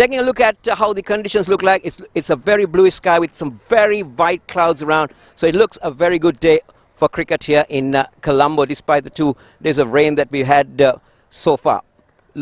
Taking a look at how the conditions look like, it's a very blue sky with some very white clouds around. So it looks a very good day for cricket here in Colombo, despite the 2 days of rain that we've had so far.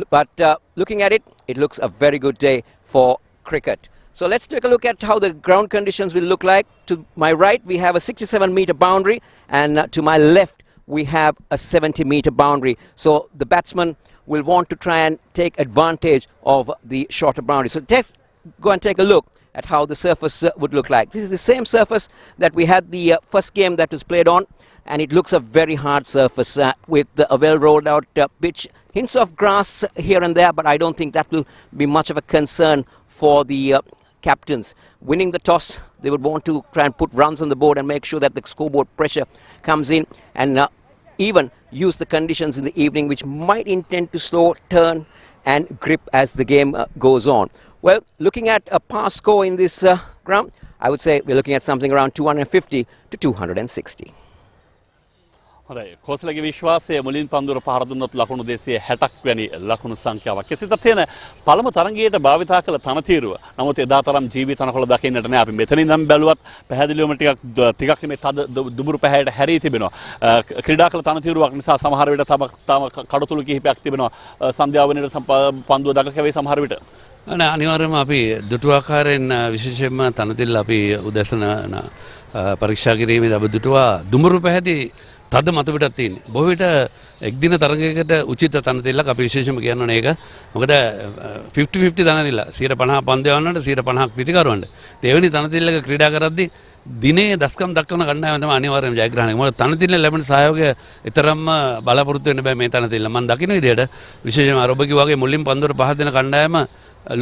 But looking at it, it looks a very good day for cricket. So let's take a look at how the ground conditions will look like. To my right, we have a 67-meter boundary, and to my left, we have a 70-meter boundary. So the batsman will want to try and take advantage of the shorter boundary. So let's go and take a look at how the surface would look like. This is the same surface that we had the first game that was played on, and it looks a very hard surface with a well rolled out pitch. Hints of grass here and there, but I don't think that will be much of a concern for the captains. Winning the toss, they would want to try and put runs on the board and make sure that the scoreboard pressure comes in, and even use the conditions in the evening, which might intend to slow, turn and grip as the game goes on. Well, looking at a pass score in this ground, I would say we're looking at something around 250 to 260. හොඳයි කෝසලගේ විශ්වාසය මුලින් පන්දුර පහර දුන්නොත් ලකුණු 260ක් වැනි ලකුණු සංඛ්‍යාවක්. කෙසේත් තියෙන පළමු තරගයට භාවිතා කළ තනතිරුව. නමුත් එදා තරම් ජීවි තනකොළ දකින්නට නෑ. අපි මෙතනින් නම් බැලුවත් පැහැදිලිවම ටිකක් නෙමෙයි තද දුබුරු පැහැයට හැරී තිබෙනවා. ක්‍රීඩා කළ තනතිරුවක් නිසා සමහර විට තම කඩතුළු කිහිපයක් තිබෙනවා. සන්ධ්‍යාව වෙනකොට පන්දුව දග කැවේ සමහර විට. අනිවාර්යයෙන්ම අපි දුටු ආකාරයෙන් විශේෂයෙන්ම තනතිල් අපි උදැසන පරීක්ෂා කිරීමේදී අපි දුටුවා දුඹුරු පැහැති තද මත පිටක් තියෙන්නේ. බොහෝ විට එක් දින තරගයකට උචිත තනතිල්ලක් අපි විශේෂයෙන්ම කියන්න ඕනේ ඒක. මොකද 50-50 තනතිල්ල 150 පන්දු යවන්නට 150ක් පිටිකරවන්න. දෙවෙනි තනතිල්ලක ක්‍රීඩා කරද්දී දිනේ දස්කම් දක්වන ගණනාව තමයි අනිවාර්යයෙන්ම ජයග්‍රහණය. මොකද තනතිල්ල ලැබෙන සහයෝගය ඊතරම්ම බලාපොරොත්තු වෙන්න බෑ මේ තනතිල්ල. මම දකින්න විදිහට විශේෂයෙන්ම අරොබකි වගේ මුලින් පන්දුවට පහ දෙන කණ්ඩායම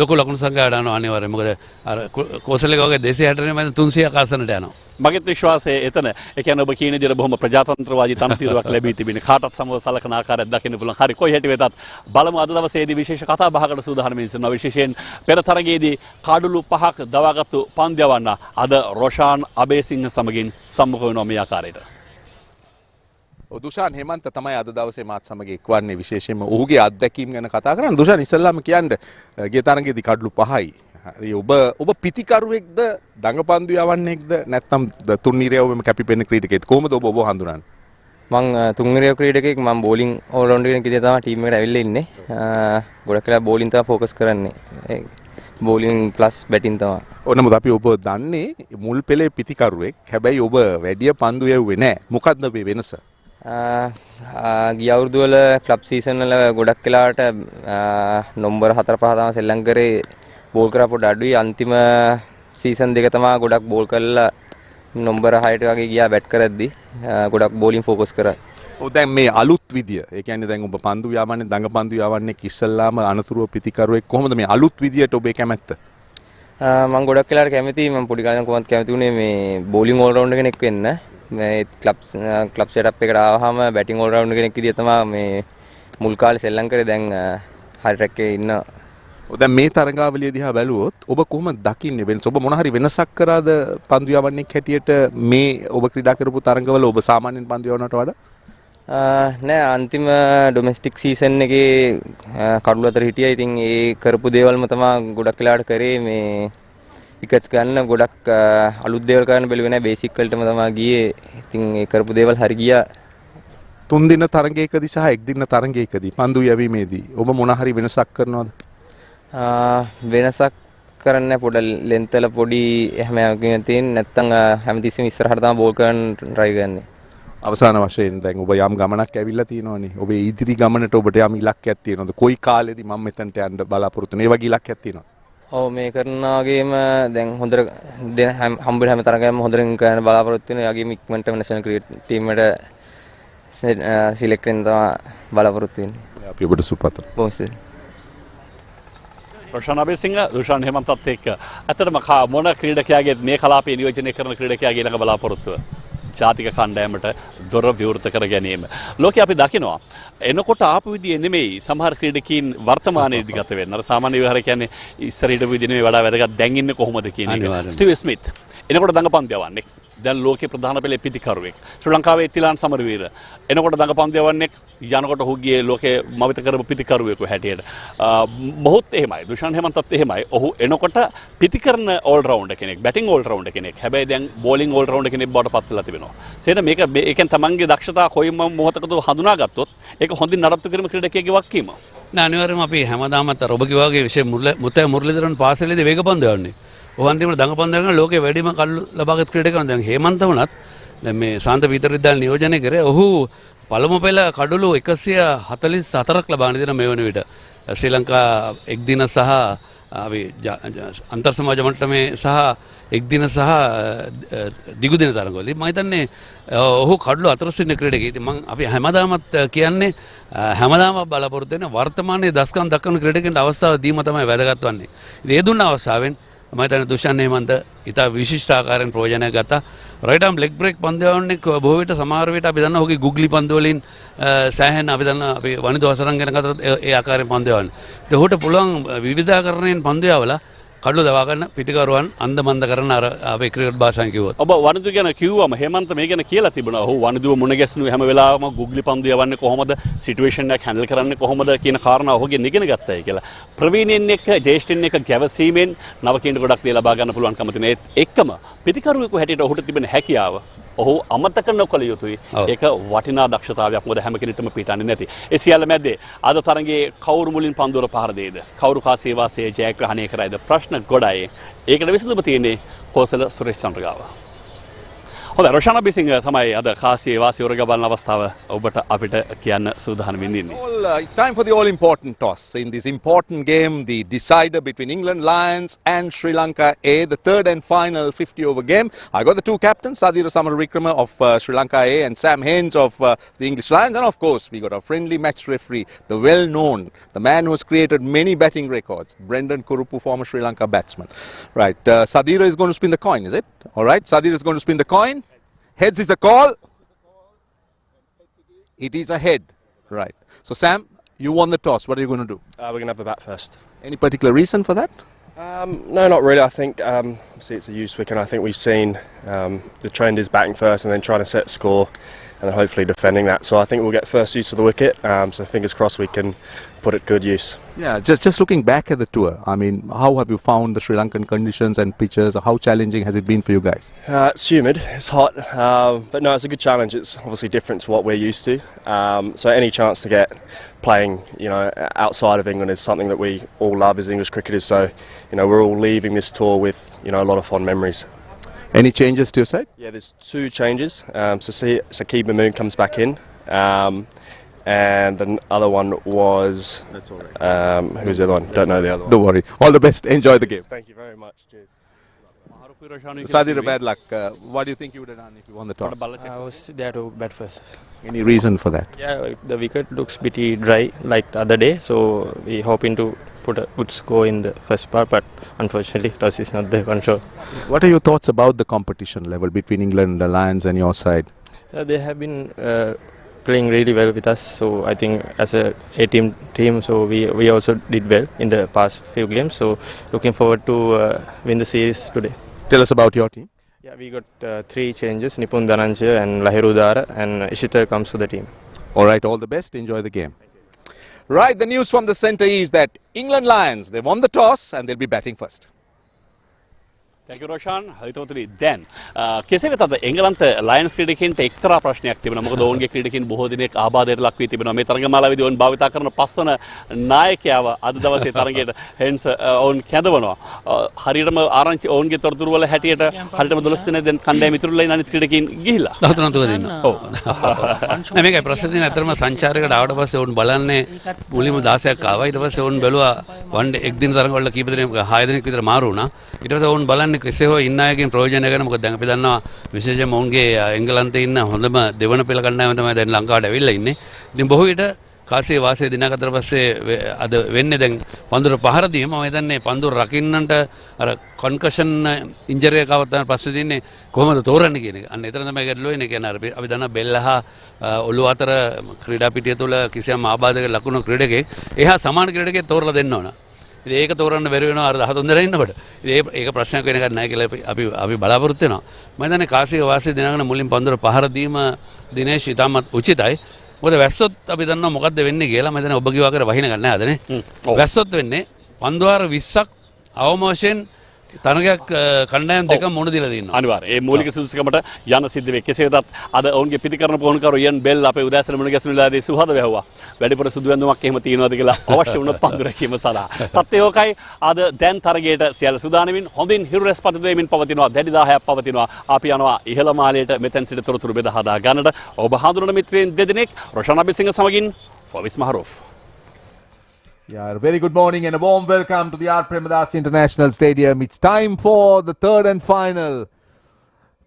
ලොකු ලකුණු සංඛ්‍යාවට යනවා අනිවාර්යයෙන්. මොකද අර කෝසලක වගේ 260 නෙමෙයි 300ක් ආසනට යනවා. මගේත් විශ්වාසය එතන. ඒ කියන්නේ ඔබ කියන විදිහට බොහොම ප්‍රජාතන්ත්‍රවාදී තනතිරුවක් ලැබී තිබෙන කාටත් සමව සලකන ආකාරයක් දකින්න පුළුවන්. හරි කොයි හැටි වෙතත් බලමු අද දවසේදී විශේෂ කතා බහකට සූදානම් වෙනවා. විශේෂයෙන් පෙර තරගයේදී කාඩුළු 5ක් දවාගත්තු පන්දු යවන්න අද රොෂාන් අබේසිංහ සමගින් සම්මුඛ වෙනවා මේ ආකාරයට. දුෂාන් හෙමන්ත තමයි අද දවසේ මාත් සමග එක්වන්නේ විශේෂයෙන්ම ඔහුගේ අත්දැකීම් ගැන කතා කරන්න. දුෂාන් ඉස්සල්ලාම කියන්න ගිය තරගයේදී කඩලු 5යි. හරි ඔබ පිතිකරුවෙක්ද දඟපන්දු යවන්නෙක්ද නැත්නම් තුන්නිරයවම කැපිපෙන ක්‍රීඩකයෙක්ද කොහොමද ඔබ හඳුනන්නේ? මං තුන්නිරයව ක්‍රීඩකයෙක් මම බෝලිං ඕල් රවුන්ඩ් කෙනෙක් විදිහට තමයි ටීම් එකට ඇවිල්ලා ඉන්නේ. ගොඩක් වෙලා බෝලිං තමයි ફોකස් කරන්නේ. බෝලිං ප්ලස් බැටිං තමයි. නමුත් අපි ඔබ දන්නේ මුල් පෙළේ පිතිකරුවෙක්. හැබැයි ඔබ වැඩි පන්දු යවුවේ නැහැ. මොකක්ද මේ වෙනස? ගිය අවුරුදු වල ක්ලබ් සීසන් වල ගොඩක් වෙලාවට නම්බර 4-5 තමයි සෙල්ලම් කරේ බෝල් කරා පොඩ අඩුයි. අන්තිම සීසන් දෙක තමයි ගොඩක් බෝල් කරලා නම්බර 6ට වගේ ගියා බැට් කරද්දි ගොඩක් බෝලින් ෆෝකස් කරා. ඔව් දැන් මේ අලුත් විදිය. ඒ කියන්නේ දැන් ඔබ පන්දු යවන්නේ දඟ පන්දු යවන්නේ ඉස්සල්ලාම අනතුරුව පිතිකරුවෙක් කොහොමද මේ අලුත් විදියට ඔබේ කැමැත්ත? මම ගොඩක් වෙලාවට කැමතියි. මම පොඩි කාලේ කොහොමද කැමති වුණේ මේ බෝලිං ඕල් රවුන්ඩ් කෙනෙක් වෙන්න. මේ ක්ලබ් සෙටප් එකට ආවහම බැටිං ඕල් රවුන්ඩ් කෙනෙක් විදිය තමයි මේ මුල් කාලේ සෙල්ලම් කරේ. දැන් හරි ට්‍රැක් එකේ ඉන්නවා. දැන් මේ තරගාවලිය දිහා බැලුවොත් ඔබ කොහොමද දකින්නේ වෙනස? ඔබ මොන හරි වෙනසක් කරාද පන්දු යවන්නෙක් හැටියට මේ ඔබ ක්‍රීඩා කරපු තරගවල ඔබ සාමාන්‍යයෙන් පන්දු යවනවට වඩා? නෑ අන්තිම ඩොමෙස්ටික් සීසන් එකේ කඩුල අතර හිටියා. ඉතින් ඒ කරපු දේවල්ම තමයි ගොඩක් වෙලාවට කරේ. මේ විකට්ස් ගන්න ගොඩක් අලුත් දේවල් කරන්න බැලුවේ නෑ. බේසික් වලටම තමයි ගියේ. ඉතින් ඒ කරපු දේවල් හරි ගියා. 3 දින තරගයකදී සහ 1 දින තරගයකදී පන්දු යැවීමේදී ඔබ මොන හරි වෙනසක් කරනවද? වෙනසක් කරන්න පොඩ ලෙන්තල පොඩි එහෙම යකින් තියෙන නැත්තම් හැමතිස්සෙම ඉස්සරහට තමයි බෝල් කරන්න try කරන්නේ. අවසාන වශයෙන් දැන් ඔබ යම් ගමනක් ඇවිල්ලා තියෙනවනේ. ඔබේ ඉදිරි ගමනට ඔබට යම් ඉලක්කයක් තියෙනවද? කොයි කාලෙදී මම මෙතනට යන්න බලාපොරොත්තු වෙන? ඒ වගේ ඉලක්කයක් තියෙනවද? ඔව් මේ කරන වගේම දැන් හොඳට හම්බෙන හැම තරගයක්ම හොඳට කරන්න බලාපොරොත්තු වෙනවා. ඒ වගේම ඉක්මනටම නැෂනල් ක්‍රිකට් ටීම් එකට සිලෙක්ට් වෙන්න තමයි බලාපොරොත්තු වෙන්නේ. අපි ඔබට සුපතර. බොහොම රොෂාන් අබේසිංහ දුෂාන් හෙමන්තත් එක්ක අතරම මොන ක්‍රීඩකයාගේ මේ කලාපයේ නියෝජනය කරන ක්‍රීඩකයාගේ ළඟ බලාපොරොත්තුව ජාතික කණ්ඩායමට දොර විවෘත කර ගැනීම. ලෝකේ අපි දකිනවා එනකොට ආපු විදිය නෙමෙයි සමහර ක්‍රීඩකීන් වර්තමානයේදී ගත වෙන්නේ. අර සාමාන්‍ය විවහාර කියන්නේ ඉස්සර හිටපු විදිය නෙමෙයි වඩා වැදගත් දැන් ඉන්නේ කොහොමද කියන එක. ස්ටිව් ස්මිත් එනකොට දඟපන්දු යවන්නේ. දැන් ලෝකේ ප්‍රධාන පෙළේ පිතිකරුවෙක්. ශ්‍රී ලංකාවේ තිලාන් සමරවීර එනකොට දඟපන්දු යවන්නෙක් යනකොට ඔහු ගියේ ලෝකේ මවිත කරපු පිතිකරුවෙකු හැටියට. මොහොත් එහෙමයි. දුෂාන් හෙමන්තත් එහෙමයි. ඔහු එනකොට පිතිකරන ඕල් රවුන්ඩර් කෙනෙක්, බැටිං ඕල් රවුන්ඩර් කෙනෙක්. හැබැයි දැන් බෝලිං ඕල් රවුන්ඩර් කෙනෙක් බවට පත් වෙලා තිබෙනවා. සේන මේක ඒකෙන් තමන්ගේ දක්ෂතා කොයිම මොහොතකද හඳුනාගත්තොත් ඒක හොඳින් නඩත්තු කිරීම ක්‍රීඩකයෙකුගේ වගකීම. අනිවාර්යයෙන්ම අපි හැමදාමත් ඔබ කිව්වා වගේ විශේෂ මුතේ මුරලිදරන් පාසලේදී වේගපන්දු යවන්නේ. ඔහු අන්තිමට දඟපන්දු යන ලෝකේ වැඩිම කල්ලු ලබාගත් ක්‍රීඩකයෙක්. දැන් හේමන්ත වුණත් දැන් මේ ශාන්ත විතරවිද්‍යාල නියෝජනය කරේ ඔහු පළමු පෙළ කඩලු 144ක් ලබා දෙන මේ වන විට ශ්‍රී ලංකා එක්දින සහ අපි අන්තර් සමාජ මට්ටමේ සහ එක්දින සහ දිගු දින තරඟවලදී මම හිතන්නේ ඔහු කඩලු 40 වෙනි ක්‍රීඩකයෙක්. ඉතින් මම අපි හැමදාමත් කියන්නේ හැමදාම බලාපොරොත්තු වෙන වර්තමානයේ දස්කම් දක්වන ක්‍රීඩකයන්ට අවස්ථාව දීම තමයි වැදගත් වන්නේ. ඉතින් ඒ දුන්න අවස්ථාවෙන් මම හිතන්නේ දුෂාන් හේමන්ත ඉතා විශිෂ්ට ආකාරයෙන් ප්‍රයෝජනයක් ගත්තා. රයිට් ආම් ලෙග් බ්‍රේක් පන්දු යවන්නේ බොහෝ විට සමහර විට අපි දන්නවා ඔහුගේ ගුග්ලි පන්දු වලින් සෑහෙන අපි දන්නවා අපි වනිදු වසරන් ගැන කතාවත් ඒ ආකාරයෙන් පන්දු යවන්නේ. ඉතින් ඔහුට පුළුවන් විවිධාකරණයෙන් පන්දු යවලා කඩලු දවා ගන්න පිටිකරුවන් අන්දමන්ද කරන අර අපේ ක්‍රිකට් භාෂාවෙන් කිව්වොත්. ඔබ වනිදු ගැන කිව්වම හේමන්ත මේ ගැන කියලා තිබුණා. ඔහු වනිදුව මුණ ගැසුණු හැම වෙලාවම ගුග්ලි පන්දු යවන්නේ කොහොමද, සිටුේෂන් එක හැන්ඩල් කරන්නේ කොහොමද කියන කාරණා ඔහුගෙන් ඉගෙන ගත්තයි කියලා. ප්‍රවීණයන් එක්ක ජේෂ්ඨයන් එක්ක ගැවසීමෙන් නවකීන්ට ගොඩක් දේ ලබා ගන්න පුළුවන්කම තියෙන. ඒත් එක්කම පිටිකරුවෙකු හැටියට ඔහුට තිබෙන හැකියාව ඔහු අමතක නොකළ යුතුයි. ඒක වටිනා දක්ෂතාවයක්. මොකද හැම කෙනෙක්ටම පිටන්නේ නැති. ඒ සියල්ල මැද්දේ අද තරඟයේ කවුරු මුලින් පන්දුවල පහර දෙයිද? කවුරු කාසිය වාසයේ ජයග්‍රහණය කරයිද? ප්‍රශ්න ගොඩයි. ඒකට විසඳුම තියෙන්නේ කෝසල සුරේෂ් චන්ද්‍රගාව. හොඳයි රොෂාන බිසිංහ තමයි අද කාසියේ වාසිය උරග බලන අවස්ථාව ඔබට අපිට කියන්න සූදානම් වෙන්නේ. It's time for the all-important toss. In this important game, the decider between England Lions and Sri Lanka A, the third and final 50-over game. I got the two captains, Sadira Samaravikrama of Sri Lanka A and Sam Haynes of the English Lions. And of course, we got our friendly match referee, the well-known, the man who has created many batting records, Brendan Kurupu, former Sri Lanka batsman. Right, Sadira is going to spin the coin, is it? All right, Sadira is going to spin the coin. Heads is the call. It is a head. Right. So, Sam, you won the toss. What are you going to do? We're going to have a bat first. Any particular reason for that? No, not really. I think see, it's a used wicket, and I think we've seen the trend is batting first and then trying to set score and then hopefully defending that. So I think we'll get first use of the wicket. So fingers crossed we can put it good use. Yeah, just looking back at the tour, I mean, how have you found the Sri Lankan conditions and pitches? How challenging has it been for you guys? It's humid, it's hot, but no, it's a good challenge. It's obviously different to what we're used to. So any chance to get playing, outside of England is something that we all love as English cricketers. So, we're all leaving this tour with, a lot of fond memories. Any changes to your side? Yeah, there's two changes. So Saqib Mahmood comes back in. And the other one was... That's all right. Who's the other one? Don't know the other one. Don't worry. All the best. Enjoy the game. Thank you very much. Cheers. Sadira, bad luck. What do you think you would have done if you won the toss? I was there to bat first. Any reason for that? Yeah, the wicket looks pretty dry like the other day, so we hoping to put a good score in the first part, but unfortunately toss is not the control. What are your thoughts about the competition level between England, the Lions and your side? They have been playing really well with us, so I think as a team, so we also did well in the past few games, so looking forward to win the series today. Tell us about your team. Yeah, we got 3 changes, Nipun Dhananjaya and Lahiru Dara, and Ishita comes to the team. All right, all the best. Enjoy the game. Right, the news from the centre is that England Lions, they won the toss and they'll be batting first. Thank you, Roshan. හිතවතුනි දැන් කෙසේ වෙතත් එංගලන්ත lions ක්‍රීඩකයන්ට එක්තරා ප්‍රශ්නයක් තිබෙනවා. මොකද ඔවුන්ගේ ක්‍රීඩකයන් බොහෝ දිනක් ආබාධයට ලක් වී තිබෙනවා. මේ තරඟමාලාවේදී ඔවුන් භාවිතා කරන පස්වන නායකයාව අද දවසේ තරඟයට හෙන්ස් ඔවුන් කැඳවනවා. හරියටම ආරංචි ඔවුන්ගේ තොරතුරු වල හැටියට හරියටම 12 දිනක් දැන් කණ්ඩායම ඉතුරුලා ඉන්න අනිත් ක්‍රීඩකයන් ගිහිල්ලා. 13 දින. ඔව්. නෑ මේකයි ප්‍රශ්න තියෙන අතරම සංචාරයකට ආවට පස්සේ ඔවුන් බලන්නේ මුලින්ම 16ක් ආවා. ඊට පස්සේ ඔවුන් බැලුවා වන් ඩේ එක් දින තරඟ වල කීප දිනක 6 දිනක් විතර මාරු වුණා. ඊට පස්සේ ඔවුන් බලන්නේ කෙසේ හෝ ඉන්න අයගෙන් ප්‍රයෝජනය ගන්න. මොකද දැන් අපි දන්නවා විශේෂයෙන්ම ඔවුන්ගේ එංගලන්තේ ඉන්න හොඳම දෙවන පෙළ කණ්ඩායම තමයි දැන් ලංකාවට ඇවිල්ලා ඉන්නේ. ඉතින් බොහෝ විට කාසියේ වාසයේ දිනක අතර පස්සේ අද වෙන්නේ දැන් පන්දුර පහර දීම මම හිතන්නේ පන්දුර රකින්නන්ට අර කන්කෂන් ඉන්ජරි එකක් ආවත් පස්සේ දින්නේ කොහොමද තෝරන්නේ කියන එක. අන්න එතන තමයි ගැටලුව එන්නේ. කියන්නේ අපි දන්නා බෙල්ල හා ඔළුව අතර ක්‍රීඩා පිටිය තුළ කිසියම් ආබාධක ලකුණු ක්‍රීඩකෙක් එහා සමාන ක්‍රීඩකෙක් තෝරලා දෙන්න ඕන. ඉතින් ඒක තෝරන්න බැරි වෙනවා අර 13 දෙනා ඉන්නකොට. ඉතින් ඒක ප්‍රශ්නයක් වෙන එකක් නැහැ කියලා අපි බලාපොරොත්තු වෙනවා. මම හිතන්නේ කාසික වාසිය දිනගෙන මුලින් පන්දුර පහර දීම දිනේෂ් ඉතාමත් උචිතයි. මොකද වැස්සොත් අපි දන්නවා මොකද්ද වෙන්නේ කියලා. මම හිතන්නේ ඔබ කිව්වා කර වහින ගන්න නෑ අදනේ. වැස්සොත් වෙන්නේ පන්දුවාර 20ක් අවම වශයෙන් තරගයක් කණ්ඩායම් දෙක මුණ දීලා දිනවා. අනිවාර්යයෙන්. ඒ මූලික සුදුසුකමට යන සිද්ධ වේ. කෙසේ වෙතත් අද ඔවුන්ගේ පිටිකරන පුහුණුකරු ඉයන් බෙල් අපේ උදෑසන මුණ ගැසුණු වෙලාවේදී සුහද වැහුවා. වැඩිපුර සුදු ඇඳුමක් එහෙම තියෙනවද කියලා අවශ්‍ය වුණොත් පන්දුර කීම සඳහා. තත්ත්වයෝකයි අද දැන් තරගයට සියල්ල සූදානමින් හොඳින් හිරු රැස් පතිත වෙමින් පවතිනවා. දැඩි 10ක් පවතිනවා. අපි යනවා ඉහළ මාලයට මෙතෙන් සිට තොරතුරු බෙදා හදා ගන්නට. ඔබ හඳුනන මිත්‍රයන් දෙදෙනෙක් රොෂාන් අබිසිංහ සමගින් ෆොවිස් මහරෝෆ්. Yeah, a very good morning and a warm welcome to the Premadasa International Stadium. It's time for the third and final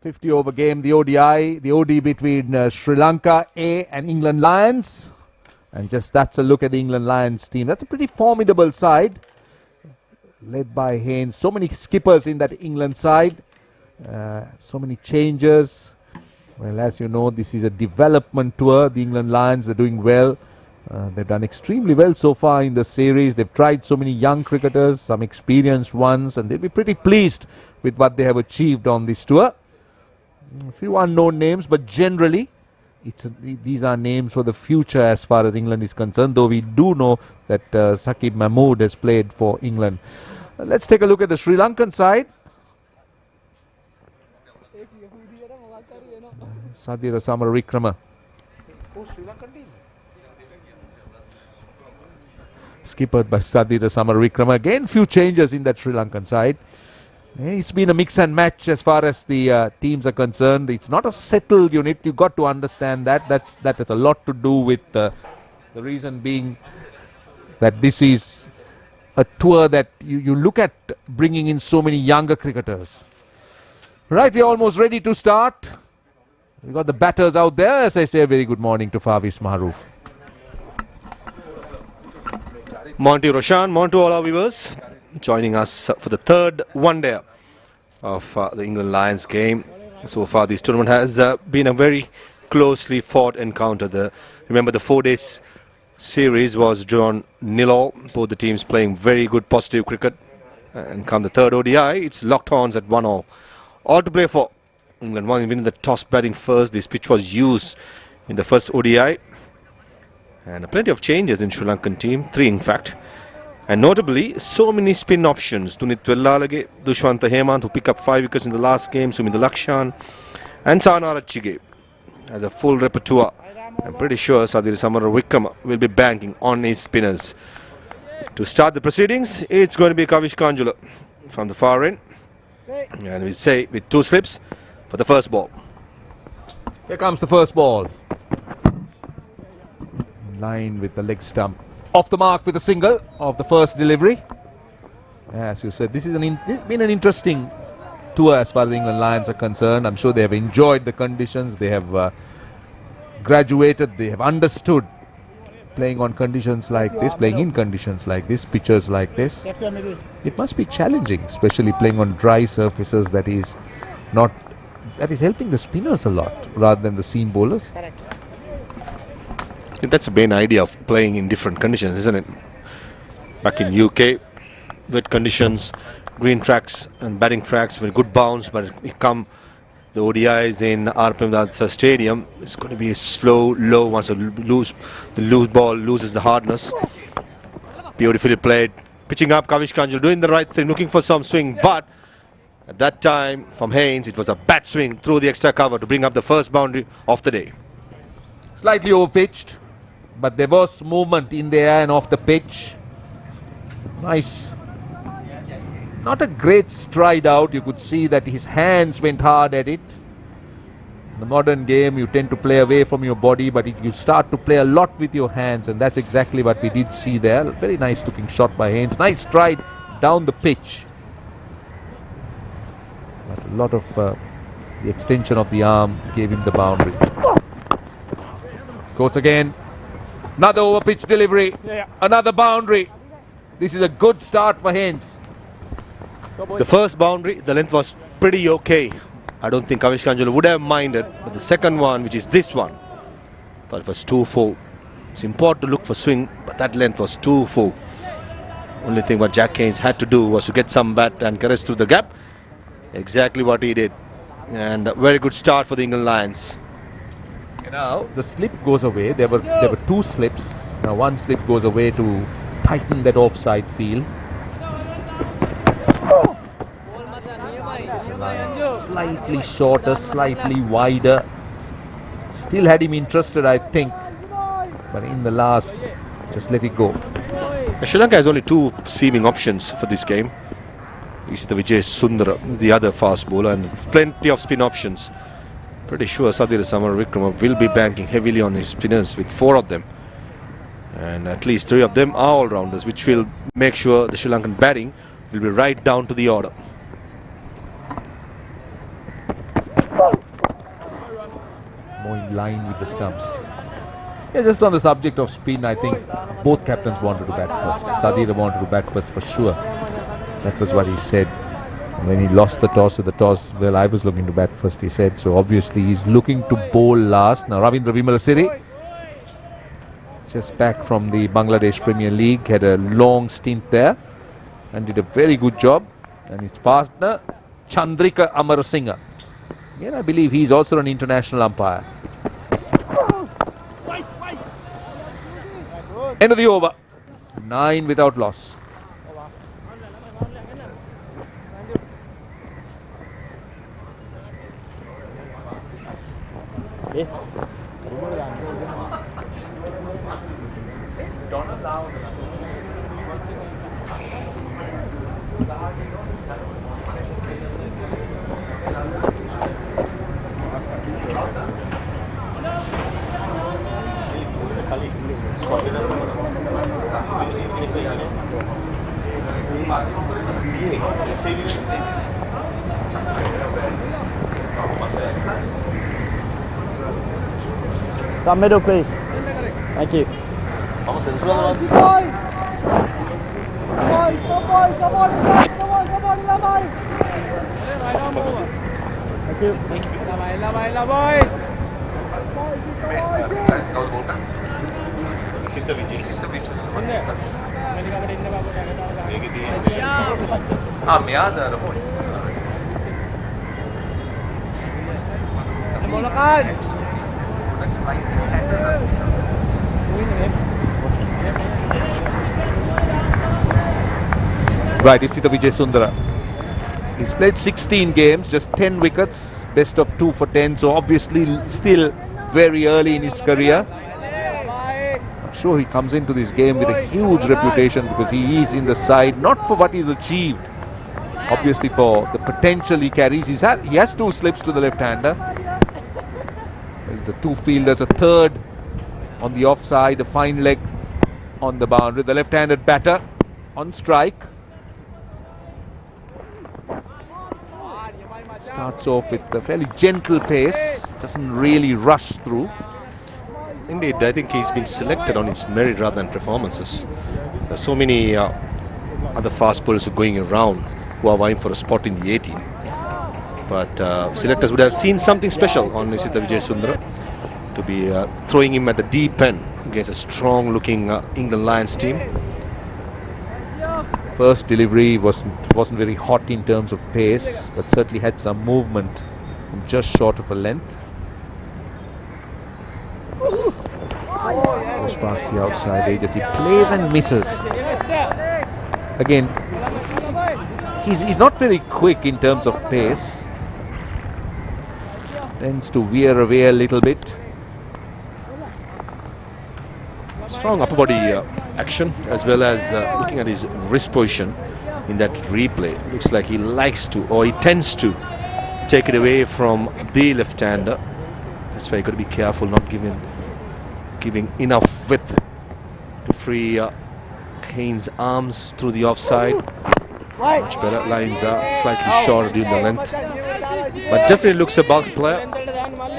50-over game, the ODI, the OD between Sri Lanka A and England Lions. And just that's a look at the England Lions team. That's a pretty formidable side, led by Haynes. So many skippers in that England side, so many changes. Well, as you know, this is a development tour. The England Lions are doing well. They've done extremely well so far in the series. They've tried so many young cricketers, some experienced ones, and they'll be pretty pleased with what they have achieved on this tour. A few unknown names, but generally these are names for the future as far as England is concerned, though we do know that Saqib Mahmood has played for England. Let's take a look at the Sri Lankan side. Sadira Samaravikrama. Skippered by Sadira Samaravikrama. Again, few changes in that Sri Lankan side. It's been a mix and match as far as the teams are concerned. It's not a settled unit. You've got to understand that. That has a lot to do with the reason being that this is a tour that you look at bringing in so many younger cricketers. Right, we're almost ready to start. We've got the batters out there. As I say, a very good morning to Fawis Maharoof. Morning to Roshan, morning to all our viewers joining us for the third one-day of the England Lions game. So far this tournament has been a very closely fought encounter. Remember the 4 days series was drawn 0-0, both the teams playing very good positive cricket, and come the third ODI it's locked horns at 1-1. All to play for. England won winning the toss batting first. This pitch was used in the first ODI. And plenty of changes in Sri Lankan team, 3 in fact. And notably, so many spin options. Tunit Wellalage, Dushwanta Hemant, who picked up 5 wickets in the last game, Suminda Lakshan, and Sanarachige as a full repertoire. I'm pretty sure Sadir Samaravikrama will be banking on his spinners. To start the proceedings, it's going to be Kavish Kanjula from the far end. And we say with 2 slips for the first ball. Here comes the first ball. Line with the leg stump. Off the mark with a single of the first delivery. As you said, this is it's been an interesting tour as far as the England Lions are concerned. I'm sure they have enjoyed the conditions. They have graduated. They have understood playing on conditions like this, playing in conditions like this, pitches like this. It must be challenging, especially playing on dry surfaces. That is helping the spinners a lot rather than the seam bowlers. That's the main idea of playing in different conditions, isn't it? Back in UK, wet conditions, green tracks and batting tracks, very good bounce, but it come the ODIs in Premadasa Stadium. It's going to be a slow, low. Once the loose ball loses the hardness. Beautifully played. Pitching up, Kavish Kanjul doing the right thing, looking for some swing, but at that time from Haynes, it was a bat swing through the extra cover to bring up the first boundary of the day. Slightly overpitched, but there was movement in the air and off the pitch. Nice. Not a great stride out. You could see that his hands went hard at it. In the modern game, you tend to play away from your body, but you start to play a lot with your hands, and that's exactly what we did see there. Very nice looking shot by Haynes. Nice stride down the pitch. But a lot of the extension of the arm gave him the boundary. Goes again. Another over pitch delivery. Another boundary. This is a good start for Haynes. The first boundary, the length was pretty okay. I don't think Kavish Kanjula would have minded, but the second one, which is this one, thought it was too full. It's important to look for swing, but that length was too full. Only thing what Jack Haynes had to do was to get some bat and caress through the gap. Exactly what he did. And a very good start for the England Lions. Now the slip goes away. There were two slips. Now one slip goes away to tighten that offside field. Slightly shorter, slightly wider. Still had him interested, I think. But in the last, just let it go. Sri Lanka has only two seaming options for this game. You see the Vijay Sundara, the other fast bowler, and plenty of spin options. Pretty sure Sadira Samaravikrama will be banking heavily on his spinners with 4 of them. And at least 3 of them are all-rounders, which will make sure the Sri Lankan batting will be right down to the order. More in line with the stumps. Yeah, just on the subject of spin, I think both captains wanted to bat first. Sadira wanted to bat first for sure. That was what he said when he lost the toss. Well, I was looking to bat first, he said. So obviously he's looking to bowl last. Now Ravindra Vimalasiri, just back from the Bangladesh Premier League, had a long stint there and did a very good job. And his partner Chandrika Amarasinghe. Again, I believe he's also an international umpire. End of the over. 9 without loss. Come middle, please. Thank you. Right, you see the Vijay Sundara. He's played 16 games, just 10 wickets, best of 2 for 10. So obviously still very early in his career. I'm sure he comes into this game with a huge reputation because he is in the side, not for what he's achieved, obviously for the potential he carries. He has 2 slips to the left-hander. The 2 fielders, a third on the offside, a fine leg on the boundary. The left-handed batter on strike. Starts off with a fairly gentle pace, doesn't really rush through. Indeed, I think he's been selected on his merit rather than performances. There's so many other fast bowlers going around who are vying for a spot in the 18. But selectors would have seen something special on Nisita Vijay Sundara to be throwing him at the deep end against a strong-looking England Lions team. First delivery wasn't very hot in terms of pace, but certainly had some movement from just short of a length. Goes past the outside edges. He plays and misses. Again, he's not very quick in terms of pace. Tends to veer away a little bit. Strong upper body action, as well as looking at his wrist position in that replay. Looks like he likes to, or he tends to, take it away from the left-hander. That's why you got to be careful not giving enough width to free Haynes' arms through the offside. Much better. Lines are slightly shorter during the length, but definitely looks a bulky player.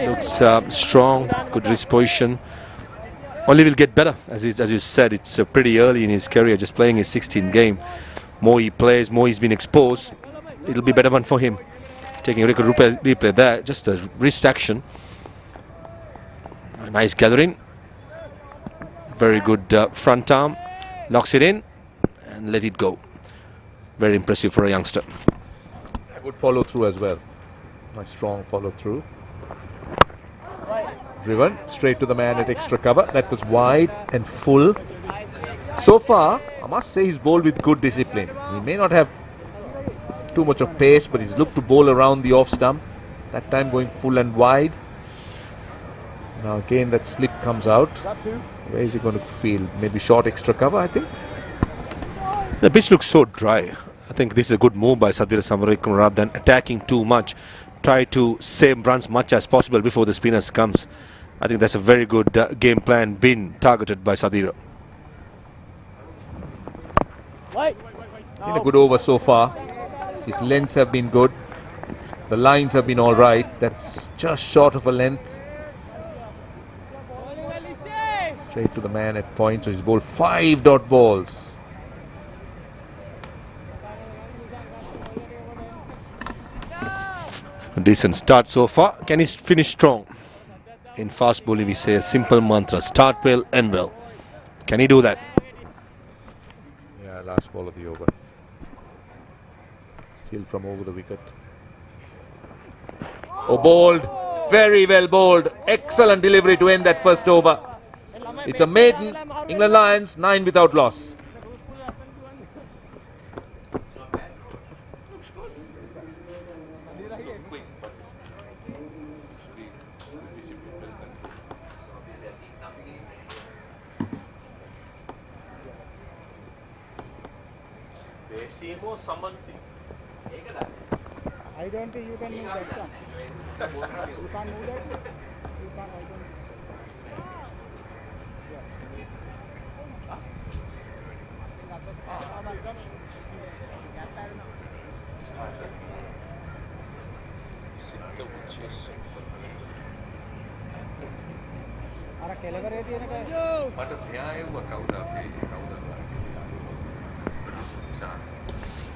Looks strong, good wrist position. Only will get better, as you said. It's pretty early in his career, just playing his 16th game. More he plays, more he's been exposed. It'll be a better one for him. Taking a record replay there, just a wrist action. A nice gathering. Very good front arm. Locks it in. and let it go. Very impressive for a youngster. A good follow through as well. Nice strong follow through. Driven straight to the man at extra cover. That was wide and full. So far, I must say he's bowled with good discipline. He may not have too much of pace, but he's looked to bowl around the off stump. That time going full and wide. Now again that slip comes out. Where is he going to field? Maybe short extra cover, I think. The pitch looks so dry. I think this is a good move by Sadira Samarakam. Rather than attacking too much, try to save runs much as possible before the spinners comes. I think that's a very good game plan been targeted by Sadira. Been a good over so far. His lengths have been good. The lines have been all right. That's just short of a length. Straight to the man at point. So he's bowled 5 dot balls. A decent start so far. Can he finish strong? In fast bowling we say a simple mantra: start well, end well. Can he do that? Yeah, last ball of the over. Still from over the wicket. Oh, bowled. Very well bowled. Excellent delivery to end that first over. It's a maiden. England Lions 9 without loss. I don't think you can move that one. You can't move that. You can't, I don't.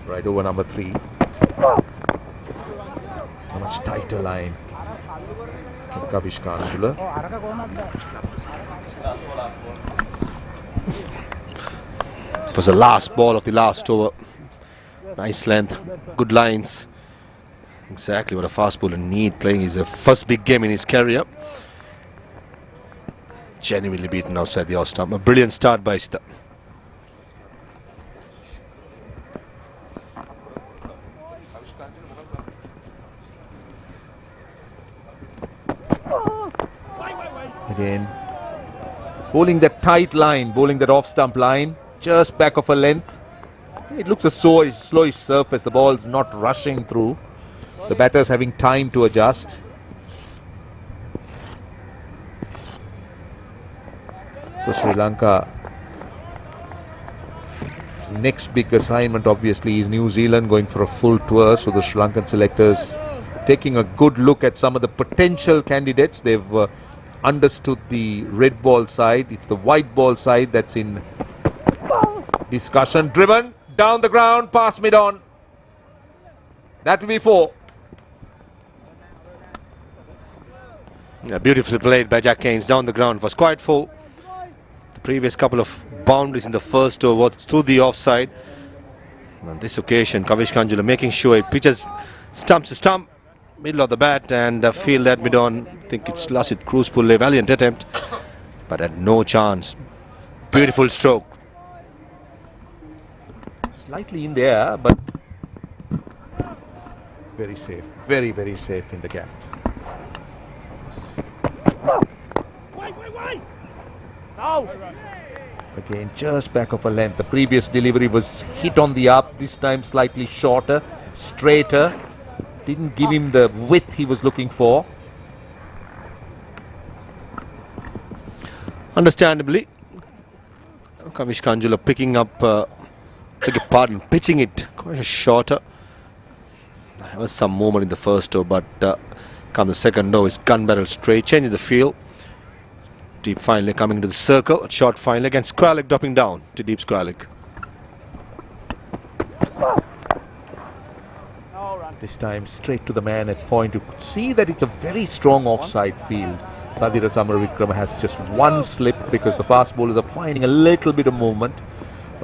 Right over number 3. A much tighter line. Kavish Kanjula. It was the last ball of the last over. Nice length, good lines. Exactly what a fast bowler need, playing his first big game in his career. Genuinely beaten outside the off stump. A brilliant start by Sita. Again, bowling that tight line, bowling that off stump line, just back of a length. It looks a slowish surface. The ball's not rushing through. The batter's having time to adjust. So Sri Lanka, his next big assignment obviously is New Zealand, going for a full tour. So the Sri Lankan selectors taking a good look at some of the potential candidates. They've understood the red ball side. It's the white ball side that's in discussion. Driven down the ground, past mid-on. That will be 4. Yeah, beautifully played by Jack Haynes down the ground. Was quite full. The previous couple of boundaries in the first over through the offside. On this occasion, Kavish Kanjula making sure it pitches stump to stump, middle of the bat, and field at mid-on. I think it's Lasit Cruzpulle, a valiant attempt, but had no chance. Beautiful stroke. Slightly in there, but very safe. Very, very safe in the gap. Again, just back of a length. The previous delivery was hit on the up, this time slightly shorter, straighter. Didn't give him the width he was looking for. Understandably, Kavish Kanjula picking up, pitching it quite shorter. There was some movement in the first over, but come the second over, his gun barrel straight, changing the field. Deep fine leg coming to the circle, short fine leg, and square leg dropping down to deep square leg. This time straight to the man at point. You could see that it's a very strong offside field. Sadira Samaravikrama has just one slip because the fast bowlers are finding a little bit of movement.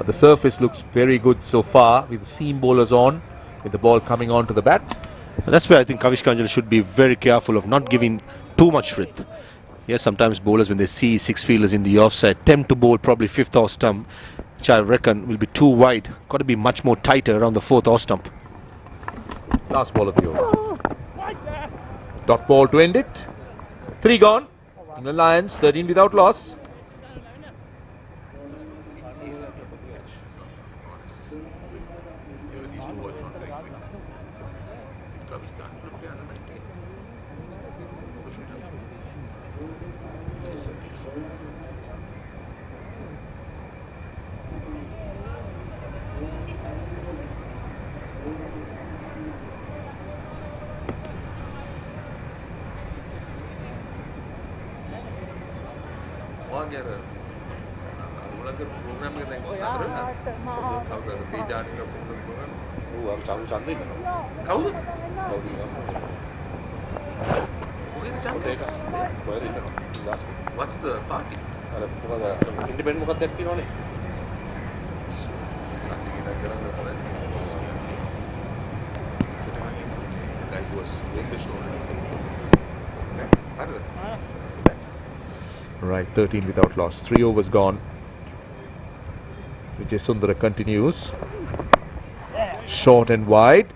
But the surface looks very good so far with the seam bowlers on, with the ball coming on to the bat. And that's where I think Kavish Kanjal should be very careful of not giving too much width. Yes, sometimes bowlers, when they see six fielders in the offside, tend to bowl probably fifth off stump, which I reckon will be too wide. Got to be much more tighter around the fourth off stump. Last ball of the over. Dot ball to end it. 3 gone. England Lions 13 without loss. What's the party? Independent මොකක්ද දැක්කේ Right, 13 without loss. 3 overs gone. Vijay Sundara continues. Short and wide.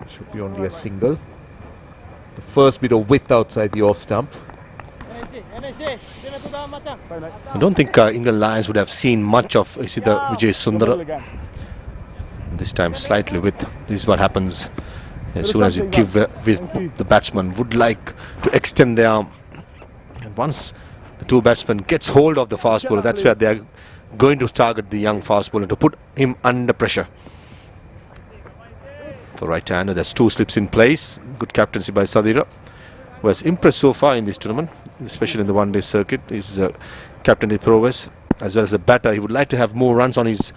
Should be only a single. The first bit of width outside the off stump. I don't think England Lions would have seen much of Vijay Sundara. This time slightly width. This is what happens as soon as you give with the batsman would like to extend their arm. And once the two batsmen gets hold of the fast bowler, that's where they are going to target the young fast bowler to put him under pressure. For right-hander, there's 2 slips in place. Good captaincy by Sadira, who has impressed so far in this tournament, especially in the one-day circuit. He's captain in prowess as well as a batter. He would like to have more runs on his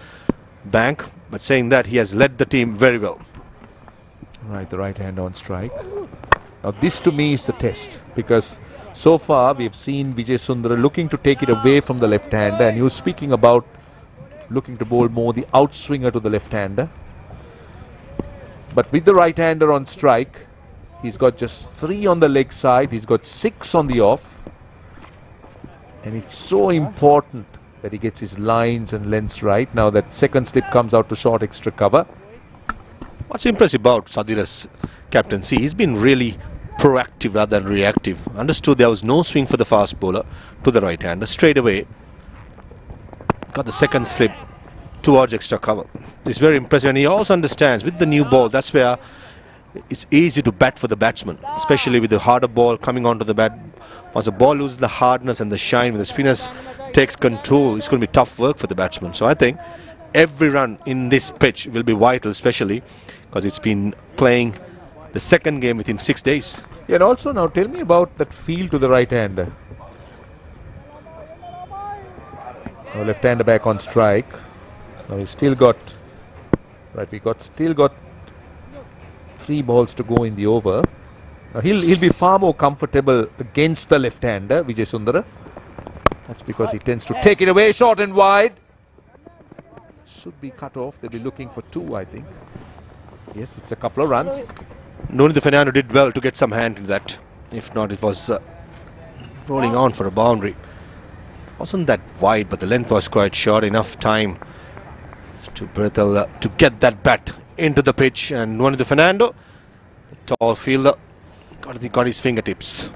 bank, but saying that, he has led the team very well. Right, the right hand on strike. Now this to me is the test, because so far we have seen Vijay Sundara looking to take it away from the left-hander, and he was speaking about looking to bowl more the outswinger to the left-hander. But with the right-hander on strike, he's got just 3 on the leg side, he's got 6 on the off. And it's so important that he gets his lines and lengths right. Now that second slip comes out to short extra cover. What's impressive about Sadira's captaincy, he's been really proactive rather than reactive. Understood there was no swing for the fast bowler to the right-hander. Straight away got the second slip towards extra cover. It's very impressive, and he also understands with the new ball, that's where it's easy to bat for the batsman, especially with the harder ball coming onto the bat. Once the ball loses the hardness and the shine, when the spinners takes control, it's going to be tough work for the batsman. So I think every run in this pitch will be vital, especially because it's been playing the second game within 6 days. Yeah, and also now tell me about that field to the right-hander. Now left-hander back on strike. Now we've still got, right, still got 3 balls to go in the over. Now he'll be far more comfortable against the left-hander, Vijay Sundara. That's because he tends to take it away short and wide. Should be cut off. They'll be looking for 2, I think. Yes, it's a couple of runs. Nonitha Fernando did well to get some hand in that. If not, it was rolling on for a boundary. Wasn't that wide, but the length was quite short. Enough time to Berthel to get that bat into the pitch, and Nonitha Fernando, the tall fielder, got his fingertips.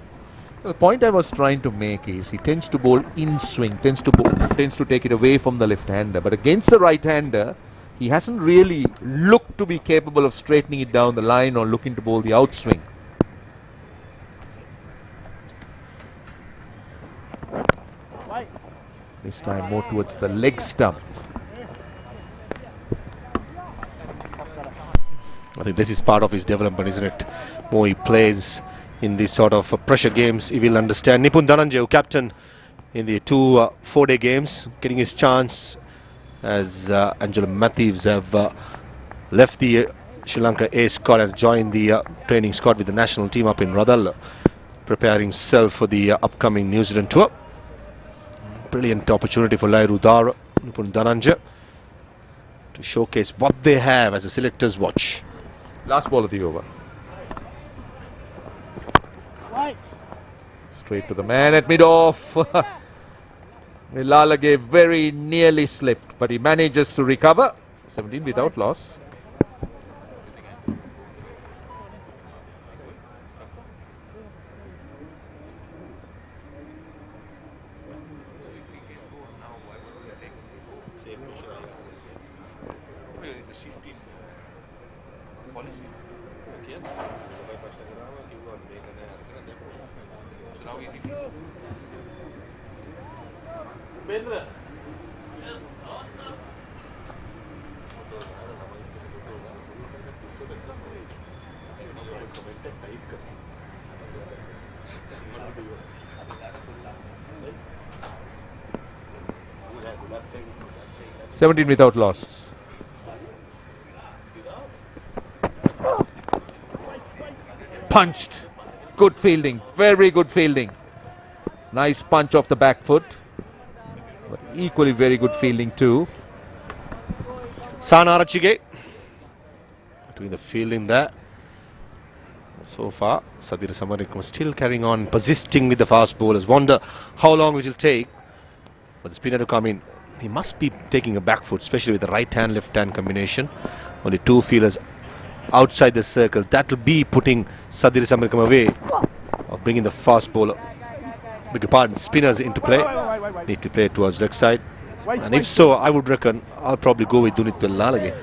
The point I was trying to make is he tends to bowl in swing, tends to take it away from the left-hander, but against the right-hander, he hasn't really looked to be capable of straightening it down the line or looking to bowl the outswing. This time more towards the leg stump. I think this is part of his development, isn't it? More he plays in these sort of pressure games, he will understand. Nipun Dhananjay, captain in the 2 4-day games, getting his chance as Angela Matthews have left the Sri Lanka A squad and joined the training squad with the national team up in Radalla, preparing himself for the upcoming New Zealand tour. Brilliant opportunity for Lai Rudara Nupun Dhananja to showcase what they have as a selector's watch. Last ball of the over. Right. Straight to the man at mid-off. Lalage very nearly slipped, but he manages to recover. 17 without loss. $17 without loss. Punched. Good fielding. Very good fielding. Nice punch off the back foot. But equally very good fielding too. Sanarachige doing the fielding there. So far, Sadira Samarakam still carrying on, persisting with the fast bowlers. Wonder how long it will take for the spinner to come in. He must be taking a back foot, especially with the right hand, left hand combination. Only two fielders outside the circle. That will be putting Sadira Samarakam away of bringing the fast bowler, beg your pardon, spinners into play. Need to play towards leg side. And if so, I would reckon I'll probably go with Dunit Lalage.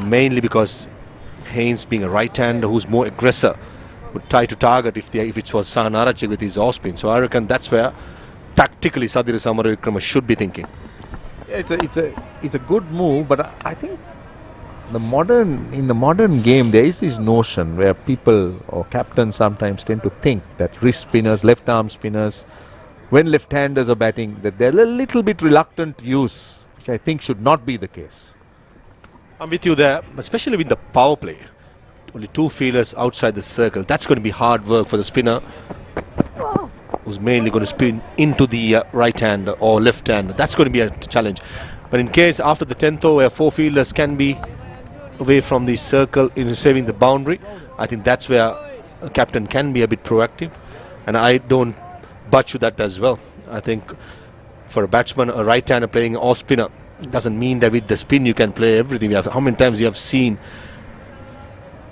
Mainly because Haynes, being a right-hander who's more aggressive, would try to target if it was Sahanarachik with his off-spin. So I reckon that's where tactically Sadira Samarakam should be thinking. Yeah, it's a good move, but I think in the modern game there is this notion where people or captains sometimes tend to think that wrist spinners, left arm spinners, when left-handers are batting, that they're a little bit reluctant to use, which I think should not be the case. I'm with you there, especially with the power play. Only two fielders outside the circle. That's going to be hard work for the spinner, who's mainly going to spin into the right hand or left hand. That's going to be a challenge. But in case after the 10th over, where four fielders can be away from the circle in saving the boundary, I think that's where a captain can be a bit proactive. And I don't budge to that as well. I think for a batsman, a right hander playing off spinner doesn't mean that with the spin you can play everything. How many times you have seen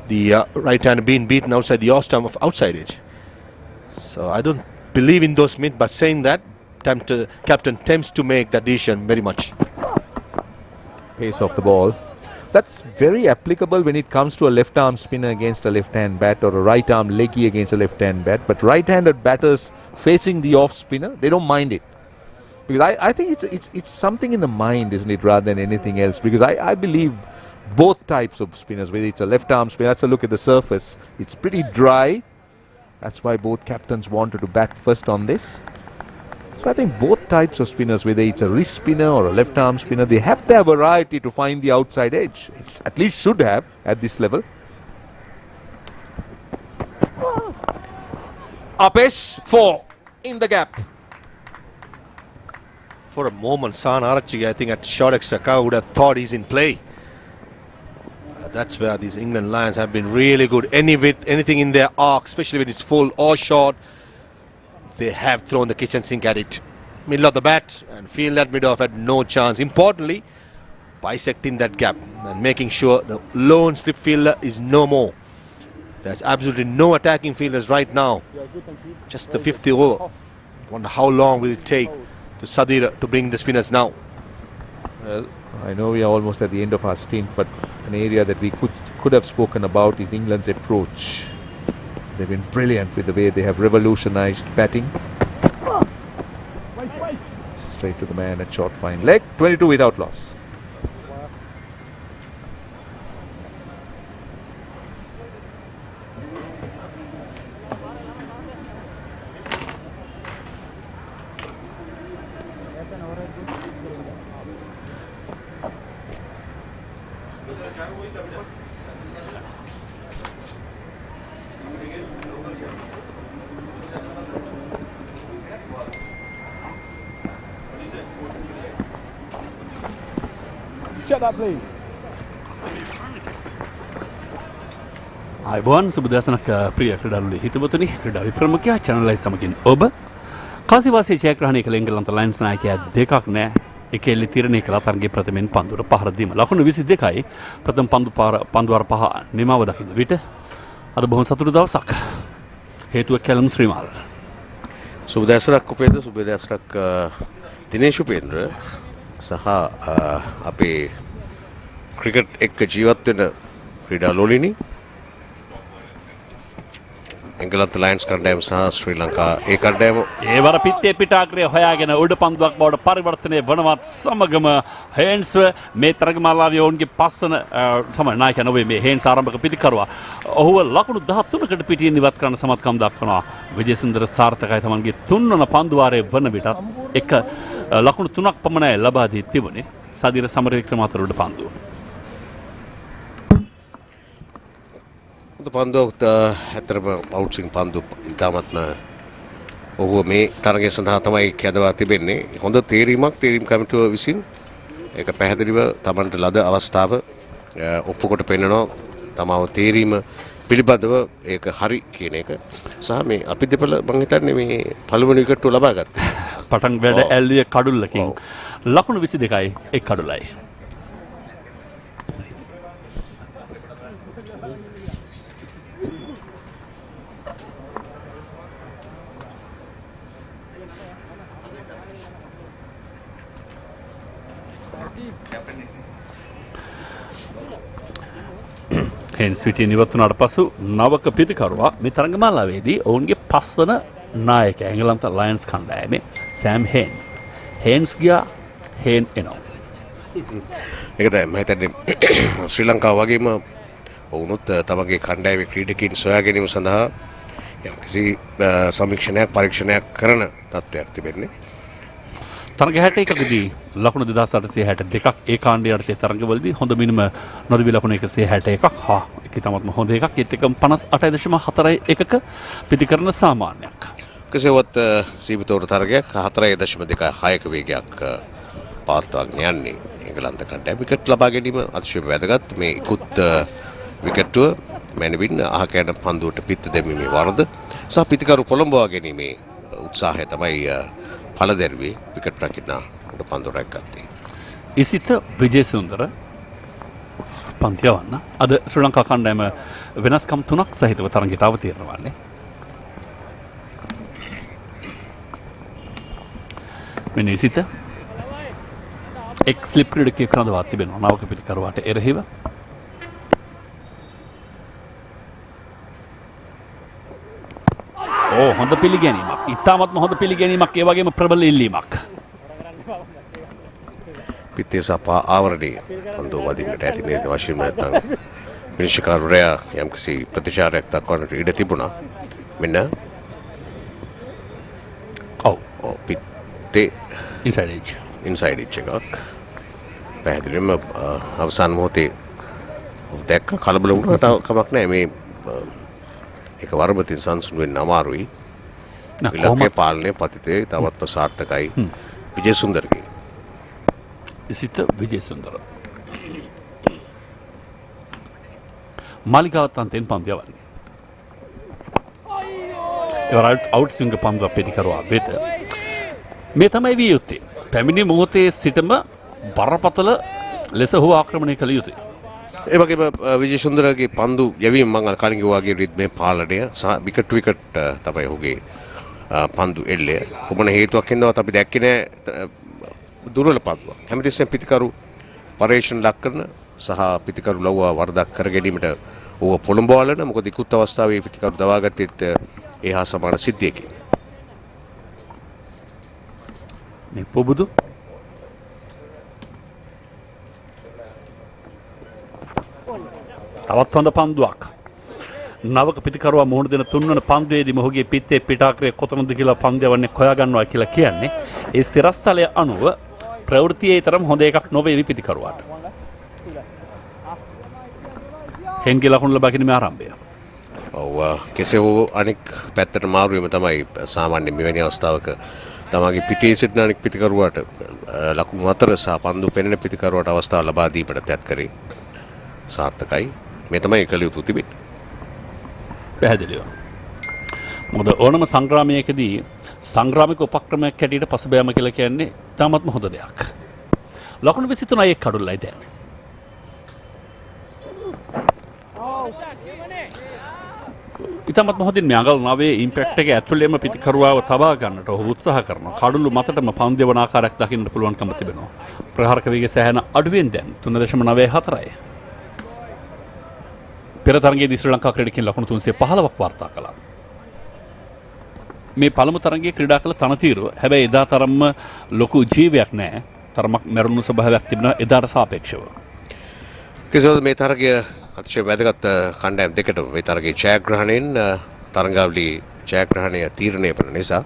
the right hander being beaten outside the off stump of outside edge? So I don't believe in those myths, but saying that, captain tends to make that decision very much. Pace of the ball. That's very applicable when it comes to a left arm spinner against a left hand bat, or a right arm leggy against a left hand bat. But right handed batters facing the off spinner, they don't mind it. Because I think it's something in the mind, isn't it, rather than anything else. Because I believe both types of spinners, whether it's a left arm spinner, that's a look at the surface. It's pretty dry. That's why both captains wanted to bat first on this. So I think both types of spinners, whether it's a wrist spinner or a left arm spinner, they have their variety to find the outside edge. It at least should have at this level. Apesh 4 in the gap. For a moment, Sahanarachik, I think at short extra would have thought he's in play. That's where these England Lions have been really good. Anything in their arc, especially when it's full or short, they have thrown the kitchen sink at it. Middle of the bat, and field that mid-off had no chance. Importantly, bisecting that gap and making sure the lone slip fielder is no more. There's absolutely no attacking fielders right now. Just the 50th over. Wonder how long will it take to Sadira to bring the spinners now. Well, I know we are almost at the end of our stint, but an area that we could have spoken about is England's approach. They've been brilliant with the way they have revolutionized batting. Straight to the man at short fine leg. 22 without loss. Shut up, please. අයිබෝන් සුබදසනක් ප්‍රිය ක්‍රීඩාලුලේ හිතවතුනි ක්‍රීඩා විප්‍රමුඛයා channelEye සමගින් ඔබ කාසිවාසී ජයග්‍රහණය කළ එංගලන්ත lions නායකයා දෙකක් නෑ එකෙල්ලි තීරණය කළ තරගයේ ප්‍රථමයෙන් පන්දුර පහර දීම ලකුණු 22යි ප්‍රථම පන්දුවර පහ නිමාව දකින්න විට අද බොහොම සතුටු දවසක් හේතුව කැලම් ශ්‍රීමාල් සුබදසනක් උපේන්ද්‍ර සුබදසනක් දිනේෂ් උපේන්ද්‍ර සහ අපේ ක්‍රිකට් එක්ක ජීවත් වෙන ක්‍රීඩාලුවලිනි එංගලන්ත ලයන්ස් කණ්ඩායම සහ ශ්‍රී ලංකා ඒ කණ්ඩායම ඒ වර පිත්තේ පිටාග්‍රය හොයාගෙන උඩ පන්දුවක් බවට පරිවර්තනය වනවත් සමගම හේන්ස් මේ තරගමාලාවේ ඔවුන්ගේ පස්සන තමයි නායකයා නොවේ මේ හේන්ස් ආරම්භක පිටිකරුවා. ඔහුව ලකුණු 13කට පිටින් ඉවත් කරන්න සමත්කම් දක්වනවා. විජේසුන්දර සාර්ථකයි තමන්ගේ තුන්වන පන්දුවාරයේ වන විටත් එක ලකුණු 3ක් පමණයි ලබා දී තිබුණේ. සදිර සමරවික්‍රම අතර උඩ පන්දුව. පන්දුවක් ඇතරම අවුට්සිං පන්දු ඉතාමත්ම ඔහු මේ තරගය සඳහා තමයි කැදවා තිබෙන්නේ. හොඳ තේරීමක් තේරීම් කමිටුව විසින් ඒක පැහැදිලිව තමන්ට ලද අවස්ථාව ඔප්පු කොට පෙන්නනවා. තමාව තේරීම පිළිබඳව ඒක හරි කියන එක. සහ මේ අපි දෙපළ මම හිතන්නේ මේ පළවෙනි විකට්ටුව ලබා ගත්තා. පටන් වැඩ ඇල්ලිය කඩුල්ලකින් ලකුණු 22යි එක් කඩුලයි. හේන්ස් පිටින් ඉවත් වුණාට පසු නවක පිටිකරුවා මේ තරගමාලාවේදී ඔවුන්ගේ පස්වන නායකයා එංගලන්ත ලයන්ස් කණ්ඩායමේ සෑම් හේන්. හේන්ස් ගියා හේන් එනවා. ඒක තමයි මම හිතන්නේ ශ්‍රී ලංකාව වගේම ඔවුනුත් තමගේ කණ්ඩායමේ ක්‍රීඩකයන් සොයා ගැනීම සඳහා යම්කිසි සමීක්ෂණයක් පරීක්ෂණයක් කරන තත්ත්වයක් තිබෙන්නේ. තරග 61කදී ලකුණු 2862ක් ඒ කාණ්ඩය යටතේ තරගවලදී හොඳ මිනිම නොදබි ලකුණු 161ක් හා ඒක තමත්ම හොඳ එකක් ඒත් එකම 58.41ක පිටිකරන සාමාන්‍යයක්. කෙසේවත් සීමිතවර තරගයක් 4.26ක වේගයක් පාත්වාගෙන යන්නේ එංගලන්ත කණ්ඩායම විකට් ලබා ගැනීම අතිශය වැදගත්. මේ ඉක්ුත් විකට්ටුව මැනවින් අහකැන පන්දුවට පිට දැමීමේ වරද සහ පිටිකරු පොළඹවා ගැනීමේ උත්සාහය තමයි පළ දැරුවේ විකට් රකින්න උඩ පන්දුරක් ගත්තේ. ඉසිත විජේසුන්දර පන්තියවන්න අද ශ්‍රී ලංකා කණ්ඩායම වෙනස්කම් 3ක් සහිතව තරගයට අවතීර්ණ වන්නේ. මෙන්න ඉසිත එක් ස්ලිප් ක්‍රීඩකයෙක් රඳවා තිබෙනවා නවක පිටිකරුවාට එරෙහිව. හොඳ පිළිගැනීමක්. ඉතාමත්ම හොඳ පිළිගැනීමක් ඒ වගේම ප්‍රබල ඉල්ලීමක්. පිත්තේ සපා ආවරණයේ පන්දුව වදින්නට ඇති නේද වශයෙන්ම නැත්නම් විනිශ්චයකාරයා යම්කිසි ප්‍රතිචාරයක් දක්වන්නට ඉඩ තිබුණා. මෙන්න පිත්තේ ඉන්සයිඩ් එජ් එකක් පැහැදිලිවම අවසාන මොහොතේ දැක්ක කලබල වුණාට කමක් නැහැ. මේ ඒක වරබතින් සංසුන් වෙන්න අමාරුයි. ඉලක්කේ පාලනය පතිතේ තවත්ව සාර්ථකයි විජේසුන්දරගේ. ඉසිත විජේසුන්දර මාලිගාවත් අන්තෙන් පන්දු යවන්නේ. ඒවර අවුට් ස්විංග පන්දු පිටිකරුවා වෙත මේ තමයි විය යුත්තේ. පැමිණි මොහොතේ සිටම බරපතල ලෙස හෝ ආක්‍රමණය කළ යුතුයි. ඒ වගේම විජේසුන්දරගේ පන්දු යැවීම මම කලින් කිව්වාගේ රිද්මේ පාලනය සහ විකට් තමයි ඔහුගේ පන්දු එල්ලය. කොමන හේතුවක් හින්දාවත් අපි දැක්කේ නෑ දුර්වල පන්දුවක්. හැමතිස්සෙම පිටිකරු පරේෂන් ලක් කරන සහ පිටිකරු ලව්ව වරදක් කර ගැනීමට ඌව පොළඹවලන. මොකද ඉක්ුත් අවස්ථාවේ පිටිකරු දවාගත්තෙත් ඒ හා සමාන සිද්ධියකින්. මේ පොබුදු තවත් හොඳ පන්දුවක්. නවක පිටිකරුවා මුහුණ දෙන තුන්වන පන්දුවේදී මොහුගේ පිත්තේ පිටාක්‍රය කොතනද කියලා පන්දයවන්නේ හොයා ගන්නවා කියලා කියන්නේ. ඒ ස්ථිරස්ථලය අනුව ප්‍රවෘත්තියේ තරම් හොඳ එකක් නොවේ පිටිකරුවාට. හෙන්ගේ ලකුණු ලබා ගැනීමේ ආරම්භය. ඔව් කෙසේ වූ අනෙක් පැත්තට මාරුවීම තමයි සාමාන්‍ය මෙවැනි අවස්ථාවක තමගේ පිටේ සිටින අනෙක් පිතිකරුවාට ලකුණු 4 සහ පන්දු පෙනෙන පිතිකරුවාට අවස්ථාව ලබා දීමට තැත් කරේ සාර්ථකයි. මේ තමයි කළ යුතු තිබෙන්නේ. පැහැදිලිව. මොකද ඕනම සංග්‍රාමයකදී සංග්‍රාමික උපක්‍රමයක් හැටියට පසුබෑම කියලා කියන්නේ තාමත්ම හොඳ දෙයක්. ලකුණු 23 එක් කඩුල්ලයි දැන්. ඉතාමත් මොහොතින් මේ අඟල් 9 ඉම්පැක්ට් එක ඇතුළේම පිටිකරුවාව තබා ගන්නට ඔහු උත්සාහ කරනවා. කඩුළු මතටම පන්දු වන ආකාරයක් දකින්න පුළුවන්කම තිබෙනවා. ප්‍රහාරක වේගය සෑහෙන අඩුවෙන් දැන් 3.94යි. පෙර තරගයේදී ශ්‍රී ලංකා ක්‍රීඩකයන් ලකුණු 315ක් වාර්තා කළා. මේ පළමු තරගයේ ක්‍රීඩා කළ තනතිරුව හැබැයි එදා තරම්ම ලොකු ජීවයක් නැහැ. තරමක් මැරුණු ස්වභාවයක් තිබුණා එදාට සාපේක්ෂව. කිසිවද මේ තරගය අතිශය වැදගත් කණ්ඩායම් දෙකට මේ තරගයේ ජයග්‍රහණයෙන් තරඟාවලියේ ජයග්‍රහණය තීරණය වෙන නිසා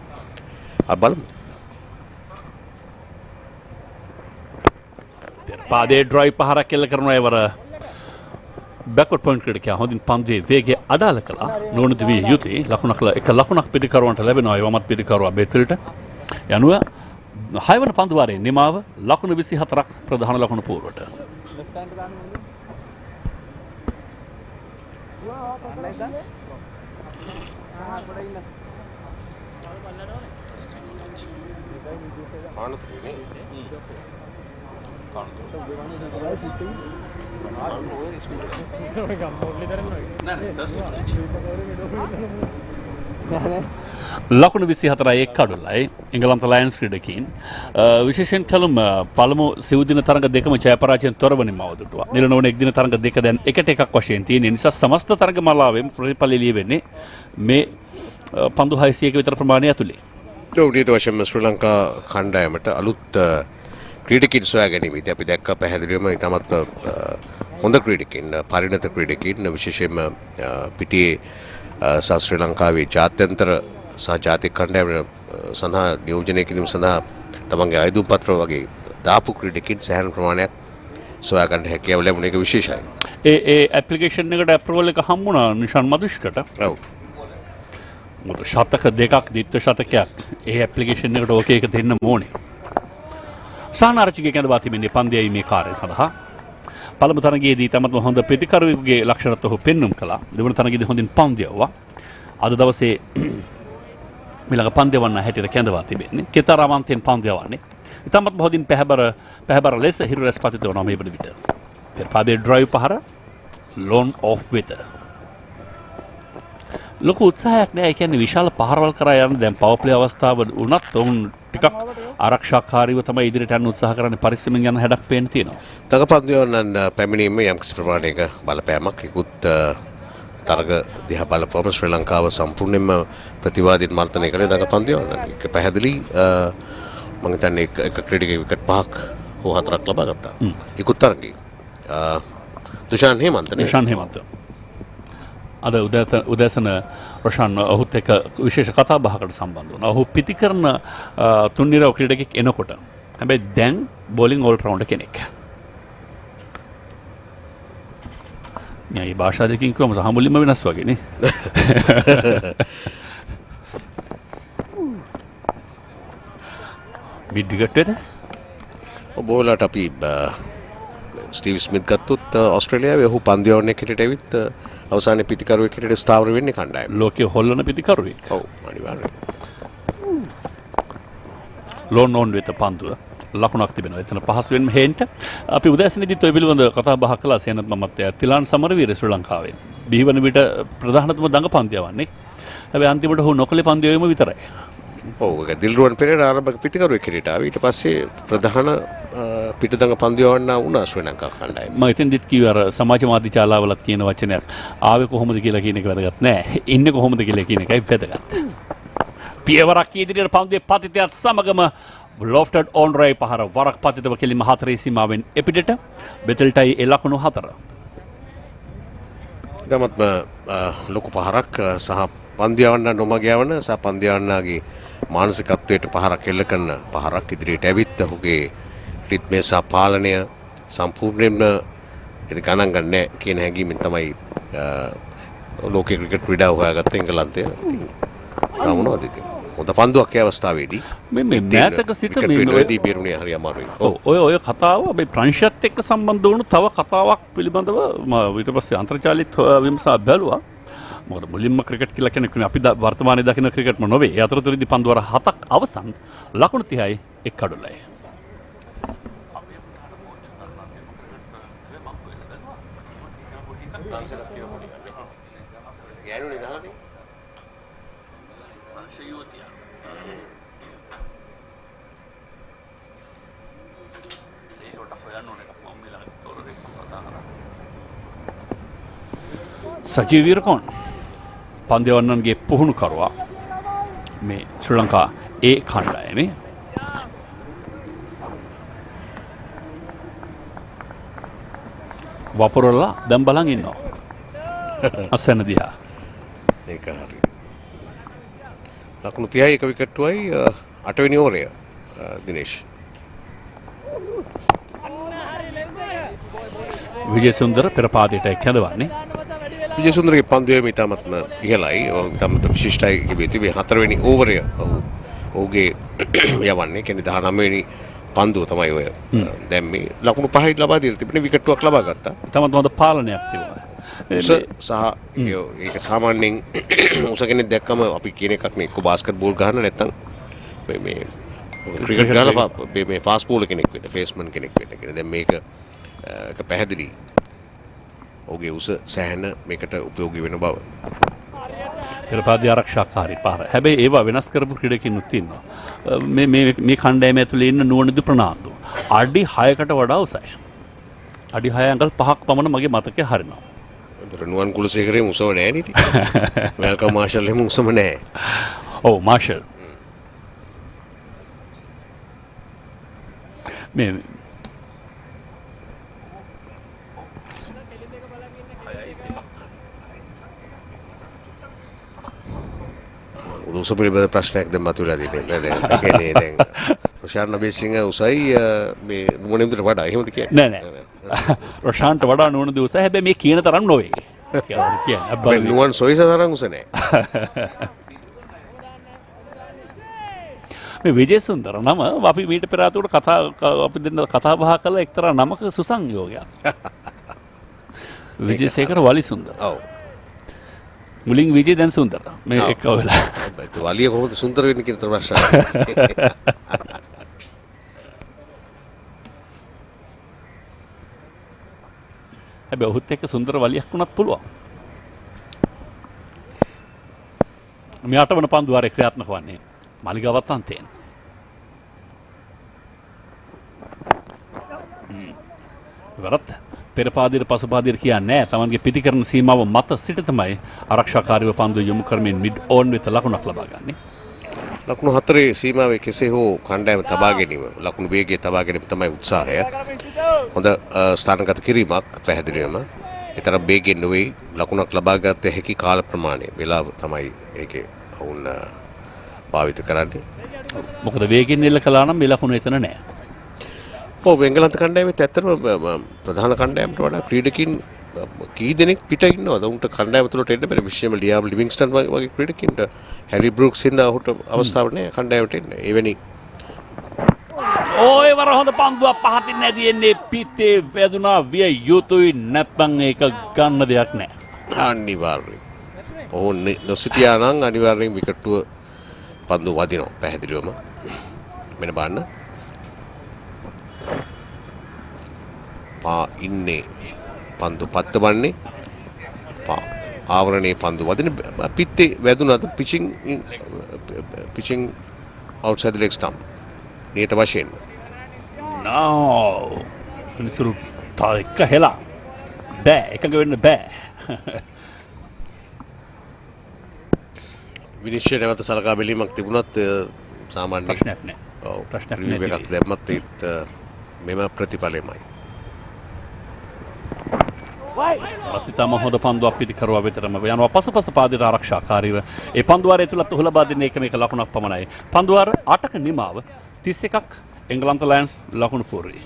බලමු. පාදේ ඩ්‍රයිව් පහරක් කෙල්ල කරනවා ඒවර බැක්වර්ඩ් පොයින්ට් ක්‍රීඩකයා හොඳින් පන්දුවේ වේගය අඩාල කළා. නොනොද විය යුතුයි. එක ලකුණක් පිටිකරුවන්ට ලැබෙනවා. ඒ වමත් පිටිකරුවා බෙත්වලට යනුව 6 වන පන්දු වාරයේ නිමාව ලකුණු 24ක් ප්‍රධාන ලකුණු පූර්වට. ලකුණු 24යි එක් කඩුල්ලයි එංගලන්ත ලයන්ස් ක්‍රීඩකීන් විශේෂයෙන් කලුම් පළමු සිව්දින තරඟ දෙකම ජයපරාජයෙන් තොරව නිමව දුටුවා. නිල නොවන එක් දින තරඟ දෙක දැන් එකට එකක් වශයෙන් තියෙන නිසා සමස්ත තරඟ මාලාවෙම ප්‍රතිඵල ලියවෙන්නේ මේ පන්දු 600ක විතර ප්‍රමාණය ඇතුලේ. උඩිත වශයෙන්ම ශ්‍රී ලංකා කණ්ඩායමට අලුත් ක්‍රීඩකීන් සොයා ගැනීමේදී අපි දැක්ක පැහැදිලිවම ඉතාමත් හොඳ ක්‍රීඩකීන් පරිණත ක්‍රීඩකීන් විශේෂයෙන්ම පිටියේ ශ්‍රී ලංකාවේ ජාත්‍යන්තර සහ ජාතික කණ්ඩායම සඳහා නියෝජනය කිරීම සඳහා තමන්ගේ අයදුම් පත්‍ර වගේ දාපු ක්‍රීඩකීන් සෑහෙන ප්‍රමාණයක් සොයා ගන්න හැකියාව ලැබුණ එක විශේෂයි. ඒ ඇප්ලිකේෂන් එකට අප්‍රූවල් එක හම්බුණා නිෂාන් මදුෂ්කට. ඔව්. මොකද ශතක දෙකක් දිත්‍ය ශතකයක් ඒ ඇප්ලිකේෂන් එකට ඕකේ එක දෙන්න ඕනේ. සානාරචිගේ කැඳවා තිබෙන්නේ පන්දියයි මේ කාර්යය සඳහා. පළමු තරගයේදී තමත්ම හොඳ ප්‍රතිකරුවෙකුගේ ලක්ෂණත් ඔහු පෙන්눔 කළා. දෙවන තරගයේදී හොඳින් පන්දියවුවා. අද දවසේ මිලක පන්දියවන්න හැටියට කැඳවා තිබෙන්නේ. කෙතරාවන්තෙන් පන්දියවන්නේ. ඉතාමත් හොඳින් පැහැබර ලෙස හිරු රැස් පතිත වනවා මේ වන විට. පාදේ ඩ්‍රයිව් පහර ලෝන් ඔෆ් වෙත. ලොකු උත්සාහයක් නෑ. ඒ කියන්නේ විශාල පහරවල් කරා යන දැන් පවර් ප්ලේ අවස්ථාව වුණත් ඔවුන් ටිකක් ආරක්ෂාකාරීව තමයි ඉදිරියට යන්න උත්සාහ කරන්නේ. පරිස්සමෙන් යන හැඩක් පේන්න තියෙනවා. තකපන්දියවන්නන් පැමිණීම යම්කිසි ප්‍රමාණයක බලපෑමක් ඉක්ුත් තරග දිහා බලපුවම ශ්‍රී ලංකාව සම්පූර්ණයෙන්ම ප්‍රතිවාදීන් මර්ධනය කළේ තකපන්දියවන්නන්. ඒක පැහැදිලි මම හිතන්නේ එක ක්‍රීඩකයෙක් විකට් 5ක් හෝ 4ක් ලබා ගත්තා. ඉක්ුත් තරගයේ දුෂාන් හේමන්ත අද උදෑසන රොෂාන් ඔහුත් එක්ක විශේෂ කතා බහකට සම්බන්ධ වුණා. ඔහු පිටිකරන තුන්නිරව ක්‍රීඩකෙක් එනකොට හැබැයි දැන් බෝලිං ඕල් රවුන්ඩර් කෙනෙක්. මේ භාෂා දෙකකින් කොහොමද හමුලින්ම වෙනස් වගේ නේ. මිඩ් විකට් බෝලට අපි ස්ටීව් ස්මිත් ගත්තොත් ඕස්ට්‍රේලියාවේ ඔහු පන්දියවන්නේ කෙටට ඇවිත් අවසානයේ පිටිකරුවෙක් හැටියට ස්ථාවර වෙන්නේ කණ්ඩායම. ලෝකයේ හොල්ලන පිටිකරුවෙක්. ඔව් අනිවාර්යයෙන්. ලෝන් ඕන් වෙත පන්දුව ලකුණක් තිබෙනවා. එතන පහසුවෙන්ම හේන්ට අපි උදෑසනේදීත් ඔය පිළිබඳ කතා බහ කළා සේනත් මමත් තිලාන් සමරවීර ශ්‍රී ලංකාවේ. බිහිවන විට ප්‍රධානතම දඟ පන්දියවන්නේ. හැබැයි අන්තිමට ඔහු නොකලේ පන්දියවෙම විතරයි. ඔව් ඒක දිල්රුවන් පෙරේරා ආරම්භක පිටිකරුවෙක් හැටියට ආවා. ඊට පස්සේ ප්‍රධාන පිටදඟ පන්දියවන්න වුණා ශ්‍රී ලංකා කණ්ඩායම. මම ඉතින්දිත් කිව්වා අර සමාජ මාධ්‍ය ශාලාවලත් කියන වචනයක් ආවේ කොහොමද කියලා කියන එක වැදගත් නෑ. ඉන්නේ කොහොමද කියලා කියන එකයි වැදගත්. පියවරක් ඉදිරියට පන්දුවේ පතිතයත් සමගම ලොෆ්ටඩ් ඔන් රයි පහර වරක් පතිතව කෙලින්ම 4 සීමාවෙන් එපිටට බෙතල්ටයි ඒ ලකුණු 4. ගමත්ම ලොකු පහරක් සහ පන්දියවන්න නොමග යවන සහ පන්දියවන්නගේ මානසිකත්වයට පහරක් එල්ල කරන පහරක් ඉදිරියට ඇවිත් ඔහුගේ රිද්මය සහ පාලනය සම්පූර්ණයෙන්ම ගණන් ගන්න නැහැ කියන හැඟීමෙන් තමයි ලෝකයේ ක්‍රිකට් ක්‍රීඩාව හොයාගත්ත එංගලන්තය. රාමුණවද ඉතින්. හොඳ පන්දුවක් ඒ අවස්ථාවේදී මේ මෑතක සිට මේ බේරුණේ හරි අමාරුයි. ඔය කතාව මේ ප්‍රංශයත් එක්ක සම්බන්ධ වුණු තව කතාවක් පිළිබඳව ඊට පස්සේ අන්තර්ජාලෙත් විමසා බැලුවා. මොකද මුලින්ම ක්‍රිකට් කියලා කියන්නේ අපි වර්තමානයේ දකින ක්‍රිකට්ම නොවේ. ඒ අතරතුරදී පන්දු වර 7ක් අවසන් ලකුණු 30යි එක් කඩොලයි. සජීව විරකෝන් පන්දෙවන්නන්ගේ පුහුණු කරුවා මේ ශ්‍රී ලංකා ඒ කණ්ඩායමේ වපුරලා දැන් බලන් ඉන්නවා අසන්න දිහා ඒක හරි ලකුණු 30යි එක විකට්ටුවයි 8 වෙනි ඕවරය දිනේෂ් විජේසුන්දර පෙර පාදයට කැඳවන්නේ විජේසුන්දරගේ පන්දුවේ ඉතාමත්ම ඉහළයි ඉතාමත් විශිෂ්ටයි කිව්වේ මේ 4 වෙනි ඕවරය ඔහුගේ යවන්නේ කියන්නේ 19 වෙනි පන්දුව තමයි ඔය දැන් මේ ලකුණු 5යි ලබා දීලා තිබෙන විකට්ටුවක් ලබා ගත්තා. තමත් හොඳ පාලනයක් තිබුණා. සහ ඒක සාමාන්‍යයෙන් උස කෙනෙක් දැක්කම අපි කියන එකක් නේ එක්ක බාස්කට් බෝල් ගහන්න නැත්නම් මේ ක්‍රිකට් ගහලා මේ ෆාස්ට් බෝලර් කෙනෙක් වෙන්න ෆේස්මන් කෙනෙක් වෙන්න කියන දැන් මේක එක පැහැදිලි ඔහුගේ උස සෑහෙන මේකට උපයෝගී වෙන බව. පෙරපාදී ආරක්ෂාකාරී පාර. හැබැයි ඒවා වෙනස් කරපු ක්‍රීඩකිනුත් ඉන්නවා. මේ කණ්ඩායම ඇතුලේ ඉන්න නුවණදු ප්‍රනාන්දු. අඩි 6කට වඩා උසයි. අඩි 6 අඟල් 5ක් පමණ මගේ මතකයේ හරිනවා. නුවන් කුලසේකරේ උසම නෑ නේද? වෙල්කම් මාෂල් එහෙම උසම නෑ. ඔව් මාෂල්. මේ උස පිළිබඳ ප්‍රශ්නයක් දැන් මතුවලා තියෙනවා දැන් ඒ කියන්නේ දැන් රොෂාන් නබේසිංහ උසයි මේ නුවණින්දට වඩා එහෙමද කියන්නේ නෑ රොෂාන්ට වඩා නුවණින්ද උස හැබැයි මේ කියන තරම් නොවේ කියලා කියන්නේ නුවන් සොයිස තරම් උස නෑ මේ විජේසුන්දර නම අපි මීට පෙර ආතෝට අපි දෙන්න කතා බහ කළ එක්තරා නමක සුසංයෝගයක් විජේසේකර වලිසුන්දර ඔව් මුලින් විජේ දැන් සුන්දර මේ එක වෙලා වලිය කොහොමද සුන්දර වෙන්නේ කියන ප්‍රශ්න හැබැයි ඔහුත් එක්ක සුන්දර වලියක් වුණත් පුළුවන් මේ 8 වන පන්දුවාරේ ක්‍රියාත්මක වන්නේ මාලිගාවත් අන්තයෙන් වරත් පෙරපාදීර පසුපාදීර කියන්නේ නැහැ. තමන්ගේ පිටිකරන සීමාව මත සිට තමයි ආරක්ෂාකාරීව පන්දුව යොමු කරමින් මිඩ් ඕන් වෙත ලකුණක් ලබා ගන්න. ලකුණු 4 සීමාවේ කෙසේ හෝ කණ්ඩායම තබා ගැනීම ලකුණු වේගය තබා ගැනීම තමයි උත්සාහය. හොඳ ස්ථානගත කිරීමක් පැහැදිලිවම. ඒතර වේගයෙන් නොවේ ලකුණක් ලබා ගත හැකි කාල ප්‍රමාණය වේලාව තමයි ඒකේ වුණ භාවිත කරන්නේ. මොකද වේගයෙන් එල්ල කළා නම් මේ ලකුණ එතන නැහැ. ඔව් එංගලන්ත කණ්ඩායමේ ඇත්තටම ප්‍රධාන කණ්ඩායමට වඩා ක්‍රීඩකින් කී දෙනෙක් පිට ඉන්නවද? උන්ට කණ්ඩායම තුලට එන්න බැරි විශේෂයෙන්ම ලියාම් ලිවින්ග්ස්ටන් වගේ ක්‍රීඩකින්ට හැරි බෲක්ස් ඉඳලා ඔහුට අවස්ථාවක් නැහැ කණ්ඩායමට එන්න. එවැනි ඔය වර හොඳ පන්දුවක් පහතින් නැදින්නේ පිටේ වැදුනා විය යුතුයි නැත්නම් ඒක ගන්න දෙයක් නැහැ. අනිවාර්යයෙන්. ඔහු නොසිටියා නම් අනිවාර්යෙන් විකට්ටුව පන්දු වදිනවා පැහැදිලිවම. මෙන්න බලන්න. පා ඉන්නේ පන්දු පත්තවන්නේ ආවරණයේ පන්දු වදින පිත්තේ වැදුනද පිචින් outside the leg stump නියත වශයෙන් නෝ මිනිස්සු තාක හෙලා බෑ එකඟ වෙන්න බෑ විනිශ්චය නැවත සලකා බැලීමක් තිබුණත් සාමාන්‍ය ප්‍රශ්නයක් නෑ ඔව් ප්‍රශ්නයක් නෑ එකක් දැම්මත් ඒත් මෙම ප්‍රතිඵලෙමයි ප්‍රතිතම හොඳ පන්දුවක් පිටිකරුවා වෙතරම යනවා පසුපස පාදයට ආරක්ෂාකාරීව ඒ පන්දුවාරය තුලත් උහුලබා දෙන එක මේක ලකුණක් පමණයි පන්දුවාර 8ක නිමාව 31ක් එංගලන්ත ලයන්ස් ලකුණු පූර්වයි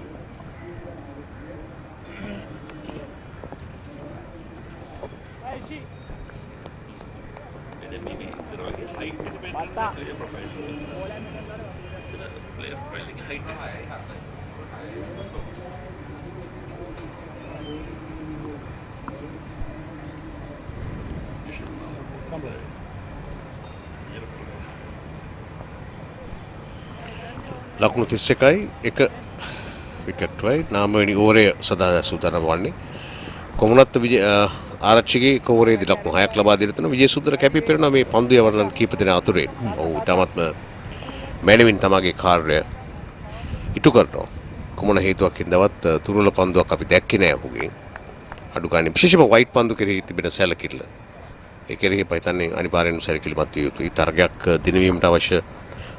ලකුණු 31යි එක විකට් වයි නාමවෙනි ඕවරය සදා සූදානම් වන්නේ කොමුණත් ආරච්චිගේ එක ඕවරේදී ලකුණු 6ක් ලබා දෙලා තියෙනවා විජේසුන්දර කැපී පෙනෙනවා මේ පන්දු යවන්නන් කීප දෙනා අතුරෙන්. ඔව් තාමත්ම මැනවින් තමගේ කාර්යය ඉටු කරනවා. කොමුණ හේතුවක් හින්දාවත් තුරුල පන්දුවක් අපි දැක්කේ නෑ ඔහුගේ. අඩු ගානේ විශේෂම වයිට් පන්දු කෙරෙහි තිබෙන සැලකිල්ල. ඒ කෙරෙහි පයිතන්නේ අනිවාර්යෙන්ම සැලකිලිමත් විය යුතුයි. තරගයක් දිනවීමට අවශ්‍ය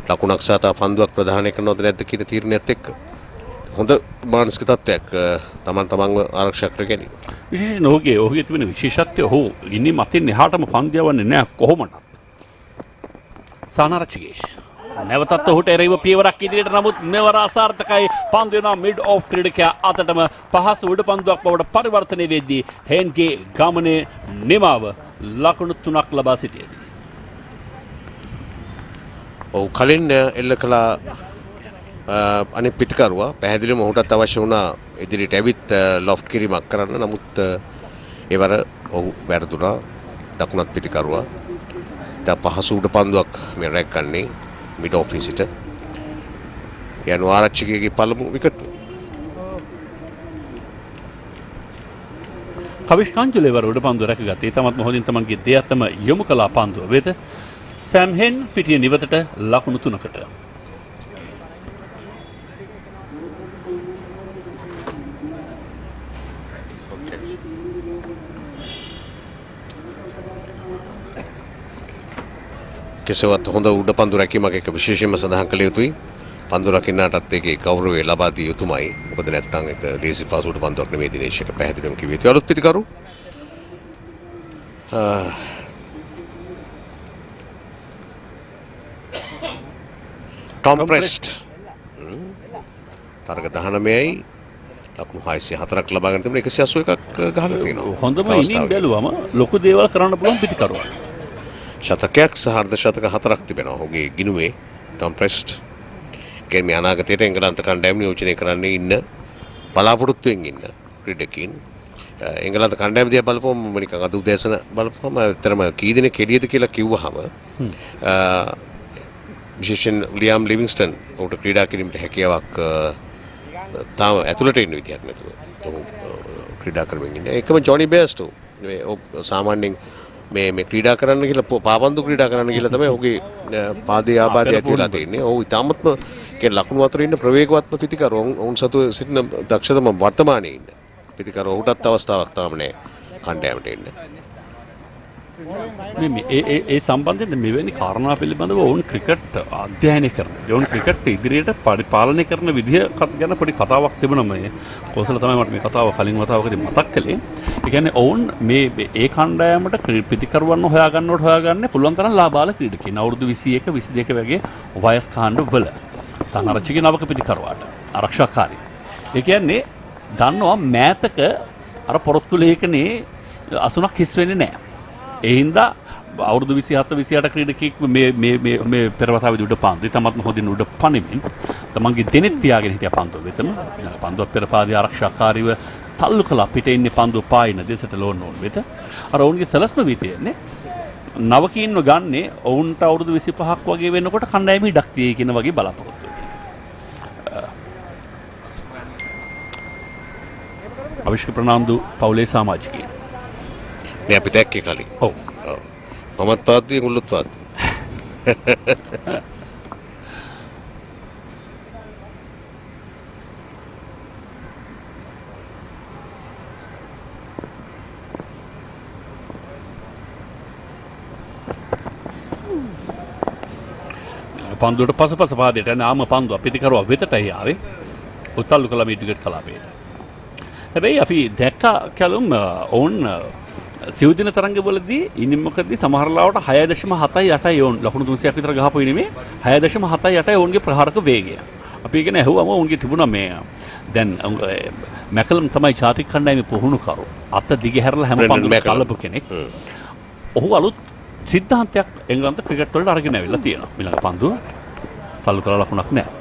ලකුණක් සහ පන්දුවක් ප්‍රදානය කරනවද නැද්ද කියන තීරණයත් එක්ක හොඳ මානසික තත්ත්වයක් තමන්ව ආරක්ෂා කර ගැනීම. විශේෂයෙන් ඔහුගේ තිබෙන විශේෂත්වය ඔහු ඉන්නේ මතින් එහාටම පන්දු යවන්නේ නැහැ කොහොමද? සානාරච්චිගේ නැවතත් ඔහුට එරෙහිව පියවරක් ඉදිරියට නමුත් මෙවර අසාර්ථකයි පන්දු වෙනවා මිඩ් ඔෆ් ක්‍රීඩකයා අතටම පහසු උඩ පන්දුවක් බවට පරිවර්තනය වෙද්දී හේන්ගේ ගමනේ නිමාව ලකුණු 3ක් ලබා සිටියේදී ඔව් කලින් එල්ල කළා අනිත් පිටකරුවා පැහැදිලිවම ඔහුටත් අවශ්‍ය වුණා ඉදිරියට ඇවිත් ලොෆ්ට් කිරීමක් කරන්න. නමුත් ඒවර ඔහු වැරදුනා දකුණත් පිටකරුවා. දැන් පහසු උඩ පන්දුවක් මේ රැක්කන්නේ මිඩ් ඔෆිසිට. යන ආරච්චිගේ පළමු විකට්. කවිෂ් කාංජලේවර උඩ පන්දුව රැකගත්තේ. තමත් මොහොතින් තමන්ගේ දෙයත්තම යොමු කළා පන්දුව වෙත. සෑම් හෙන් පිටිය නිවතට ලකුණු 3කට. කෙසේවත් හොඳ උඩ පන්දු රැකීමක් එක විශේෂයෙන්ම සඳහන් කළ යුතුයි. පන්දු රකින්නාටත් ඒකේ ගෞරවය ලබා දී යුතුමයි. මොකද නැත්නම් ඒක ලේසි පාස් උඩ පන්දුවක් නෙමෙයි දිනේෂ් එක පැහැදිලිවම කිව්වේ. ඒ අලුත් පිටිකරු compressed තරග 19යි ලකුණු 604ක් ලබා ගන්න තිබුණා 181ක් ගහලා තියෙනවා. හොඳම ඉනින් බැලුවම ලොකු දේවල් කරන්න පුළුවන් පිටිකරුවා. ශතකයක් සහ අර්ධ ශතක 4ක් තිබෙනවා. ඔහුගේ ගිණුමේ compressed කියන්නේ අනාගතයට එංගලන්ත කණ්ඩායම නියෝජනය කරන්නේ ඉන්න බලාපොරොත්තුෙන් ඉන්න ක්‍රීඩකයින්. එංගලන්ත කණ්ඩායම දිහා බලපුවම නිකන් අද උදෑසන බලපුවම ඇත්තටම කී දෙනෙක් එළියද කියලා කිව්වහම විශේෂයෙන් ලියම් ලිවින්ස්ටන් ඔහුට ක්‍රීඩා කිරීමට හැකියාවක් තාම ඇතුළට එන්න විදියක් නැතුව ඔහු ක්‍රීඩා කරමින් ඉන්නේ. ඒකම ජොනි බේස්ටෝ සාමාන්‍යයෙන් මේ ක්‍රීඩා කරන්න කියලා පාපන්දු ක්‍රීඩා කරන්න කියලා තමයි ඔහුගේ පාදයේ ආබාධය ඇති වෙලා තියෙන්නේ. ඔහු ඉතාමත්ම කියන්නේ ලකුණු අතර ඉන්න ප්‍රවේගවත්ම පිටිකරු. ඔවුන් සතු සිටින දක්ෂතම වර්තමානයේ ඉන්න පිටිකරු. ඔහුටත් අවස්ථාවක් තාම නැහැ කණ්ඩායමට එන්න. ඒ සම්බන්ධයෙන් මෙවැනි කාරණා පිළිබඳව ඔවුන් ක්‍රිකට් අධ්‍යයනය කරනවා. ඔවුන් ක්‍රිකට් ඉදිරියට පරිපාලනය කරන විදිහ ගැන පොඩි කතාවක් තිබුණා මේ. කොසල තමයි මට මේ කතාව කලින් වතාවකදී මතක් කළේ. ඒ කියන්නේ ඔවුන් ඒ කණ්ඩායමට පිටිකරුවන් හොයාගන්නවට පුළුවන් තරම් ලාභාල ක්‍රීඩකයින්. අවුරුදු 21 22 වගේ වයස් කාණ්ඩ වල සනරච්චිගේ නවක පිටිකරුවාට ආරක්ෂාකාරී. ඒ කියන්නේ දන්නවා මෑතක අර පොරොත්තු ලේඛනේ අසුනක් හිස් වෙන්නේ නැහැ. ඒ හින්දා අවුරුදු 27 28 ක්‍රීඩකෙක් මේ පෙරවතාවේදී උඩ පන්දු තමත්ම හොදින් උඩ පනිමින් තමන්ගේ දෙනෙත් තියාගෙන හිටියා පන්දුව වෙතම. පන්දුව පෙරපාදී ආරක්ෂාකාරීව තල්ලු කළා පිටේ ඉන්නේ පන්දුව පායින දෙසට ලෝන් වෙත. අර ඔවුන්ගේ සලස්ම වී තියෙන්නේ නවකීන්ව ගන්නේ ඔවුන්ට අවුරුදු 25ක් වගේ වෙනකොට කණ්ඩායම ඉඩක් තියෙයි කියන වගේ බලාපොරොත්තු වෙනවා. අවිෂ්ක ප්‍රනාන්දු පවුලේ සමාජිකයන් මේ අපි දැක්කේ කලින්. ඔව්. මමත් පාද්දුවේ මුල්ලුත් පාද්දුවේ. පන්දුවට පසුපස පාදයට යන ආම පන්දුව පිටිකරුවා වෙතටයි ආවේ. උත්තල්ලු කළා මේ ටිකට් කලාපේට. හැබැයි අපි දැක්කා කලුම් ඔවුන් සිව් දින තරංගවලදී ඉනිමකදී සමහර ලාවට 6.78යි ඕන් ලකුණු 300ක් විතර ගහපු ඉනිමේ 6.78යි ඕන්ගේ ප්‍රහාරක වේගය. අපි ඉගෙන ඇහුවම ඔවුන්ගේ තිබුණා මේ දැන් මැකලම් තමයි ජාතික කණ්ඩායමේ පුහුණු කරු. අත දිග හැරලා හැම පන්දුවක්ම කලපු කෙනෙක්. ඔහු අලුත් සිද්ධාන්තයක් එංගලන්ත ක්‍රිකට් වලට අරගෙන ඇවිල්ලා තියෙනවා. ඊළඟ පන්දුව තල්ලු කරලා ලකුණක් නැහැ.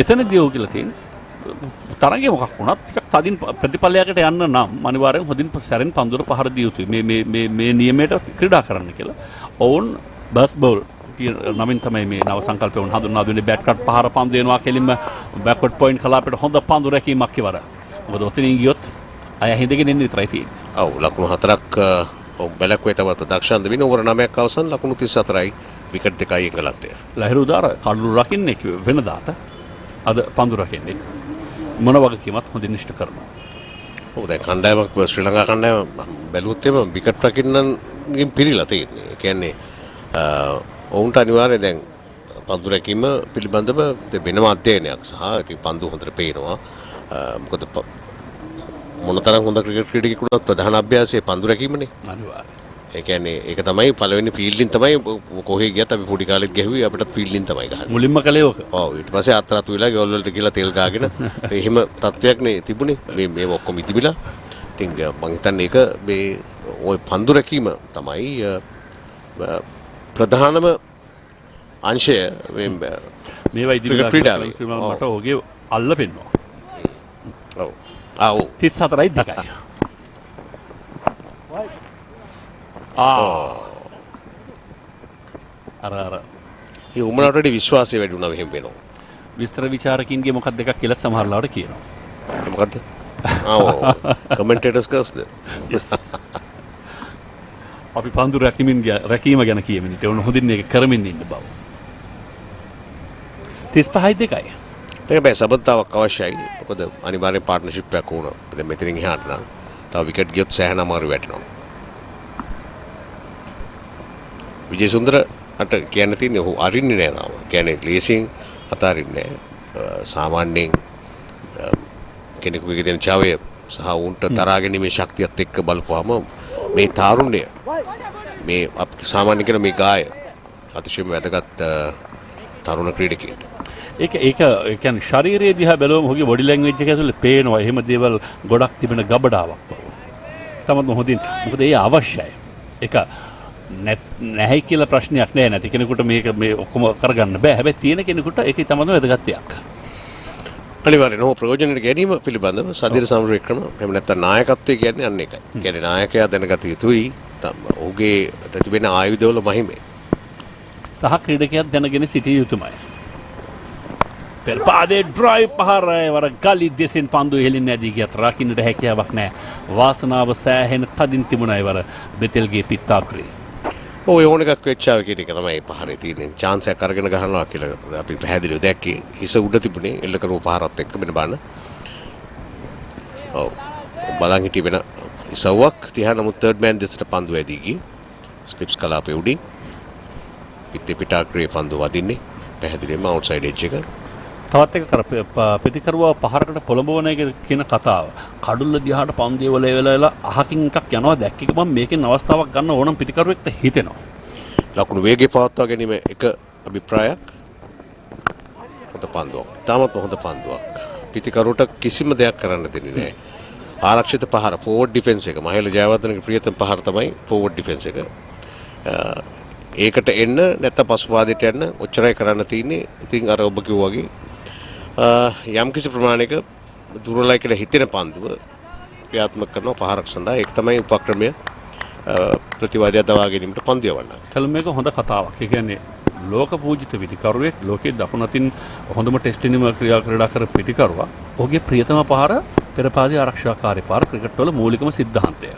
එතනදී ඔය කියලා තියෙන තරංගේ මොකක් වුණත් ටිකක් තදින් ප්‍රතිඵලයකට යන්න නම් අනිවාර්යෙන් හොඳින් සැරෙන් පන්දුවට පහර දිය යුතුයි. මේ නියමයට ක්‍රීඩා කරන්න කියලා. ඔවුන් බස් බෝල් නමින් තමයි මේ නව සංකල්පය වුණ හඳුන්වා දුන්නේ. බෑට් කට් පහර පන්දු දෙනවා කෙලින්ම බෑක්වර්ඩ් පොයින්ට් කලාපයට හොඳ පන්දු රැකීමක් ඉවර. මොකද ඔතනින් ගියොත් අය හිඳගෙන ඉන්න විතරයි තියෙන්නේ. ඔව් ලකුණු 4ක් බැලකුවේ තමයි දක්ෂන්ද වින ඕවර 9ක් අවසන් ලකුණු 34යි විකට් දෙකයි එංගලන්තය. ලහිරුදාර කඩළු රකින්නේ වෙනදාට අද පන්දු රකින්නේ මොන වගකීමක් හොඳින් ඉෂ්ට කරනවා. ඔව් දැන් කණ්ඩායමක් ශ්‍රී ලංකා කණ්ඩායම බැලුවොත් එම විකට් රකින්නන්ගෙන් පිරීලා තියෙන්නේ. ඒ කියන්නේ ඔවුන්ට අනිවාර්යයෙන් දැන් පන්දු රැකීම පිළිබඳව වෙනම අධ්‍යයනයක් සහ ඉතින් පන්දු හොඳට පේනවා. මොකද මොනතරම් හොඳ ක්‍රිකට් ක්‍රීඩකයෙකුට ප්‍රධාන අභ්‍යාසය පන්දු රැකීමනේ. අනිවාර්යයෙන්. ඒ කියන්නේ ඒක තමයි පළවෙනි ෆීල්ඩින් තමයි කොහේ ගියත් අපි පොඩි කාලෙත් ගැහුවේ අපිටත් ෆීල්ඩින් තමයි ගහන්නේ. මුලින්ම කළේ ඕක. ඔව් ඊට පස්සේ අත්තරතු වෙලා ගෙවල් වලට ගිහලා තෙල් ගාගෙන එහෙම තත්වයක් නේ තිබුණේ. මේ ඔක්කොම ඉතිබිලා. ඉතින් මම හිතන්නේ ඒක මේ ওই පන්දු රැකීම තමයි ප්‍රධානම අංශය මේවා ඉදිරියට මට ඔගේ අල්ල පෙන්නවා. ඔව්. ආ 34යි 2යි. අර ඒ උමනට වඩා විශ්වාසය වැඩි වුණා මෙහෙම වෙනවා. විස්තර විචාරකින්ගේ මොකක්ද එකක් කියලා සමහරලාවට කියනවා. මොකද්ද? ඔව් කමෙන්ටේටර්ස් කස්ද? yes. අපි පන්දු රැකීම ගැන කියමින් ඉතින් උන් හොඳින් මේක කරමින් ඉන්න බව. 35යි 2යි. ඒක බෑ සබත්තාවක් අවශ්‍යයි. මොකද අනිවාර්යෙන් පාර්ට්නර්ෂිප් එකක් ඕන. දැන් මෙතනින් එහාට නම් තව විකට් ගියොත් සෑහෙන අමාරු වැටෙනවා. විජේසුන්දර අට කියන්න තියෙන්නේ ඔහු අරින්නේ නෑ තාම. කියන්නේ ලේසියෙන් අතාරින්නේ නෑ. සාමාන්‍යයෙන් කෙනෙකුගේ දෙන චාවය සහ උන්ට තරහා ගැනීමේ ශක්තියත් එක්ක බලපුවාම මේ තාරුණ්‍ය මේ සාමාන්‍ය කියන මේ ගාය අතිශයම වැදගත් තරුණ ක්‍රීඩකයෙක්. ඒක කියන්නේ ශාරීරික දිහා බැලුවම ඔහුගේ බොඩි ලැන්ග්වේජ් එක ඇතුලේ පේනවා. එහෙම දේවල් ගොඩක් තිබෙන ගබඩාවක් බව. තමයි හොඳින්. මොකද ඒ අවශ්‍යයි. ඒක නැහැ කියලා ප්‍රශ්නයක් නෑ. නැති කෙනෙකුට මේක මේ ඔක්කොම කරගන්න බෑ. හැබැයි තියෙන කෙනෙකුට ඒක තමයි වැදගත් දෙයක්. අනිවාර්යයෙන්ම ප්‍රයෝජනෙට ගැනීම පිළිබඳව සදිර සමෘද්ධි ක්‍රම එහෙම නැත්නම් නායකත්වය කියන්නේ අන්න ඒකයි. කියන්නේ නායකයා දැනගත යුතුයි ඔහුගේ තිබෙන ආයුධවල මහිමය. සහ ක්‍රීඩකයා දැනගෙන සිටිය යුතුමයි. පෙරපාදේ ඩ්‍රයිව් පහරය වර ගලි දෙසින් පන්දු හෙලින් නැදී ගියත් රකින්නට හැකියාවක් නැහැ. වාසනාව සෑහෙන තදින් තිබුණා ඉවර බෙතෙල්ගේ පිටාකුරේ. ඔය ඕන එකක් වෙච්චාව කියන එක තමයි පහරේ තියෙන chance එකක් අරගෙන ගහනවා කියලා අපි පැහැදිලිව දැක්කේ. හිස උඩ තිබුණේ එල්ල කරපු පහරත් එක්ක මෙන්න බලන්න. ඔව් බලන් හිටිය වෙන ඉසව්වක් තියා නමුත් third man දෙසට පන්දු ඇදී ගියේ. ස්ලිප්ස් කලාපේ උඩින් පිටාකුරේ පන්දු වදින්නේ පැහැදිලිවම outside edge එක. තවත් එක ප්‍රතිකරුවා පහරකට කොළඹවන එක කියන කතාව. කඩුල්ල දිහාට පන්දිය වල වෙලා අහකින් එකක් යනවා දැක්ක මම මේකෙන් අවස්ථාවක් ගන්න ඕනම් පිටිකරුවෙක්ට හිතෙනවා. ලකුණු වේගය පවත්වා ගැනීම එක අභිප්‍රායක්. හොඳ පන්දුවක්. තාමත් හොඳ පන්දුවක්. පිටිකරුවට කිසිම දෙයක් කරන්න දෙන්නේ නැහැ. ආරක්ෂිත පහර ෆෝවර්ඩ් ඩිෆෙන්ස් එක මහේල ජයවර්ධනගේ ප්‍රියතම පහර තමයි ෆෝවර්ඩ් ඩිෆෙන්ස් එක. ඒකට එන්න නැත්නම් පසුපාදයට යන්න ඔච්චරයි කරන්න තියෙන්නේ. ඉතින් අර ඔබ කිව්වා වගේ යම් කිසි ප්‍රමාණයක දුර්වලයි කියලා හිතෙන පන්දුව ක්‍රියාත්මක කරන පහරක් සඳහා ඒක තමයි උපක්‍රමය ප්‍රතිවාදය දවා ගැනීමට පන්දු යවන්න. කලම මේක හොඳ කතාවක්. ඒ කියන්නේ ලෝක පූජිත පිටිකරුවෙක් ලෝකයේ දකුණු අතින් හොඳම ටෙස්ට් ඉනිම ක්‍රීඩා කර පිටිකරුවා. ඔහුගේ ප්‍රියතම පහර පෙරපාදයේ ආරක්ෂාකාරී පහර ක්‍රිකට් වල මූලිකම සිද්ධාන්තය.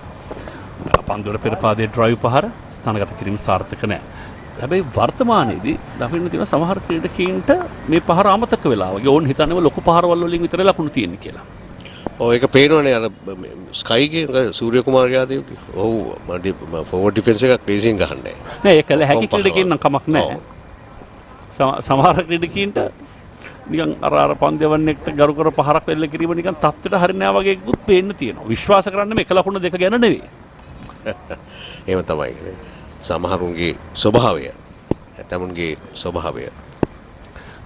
පන්දුවල පෙරපාදයේ ඩ්‍රයිව් පහර ස්ථානගත කිරීම සාර්ථක නැහැ. හැබැයි වර්තමානයේදී දකින්න තියෙන සමහර ක්‍රීඩකීන්ට මේ පහර අමතක වෙලා වගේ ඕන් හිතන්නේ ලොකු පහරවල් වලින් විතර ලකුණු තියෙන්නේ කියලා. ඔව් ඒක පේනවනේ අර ස්කයිගේ සූර්ය කුමාර යාදවගේ. ඔව් ෆෝවර්ඩ් ඩිෆෙන්ස් එකක් ලේසියෙන් ගහන්නේ නැහැ. නෑ ඒක හැකි ක්‍රීඩකීන් නම් කමක් නැහැ. සමහර ක්‍රීඩකීන්ට නිකන් අර පන්දවන්නේට ගරු කර පහරක් වෙල්ල කිරීම නිකන් තත්ත්වයට හරිනෑ වගේ එකකුත් පේන්න තියෙනවා. විශ්වාස කරන්න මේ එක ලකුණු දෙක ගැන නෙවෙයි. එහෙම තමයි. සමහරුන්ගේ ස්වභාවය ඇතමුන්ගේ ස්වභාවය.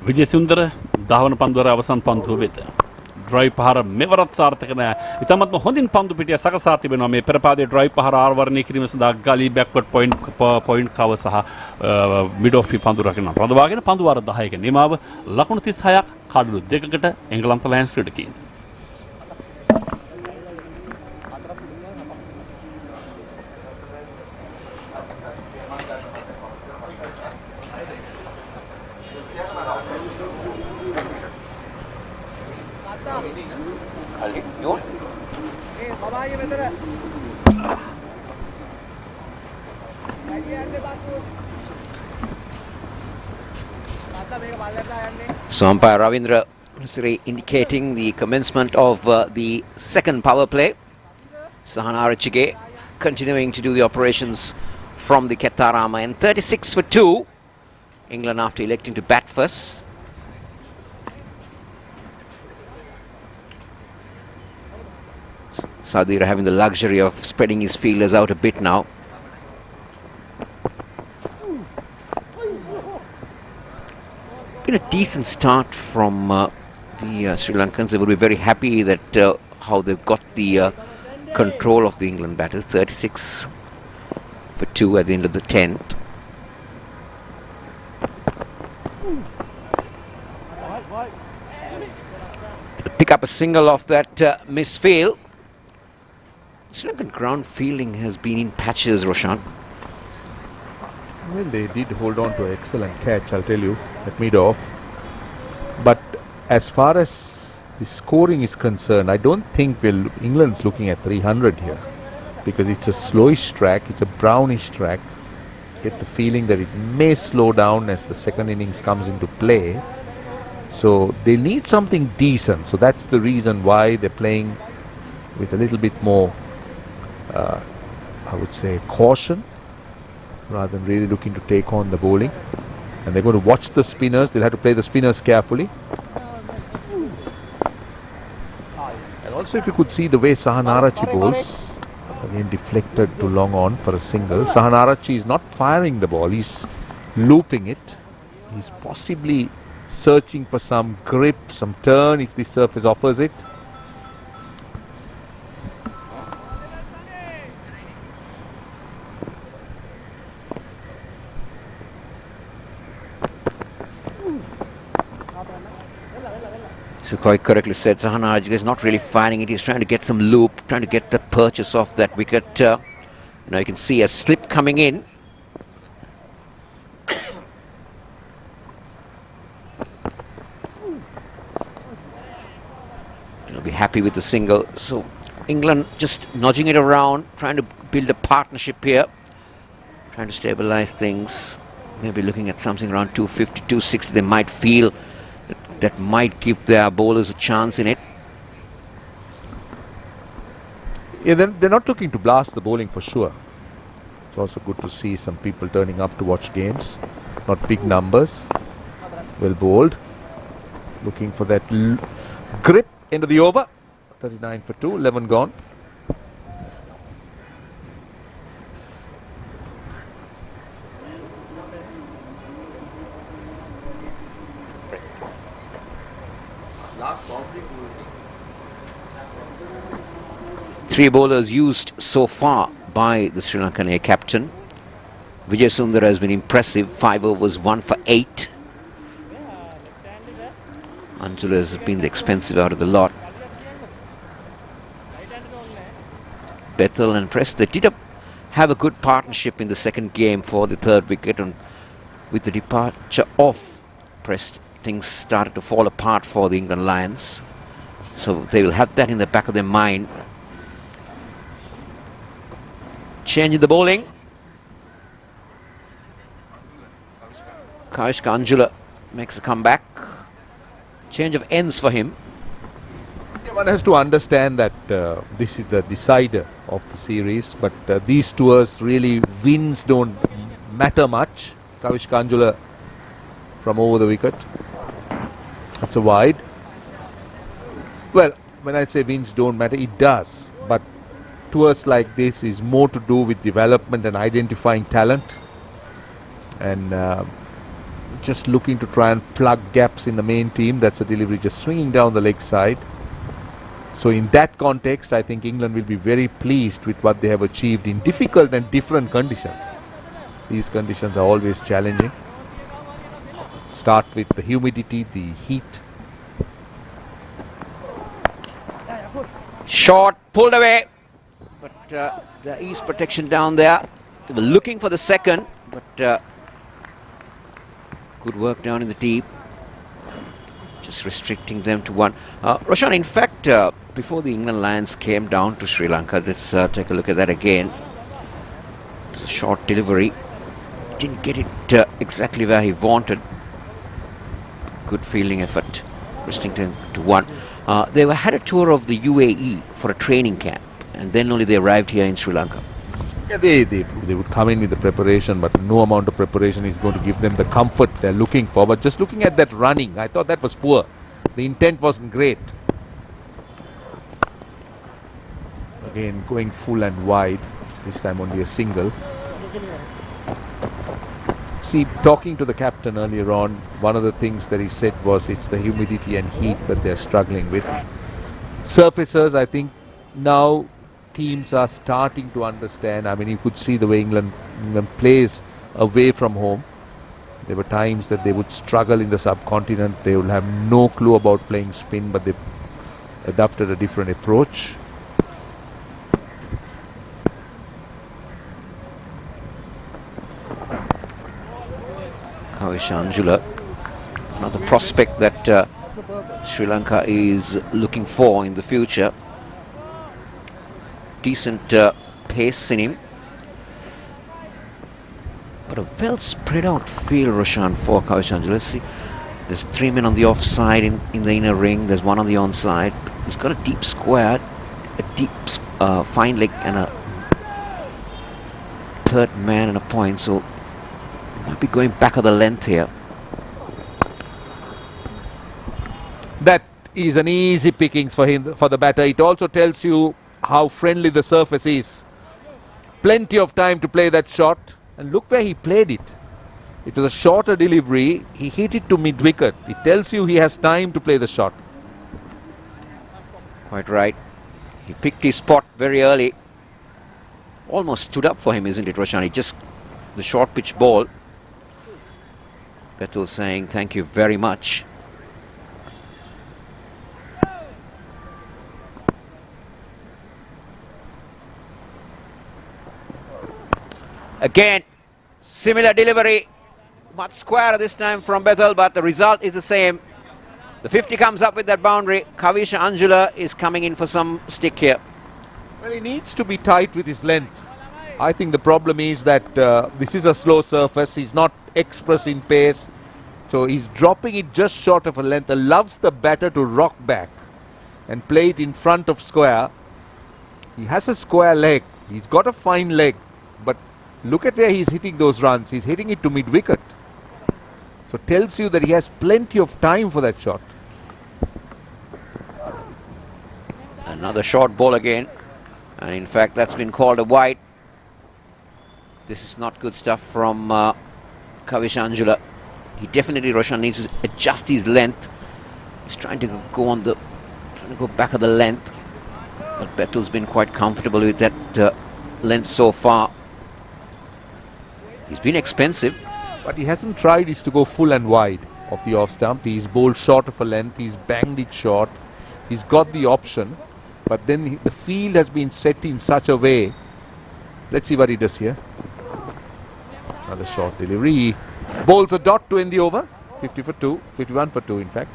විජේසුන්දර ධාවන පන්දුවර අවසන් පන්දුව වෙත ඩ්‍රයිව් පහර මෙවරත් සාර්ථක නැහැ. ඉතාමත්ම හොඳින් පන්දු පිටිය සකසා තිබෙනවා මේ පෙරපාදයේ ඩ්‍රයිව් පහර ආවරණය කිරීම සඳහා ගලී බැක්වර්ඩ් පොයින්ට් කව සහ මිඩ් ඔෆ් පන්දු රකින්න රඳවාගෙන පන්දු වාර 10ක නිමාව ලකුණු 36ක් කඩලු 2කට එංගලන්ත lions ක්‍රීඩකයින්. So umpire Ravindra Sri indicating the commencement of the second power play. Sahan Arachige continuing to do the operations from the Kettarama, and 36 for 2. England after electing to bat first. Sadir having the luxury of spreading his fielders out a bit now. Been a decent start from the Sri Lankans. They will be very happy that how they've got the control of the England batters. 36 for 2 at the end of the 10th. Pick up a single off that misfield. Sri Lankan ground fielding has been in patches, Roshan. Well, they did hold on to an excellent catch, I'll tell you, at mid-off. But as far as the scoring is concerned, I don't think England's looking at 300 here, because it's a slowish track, it's a brownish track. Get the feeling that it may slow down as the second innings comes into play. So they need something decent. So that's the reason why they're playing with a little bit more, I would say, caution, rather than really looking to take on the bowling. And they're going to watch the spinners. They'll have to play the spinners carefully. And also, if you could see the way Sahanarachi bowls, again deflected to long on for a single. Sahanarachi is not firing the ball, he's looping it. He's possibly searching for some grip, some turn if the surface offers it. So quite correctly said, Sahanarachi is not really firing it, he's trying to get some loop, trying to get the purchase of that wicket. Now you can see a slip coming in. He'll be happy with the single. So England just nudging it around, trying to build a partnership here, trying to stabilize things. Maybe looking at something around 250, 260. They might feel that might give their bowlers a chance in it. Yeah, they're not looking to blast the bowling for sure. It's also good to see some people turning up to watch games. Not big numbers. Well bowled. Looking for that grip into the over. 39 for 2, 11 gone. Three bowlers used so far by the Sri Lankan air captain. Vijay Sundara has been impressive. 5 overs, 1 for 8. Anjula has been the expensive out of the lot. Bethel and Prest, they did have a good partnership in the second game for the third wicket, and with the departure of Prest, things started to fall apart for the England Lions. So they will have that in the back of their mind. Change in the bowling. Kavishka Anjula makes a comeback. Change of ends for him. One has to understand that this is the decider of the series, but these tours really wins don't matter much. Kavishka Anjula from over the wicket. It's a wide. Well, when I say wins don't matter, it does. But tours like this is more to do with development and identifying talent, and just looking to try and plug gaps in the main team. That's a delivery just swinging down the leg side. So in that context, I think England will be very pleased with what they have achieved in difficult and different conditions. These conditions are always challenging. Start with the humidity, the heat. Shot pulled away, but there is protection down there. They were looking for the second, but good work down in the deep. Just restricting them to one. Roshan, in fact, before the England Lions came down to Sri Lanka, let's take a look at that again. It was a short delivery. Didn't get it exactly where he wanted. Good fielding effort, restricting to one. They had a tour of the UAE for a training camp, and then only they arrived here in Sri Lanka. Yeah, they would come in with the preparation, but no amount of preparation is going to give them the comfort they're looking for. But just looking at that running, I thought that was poor. The intent wasn't great. Again, going full and wide, this time only a single. See, talking to the captain earlier on, one of the things that he said was it's the humidity and heat that they're struggling with. Surfaces, I think now teams are starting to understand. I mean, you could see the way England plays away from home. There were times that they would struggle in the subcontinent. They will have no clue about playing spin, but they adopted a different approach. Anjula, another prospect that Sri Lanka is looking for in the future. Decent pace in him, but a well spread out field, Roshan, for Anjula. See, there's 3 men on the offside in the inner ring, there's 1 on the onside. He's got a deep square, a deep fine leg, and a third man and a point, so might be going back of the length here. That is an easy pickings for him, for the batter. It also tells you how friendly the surface is. Plenty of time to play that shot, and look where he played it. It was a shorter delivery. He hit it to mid-wicket. It tells you he has time to play the shot. Quite right. He picked his spot very early. Almost stood up for him, isn't it, Roshan? He just, the short pitch ball. Betul saying thank you very much. Again, similar delivery, much square this time from Bethel, but the result is the same. The 50 comes up with that boundary. Kavisha Anjula is coming in for some stick here. Well, he needs to be tight with his length. I think the problem is that this is a slow surface. He's not express in pace, so he's dropping it just short of a length. Allows the batter to rock back and play it in front of square. He has a square leg. He's got a fine leg, but look at where he's hitting those runs. He's hitting it to mid-wicket. So tells you that he has plenty of time for that shot. Another short ball again. And in fact, that's been called a wide. This is not good stuff from Kavish Anjula. He definitely, Roshan, needs to adjust his length. He's trying to go back of the length. But Bethel's been quite comfortable with that length so far. He's been expensive. But he hasn't tried is to go full and wide of the off stump. He's bowled short of a length. He's banged it short. He's got the option. But then the field has been set in such a way. Let's see what he does here. Another short delivery. Bowls a dot to end the over. 50 for 2. 51 for 2 in fact.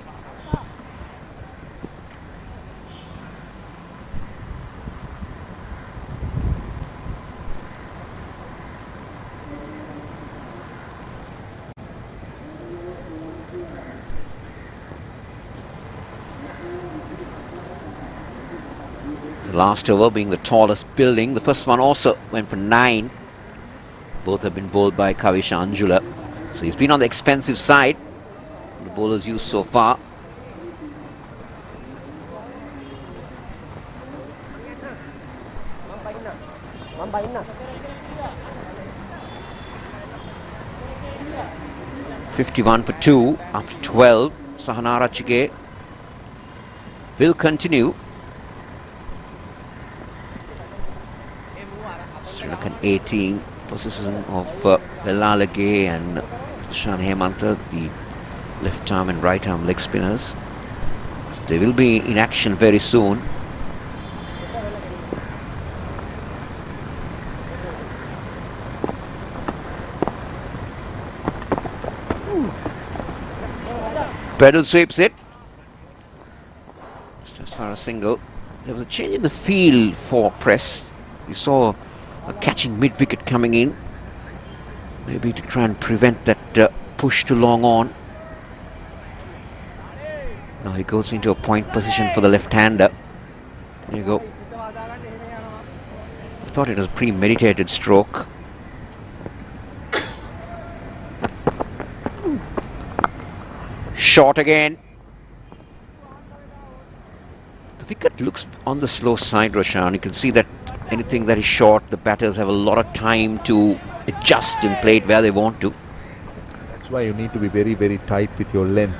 Last over being the tallest building. The first one also went for 9. Both have been bowled by Kavish Anjula. So he's been on the expensive side. The bowlers used so far. .51 for 2 after 12. Sahanara Chige will continue. 18. Possession of Velalage and Shan Hemanta, the left arm and right arm leg spinners. So they will be in action very soon. Pedal sweeps it. Just for a single. There was a change in the field for Press. We saw a catching mid-wicket coming in. Maybe to try and prevent that push to long on. Now he goes into a point position for the left-hander. There you go. I thought it was a premeditated stroke. Short again. The wicket looks on the slow side, Roshan. You can see that anything that is short, the batters have a lot of time to adjust and play it where they want to. That's why you need to be very, very tight with your length,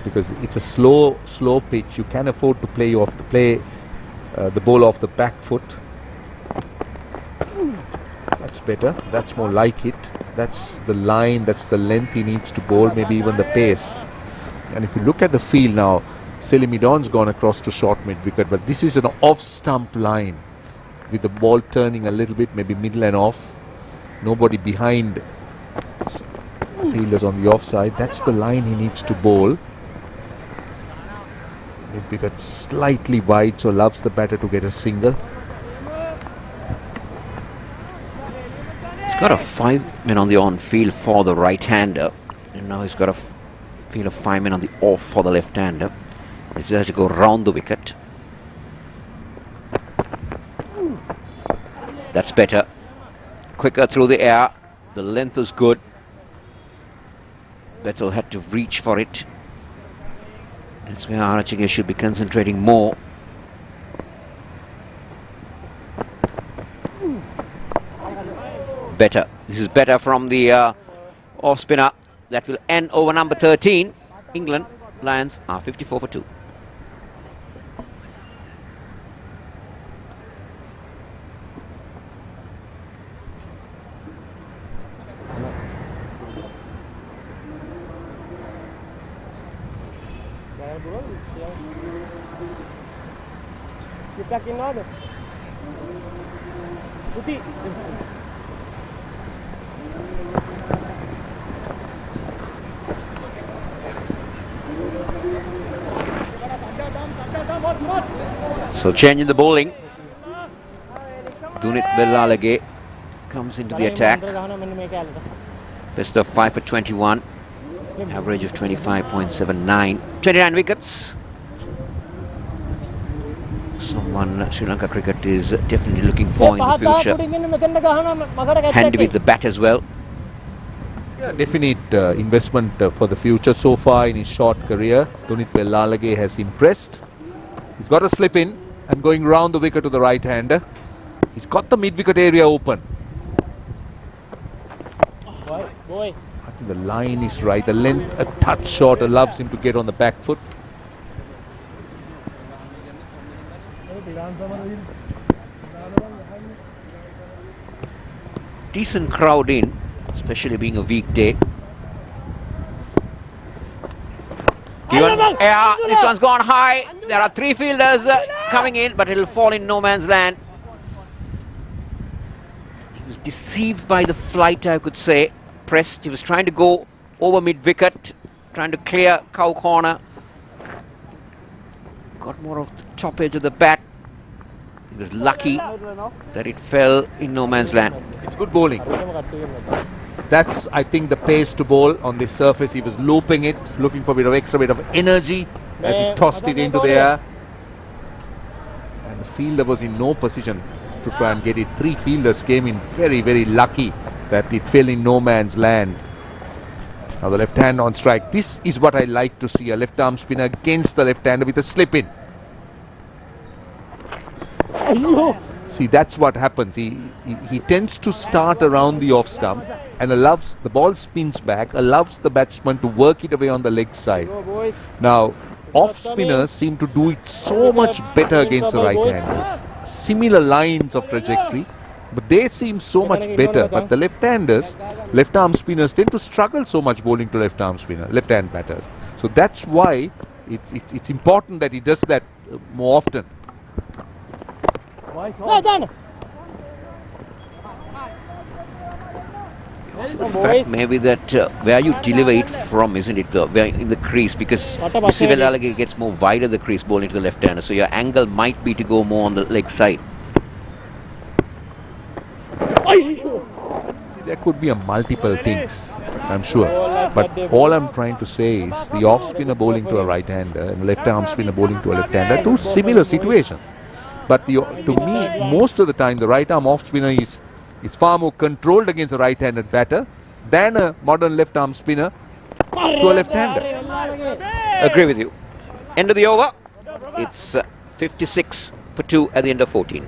because it's a slow pitch. You can afford to play the ball off the back foot. That's better. That's more like it. That's the line. That's the length he needs to bowl. Maybe even the pace. And if you look at the field now, Selimidon's gone across to short mid-wicket, but this is an off-stump line with the ball turning a little bit, maybe middle and off. Nobody behind fielders on the offside. That's the line he needs to bowl. Mid-wicket slightly wide, so allows the batter to get a single. He's got a 5 men on the on-field for the right-hander, and now he's got a field of 5 men on the off for the left-hander. It's has to go round the wicket. That's better. Quicker through the air. The length is good. Bettel had to reach for it. That's where Arachige should be concentrating more. Better. This is better from the off spinner. That will end over number 13. England Lions are 54 for 2. So changing the bowling. Dunit Velalage comes into the attack. Best of 5 for 21. Average of 25.79. 29 wickets. Someone Sri Lanka cricket is definitely looking for in the future. Handy with the bat as well. Yeah, definite investment for the future. So far in his short career, Dunit Velalage has impressed. He's got a slip in and going round the wicket to the right-hander. He's got the mid-wicket area open. I think the line is right. The length, a touch short, allows him to get on the back foot. Decent crowd in, especially being a weekday. This one's gone high. There are 3 fielders coming in, but it'll fall in no man's land. He was deceived by the flight, I could say. Pressed. He was trying to go over mid-wicket, trying to clear cow corner. Got more of the top edge of the bat. He was lucky that it fell in no man's land. It's good bowling. That's, I think, the pace to bowl on this surface. He was looping it, looking for a bit of extra bit of energy as he tossed it into the air. And the fielder was in no position to try and get it. 3 fielders came in very, very lucky that it fell in no man's land. Now the left hand on strike. This is what I like to see, a left arm spinner against the left hander with a slip in. See, that's what happens. He tends to start around the off stump and allows the ball spins back, allows the batsman to work it away on the leg side. Now, off spinners seem to do it so much better against the right handers. Similar lines of trajectory. But they seem so much better. But the left-handers, left-arm spinners tend to struggle so much bowling to left-hand batters. So that's why it's important that he does that more often. The fact maybe that where you deliver it from, isn't it? Where in the crease, because Sivelalaga gets more wider the crease bowling to the left-hander, so your angle might be to go more on the leg side. See, there could be a multiple things, I'm sure. But all I'm trying to say is the off-spinner bowling to a right-hander and left-arm spinner bowling to a left-hander, two similar situations. But to me, most of the time, the right-arm off-spinner is far more controlled against a right-handed batter than a modern left-arm spinner to a left-hander. Agree with you. End of the over. It's 56 for 2 at the end of 14.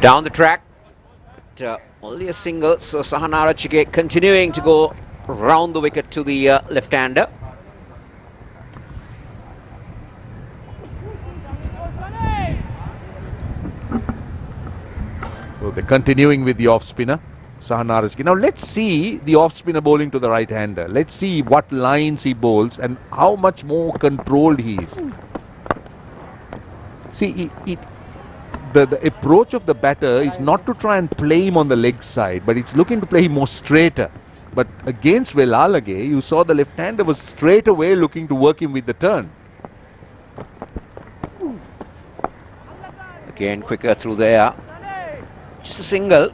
Down the track, only a single, so Sahanarachige continuing to go round the wicket to the left-hander. So they're continuing with the off-spinner, Sahanarachige. Now let's see the off-spinner bowling to the right-hander. Let's see what lines he bowls and how much more controlled he is. See, the approach of the batter is not to try and play him on the leg side, but it's looking to play him more straighter. But against Velalage, you saw the left-hander was straight away looking to work him with the turn. Again, quicker through there. Just a single.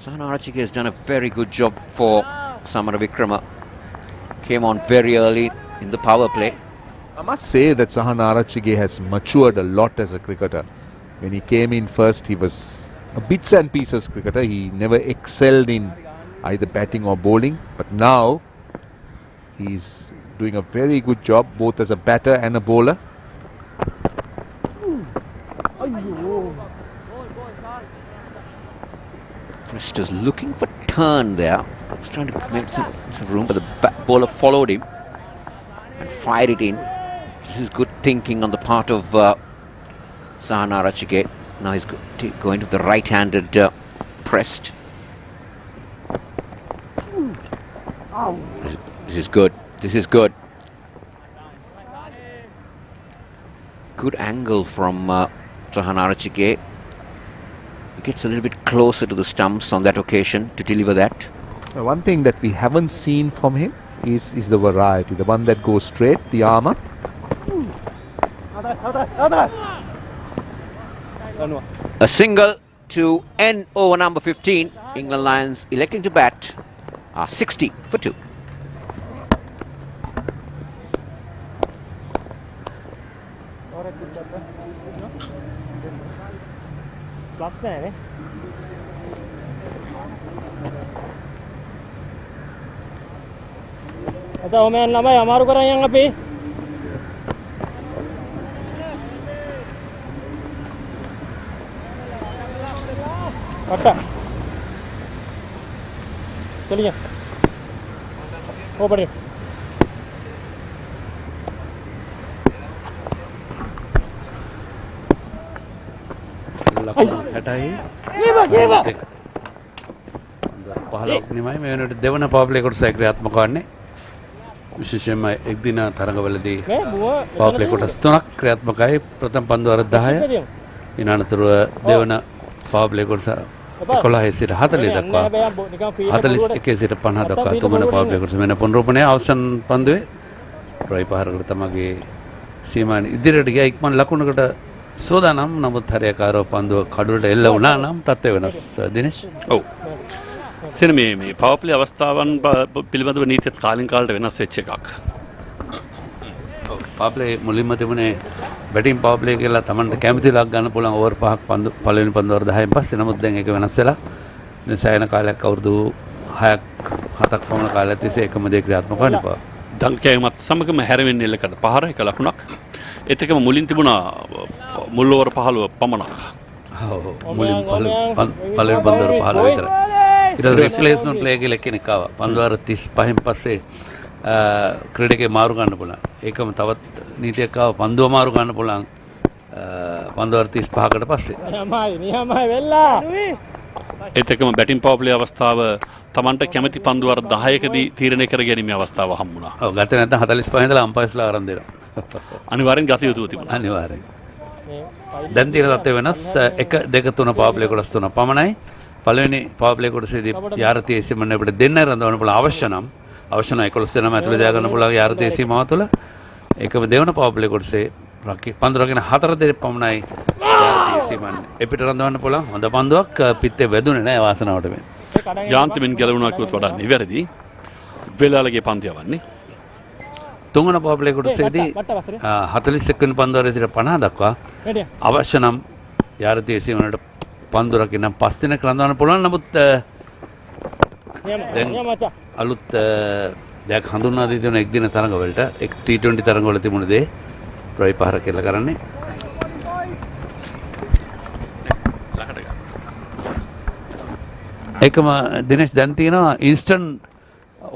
Sahanarachige has done a very good job for Samara Vikrama. Came on very early in the power play. I must say that Sahanarachige has matured a lot as a cricketer. When he came in first, he was a bits and pieces cricketer. He never excelled in either batting or bowling. But now, he's doing a very good job both as a batter and a bowler. Just looking for turn there. He's trying to make some room, but the bowler followed him and fired it in. This is good thinking on the part of Sahanarachige. Now he's going to the right-handed pressed. This is good. This is good. Good angle from Sahanarachige. He gets a little bit closer to the stumps on that occasion to deliver that. One thing that we haven't seen from him is the variety. The one that goes straight, the armour. A single to end over number 15. England Lions electing to bat 60 for 2. अच्छा women लम्बा हमारे को यहाँ पे पट्टा चलिए वो पड़े පහලක්නිමයි මේනට දෙවන පවපලයකොට සැක්‍රියාත්මක වන්නේ විශේෂයෙන්ම එක්දින තරඟවලදී පවපලේ කොටස් 3ක් ක්‍රියාත්මකයි ප්‍රථම පන්දු වර 10 ඊන අනතුරුව දෙවන පවපලේ කොටස 11 සිට 40 දක්වා 41 සිට 50 දක්වා තුන්වන පවපලේ කොටස වෙන පුනරුපණය අවසන් පන්දුවේ ට්‍රයි පහරකට තමගේ සීමාන ඉදිරියට ගියා ඉක්මන් ලකුණකට සෝදානම් නමුත් හරියකාරව පන්දුව කඩුවට එල්ල වුණා නම් තත්ත්වය වෙනස්. දිනේෂ්. ඔව්. සින මේ පවර් ප්ලේ අවස්ථාවන් පිළිබඳව නීතියත් කාලින් කාලට වෙනස් වෙච්ච එකක්. ඔව් පවර් ප්ලේ මුලින්ම තිබුණේ බැටින් පවර් ප්ලේ කියලා Tamanට කැමති ලක් ගන්න පුළුවන් ඕවර් 5ක් පන්දු පළවෙනි පන්දු වර 10න් පස්සේ. නමුත් දැන් ඒක වෙනස් වෙලා දැන් සෑහෙන කාලයක් අවුරුදු 6ක් 7ක් පමණ කාලයක් තිස්සේ එකම දේ ක්‍රියාත්මක වෙන්න පුළුවන්. දංකයමත් සමගම හැරෙන්නේ එල්ලකට පහර එක ලකුණක්. ඒත් එකම මුලින් තිබුණා මුල් ඕවර 15 පමණක්. ඔව් මුලින් පළවෙනි පන්දු වර 15 විතරයි. ඊට පස්සේ රිස්ලේෂන් ප්ලේ කියලා කෙනෙක් ආවා. පන්දු වර 35න් පස්සේ ක්‍රීඩකේ මාරු ගන්න පුළුවන්. ඒකම තවත් නීතියක් ආවා පන්දුව මාරු ගන්න පුළුවන් පන්දු වර 35කට පස්සේ. නියමයි වෙලා. ඒත් එකම බැටින් පවර් ප්ලේ අවස්ථාව Tamanට කැමති පන්දු වර 10කදී තීරණය කර ගැනීමේ අවස්ථාව හම්බුණා. ඔව් ගත නැත්නම් 45 ඉඳලා අම්පයර්ස්ලා අරන් දෙනවා. අනිවාර්යෙන් ගත යුතුව තිබුණා. අනිවාර්යෙන්. දැන් තියෙන තත්ත්වය වෙනස්. 1 2 3 පවර් ප්ලේ කොටස් 3 පමණයි. පළවෙනි පවර් ප්ලේ කොටසේදී යාරතී සීමාවෙන් අපිට දෙන්න රඳවන්න පුළුවන් අවශ්‍ය නම් 11 දෙනාම ඇතුළේ දා ගන්න පුළුවන් යාරතී සීමාව තුළ. ඒකම දෙවන පවර් ප්ලේ කොටසේ පන්දු රකින 4 දෙනෙක් පමණයි යාරතී සීමාවෙන් එපිට රඳවන්න පුළුවන්. හොඳ පන්දුවක් පිටේ වැදුනේ නැහැ වාසනාවට මේ. යාන්ත්‍රමින් ගැලවුණා කිව්වොත් වඩා නිවැරදි. වෙලාලගේ පන්දු යවන්නේ. තුන්වන පවර් ප්ලේ කොටසේදී 41 වෙනි පන්දු වරේ සිට 50 දක්වා අවශ්‍ය නම් යාරතී සීමාවට පන්දු රකින්න 5 දිනක් රඳවන්න පුළුවන්. නමුත් දැන් අලුත් දෙයක් හඳුන්වා දී තියෙන එක් දින තරඟ වලට එක් T20 තරඟ වල තිබුණ දේ ප්‍රයි පහර කියලා කරන්නේ. ඒකම දිනේෂ් දැන් තියෙනවා ඉන්ස්ටන්ට්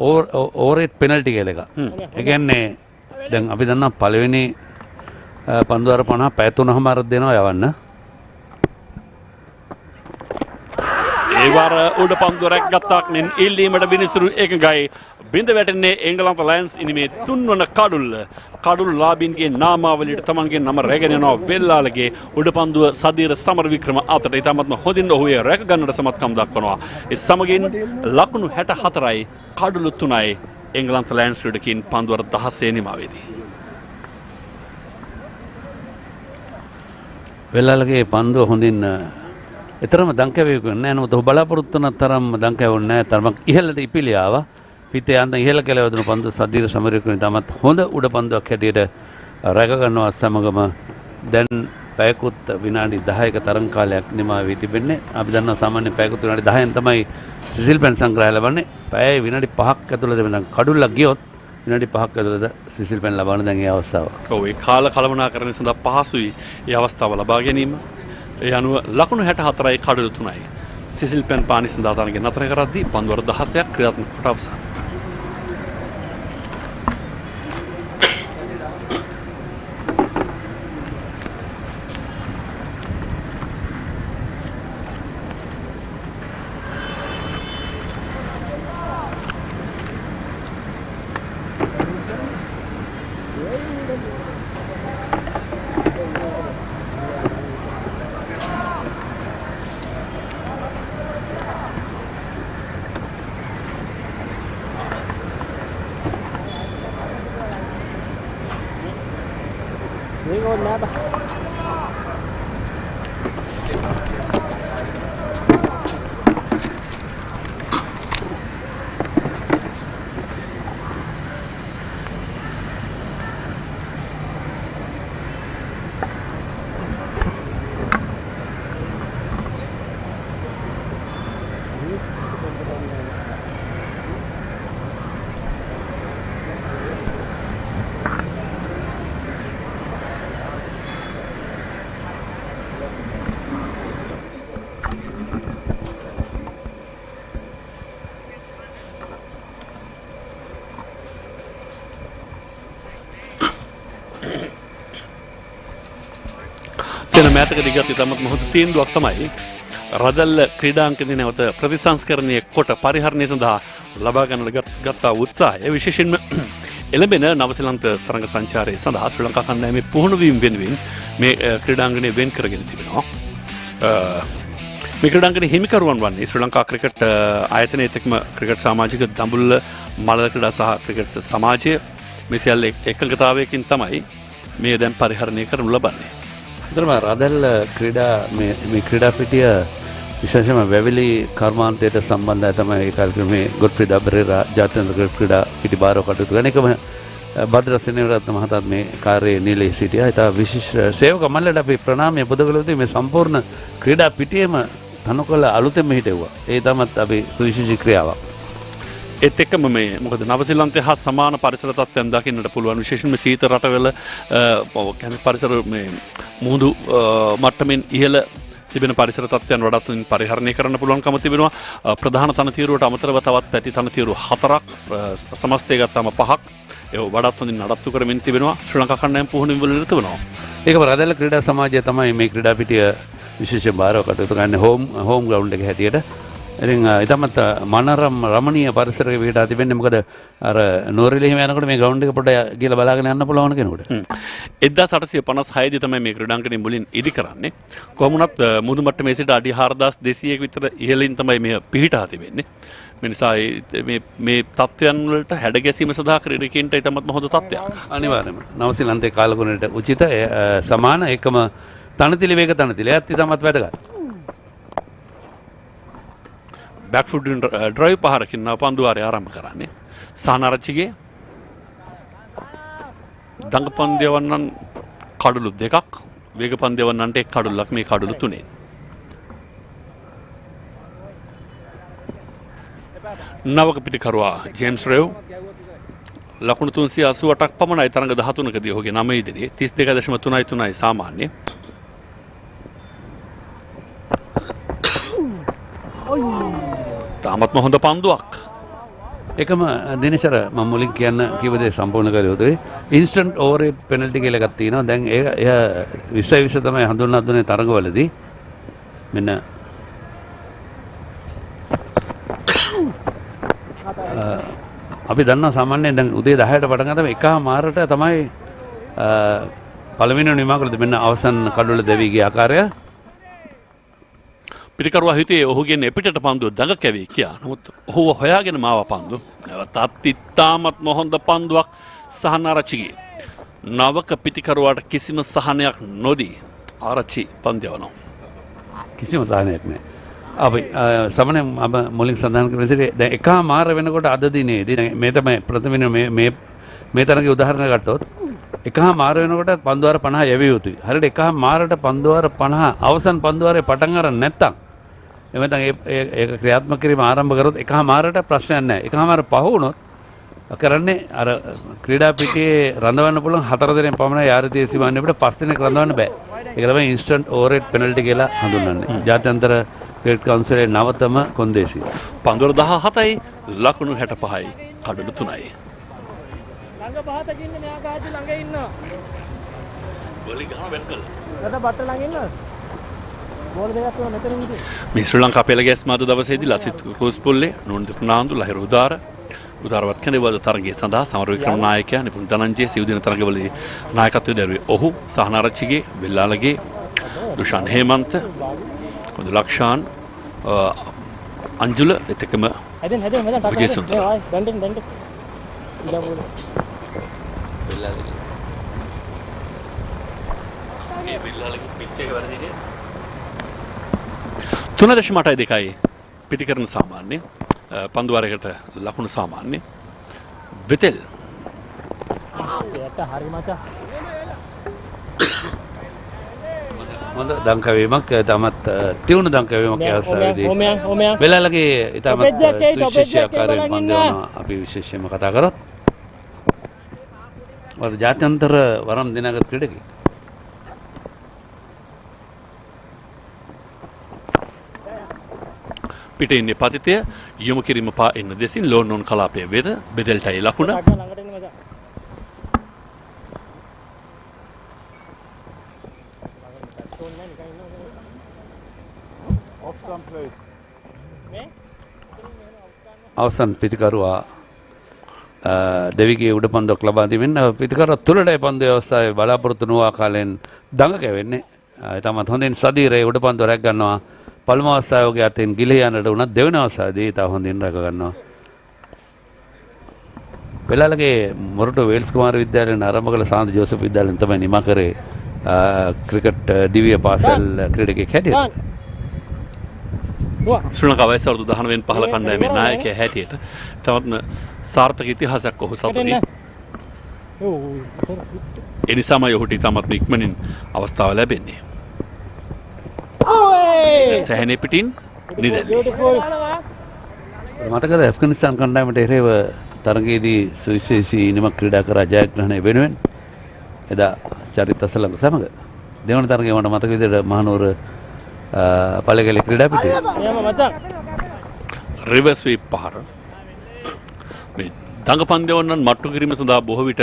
ඕවර් පෙනල්ටි කියලා එක. ඒ කියන්නේ දැන් අපි දන්නවා පළවෙනි පන්දු වර 50 පැය 3මාරක් දෙනවා යවන්න. ඒ වර උඩ පන්දු රැක් ගත්තාක් නෙන් ඉල්ලීමට විනිසුරු එකගයි බිඳ වැටෙන්නේ එංගලන්ත ලයන්ස් ඉනිමේ තුන්වන කඩුල් ලාබින්ගේ නාමාවලියට තමන්ගේ නම රැගෙන යනවා වෙල්ලාලගේ උඩ පන්දුව සදීර සමරවික්‍රම අතට ඉතාමත්ම හොඳින් ඔහු එය රැක ගන්නට සමත්කම් දක්වනවා. ඒ සමගින් ලකුණු 64යි කඩුළු 3යි එංගලන්ත ලයන්ස් ක්‍රීඩකින් පන්දුවර 16 නිමාවේදී. වෙල්ලාලගේ පන්දුව හොඳින් එතරම් දංකැවෙන්නේ නැහැ. නමුත් ඔහු බලාපොරොත්තු වන තරම් දංකැවුන්නේ නැහැ. තරමක් ඉහළට ඉපිලි ආවා. පිටේ යන්න ඉහළ කියලා වදින පන්දු සදීර සමරවික්‍රම තමත් හොඳ උඩ පන්දුවක් හැටියට රැක ගන්නවා. සමගම දැන් පැයකුත් විනාඩි 10ක තරඟ කාලයක් නිමා වී තිබෙන්නේ. අපි දන්නවා සාමාන්‍ය පැයකුත් විනාඩි 10න් තමයි සිසිල් පැන් සංග්‍රහය ලබන්නේ. පැය විනාඩි 5ක් ඇතුළත දැන් කඩුල්ලක් ගියොත් විනාඩි 5ක් ඇතුළත සිසිල් පැන් ලබන දැන් ඒ අවස්ථාව. ඔව් ඒ කාල කළමනාකරණය සඳහා පහසුයි ඒ අවස්ථාව ලබා ගැනීම. ඒ අනුව ලකුණු 64යි කඩුළු 3යි. සිසිල් පැන් පානි සඳහා තරඟ නතර කරද්දී පන්දුවර 16ක් ක්‍රියාත්මක කොට අවසන්. සෙන මෑතකදී ගත් ඉතාමත් මොහොත තීන්දුවක් තමයි රදල්ල ක්‍රීඩාංගණය නැවත ප්‍රතිසංස්කරණය කොට පරිහරණය සඳහා ලබා ගන්නට ගත්තා උත්සාහය විශේෂයෙන්ම එළඹෙන නවසීලන්ත තරඟ සංචාරය සඳහා ශ්‍රී ලංකා කණ්ඩායමේ පුහුණු වීම වෙනුවෙන් මේ ක්‍රීඩාංගණය වෙන් කරගෙන තිබෙනවා. මේ ක්‍රීඩාංගණයේ හිමිකරුවන් වන්නේ ශ්‍රී ලංකා ක්‍රිකට් ආයතනයේ එක්ම ක්‍රිකට් සමාජික දඹුල්ල මලල ක්‍රීඩා සහ ක්‍රිකට් සමාජය මේ සියල්ල එකඟතාවයකින් තමයි මේ දැන් පරිහරණය කරනු ලබන්නේ. ඒතරම රදල් ක්‍රීඩා මේ ක්‍රීඩා පිටිය විශේෂයෙන්ම වැවිලි කර්මාන්තයට සම්බන්ධයි තමයි ඒ කාලේ ගොඩ්ෆ්‍රී ඩබරේරා ජාත්‍යන්තර ක්‍රීඩා පිටි බාරව කටයුතු කරන එකම භද්‍ර සෙනෙවිරත්න මහතාත් මේ කාර්යයේ නිලී සිටියා. ඒත විශේෂ සේවක මණ්ඩලයට අපි ප්‍රණාමය පුදකලුදී මේ සම්පූර්ණ ක්‍රීඩා පිටියේම තනකොළ අලුතෙන්ම හිටෙව්වා. ඒ තමත් අපි සුවිශේෂී ක්‍රියාවක්. ඒත් එක්කම මේ මොකද නවසීලන්තය හා සමාන පරිසර තත්ත්වයන් දකින්නට පුළුවන්. විශේෂයෙන්ම සීත රටවල කියන්නේ පරිසර මේ මුහුදු මට්ටමින් ඉහළ තිබෙන පරිසර තත්ත්වයන් වඩාත් පරිහරණය කරන්න පුළුවන්කම තිබෙනවා. ප්‍රධාන තනතිරුවට අමතරව තවත් ඇති තනතිරු 4ක් සමස්තය ගත්තාම 5ක් ඒ වඩාත් හොඳින් නඩත්තු කරමින් තිබෙනවා. ශ්‍රී ලංකා කණ්ඩායම පුහුණු වල නිරත වෙනවා. ඒකම රදල්ල ක්‍රීඩා සමාජය තමයි මේ ක්‍රීඩා පිටිය විශේෂයෙන් බාරව කටයුතු කරන්නේ හෝම් ග්‍රවුන්ඩ් එක හැටියට. ඉතින් ඊටමත් මනරම් රමණීය පරිසරයක පිටා තිබෙන්නේ මොකද අර නෝරෙලි හිම යනකොට මේ ග්‍රවුන්ඩ් එක පොඩ්ඩක් ගිහලා බලාගෙන යන්න පුළුවන් කෙනෙකුට. 1856 දී තමයි මේ ක්‍රීඩාංගණය මුලින් ඉදි කරන්නේ. කොහොම වුණත් මුහුදු මට්ටමේ සිට අඩි 4200ක විතර ඉහළින් තමයි මේ පිහිටා තිබෙන්නේ. මේ නිසා මේ තත්ත්වයන් වලට හැඩ ගැසීම සඳහා ක්‍රීඩකයන්ට ඊටමත් හොඳ තත්ත්වයක්. අනිවාර්යයෙන්ම නවසීලන්තේ කාලගුණයට උචිත සමාන එකම තනතිලි වේග තනතිලි ඒත් ඊටමත් වැදගත්. බෑක්ෆුට් ඩ්‍රයිව් පහරකින් පන්දුවාරය ආරම්භ කරන්නේ. සානාරච්චිගේ දඟ පන්දියවන්නන් කඩුළු 2ක් වේග පන්දියවන්නන්ට 1 කඩුල්ලක් මේ කඩුළු 3. නවක පිටිකරුවා ජේම්ස් රෙව් ලකුණු 388ක් පමණයි තරඟ 13කදී ඔහුගේ 9 ඉදිරියේ 32.33යි සාමාන්‍ය. තාමත්ම හොඳ පන්දුවක්. එකම දිනේශර මම මුලින් කියන්න කිව්ව දේ සම්පූර්ණ කළ යුතුයි. ඉන්ස්ටන්ට් ඕවර් රේට් පෙනල්ටි කියලා එකක් තියෙනවා. දැන් ඒක 20 තමයි හඳුන්වා දුන්නේ තරඟවලදී. මෙන්න අපි දන්නවා සාමාන්‍යයෙන් දැන් උදේ 10ට පටන් ගත්තම එකමාරට තමයි පළවෙනි නිමාකලද මෙන්න අවසන් කඩුවල දෙවි ගිය ආකාරය. පිටිකරුවා හිතේ ඔහුගෙන් එපිටට පන්දුව දඟ කැවී කියා. නමුත් ඔහුව හොයාගෙන මාව පන්දු. නැවතත් ඉතාමත්ම හොඳ පන්දුවක් සහනාරච්චිගේ. නවක පිටිකරුවාට කිසිම සහනයක් නොදී ආරච්චි පන්දියවනවා. කිසිම සහනයක් නැහැ. අපි සමනේ අප මුලින් සඳහන් කරන විදිහට දැන් එකමාර වෙනකොට අද දිනේදී දැන් මේ තමයි ප්‍රථම මේ තරගේ උදාහරණ ගත්තොත් එකමාර වෙනකොට පන්දුවාර 50 යැවිය යුතුයි. හරියට එකමාරට පන්දුවාර 50 අවසන් පන්දුවාරේ පටන් අරන් නැත්තම් එමෙතන ඒක ක්‍රියාත්මක කිරීම ආරම්භ කරොත් එකමාරට ප්‍රශ්නයක් නැහැ. එකමාර පහ වුණොත් කරන්නේ අර ක්‍රීඩා පිටියේ රඳවන්න පුළුවන් 4 දෙනෙක් පමණයි යාරිතේ සීමාවෙන් අපිට 5 දෙනෙක් රඳවන්න බෑ. ඒක තමයි ඉන්ස්ටන්ට් ඕවර් රේට් පෙනල්ටි කියලා හඳුන්වන්නේ. ජාත්‍යන්තර ක්‍රිකට් කවුන්සිලේ නවතම කොන්දේසිය. පන්දුවර 17යි ලකුණු 65යි කඩළු 3යි. ළඟ පහතක ඉන්න මෙයා කාටි ළඟ ඉන්නවා. ගෝලි ගහන බැස් කළා. රට බට්ට ළඟ ඉන්නවද? ගෝල් දෙකක් තුන මෙතන ඉන්නේ. මේ ශ්‍රී ලංකා පෙළ ගැස්ම අද දවසේදී ලසිත් කුස්පුල්ලේ නෝන්දි ප්‍රනාන්දු ලහිරු උදාරවත් කැඳවල තරගයේ සඳහා සමර වික්‍රම නායකයා නිපුන් ධනංජය සිව් දින තරගවලදී නායකත්වයේ දරුවේ ඔහු සහනාරච්චිගේ බෙල්ලාලගේ දුෂාන් හේමන්ත කොඳු ලක්ෂාන් අංජුල එතකම හැදෙන් මෙතන ටක් කරලා දඬෙන් තුන දශම 8.2යි පිටිකරන සාමාන්‍ය පන්දුවාරයකට ලකුණු සාමාන්‍ය වෙතෙල් හරි මචං හොඳ දංකවීමක් තමත් තියුණු දංකවීමක් අවස්ථාවේදී වෙලාලගේ ඉතාමත් සුවිශේෂීකාරයෙන් පන්දවන අපි විශේෂයෙන්ම කතා කරොත් වල ජාත්‍යන්තර වරම් දිනාගත් ක්‍රීඩකෙක් පිටේ ඉන්නේ පතිතය යොමු කිරීම පා එන්න දෙසින් ලෝන්නොන් කලාපයේ වෙද බෙදෙල්ටයි ලකුණ අවසන් පිටිකරුවා දෙවිගේ උඩ පන්දුවක් ලබා දීමෙන් පිටිකරුවා තුලටයි පන්දුවේ අවස්ථාවේ බලාපොරොත්තු නොවූ කාලෙන් දඟ කැවෙන්නේ. තමත් හොඳින් සදීරේ උඩ පන්දුව රැක ගන්නවා. පළමු අවස්ථාවේ අතින් ගිලී යන්නට උනත් දෙවෙනි අවස්ථාවේදී තා හොඳින් රැක ගන්නවා. වෙලාලගේ මොරටු වේල්ස් කුමාර විද්‍යාලයෙන් ආරම්භ කළ සාන්ත ජෝසප් විද්‍යාලයෙන් තමයි නිමා කරේ ක්‍රිකට් දිවිය පාසල් ක්‍රීඩකයෙක් හැටියට. ශ්‍රී ලංකාව වයස අවුරුදු 19 වෙනි 15 කණ්ඩායමේ නායකයා හැටියට තවත් සාර්ථක ඉතිහාසයක් ඔහු සතුටින්. ඒ නිසාම ඔහුට ඉතාමත් ඉක්මනින් අවස්ථාව ලැබෙන්නේ. සැහැනේ පිටින් නිදැල්ලේ. මතකද ඇෆ්ගනිස්තාන් කණ්ඩායමට එරෙහිව තරගයේදී සුවිශේෂී නිමක් ක්‍රීඩා කරා ජයග්‍රහණය වෙනුවෙන් එදා චරිත අසලංග සමග දෙවන තරගයේ මට මතක විදිහට මහනුවර පළගැලේ ක්‍රීඩා පිටියේ රිවර්ස් ස්වීප් පහර මේ දඟපන්දයවන්නන් මට්ටු කිරීම සඳහා බොහෝ විට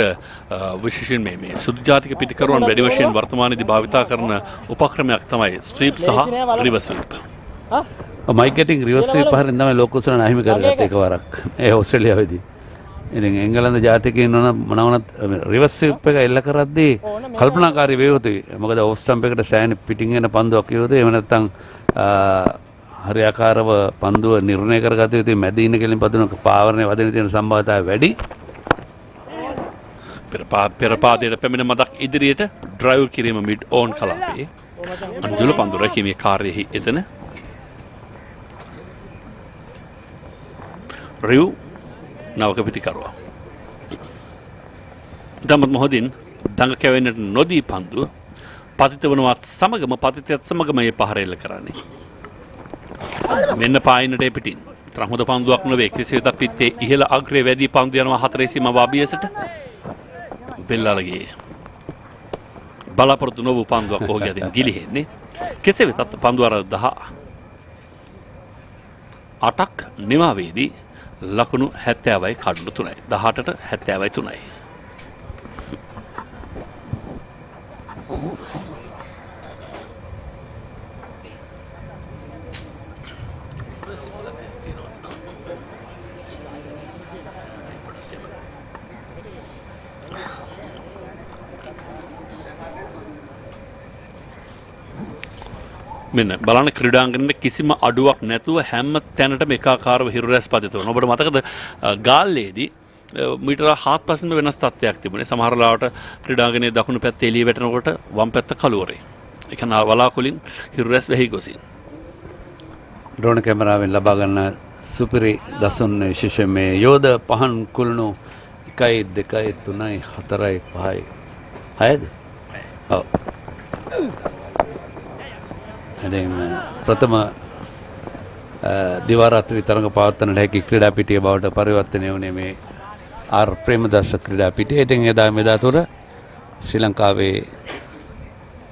විශේෂයෙන් මේ සුදු ජාතික පිටිකරුවන් වැඩි වශයෙන් වර්තමානයේදී භාවිතා කරන උපක්‍රමයක් තමයි ස්වීප් සහ reverse sweep. Mike Gatting reverse sweep පහරින් තමයි ලෝක කුසලන අහිමි කරගත්තේ එකවරක්. ඒ ඕස්ට්‍රේලියාවේදී. ඉතින් එංගලන්ත ජාතිකයින් මොනවනත් රිවර්ස් ස්වීප් එක එල්ල කරද්දී කල්පනාකාරී වේ යුතුයි. මොකද ඕෆ් ස්ටම්ප් එකට සෑහෙන පිටින් එන පන්දුවක් යුතුයි. එහෙම නැත්නම් හරියාකාරව පන්දුව නිර්ණය කරගත යුතුයි. මැද ඉන්න කෙලින් පදුන පාවරණය වදින තියෙන සම්භාවිතාවය වැඩි. පෙරපාදයට පැමිණ මදක් ඉදිරියට ඩ්‍රයිව් කිරීම මිඩ් ඕන් කලාපේ අංජුල පන්දු රැකීමේ කාර්යයෙහි එතන රිව් නවක පිටිකරුවා. දමත් මොහොදින් දඟ කැවෙන්නට නොදී පන්දුව පතිත වනවත් සමගම පතිතයත් සමගම ඒ පහර එල්ල කරන්නේ. මෙන්න පායිනට පිටින් තරම් හොඳ පන්දුවක් නොවේ. කෙසේදත් පිත්තේ ඉහළ අග්‍රයේ වැඩි පන්දු යනවා හතරේ සීමාව අභියසට. බෙල්ලාලගේ බලාපොරොත්තු නොවූ පන්දුවක් ඔහුගේ අතින් ගිලිහෙන්නේ. කෙසේ වෙතත් පන්දු අර 18ක් නිමාවේදී ලකුණු 70යි කඩලු 3යි. 18ට 70යි 3යි. මෙන්න බලන්න ක්‍රීඩාංගණයේ කිසිම අඩුවක් නැතුව හැම තැනටම එකාකාරව හිරු රැස් පදිත වෙනවා. ඔබට මතකද ගාල්ලේදී මීටර 7%ම වෙනස් තත්ත්වයක් තිබුණේ. සමහර ලාවට ක්‍රීඩාංගණයේ දකුණු පැත්තේ එළිය වැටෙනකොට වම් පැත්ත කළුවරේ. ඒ කියන්නේ වලාකුලින් හිරු රැස් වෙහි ගොසින්. ඩ්‍රෝන් කැමරාවෙන් ලබා ගන්න සුපිරි දසුන් විශේෂයෙන් මේ යෝධ පහන් කුළුණු 1 2 3 4 5 6ද? ඔව්. එදින ප්‍රථම දිවාරාත්‍රි තරඟ පවත්වන්නට හැකි ක්‍රීඩා පිටිය බවට පරිවර්තනය වුණේ මේ ආර් ප්‍රේමදාස ක්‍රීඩා පිටිය. ඉතින් එදා මෙදා තුර ශ්‍රී ලංකාවේ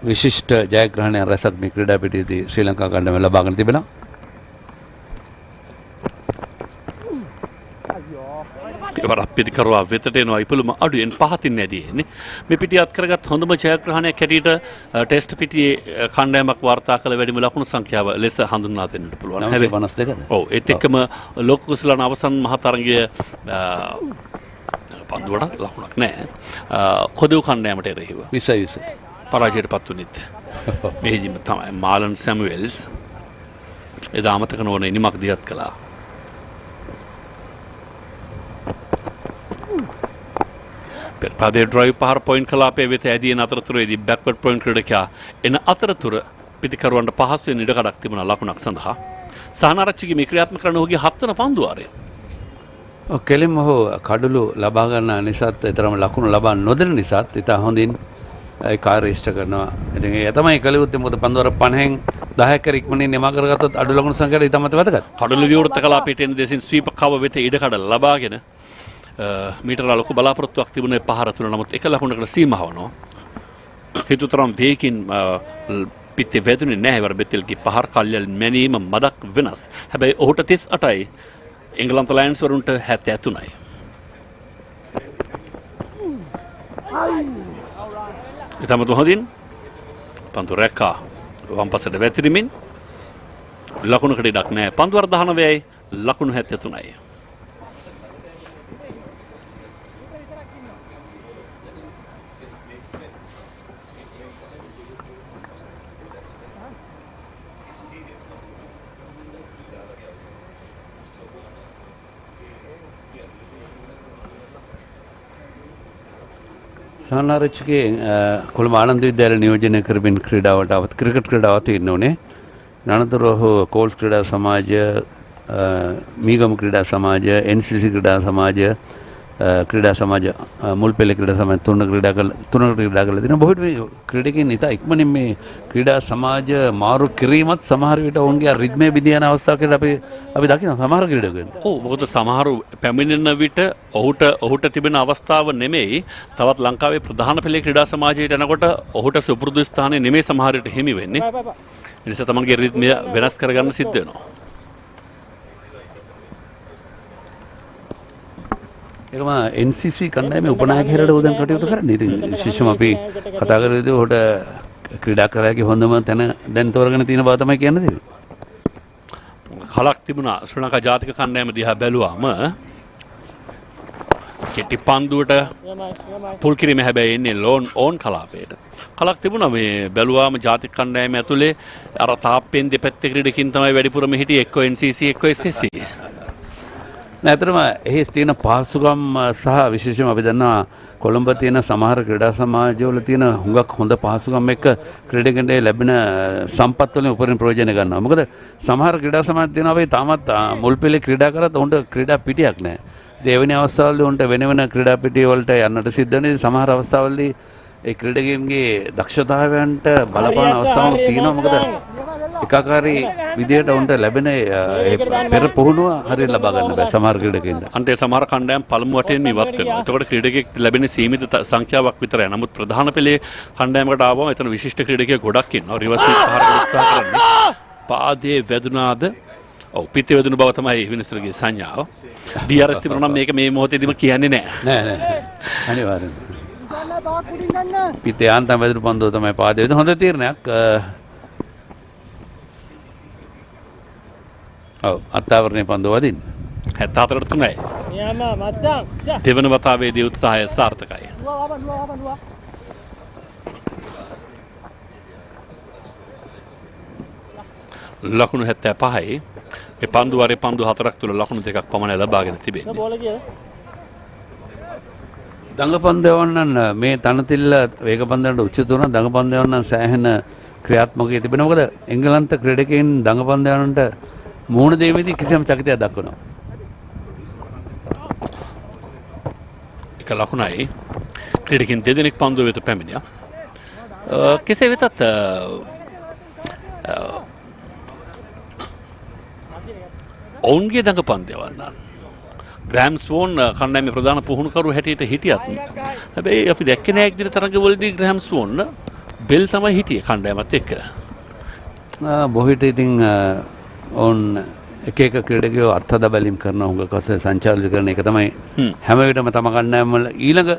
විශිෂ්ට ජයග්‍රහණයක් රැසක් මේ ක්‍රීඩා පිටියේදී ශ්‍රී ලංකා කණ්ඩායම ලබාගෙන තිබෙනවා. ඒවර පිටිකරුවා වෙතට එනවා ඉපළුම අඩුවෙන් පහතින් නැදී එන්නේ. මේ පිටිය අත් කරගත් හොඳම ජයග්‍රහණයක් හැටියට ටෙස්ට් පිටියේ කණ්ඩායමක් වාර්තා කළ වැඩිම ලකුණු සංඛ්‍යාව ලෙස හඳුන්වා දෙන්නට පුළුවන්. 952ද? ඔව් ඒත් එක්කම ලෝක කුසලන අවසන් මහ තරගයේ පන්දුවට ලකුණක් නැහැ. කොදු කණ්ඩායමට එරෙහිව 20 පරාජයට පත් වුණෙත්. මෙහිදීම තමයි මාලන් සැමුවෙල්ස් එදා අමතක නොවන ඉනිමක් දියත් කළා. පෙරපාදේ ඩ්‍රයිව් පහර පොයින්ට් කලාපයේ වෙත ඇදීන අතරතුරේදී බැක්වර්ඩ් පොයින්ට් ක්‍රීඩකයා එන අතරතුර පිටිකරුවන්ට පහසු වෙන ඉඩකඩක් තිබුණා ලකුණක් සඳහා. සහනාරච්චිගේ මේ ක්‍රියාත්මක කරන ඔහුගේ 7 වන පන්දුවාරය. කෙලින්ම ඔහු කඩලු ලබා ගන්න නිසාත් ඊතරම් ලකුණු ලබා නොදෙන නිසාත් ඉතා හොඳින් ඒ කාර්ය ඉෂ්ට කරනවා. ඉතින් ඒ තමයි කළ යුත්තේ. මොකද පන්දුවර 50න් 10ක ඉක්මනින් නිමා කරගත්තොත් අඩු ලකුණු සංඛ්‍යාවට ඉතාමත් වැදගත්. කඩලු විවෘත කලාපයට එන දෙසින් ස්වීප් කව වෙත ඉඩකඩ ලබාගෙන මීටර ලොකු බලාපොරොත්තුවක් තිබුණේ පහර තුන. නමුත් එක ලකුණකට සීමා වනවා. හිතුතරම් වේගකින් පිටේ වැදුනේ නැහැ. වර බෙතෙල්ගේ පහර කල්යල් මැනීම මදක් වෙනස්. හැබැයි ඔහුට 38යි. එංගලන්ත ලයන්ස් වරුන්ට 73යි. ඉතාමත් හොඳින් පන්දු රැක්කා වම් පසට වැතිරිමින් ලකුණකට ඉඩක් නැහැ. පන්දුවර 19යි ලකුණු 73යි. සානාරච්චගේ කොළඹ ආනන්ද විද්‍යාලය නියෝජනය කරමින් ක්‍රීඩාවට ක්‍රිකට් ක්‍රීඩාවට ඉන්න ඕනේ. අනතුරුව කෝල්ස් ක්‍රීඩා සමාජය, මීගම ක්‍රීඩා සමාජය, NCC ක්‍රීඩා සමාජය, ක්‍රීඩා සමාජ මුල් පෙළ ක්‍රීඩා සමාජ තුනක ක්‍රීඩා කරලා තියෙනවා. බොහෝ විට ක්‍රීඩකයන් ඉතා ඉක්මනින් මේ ක්‍රීඩා සමාජ මාරු කිරීමත් සමහර විට ඔවුන්ගේ රිද්මේ බිඳ යන අවස්ථා කියලා අපි දකිනවා සමහර ක්‍රීඩකයන්. ඔව් මොකද සමහරු පැමිණෙන විට ඔහුට තිබෙන අවස්ථාව නෙමෙයි තවත් ලංකාවේ ප්‍රධාන පෙළේ ක්‍රීඩා සමාජයට යනකොට ඔහුට සුපුරුදු ස්ථානයේ නෙමෙයි සමහර විට හිමි වෙන්නේ. ඒ නිසා තමන්ගේ රිද්මය වෙනස් කරගන්න සිද්ධ වෙනවා. ඒකම NCC කණ්ඩායමේ උපනායක හැරට උදන් කටයුතු කරන්නේ. ඉතින් විශේෂම අපි කතා කරද්දී උඩ ක්‍රීඩා කරාගේ හොඳම තැන දැන් තෝරගෙන තියෙන බව තමයි කියන්න දෙන්නේ. කලක් තිබුණා ශ්‍රී ලංකා ජාතික කණ්ඩායම දිහා බැලුවාම කෙටි පන්දුවට පුල් කිරීම හැබැයි එන්නේ ලෝන් ඕන් කලාපයට. කලක් තිබුණා මේ බැලුවාම ජාතික කණ්ඩායම ඇතුලේ අර තාප්පෙන් දෙපැත්තේ ක්‍රීඩකින් තමයි වැඩිපුරම හිටියේ එක්ක NCC එක්ක SSC. නැතරම එහි තියෙන පහසුකම් සහ විශේෂම අපි දන්නවා කොළඹ තියෙන සමහර ක්‍රීඩා සමාජවල තියෙන හුඟක් හොඳ පහසුකම් එක්ක ක්‍රීඩකයන්ට ලැබෙන සම්පත් වලින් උපරිම ප්‍රයෝජන ගන්නවා. මොකද සමහර ක්‍රීඩා සමාජ තියෙනවා අපි තාමත් මුල් පෙළේ ක්‍රීඩා කරත් උන්ට ක්‍රීඩා පිටියක් නැහැ. දෙවෙනි අවස්ථාවවලදී උන්ට වෙන වෙන ක්‍රීඩා පිටිය වලට යන්නට සිද්ධ වෙන සමහර අවස්ථාවලදී ඒ ක්‍රීඩකයන්ගේ දක්ෂතාවයන්ට බලපාන අවස්ථාවක් තියෙනවා. මොකද ඒකාකාරී විදියට උන්ට ලැබෙන පෙර පුහුණුව හරියට ලබා ගන්න බෑ සමහර ක්‍රීඩකයන්ට. අන්තේ සමහර කණ්ඩායම් පළමු වටේම ඉවත් වෙනවා. එතකොට ක්‍රීඩකයෙක් ලැබෙන සීමිත සංඛ්‍යාවක් විතරයි. නමුත් ප්‍රධාන පෙළේ කණ්ඩායමකට ආවම එතන විශිෂ්ට ක්‍රීඩකයෙක් ගොඩක් ඉන්නවා. රිවර්ස් ස්විච් පහර උත්සාහ කරන්නේ. පාදයේ වැදුනාද? ඔව් පිටේ වැදුණු බව තමයි විනිශ්චයගේ සංඥාව. DRS තිබුණා නම් මේක මේ මොහොතේදීම කියන්නේ නැහැ. නෑ. අනිවාර්යෙන්ම. පිටේ ආන්තම් වැදුණු පන්දුව තමයි පාදයේ වැදුණු හොඳ තීරණයක්. ඔව් අත්අවරණේ පන්දුව වදින්න 74ට 3යි. දෙවන වතාවේදී උත්සාහය සාර්ථකයි. ලකුණු 75යි. මේ පන්දු වරේ පන්දු 4ක් තුල ලකුණු 2ක් පමණ ලබාගෙන තිබෙනවා. දඟපන්දවන්නන් මේ තනතිල්ල වේග පන්දවන්නට උචිත වුණා. දඟපන්දවන්නන් සෑහෙන ක්‍රියාත්මකව තිබෙනවා. මොකද එංගලන්ත ක්‍රීඩකයන් දඟපන්දවන්නන්ට මූණ දෙීමේදී කිසියම් චකිතයක් දක්වනවා. එක ලකුණයි ක්‍රීඩකයන් දෙදෙනෙක් පන්දුව වෙත පැමිණියා. කෙසේ වෙතත් ඔවුන්ගේ දඟපන්දවන්නන් ග්‍රෑම් ස්වෝන් කණ්ඩායමේ ප්‍රධාන පුහුණුකරු හැටියට හිටියත් හැබැයි අපි දැක්කේ නෑ එක්දින තරඟවලදී ග්‍රෑම් ස්වෝන් බෙල් තමයි හිටියේ කණ්ඩායමත් එක්ක. බොහෝ විට ඉතින් ඔවුන් එක එක ක්‍රීඩකයෝ අත්හදා බැලීම් කරන හුඟක් අස සංචාලනය කරන එක තමයි හැම විටම තම කණ්ඩායම් වල ඊළඟ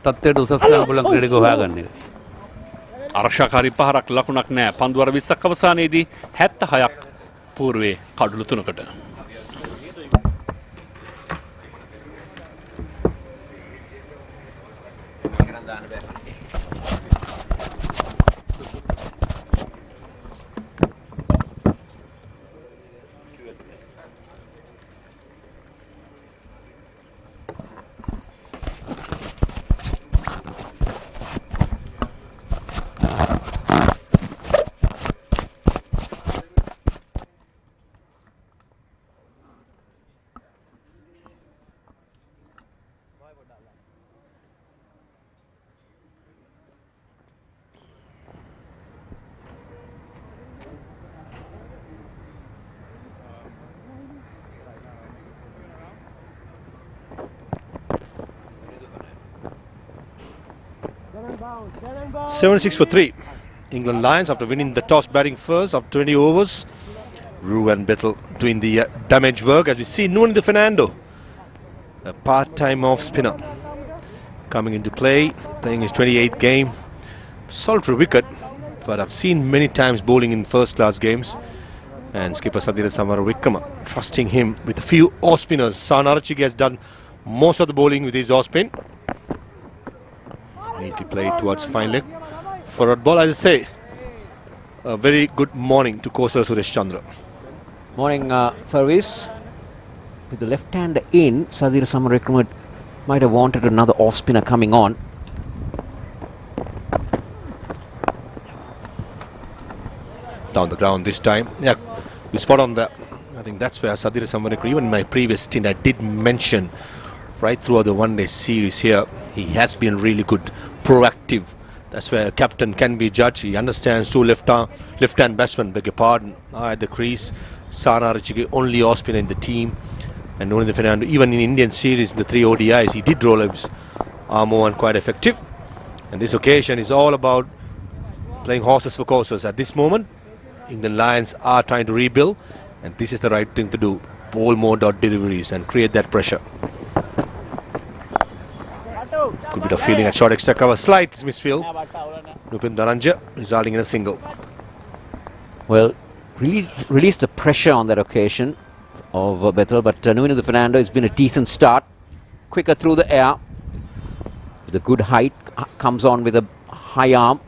තත්ත්වයට උසස් කරන්න පුළුවන් ක්‍රීඩකයෝ හොයාගන්න එක. ආරක්ෂාකාරී පහරක් ලකුණක් නෑ. පන්දු වර 20ක් අවසානයේදී 76ක් పూర్වේ කඩළු 3කට. $76 for 3. England Lions after winning the toss, batting first of 20 overs. Rue and Bethel doing the damage work as we see Nuno Fernando, a part-time off spinner, coming into play, playing his 28th game. Solid for a wicket, but I've seen many times bowling in first-class games. And skipper Sadira Samara Vikrama trusting him with a few off spinners. San Archigi has done most of the bowling with his off spin. Neatly played towards fine leg. For a ball, as I say, a very good morning to Kosa Suresh Chandra. Morning, Farvis. With the left hand in, Sadira Samarakramat might have wanted another off spinner coming on. down the ground this time. Yeah, you spot on that. I think that's where Sadir Samvanekar, even in my previous stint, I did mention right throughout the one-day series here, he has been really good, proactive. That's where a captain can be judged. He understands two left-hand batsmen, beg your pardon, are at the crease. Sana Richige, only off-spinner in the team. And Nunitha Fernando, even in Indian series, the 3 ODIs, he did roll his arm on quite effective. And this occasion is all about playing horses for courses. At this moment, England Lions are trying to rebuild, and this is the right thing to do. Bowl more dot deliveries and create that pressure. Good bit of fielding at short extra cover, slight misfield. Nupin Dhananjaya resulting in a single. Well, released the pressure on that occasion of Bethel, but Nunitha Fernando, it's been a decent start. Quicker through the air, with a good height, comes on with a high arm.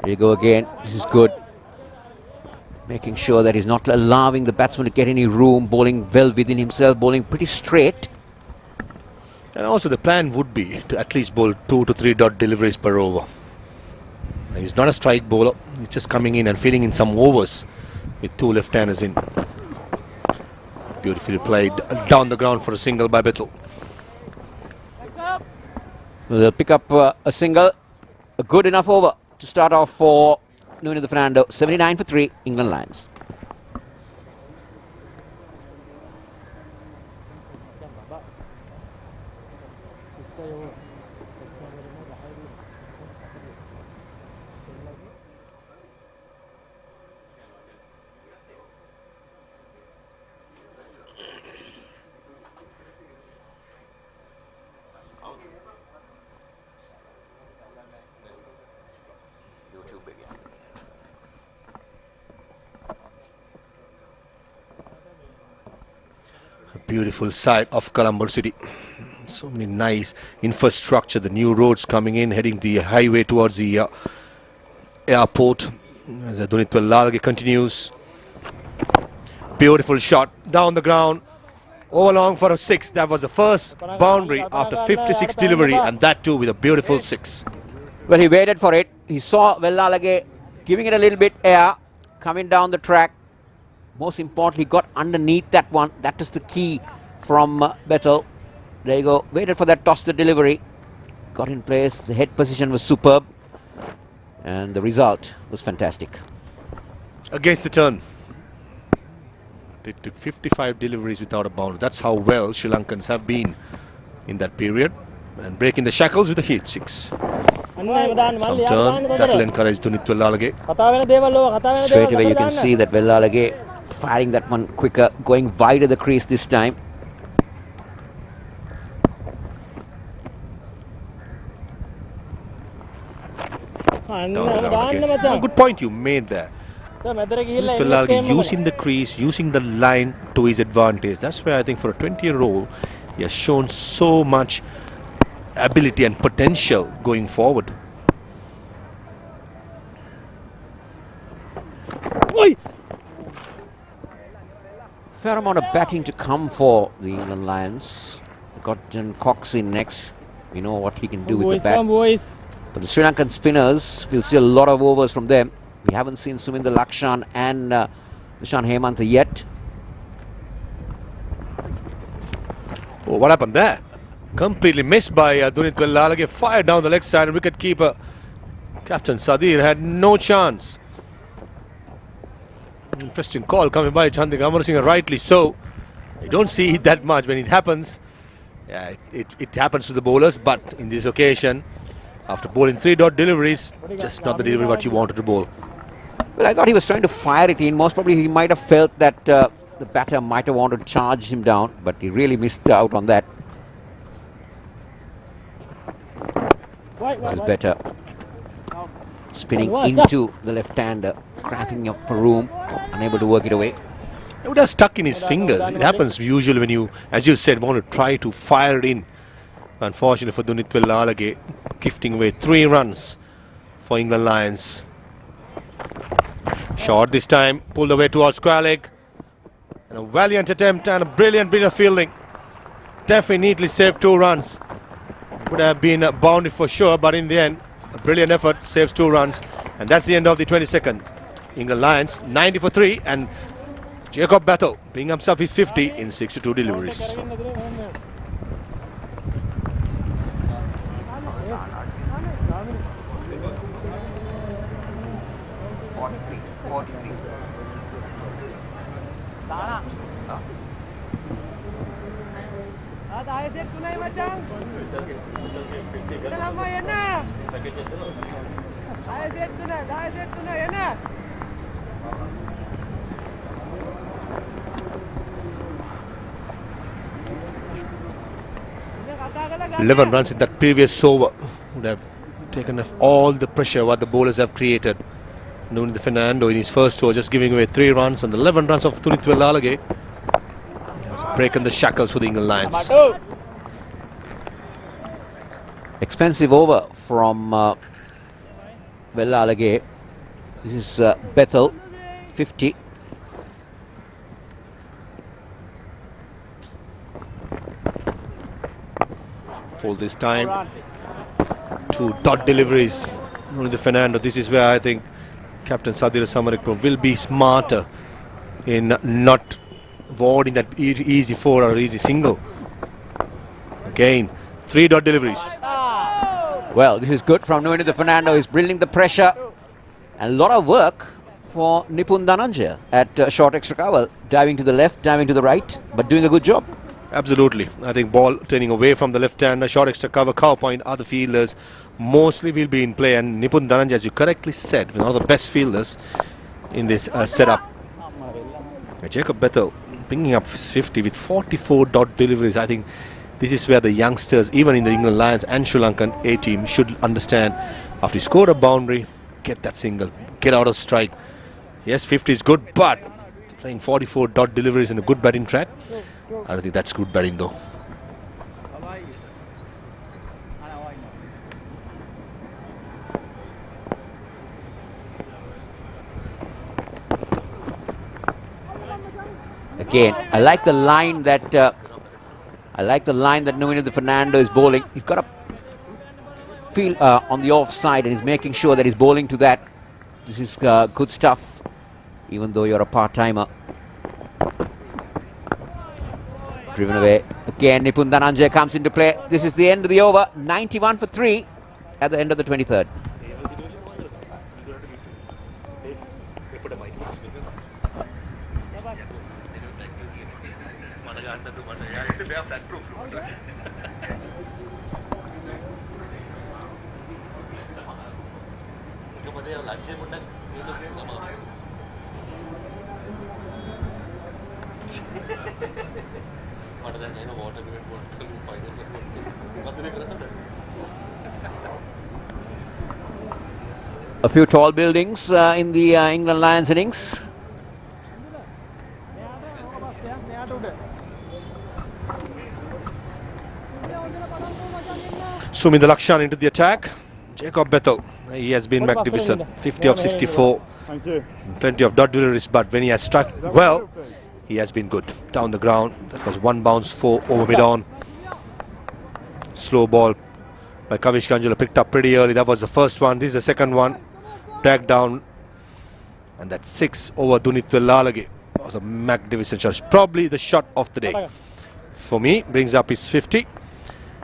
There you go again, this is good. Making sure that he's not allowing the batsman to get any room, bowling well within himself, bowling pretty straight. And also the plan would be to at least bowl 2 to 3 dot deliveries per over. He's not a strike bowler, he's just coming in and filling in some overs with 2 left-handers in. Beautifully played down the ground for a single by Bethel. They'll pick up a single, a good enough over to start off for Nunitha Fernando. 79 for 3, England Lions. Beautiful side of Colombo city. So many nice infrastructure, the new roads coming in, heading the highway towards the airport. As Dunitha Lalage continues. Beautiful shot down the ground. Over long for a 6. That was the first boundary after 56 delivery, and that too with a beautiful 6. Well, he waited for it. He saw Vellalage giving it a little bit air, coming down the track. Most importantly, got underneath that one. That is the key from Bethel. There you go. Waited for that toss, the delivery. Got in place. The head position was superb. And the result was fantastic. Against the turn. They took 55 deliveries without a boundary. That's how well Sri Lankans have been in that period. And breaking the shackles with a huge 6. Some turn. That will encourage Dunitha Lalage. Straight away you can see that Vellalage firing that one quicker, going wide of the crease this time. A good point you made there. Lalage using the crease, using the line to his advantage. That's where I think for a 20-year-old, he has shown so much ability and potential going forward. Fair amount of batting to come for the England Lions. They've got John Cox in next. We know what he can do with the bat. But the Sri Lankan spinners, we'll see a lot of overs from them. We haven't seen Suminder Lakshan and Nishan Hemantha yet. Oh, what happened there? Completely missed by Dunitha Lalage. Fired down the leg side, and wicket keeper Captain Sadir had no chance. Interesting call coming by Chandika Amarasinghe, rightly so. I don't see it that much when it happens. Yeah, it happens to the bowlers, but in this occasion, after bowling 3 dot deliveries, just not the delivery what you wanted to bowl. Well, I thought he was trying to fire it in. Most probably he might have felt that the batter might have wanted to charge him down, but he really missed out on that. It was better. Spinning into the left-hander, cramping up for room, unable to work it away. It would have stuck in his fingers. It happens usually when you, as you said, want to try to fire it in. Unfortunately for Dunitha Lalage, gifting away 3 runs for England Lions. Short this time, pulled away towards square leg. And a valiant attempt and a brilliant bit of fielding. Definitely neatly saved 2 runs. Would have been a boundary for sure, but in the end, a brilliant effort saves 2 runs. And that's the end of the 22nd. England Lions 90 for 3, and Jacob Bethel being himself with 50 in 62 deliveries. Eleven runs in that previous over would have taken off all the pressure what the bowlers have created. Nunitha Fernando in his first over just giving away 3 runs, and the 11 runs of Dunith Wellalage has broken the shackles for the England Lions. Expensive over from Wellalage. This is Bethel, 50. Full this time. 2 dot deliveries. Nunitha Fernando. This is where I think Captain Sadira Samarikpur will be smarter in not avoiding that easy 4 or easy single. Again, 3 dot deliveries. Well, this is good from Nunitha Fernando. He's bringing the pressure. And a lot of work for Nipun Dhananjaya at short extra cover. Diving to the left, diving to the right, but doing a good job. Absolutely. I think ball turning away from the left-hander, short extra cover, cow point, other fielders mostly will be in play. And Nipun Dhananjaya, as you correctly said, one of the best fielders in this setup. Jacob Bethel bringing up 50 with 44 dot deliveries. I think this is where the youngsters, even in the England Lions and Sri Lankan A team, should understand. After you score a boundary, get that single, get out of strike. Yes, 50 is good, but playing 44 dot deliveries in a good batting track, I don't think that's good batting though. Again, I like the line that Nunitha Fernando is bowling. He's got a feel on the offside, and he's making sure that he's bowling to that. This is good stuff, even though you're a part-timer. Driven away. Again, Nipun Dhananjaya comes into play. This is the end of the over. 91 for 3 at the end of the 23rd. A few tall buildings in the England Lions innings. Suminda Lakshan into the attack. Jacob Bethel, he has been magnificent. 50 of 64. Plenty of dot deliveries, but when he has struck well, he has been good. Down the ground, that was 1 bounce 4 over mid-on. Slow ball by Kavish Kanjula, picked up pretty early. That was the first one. This is the second one. Dragged down, and that's 6 over Dunith Wellalage. That was a magnificent shot. Probably the shot of the day for me. Brings up his 50,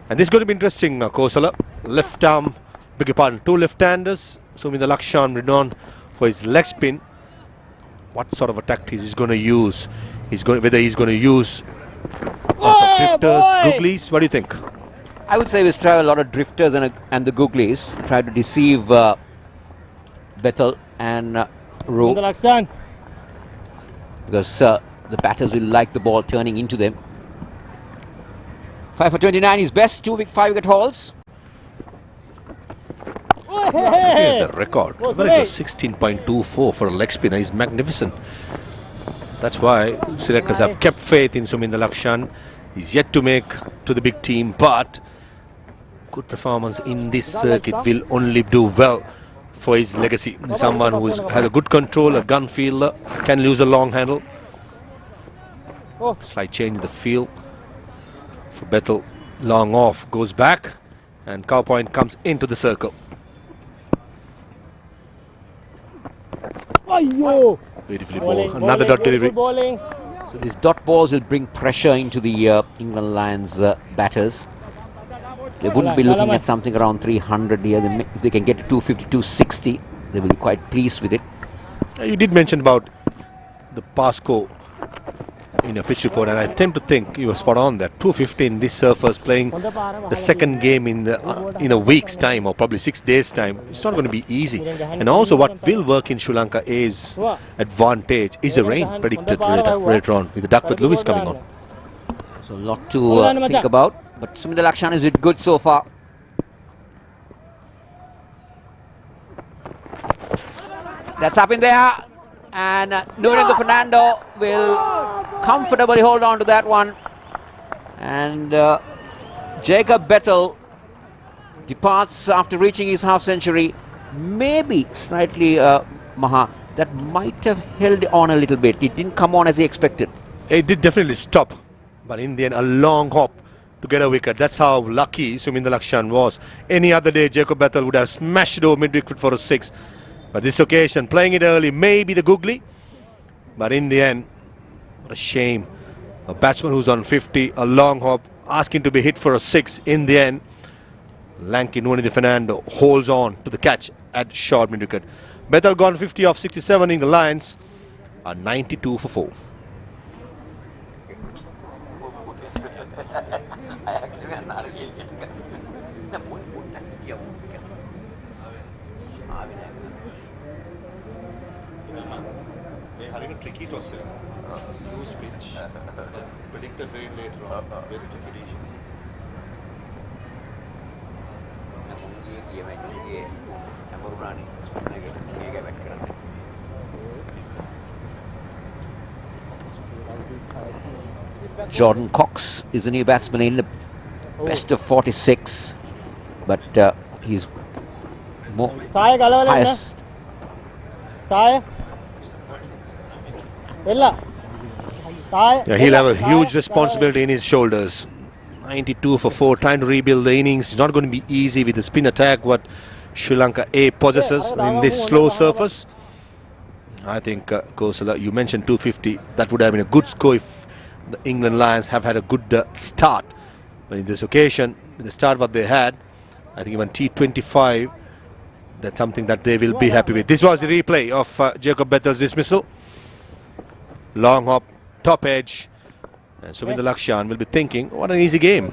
and this is going to be interesting. Kosala, left arm, beg your pardon, 2 left-handers. Suminda Lakshan Ridon for his leg spin. What sort of a tactics he's going to use? Whether he's going to use drifters, googlies. What do you think? I would say we'll try a lot of drifters and the googlies. Try to deceive Bethel and Ru, because the batters will like the ball turning into them. 5 for 29 is best. 5-wicket hauls. The record average of 16.24 for a leg spinner is magnificent. That's why selectors have kept faith in Suminda Lakshan. He's yet to make to the big team, but good performance in this circuit will only do well for his legacy. Someone who has a good control, a gun fielder, can lose a long handle. Slight change in the field for Bethel. Long off, goes back, and cow point comes into the circle. Beautifully bowled. Another dot delivery. So these dot balls will bring pressure into the England Lions batters. They wouldn't be looking at something around 300 here. If they can get to 250, 260, they will be quite pleased with it. You did mention about the pass score in a pitch report, and I tend to think you were spot on there. 250 in this surface, playing the second game in a week's time, or probably 6 days' time. It's not going to be easy. And also, what will work in Sri Lanka is advantage is a rain predicted later on, with the Duckworth Lewis coming on. So a lot to think about. But Suminda Lakshan is good so far. That's up in there. And Nuringo Fernando will comfortably hold on to that one. And Jacob Bethel departs after reaching his half century. Maybe slightly, Maha, that might have held on a little bit. It didn't come on as he expected. It did definitely stop. But in the end, a long hop to get a wicket. That's how lucky Suminda Lakshan was. Any other day, Jacob Bethel would have smashed it over mid-wicket for a 6. But this occasion, playing it early, maybe the googly. But in the end, what a shame. A batsman who's on 50, a long hop, asking to be hit for a 6. In the end, Lanky Nuringo Fernando holds on to the catch at short mid-wicket. Bethel gone 50 off 67 in the Lions are 92 for 4. Tricky toss. Loose pitch. Predicted rain later on. Very tricky issue. Jordan Cox is the new batsman in the best of 46, but he's more highest. Yeah, he'll have a huge responsibility in his shoulders. 92 for 4, trying to rebuild the innings. It's not going to be easy with the spin attack what Sri Lanka A possesses in this slow surface. I think, Kosala, you mentioned 250. That would have been a good score if the England Lions have had a good start. But in this occasion, with the start what they had, I think even T25, that's something that they will be happy with. This was the replay of Jacob Bethel's dismissal. Long hop, top edge, and Suminda Lakshan will be thinking, what an easy game.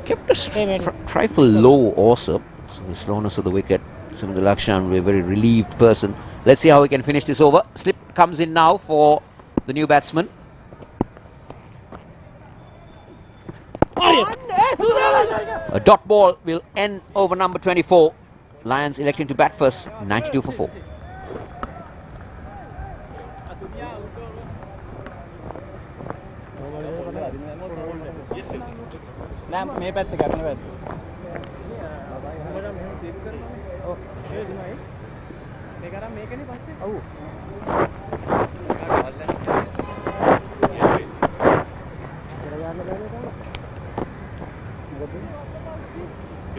Kept a trifle low also, so the slowness of the wicket. Suminda Lakshan will be a very relieved person. Let's see how we can finish this over. Slip comes in now for the new batsman. A dot ball will end over number 24. Lions electing to bat first, 92 for 4.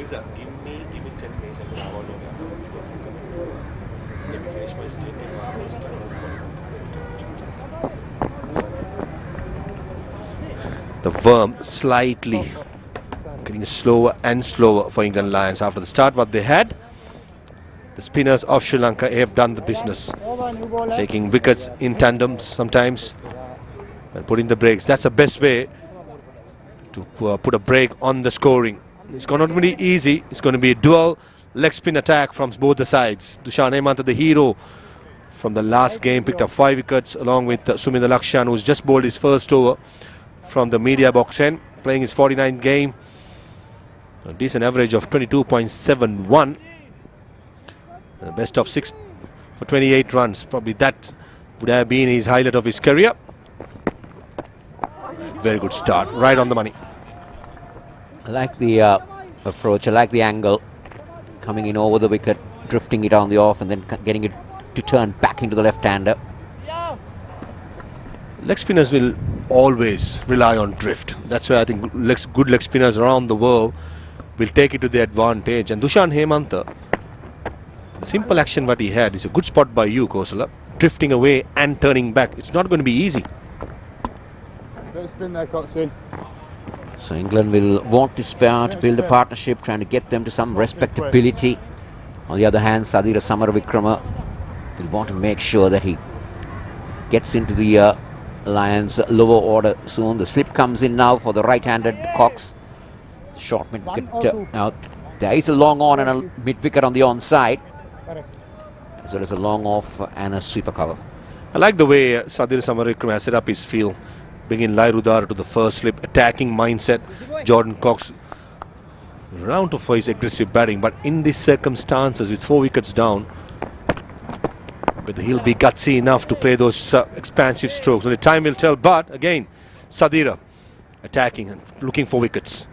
Give me 10 minutes and I'll call you let me finish my statement. The worm slightly getting slower and slower for England Lions after the start what they had. The spinners of Sri Lanka have done the business, taking wickets in tandems sometimes and putting the breaks. That's the best way to put a break on the scoring. It's not going to be easy. It's going to be a dual leg spin attack from both the sides. Dushan Hemantha, the hero from the last game, picked up 5 wickets along with Suminda Lakshan, who's just bowled his first over from the media box end, playing his 49th game. A decent average of 22.71. Best of 6 for 28 runs. Probably that would have been his highlight of his career. Very good start, right on the money. I like the approach, I like the angle, coming in over the wicket, drifting it on the off and then getting it to turn back into the left-hander. Leg spinners will always rely on drift. That's why I think good leg spinners around the world will take it to the advantage. And Dushan Hemantha, the simple action what he had is a good spot by you, Kosala. Drifting away and turning back. It's not going to be easy. Don't spin there, Coxie. So England will want this pair to build a partnership, trying to get them to some respectability. On the other hand, Sadira Samaravikrama will want to make sure that he gets into the Lions lower order soon. The slip comes in now for the right-handed Cox. Short mid-wicket. Now there is a long on and a mid-wicket on the onside, as well as a long off and a sweeper cover. I like the way Sadira Samaravikrama has set up his field, bringing Lai Rudar to the first slip, attacking mindset. Jordan Cox round for his aggressive batting, but in these circumstances with 4 wickets down, but he'll be gutsy enough to play those expansive strokes. Only time will tell. But again, Sadira attacking and looking for wickets.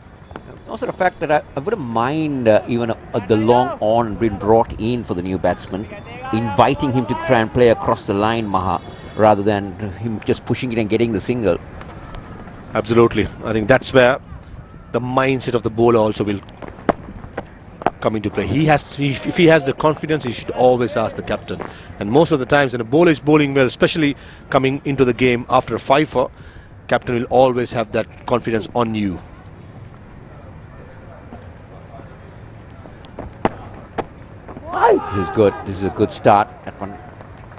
Also the fact that I wouldn't mind even the long on being brought in for the new batsman, inviting him to try and play across the line, Maha, rather than him just pushing it and getting the single. Absolutely. I think that's where the mindset of the bowler also will come into play. If he has the confidence, he should always ask the captain. And most of the times when a bowler is bowling well, especially coming into the game after a fifer, captain will always have that confidence on you. This is good. This is a good start. That one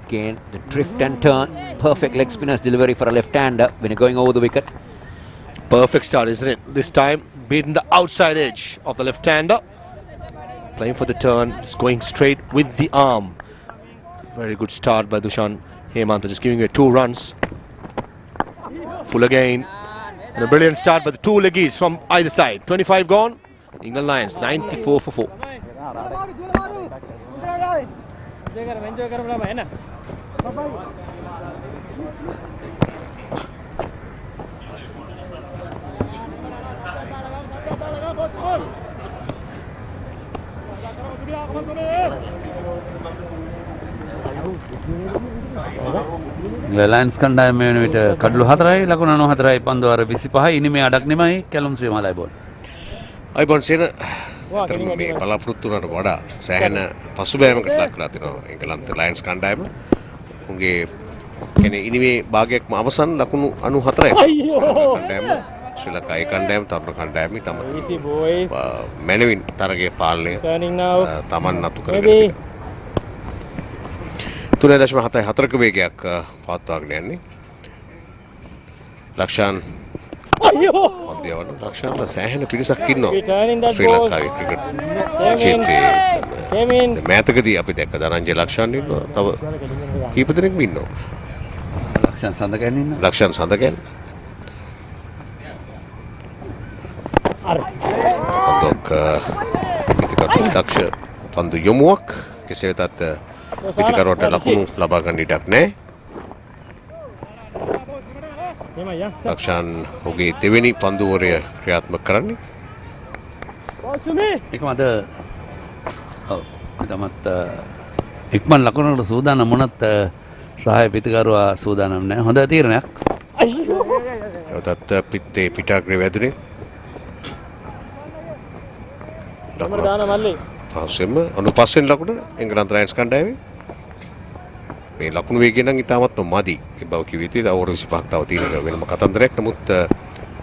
again, the drift and turn. Perfect leg spinner's delivery for a left-hander when you're going over the wicket. Perfect start, isn't it? This time beating the outside edge of the left-hander. Playing for the turn, just going straight with the arm. Very good start by Dushan Hemantha, just giving away 2 runs. Full again. And a brilliant start by the 2 leggies from either side. 25 gone. England Lions 94 for 4. Lions කණ්ඩායම වෙන විට කඩලු 4යි ලකුණු 94යි පන්දු අර 25යි ඉනිමේ අඩක් නෙමයි Kalum ශ්‍රීමාලයි ball. අයිබෝන් සේන මේ බලාපොරොත්තු වුණාට වඩා සෑහෙන පසුබෑමකට ලක් වෙලා තිනවා එංගලන්ත ලයන්ස් කණ්ඩායම. උන්ගේ කියන්නේ ඉනිමේ භාගයක්ම අවසන් ලකුණු 94යි. කණ්ඩායම ශ්‍රී ලංකාවේ කණ්ඩායම තරුණ කණ්ඩායම තම මැනවින් තරගයේ පාලනය තමන් නතු කරගෙන 3.74ක වේගයක් පවත්වාගෙන යන්නේ. ලක්ෂාන් අධ්‍යවන ලක්ෂාන්ලා සෑහෙන පිරිසක් ඉන්නවා ශ්‍රී ලංකාවේ ක්‍රිකට් ක්ෂේත්‍රයේ. මෑතකදී අපි දැක්ක දරංජය ලක්ෂාන් ඉන්නවා. තව කීප දෙනෙක්ම ඉන්නවා. ලක්ෂාන් සඳකෑන් ඉන්නවා. ලක්ෂාන් සඳකෑන්. පන්දුක් පිටිකරට දක්ෂ පන්දු යොමුවක්. කෙසේ වෙතත් පිටිකරට ලකුණු ලබා ගන්න ඉඩක් නැහැ. ලක්ෂාන් ඔහුගේ දෙවෙනි පන්දුවරය ක්‍රියාත්මක කරන්නේ. ඒකම අද තමත් ඉක්මන් ලකුණකට සූදානම් වුණත් සහාය පිටිකරුවා සූදානම් නැහැ. හොඳ තීරණයක්. ඔතත් පිටේ පිටාග්‍රේ වැදුනේ. පස්සෙම අනුපස්සෙන් ලකුණ එංගලන්ත ලයන්ස් කණ්ඩායමේ. මේ ලකුණු වේගය නම් ඉතාමත්ම මදි. ඒ බව කිව්ව යුතුයි. අවුරුදු 25ක් තව තියෙන වෙනම කතන්දරයක්. නමුත්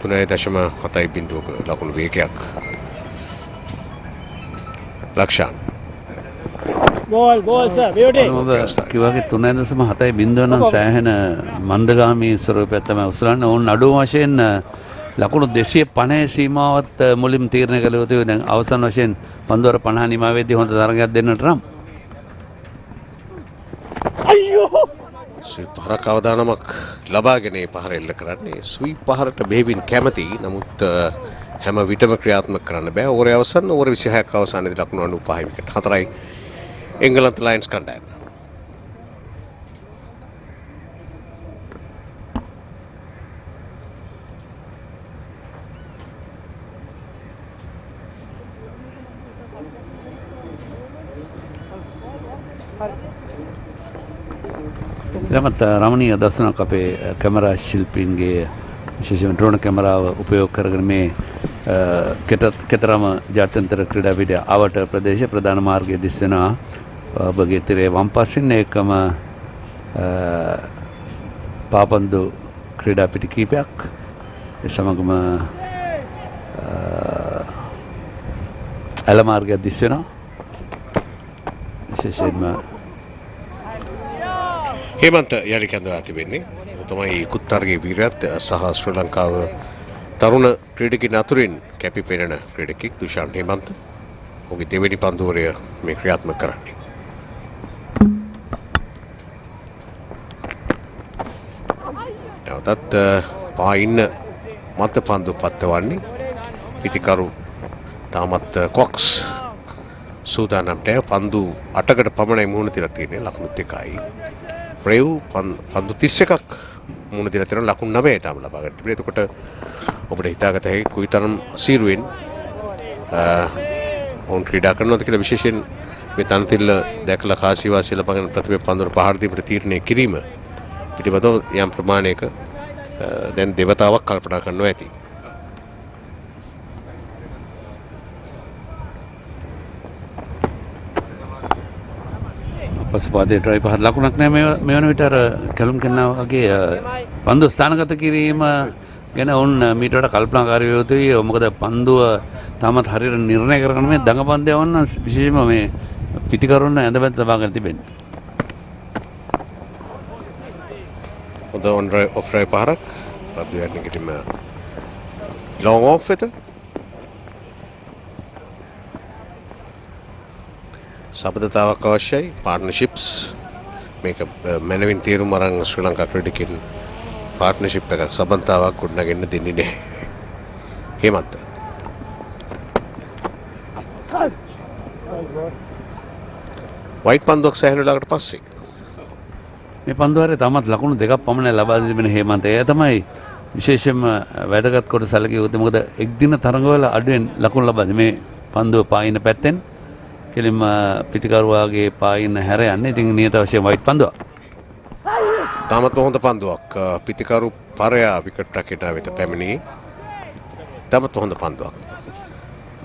3.7ක ලකුණු වේගයක්. ලක්ෂාන්. Ball sir beauty. ඔබ කිව්වාගේ 3.7 නම් සෑහෙන මන්දගාමී ස්වරූපයක් තමයි උසලන්නේ. ඕන් අඩු වශයෙන් ලකුණු 250 සීමාවත් මුලින් තීරණය කළ යුතුයි. දැන් අවසන් වශයෙන් පන්දුවර 50 නිමා වෙද්දී හොඳ තරගයක් දෙන්නට නම් ස්වීප් පහරක් අවදානමක් ලබාගෙන පහර එල්ල කරන්නේ. ස්වීප් පහරට බෙහෙවින් කැමති. නමුත් හැම විටම ක්‍රියාත්මක කරන්න බෑ. ඕවරේ අවසන් ඕවර 26ක් අවසානයේදී ලකුණු 95 විකට් 4යි එංගලන්ත ලයන්ස් කණ්ඩායම. එමත් රමණීය දර්ශනයක් අපේ කැමරා ශිල්පීන්ගේ විශේෂයෙන් ඩ්‍රෝන් කැමරාව උපයෝග කරගෙන මේ කෙතරම ජාත්‍යන්තර ක්‍රීඩා පිටිය අවට ප්‍රදේශ ප්‍රධාන මාර්ගයේ දිස් වෙනවා ඔබගේ තිරේ වම් පසින් ඒකම පාපන්දු ක්‍රීඩා පිටි කීපයක් ඒ සමගම ඇල මාර්ගයක් දිස් වෙනවා විශේෂයෙන්ම හේමන්ත යලි කැඳවා තිබෙන්නේ තමයි කුත්තරගේ වීරයත් සහ ශ්‍රී ලංකාව තරුණ ක්‍රීඩකින් අතුරින් කැපිපෙනෙන ක්‍රීඩකෙක් දුෂාන් හේමන්ත ඔහුගේ දෙවෙනි පන්දුවරය මේ ක්‍රියාත්මක කරන්නේ. නැවතත් පායින්න මත පන්දු පත්වන්නේ පිටිකරු තාමත් කොක්ස් සූදානම්ට පන්දු 8කට පමණයි මුහුණ තියලා තියෙන්නේ ලකුණු 2යි. ප්‍රේව් පන්දු 31ක් මුහුණ තියලා තියෙන ලකුණු 9 තාම ලබා ගන්න තිබුණේ. එතකොට ඔබට හිතාගත හැකි කුයිතරම් අසීරුවෙන් ඔවුන් ක්‍රීඩා කරනවද කියලා විශේෂයෙන් මේ තනතිල්ල දැකලා කාසිවාසී ලබන ප්‍රථම පන්දුර පහර දීමට තීරණය කිරීම පිටිපතව යම් ප්‍රමාණයක දැන් දෙවතාවක් කල්පනා කරනවා ඇති. පසුපාදේ ට්‍රයි පහර ලකුණක් නැහැ මේ වන විට අර කැලුම් කෙනා වගේ පන්දු ස්ථානගත කිරීම ගැන ඔවුන් මීට වඩා කල්පනාකාරී වෙ යුතුයි. මොකද පන්දුව තාමත් හරියට නිර්ණය කරගන්න මේ දඟපන්දය වන්න විශේෂයෙන්ම මේ පිටිකරුන්න ඇඳපැත්ත ලබාගෙන තිබෙන්නේ. හොඳ ඔෆ් ඩ්‍රයිව් පහරක් පන්දු යන්නේ කිටිම ලොං ඔෆ් එක සබඳතාවක් අවශ්‍යයි. පාර්ට්නර්ෂිප්ස් මේක මැනවින් තීරුම් අරන් ශ්‍රී ලංකා ක්‍රීඩකින් පාර්ට්නර්ෂිප් එකක් සබඳතාවක් ගොඩනගන්න දෙන්නේ නැහැ. හේමන්ත වයිට් පන්දුවක් සෑහෙන වෙලාවකට පස්සේ මේ පන්දුවරේ තාමත් ලකුණු දෙකක් පමණ ලබා දෙමින් හේමන්ත එය තමයි විශේෂයෙන්ම වැදගත් කොට සැලකිය යුතු. මොකද එක් දින තරඟවල අඩුවෙන් ලකුණු ලබා දෙන්නේ මේ පන්දුව පායින පැත්තෙන් කෙලින්ම පිටිකරුවාගේ පායින හැර යන්නේ. ඉතින් නියත වශයෙන් වයිට් පන්දුවක්. තාමත් හොඳ පන්දුවක් පිටිකරු පරයා විකට් රැකෙන වෙත පැමිණි. තාමත් හොඳ පන්දුවක්.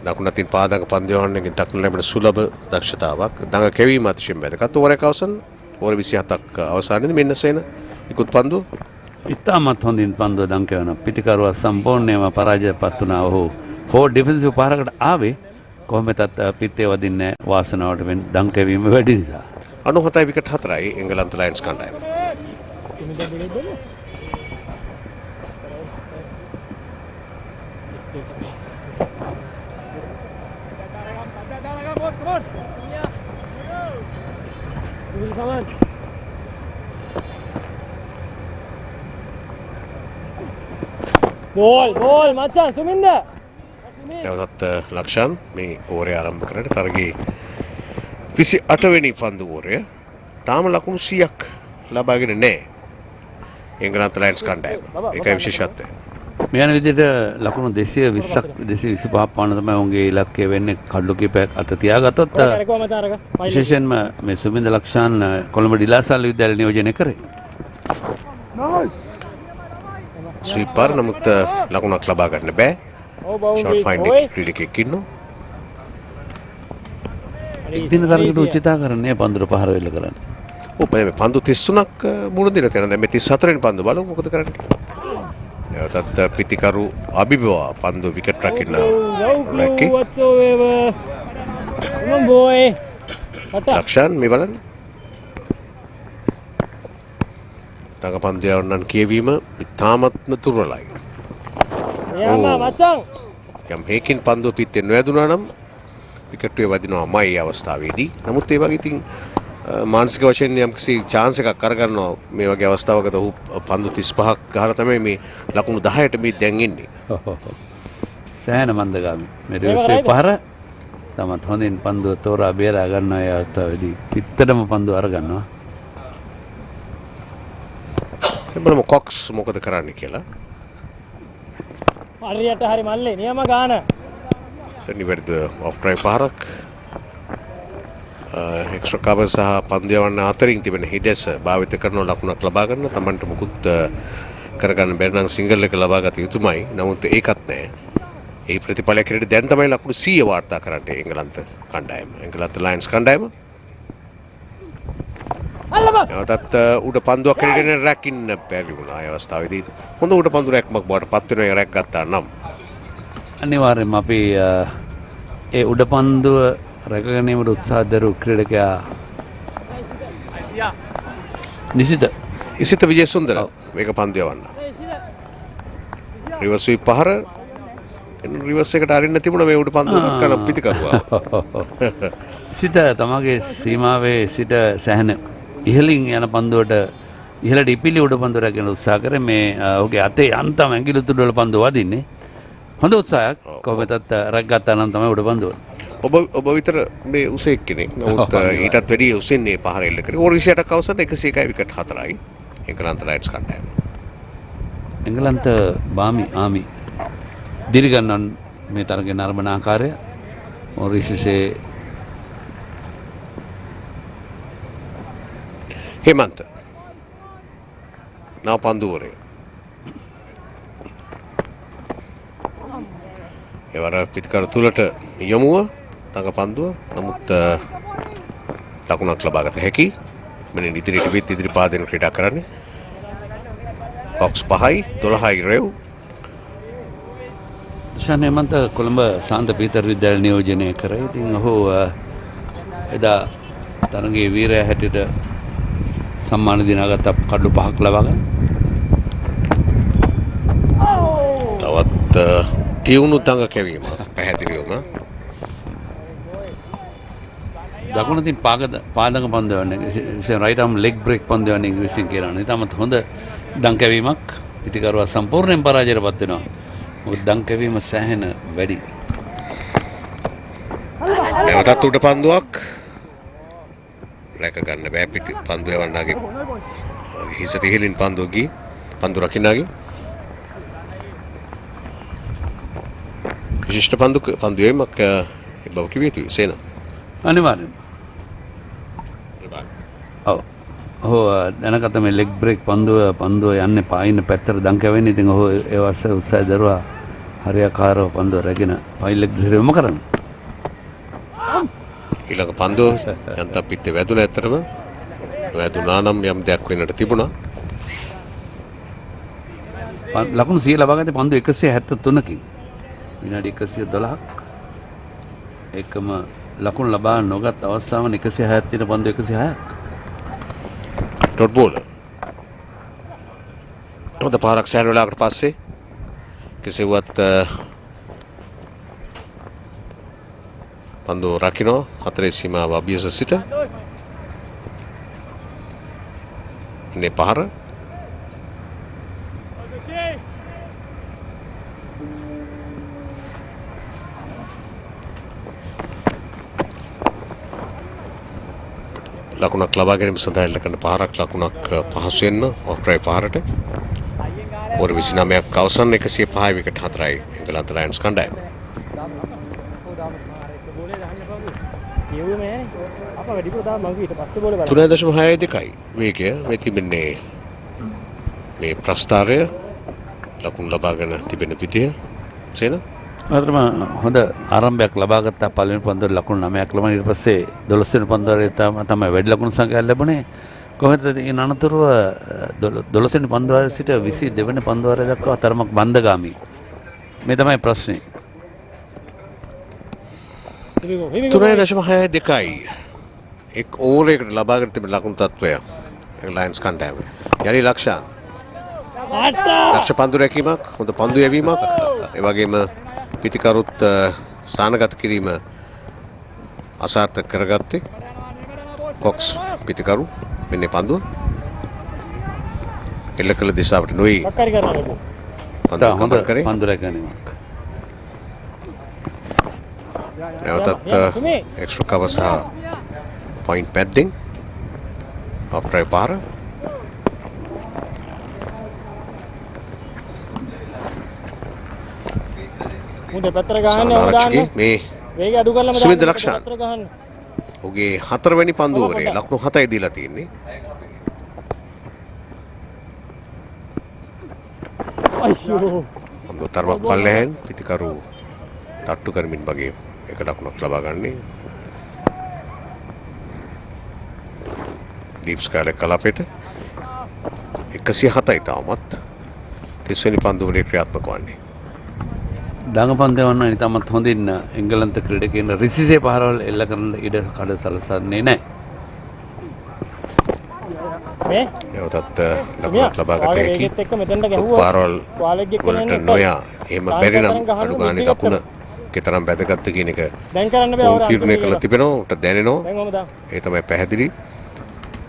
දකුණ අතින් පාදක පන්දුවන්නකින් දක්න ලැබෙන සුලභ දක්ෂතාවක්. දඟ කැවීම අතිශයින් වැදගත්. ඕවර් එක අවසන් ඕවර් 27ක් අවසානයේදී මෙන්න සේන ඉක්ුත් පන්දුව. ඉතාමත් හොඳින් පන්දුව දඟ කරන පිටිකරුවා සම්පූර්ණයෙන්ම පරාජයපත් වුණා. ඔහු 4 ඩිෆෙන්සිව් පාරකට ආවේ කොහොමදත් පිටේ වදින්නේ වාසනාවට වෙන දඟ කැවීම වැඩි නිසා. 97 විකට් 4යි එංගලන්ත ලයන්ස් කණ්ඩායම. බෝල් මචං සුමින්ද නැවතත් ලක්ෂන් මේ ඕවරය ආරම්භ කරන්න තරගේ 28 වෙනි පන්දු ඕවරය තාම ලකුණු 100ක් ලබාගෙන නැහැ එංගලන්ත ලයන්ස් කණ්ඩායම. ඒකයි විශේෂත්වය. මේ යන විදිහට ලකුණු 220ක් 225ක් පාන තමයි උන්ගේ ඉලක්කය වෙන්නේ. කඩලු කීපයක් අත තියාගත්තොත් විශේෂයෙන්ම මේ සුමින්ද ලක්ෂන් කොළඹ ඩිලාසල් විද්‍යාලය නියෝජනය කරේ. ස්වීපර් නමුත් ලකුණක් ලබා ගන්න බෑ. ෂොට් ෆයින්ඩින් ක්‍රීඩකෙක් ඉන්නවා. දින තරගට උචිතාකරණය පන්දුර පහර වෙල්ල කරන්නේ. ඔව් මේ පන්දු 33ක් මුණ දින තියෙනවා. දැන් මේ 34 වෙනි පන්දු බලමු මොකද කරන්නේ. නැවතත් පිටිකරු අභිබවා පන්දු විකට් රකින්න රැකි. ලක්ෂන් මේ බලන්න. තක පන්දු යවන්නන් කියවීම ඉතාමත්ම දුර්වලයි. යම් හේකින් පන්දුව පිටේ නොයදුනා නම් විකට්ටුවේ වදිනවාමයි අවස්ථාවේදී. නමුත් ඒ වගේ ඉතින් මානසික වශයෙන් යම්කිසි chance එකක් අරගන්නවා මේ වගේ අවස්ථාවකද ඔහු පන්දු 35ක් ගහලා තමයි මේ ලකුණු 10ට මේ දැන් ඉන්නේ. සෑහෙන මන්දගාමි. මේ රිවර්ස් පහර තමත් හොඳින් පන්දුව තෝරා බේරා ගන්නවා ඒ අවස්ථාවේදී පිටතටම පන්දුව අරගන්නවා. බලමු කොක්ස් මොකද කරන්නේ කියලා. හරියට හරි මල්ලේ නියම ගාන. නිවැරදිව ඔෆ් ඩ්‍රයිව් පහරක් එක්ස්ට්‍රා කවර් සහ පන්දු යවන්න අතරින් තිබෙන හිදැස භාවිත කරන ලකුණක් ලබා ගන්න තමන්ට මුකුත් කරගන්න බැරි නම් සිංගල් එක ලබා ගත යුතුමයි. නමුත් ඒකත් නැහැ. ඒ ප්‍රතිඵලයක් හැටියට දැන් තමයි ලකුණු 100 වාර්තා කරන්නේ එංගලන්ත කණ්ඩායම. එංගලන්ත ලයන්ස් කණ්ඩායම. නැවතත් උඩ පන්දුවක් හැටියට රැකින්න බැරි වුණා. ඒ අවස්ථාවේදී හොඳ උඩ පන්දු රැක්මක් බවට පත් වෙනවා රැක් ගත්තා නම්. අනිවාර්යයෙන්ම අපි ඒ උඩ පන්දුව රැකගැනීමට උත්සාහ දරු ක්‍රීඩකයා ඉසිත විජේසුන්දර මේක පන්දු යවන්න. රිවර්ස් ස්වීප් පහර රිවර්ස් එකට අරින්න තිබුණා මේ උඩ පන්දුව කරන පිටිකරුවා. ඉසිත තමගේ සීමාවේ සිට සැහැණ ඉහළින් යන පන්දුවට ඉහළට ඉපිලි උඩ පන්දුව රැගෙන උත්සාහ කරේ මේ ඔහුගේ අතේ යන්තම් ඇඟිලි තුඩු වල පන්දුව වදින්නේ. හොඳ උත්සාහයක්. කොහොමදත් රැක් ගත්තා නම් තමයි උඩ පන්දුව. ඔබ විතර මේ උසෙක් කෙනෙක්. නමුත් ඊටත් වැඩි උසෙන් මේ පහර එල්ල කරේ. ඕවර් 28ක් අවසන් 101යි විකට් 4යි. එංගලන්ත ලයන්ස් කණ්ඩායම. එංගලන්ත බාමි ආමි දිරිගන්නන් මේ තරගේ නරඹන ආකාරය මොරිෂසේ හේමන්ත නා පන්දුවරේ එවර පිටකර තුලට යමුව තඟ පන්දුව නමුත් ලකුණක් ලබාගත හැකි මෙන්න ඉදිරියට විත් ඉදිරි පාදෙන් ක්‍රීඩා කරන්නේ කොක්ස් 5යි 12යි රෙව් ෂානේමන්ත කොළඹ සාන්ත පීතර විද්‍යාලය නියෝජනය කරයි. ඉතින් ඔහු එදා තරගයේ වීරයා හැටියට සම්මාන දිනාගත්ත කඩු 5ක් ලබා ගන්න. තවත් තියුණු තඟ කැවීම පැහැදිලිවම දකුණතින් පාදක පන්දු යන්නේ රයිට් ආම් ලෙග් බ්‍රේක් පන්දු යන්නේ ඉංග්‍රීසියෙන් කියනවා. ඊටමත් හොඳ දන් කැවීමක් පිටිකරුවා සම්පූර්ණයෙන් පරාජයටපත් වෙනවා. මොකද දන් කැවීම සෑහෙන වැඩි. නැවතත් උඩ පන්දුවක් රැක ගන්න බෑ පිටි පන්දු යවන්නගේ හිසට ඉහළින් පන්දුව ගිහින් පන්දු රකින්නගේ විශිෂ්ට පන්දු යෑමක් බව කිව යුතුයි සේන. අනිවාර්යයෙන්. ඔව් දැනගත මේ ලෙග් බ්‍රේක් පන්දුව යන්නේ පායින්න පැත්තට දන් කැවෙන්නේ. ඉතින් ඔහු ඒ වස්සේ උත්සාහ දරුවා හරියාකාරව පන්දුව රැගෙන පයින් ලෙග් දිහාම කරන්න. ඊළඟ පන්දුව යන්තම් පිටේ වැදුණා. ඇත්තටම වැදුණා නම් යම් දෙයක් වෙන්නට තිබුණා. ලකුණු 100 ලබා ගත්තේ පන්දුව 173කින්. විනාඩි 112ක්. එකම ලකුණු ලබා නොගත් අවස්ථාවන් 160 තියෙන පන්දුව 106ක්. Dot ball. හොඳ පාරක් සෑහෙන වෙලාවකට පස්සේ කෙසේවත් පන්දුව රකින්න හතරේ සීමාව අභියස සිට ඉන්නේ පහර ලකුණක් ලබා ගැනීම සඳහා එල්ල කරන පාරක් ලකුණක් පහසුවෙන්ම ඔෆ්ට්‍රයි පාරට ඕවර් 29ක් අවසන් 105 විකට් 4යි එංගලන්ත ලයන්ස් කණ්ඩායම. තුනයි දශම 6.2යි වේගය මේ තිබෙන්නේ මේ ප්‍රස්ථාරය ලකුණු ලබාගෙන තිබෙන විදිය සේන අතරම හොඳ ආරම්භයක් ලබා ගත්තා. පළවෙනි පන්දුවේ ලකුණු 9ක් ලබන ඊට පස්සේ 12 වෙනි පන්දුවේ තමයි වැඩි ලකුණු සංඛ්‍යාවක් ලැබුණේ. කොහොමද ඉන් අනතුරුව 12 වෙනි පන්දුවේ සිට 22 වෙනි පන්දුවේ දක්වා තරමක් බන්දගාමී. මේ තමයි ප්‍රශ්නේ. 3.62යි එක් ඕවරයකට ලබාගෙන තිබෙන ලකුණු තත්වය ලයන්ස් කණ්ඩායම. යලි ලක්ෂා ලක්ෂ පන්දු රැකීමක් හොඳ පන්දු යැවීමක් ඒ වගේම පිටිකරුත් ස්ථානගත කිරීම අසාර්ථක කරගත්තේ කොක්ස් පිටිකරු මෙන්න පන්දුව එල්ල කළ දිශාවට නොයි හොඳ පන්දු රැකීමක්. නැවතත් එක්ස්ට්‍රා කවර් සහ පොයින්ට් පැඩ්ඩින් ඔෆ්ට්‍රයි පාර මුදේ පැත්තට ගහන්න ඕන දාන්න මේ වේගය අඩු කරලා මම සුමින්ද ලක්ෂණ පැත්තට ගහන්න. ඔහුගේ 4 වෙනි පන්දුවරේ ලකුණු 7යි දීලා තියෙන්නේ. අයියෝ පන්දුව තරමක් පල්ලෙහෙන් පිටිකරු තට්ටු කරමින් වගේ එක ලකුණක් ලබා ගන්නේ. ඩීප් ස්කයිල කලාපෙට 107යි තාමත් 30 වෙනි පන්දුවේ ක්‍රියාත්මක වන්නේ. දඟපන්දය වන්න ඉතාමත් හොඳින් එංගලන්ත ක්‍රීඩකයන් රිසිසේ පහරවල් එල්ල කරන ඉඩ කඩ සලසන්නේ නැහැ. නැවතත් ලකුණක් ලබා ගත හැකි. පාරවල් වලට නොයා එහෙම බැරි නම් අඩු ගානේ ලකුණ කෙතරම් වැදගත්ද කියන එක තීරණය කරලා තිබෙනවා. උට දැනෙනවා. ඒ තමයි පැහැදිලි.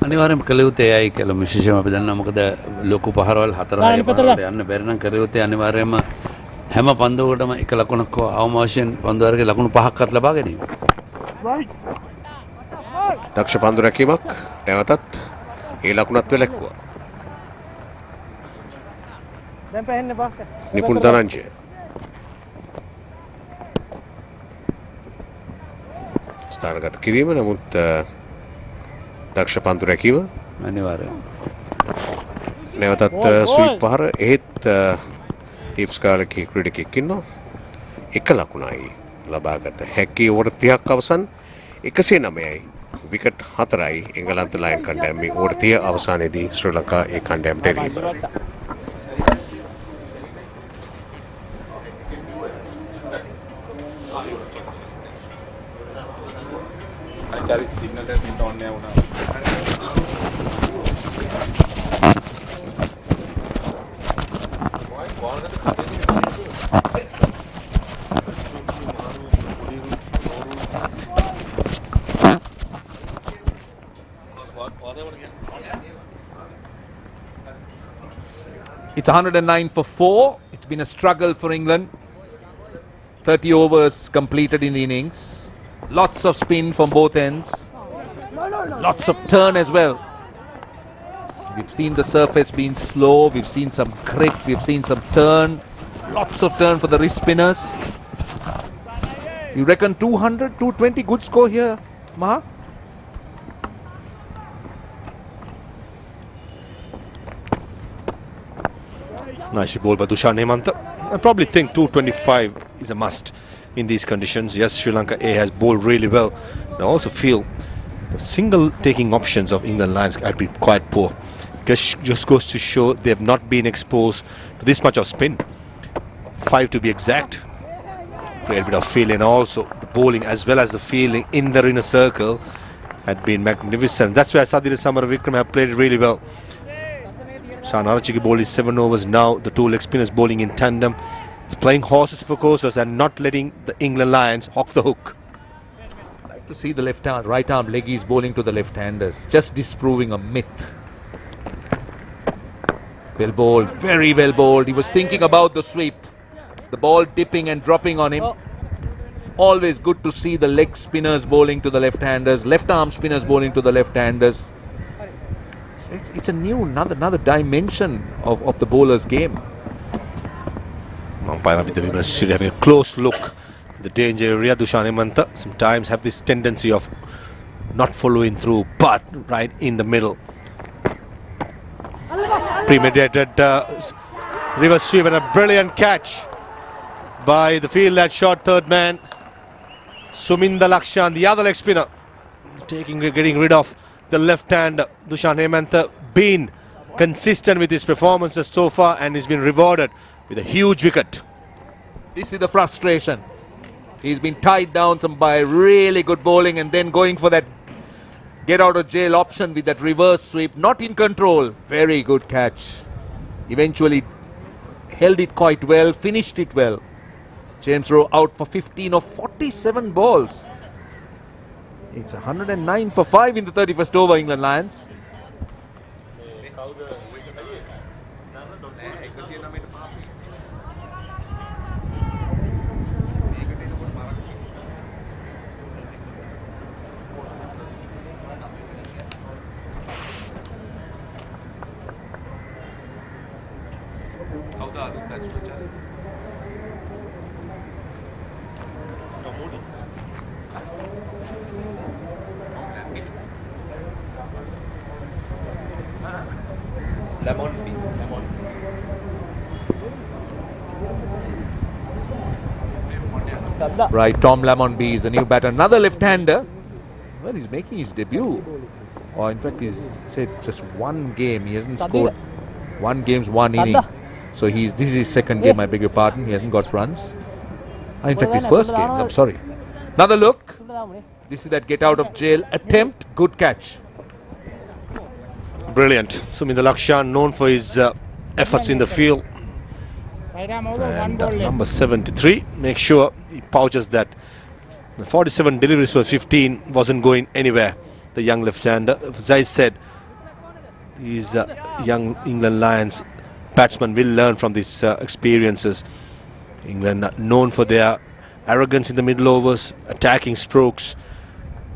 අනිවාර්යයෙන්ම කළ යුත්තේ එයයි කියලා විශේෂයෙන්ම අපි දන්නවා. මොකද ලොකු පහරවල් 4-6 පහරවල් යන්න බැරි නම් කළ යුත්තේ අනිවාර්යයෙන්ම හැම පන්දුවකටම එක ලකුණක් හෝ අවම වශයෙන් පන්දු වර්ගයේ ලකුණු 5ක්වත් ලබා ගැනීම. දක්ෂ පන්දු රැකීමක් නැවතත් ඒ ලකුණත් වැළැක්වුවා. දැන් පැහෙන්න පස්සේ. නිපුණ තරංජය. ස්ථානගත කිරීම නමුත් දක්ෂ පන්දු රැකීම අනිවාර්යයෙන්. නැවතත් ස්වීප් පහර එහෙත් ටිප්ස් කාලකී ක්‍රීඩකෙක් ඉන්නවා. එක ලකුණයි ලබාගත හැකි ඕවර් 30ක් අවසන් 109යි. විකට් 4යි එංගලන්ත ලයන් කණ්ඩායමේ ඕවර් 30 අවසානයේදී ශ්‍රී ලංකා ඒ කණ්ඩායමට එරෙහිව. It's 109 for 4. It's been a struggle for England. 30 overs completed in the innings. Lots of spin from both ends. Lots of turn as well. We've seen the surface being slow. We've seen some grip. We've seen some turn. Lots of turn for the wrist spinners. You reckon 200, 220? Good score here, Maha? Nicely bowled by Dushan Hemanta. I probably think 225 is a must in these conditions. Yes, Sri Lanka A has bowled really well. I also feel the single taking options of England Lions have been quite poor. Just goes to show they have not been exposed to this much of spin. 5 to be exact. Great bit of feeling also. The bowling as well as the fielding in the inner circle had been magnificent. That's where Sadhir Samar Vikram have played really well. Shan Arachiki bowled is 7 overs now. The two leg spinners bowling in tandem. He's playing horses for courses and not letting the England Lions off the hook. I'd like to see the left arm, right arm leggies bowling to the left-handers, just disproving a myth. Well bowled, very well bowled. He was thinking about the sweep. The ball dipping and dropping on him. Always good to see the leg spinners bowling to the left-handers, left arm spinners bowling to the left-handers. It's a new, another dimension of the bowler's game. Umpire having a close look at the danger area. Dushan Hemanta sometimes have this tendency of not following through, but right in the middle. Premeditated reverse sweep and a brilliant catch by the field that shot third man. Suminda Lakshan, the other leg spinner, getting rid of the left hand. Dushan Hemanta been consistent with his performances so far and he's been rewarded with a huge wicket. This is the frustration. He's been tied down by really good bowling and then going for that get out of jail option with that reverse sweep. Not in control. Very good catch. Eventually held it quite well, finished it well. James Rowe out for 15 of 47 balls. It's 109 for 5 in the 31st over, England Lions. Right, Tom Lamonby is the new batter. Another left-hander. Well, he's making his debut. Or in fact, he's said just one game. He hasn't scored. One game's one inning. So this is his second game, I beg your pardon. He hasn't got runs. In fact, his first game. I'm sorry. Another look. This is that get out of jail attempt. Good catch. Brilliant. Suminda Lakshan, known for his efforts in the field. And number 73, make sure he pouches that. The 47 deliveries for 15 wasn't going anywhere. The young left-hander, as I said, these young England Lions batsmen will learn from these experiences. England known for their arrogance in the middle overs, attacking strokes,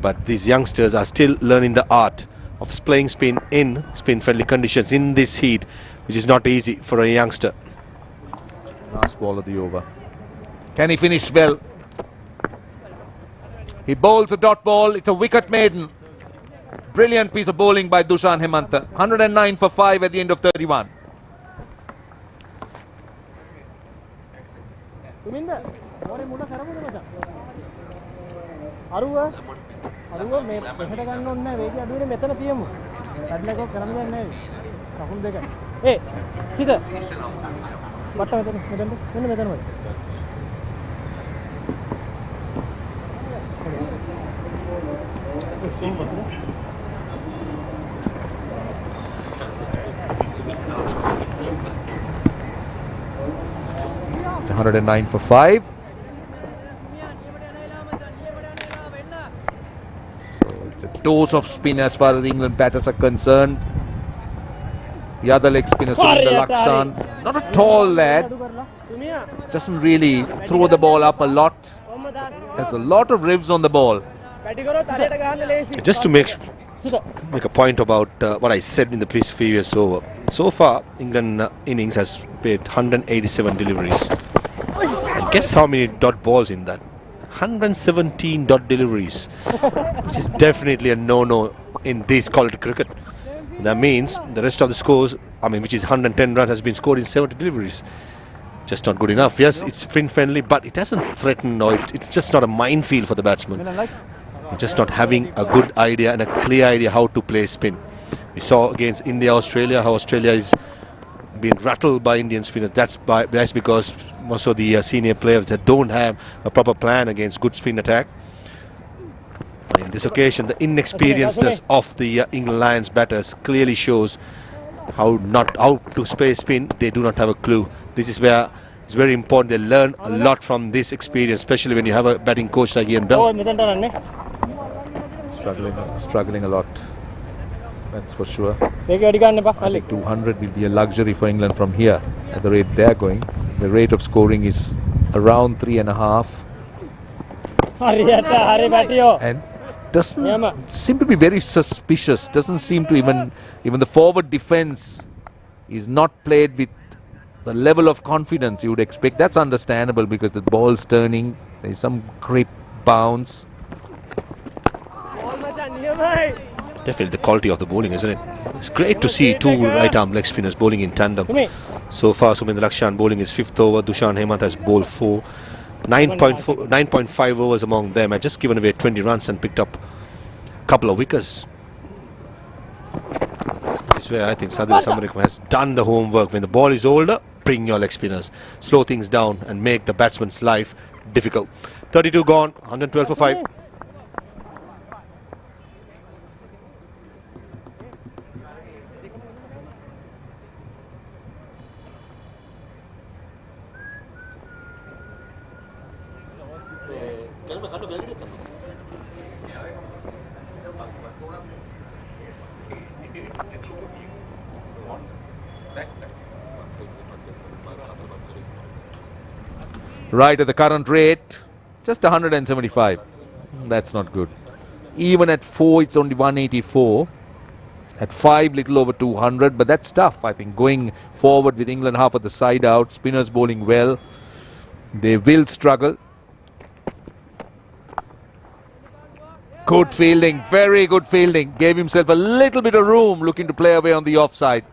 but these youngsters are still learning the art of playing spin in spin-friendly conditions in this heat, which is not easy for a youngster. Last ball of the over. Can he finish well? He bowls a dot ball. It's a wicket maiden. Brilliant piece of bowling by Dushan Hemantha. 109 for 5 at the end of 31. It's 109 for 5. So it's a dose of spin as far as the England batters are concerned. The other leg spinner, Suminda Lakshan, not a tall lad, doesn't really throw the ball up a lot. Has a lot of rivs on the ball. Just to make a point about what I said in the previous over. So far, England innings has played 187 deliveries. And guess how many dot balls in that? 117 dot deliveries, which is definitely a no-no in this quality cricket. That means the rest of the scores, which is 110 runs, has been scored in 70 deliveries. Just not good enough. Yes, it's spin-friendly, but it doesn't threaten, or it's just not a minefield for the batsman. Just not having a good idea and a clear idea how to play spin. We saw against India, Australia, how Australia is being rattled by Indian spinners. That's because most of the senior players that don't have a proper plan against good spin attack. In this occasion, the inexperiencedness of the England Lions batters clearly shows how to play spin. They do not have a clue. This is where it's very important they learn a lot from this experience, especially when you have a batting coach like Ian Bell. Struggling a lot, that's for sure. I think 200 will be a luxury for England from here at the rate they're going. The rate of scoring is around 3.5. And doesn't seem to be very suspicious. Doesn't seem to even the forward defense is not played with the level of confidence you would expect. That's understandable because the ball's turning. There's some great bounce. Definitely the quality of the bowling, isn't it? It's great to see two right-arm leg spinners bowling in tandem. So far, Suminda Lakshan bowling his 5th over. Dushan Hemantha has bowled 4. 9.5 overs among them. Had just given away 20 runs and picked up a couple of wickets. This is where I think Sadil Samarikum has done the homework. When the ball is older, bring your leg spinners. Slow things down and make the batsman's life difficult. 32 gone, 112 for 5. Right at the current rate, just 175. That's not good. Even at 4, it's only 184. At 5, little over 200. But that's tough, I think. Going forward with England half of the side out, spinners bowling well. They will struggle. Good fielding, very good fielding. Gave himself a little bit of room, looking to play away on the offside.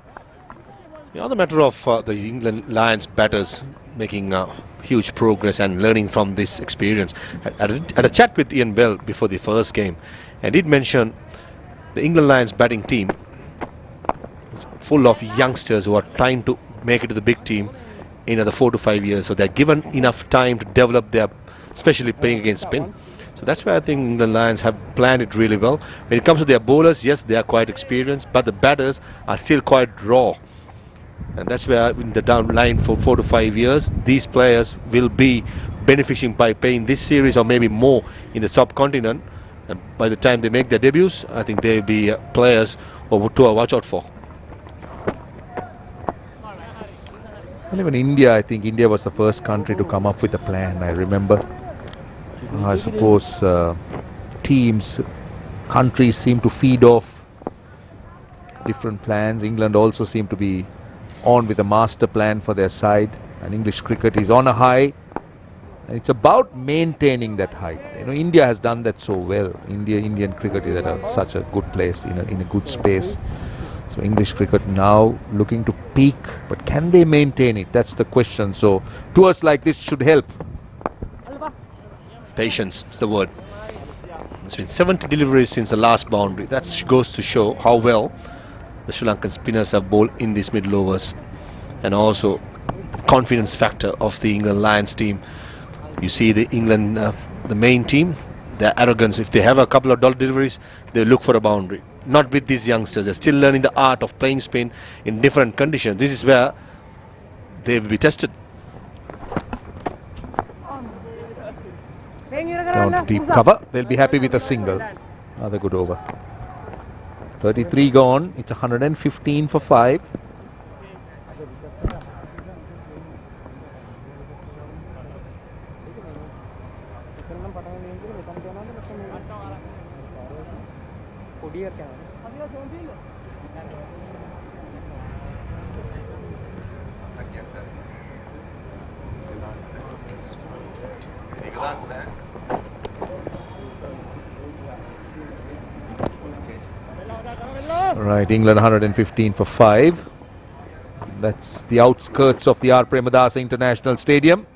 The other matter of the England Lions batters making huge progress and learning from this experience. Had a chat with Ian Bell before the first game, and did mention the England Lions batting team is full of youngsters who are trying to make it to the big team in another 4 to 5 years. So they're given enough time to develop their, especially playing against spin. So that's why I think the Lions have planned it really well. When it comes to their bowlers, yes, they are quite experienced, but the batters are still quite raw. And that's where in the down line for 4 to 5 years, these players will be benefiting by playing this series or maybe more in the subcontinent. And by the time they make their debuts, I think they will be players to watch out for. Well, even India, I think India was the first country to come up with a plan. I remember, I suppose teams, countries seem to feed off different plans. England also seem to be on with a master plan for their side, and English cricket is on a high, and it's about maintaining that height. You know, India has done that so well. Indian cricket is at such a good place, in a good space. So English cricket now looking to peak, but can they maintain it? That's the question. So tours like this should help. Patience is the word. There's been 70 deliveries since the last boundary. That goes to show how well the Sri Lankan spinners have bowled in these middle overs, and also confidence factor of the England Lions team. You see the England, the main team, their arrogance. If they have a couple of deliveries, they look for a boundary. Not with these youngsters. They're still learning the art of playing spin in different conditions. This is where they will be tested. Down to deep cover. They'll be happy with a single. Another good over. 33 gone. It's 115 for 5. Right, England 115 for 5. That's the outskirts of the R. Premadasa International Stadium.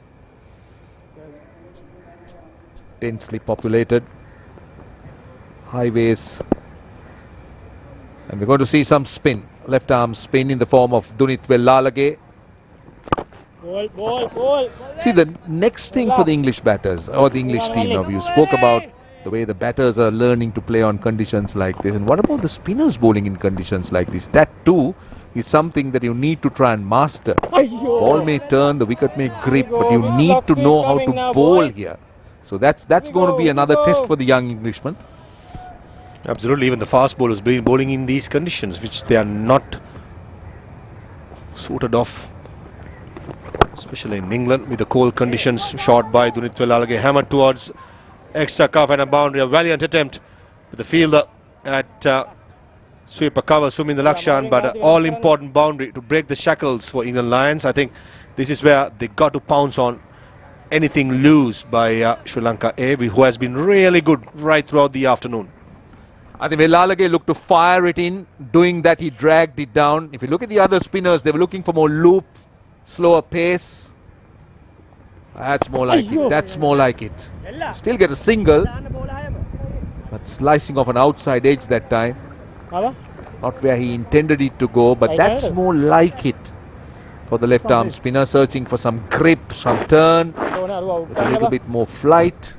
Densely populated. Highways. And we're going to see some spin. Left arm spin in the form of Dunit Wellalage. See, the next thing for the English batters, or the English team, now you spoke about the way the batters are learning to play on conditions like this. And what about the spinners bowling in conditions like this? That too is something that you need to try and master. Ball may turn, the wicket may grip, but you need to know how to bowl here. So that's going to be another test for the young Englishman. Absolutely, even the fast bowlers bowling in these conditions, which they are not suited off. Especially in England with the cold conditions. Shot by Dunit Wellalage, hammered towards extra cuff and a boundary. A valiant attempt with the fielder at sweeper cover, swimming the Lakshan, but an all-important boundary to break the shackles for England Lions. I think this is where they got to pounce on anything loose by Sri Lanka A, who has been really good right throughout the afternoon. I think Wellalage looked to fire it in. Doing that, he dragged it down. If you look at the other spinners, they were looking for more loop, slower pace. That's more like it. That's more like it. Still get a single, but slicing off an outside edge that time. Not where he intended it to go, but that's more like it for the left arm spinner, searching for some grip, some turn, with a little bit more flight.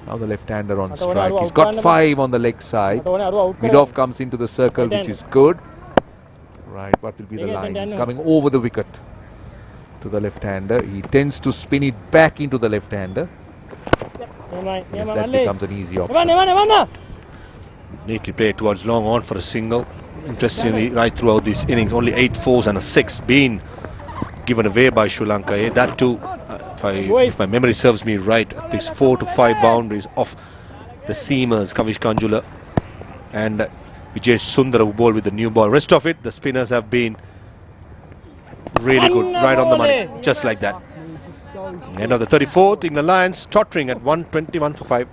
Now the left-hander on strike. He's got 5 on the leg side. Mid-off comes into the circle, which is good. Right, what will be the line? He's coming over the wicket to the left-hander. He tends to spin it back into the left-hander. Yes, that becomes an easy option. Neatly played towards long on for a single. Interestingly, right throughout this innings, only 8 4s and a 6 being given away by Sri Lanka. That too, if my memory serves me right, at least 4 to 5 boundaries off the seamers, Kavish Kanjula and Vijay Sundara, who bowled with the new ball. Rest of it, the spinners have been really good, right on the money, just like that. End of the 34th, England Lions tottering at 121 for 5.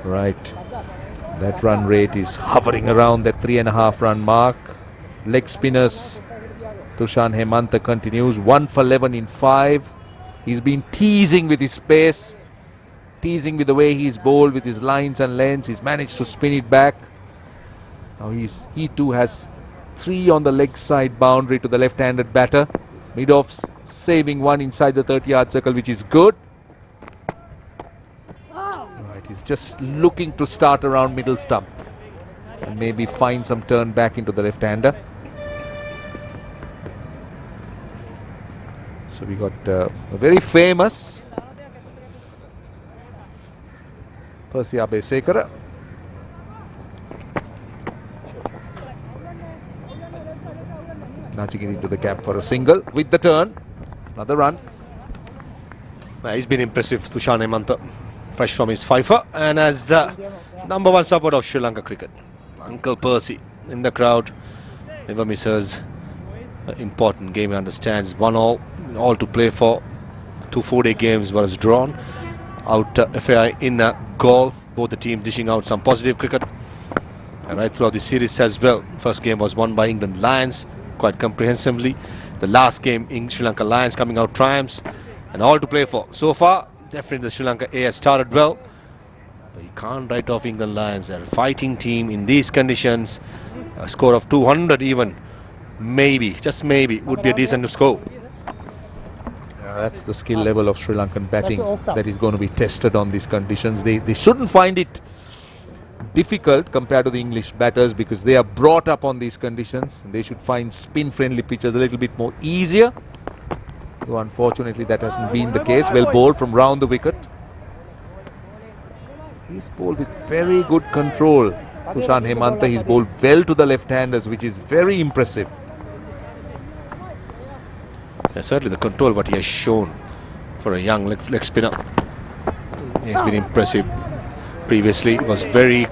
Right. That run rate is hovering around that 3.5 run mark. Leg spinners. Tushan Hemanta continues 1 for 11 in 5. He's been teasing with his pace, teasing with the way he's bowled with his lines and lengths. He's managed to spin it back. Now he too has 3 on the leg side boundary to the left-handed batter. Mid-offs saving 1 inside the 30-yard circle, which is good. Right, he's just looking to start around middle stump and maybe find some turn back into the left-hander. So we got a very famous Percy Abesekara. Nudging it into the gap for a single with the turn. Another run. He's been impressive, Tushan Hemanta, fresh from his fifer and as number 1 support of Sri Lanka cricket. Uncle Percy in the crowd, never misses an important game, he understands. 1-all to play for. 2 4-day games was drawn. Out FAI in goal. Both the teams dishing out some positive cricket. And right throughout the series as well. First game was won by England Lions quite comprehensively. The last game in Sri Lanka Lions coming out triumphs. And all to play for. So far, definitely the Sri Lanka A has started well. But you can't write off England Lions. They're a fighting team in these conditions. A score of 200 even. Maybe, just maybe, would be a decent score. That's the skill level of Sri Lankan batting that is going to be tested on these conditions. They shouldn't find it difficult compared to the English batters because they are brought up on these conditions. They should find spin-friendly pitches a little bit more easier. Though unfortunately that hasn't been the case. Well bowled from round the wicket. He's bowled with very good control. Tushan Hemanta, he's bowled well to the left-handers, which is very impressive. Certainly the control what he has shown for a young leg spinner. He's been impressive. Previously was very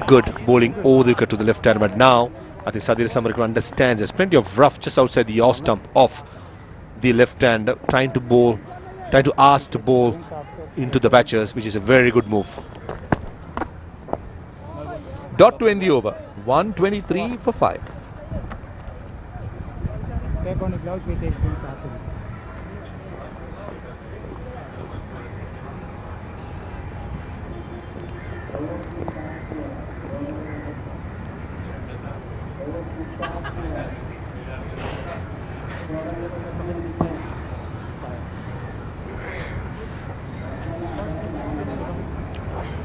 good bowling over the wicket to the left hand, but now I think Sadir Samaric understands there's plenty of rough just outside the off stump of the left hand, trying to ask to bowl into the patches, which is a very good move. Dot to end the over. 123 for 5. Take on the gloves, we take things after.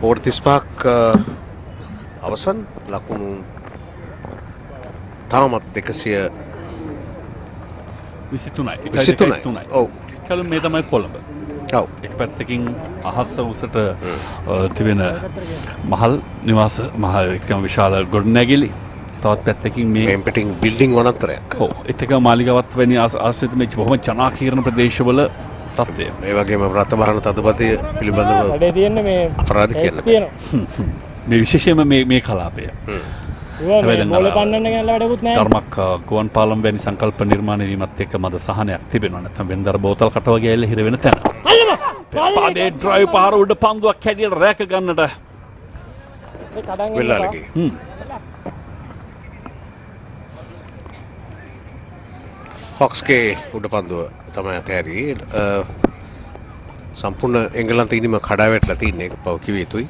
Over 35ක් අවසන් ලකුණු තාමත් 223යි. ඔව්. කලු මේ තමයි කොළඹ. ඔව්. එක පැත්තකින් අහස උසට තිබෙන මහල් නිවාස එකම විශාල ගොඩනැගිලි. තවත් පැත්තකින් මේ පිටින් බිල්ඩින් වනතරයක්. ඔව්. ඒත් මාලිගාවත් වැනි ආශ්‍රිත මේ බොහොම ජනාකීර්ණ ප්‍රදේශවල තත්ත්වය. මේ වගේම රත්බහන තදුපතේ පිළිබඳව වැඩේ තියෙන්නේ මේ අපරාධ කියන්න තියෙනවා. මේ විශේෂයෙන්ම මේ කලාපය. බෝල පන්නන්න ගැනලා වැඩකුත් නැහැ. ධර්මක් ගුවන් පාලම් වැනි සංකල්ප නිර්මාණය වීමත් එක්ක මද සහනයක් තිබෙනවා. නැත්නම් වෙනදර බෝතල් කට වගේ ඇල්ල හිර වෙන තැන. පාදේ ඩ්‍රයිව් පාර උඩ පන්දුවක් හැදියට රැක ගන්නට මේ කඩන් වෙලාලගේ. හොක්ස්ගේ උඩ පන්දුව තමයි අතහැරි. සම්පූර්ණ එංගලන්ත ඉනිම කඩා වැටලා තින්නේ ඒක පව කිව යුතුයි.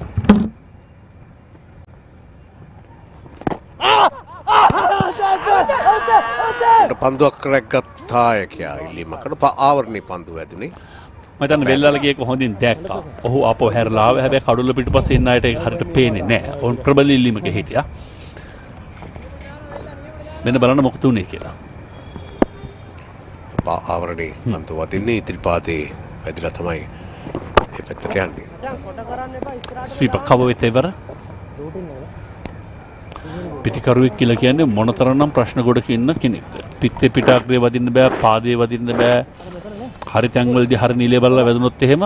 පන්දුවක් රැක්ගත්තාය කියා ඉල්ලීමකට ආවරණේ පන්දුව ඇදුනේ. මම හිතන්නේ වෙල්ලාලගේ කොහොඳින් දැක්කා. ඔහු ආපහු හැරලා ආවේ. හැබැයි කඩුල්ල පිටුපස්සේ ඉන්න අයට ඒක හරියට පේන්නේ නැහැ. ඔවුන් ප්‍රබල ඉල්ලීමක හිටියා. මෙන්න බලන්න මොකද උනේ කියලා. ආවරණේ පන්දුව වදින්නේ ඉතිරි පාදේ වැදිලා තමයි අනිත් පැත්තට යන්නේ. ස්වීපර් කව වෙත එවර පිටිකරුවෙක් කියලා කියන්නේ මොනතරම්නම් ප්‍රශ්න ගොඩක ඉන්න කෙනෙක්ද. පිත්තේ පිටාග්‍රේ වදින්න බෑ, පාදේ වදින්න බෑ. හරි තැන්වලදී හරි නිලේ බලලා වැදුනොත් එහෙම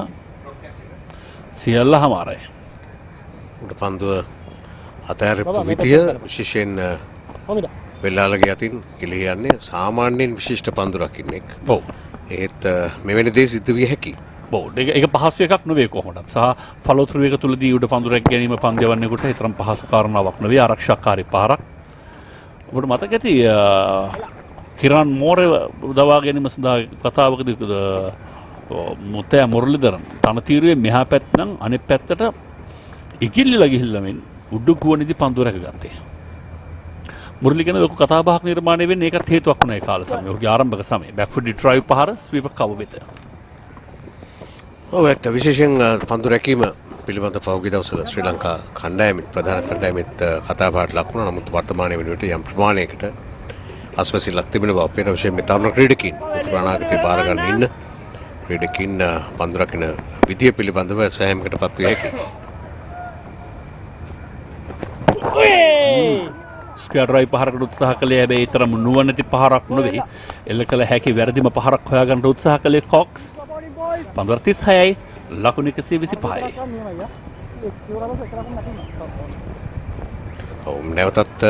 සියල්ල හමාරයි. උඩ පන්දුව අතහැරපු විදිය විශේෂයෙන් වෙල්ලාලගේ අතින් ගිලී යන්නේ සාමාන්‍යයෙන් විශිෂ්ට පන්දු රකින්නෙක්. ඔව්. ඒත් මෙවැනි දේ සිද්ධ විය හැකියි. ඔව්. ඒක පහසු එකක් නෙවෙයි කොහොමදත්. සහ ෆලෝත්‍රු එක තුලදී උඩ පන්දු රැක ගැනීම පන්දවන්නේකට ඒතරම් පහසු කාරණාවක් නෙවෙයි. ආරක්ෂාකාරී පහරක්. ඔබට මතක ඇති කිරන් මෝරේ දවා ගැනීම සඳහා කතාවකදී මුත්තයා මුරලිදරන් තනතිරුවේ මෙහා පැත්ත නම් අනෙක් පැත්තට ඉකිල්ලිලා ගිහිල්ලා මෙන් උඩු ගුවනේදී පන්දු රැකගත්තේ. මුරලි කියන ලොකු කතාබහක් නිර්මාණය වෙන්නේ ඒකට හේතුවක් වුණා ඒ කාල සමයේ. ඔහුගේ ආරම්භක සමයේ බෑක්ෆුට් ඩ්‍රයිව් පහර ස්වීපර් කව වෙත. ඔව් ඇත්ත විශේෂයෙන් පන්දු රැකීම පිළිබඳ පහුගිය දවස්වල ශ්‍රී ලංකා කණ්ඩායමේ ප්‍රධාන කණ්ඩායමෙත් කතාබහට ලක් වුණා. නමුත් වර්තමානයේ වෙනුවට යම් ප්‍රමාණයකට අස්වැසිල්ලක් තිබෙන බව පේන විශේෂයෙන් මේ තරුණ ක්‍රීඩකීන් උතුරු අනාගතේ බාර ගන්න ඉන්න ක්‍රීඩකීන් පන්දු රකින විදිය පිළිබඳව සෑහීමකටපත් විය හැකියි. ස්ක්වයර් ඩ්‍රයිව් පහරකට උත්සාහ කළේ හැබැයි තරම් නුවණැති පහරක් නෙවෙයි. එල්ල කළ හැකි වැරදිම පහරක් හොයාගන්න උත්සාහ කළේ කොක්ස්. පන්දුවර 36යි ලකුණු 125යි. ඔව් නැවතත්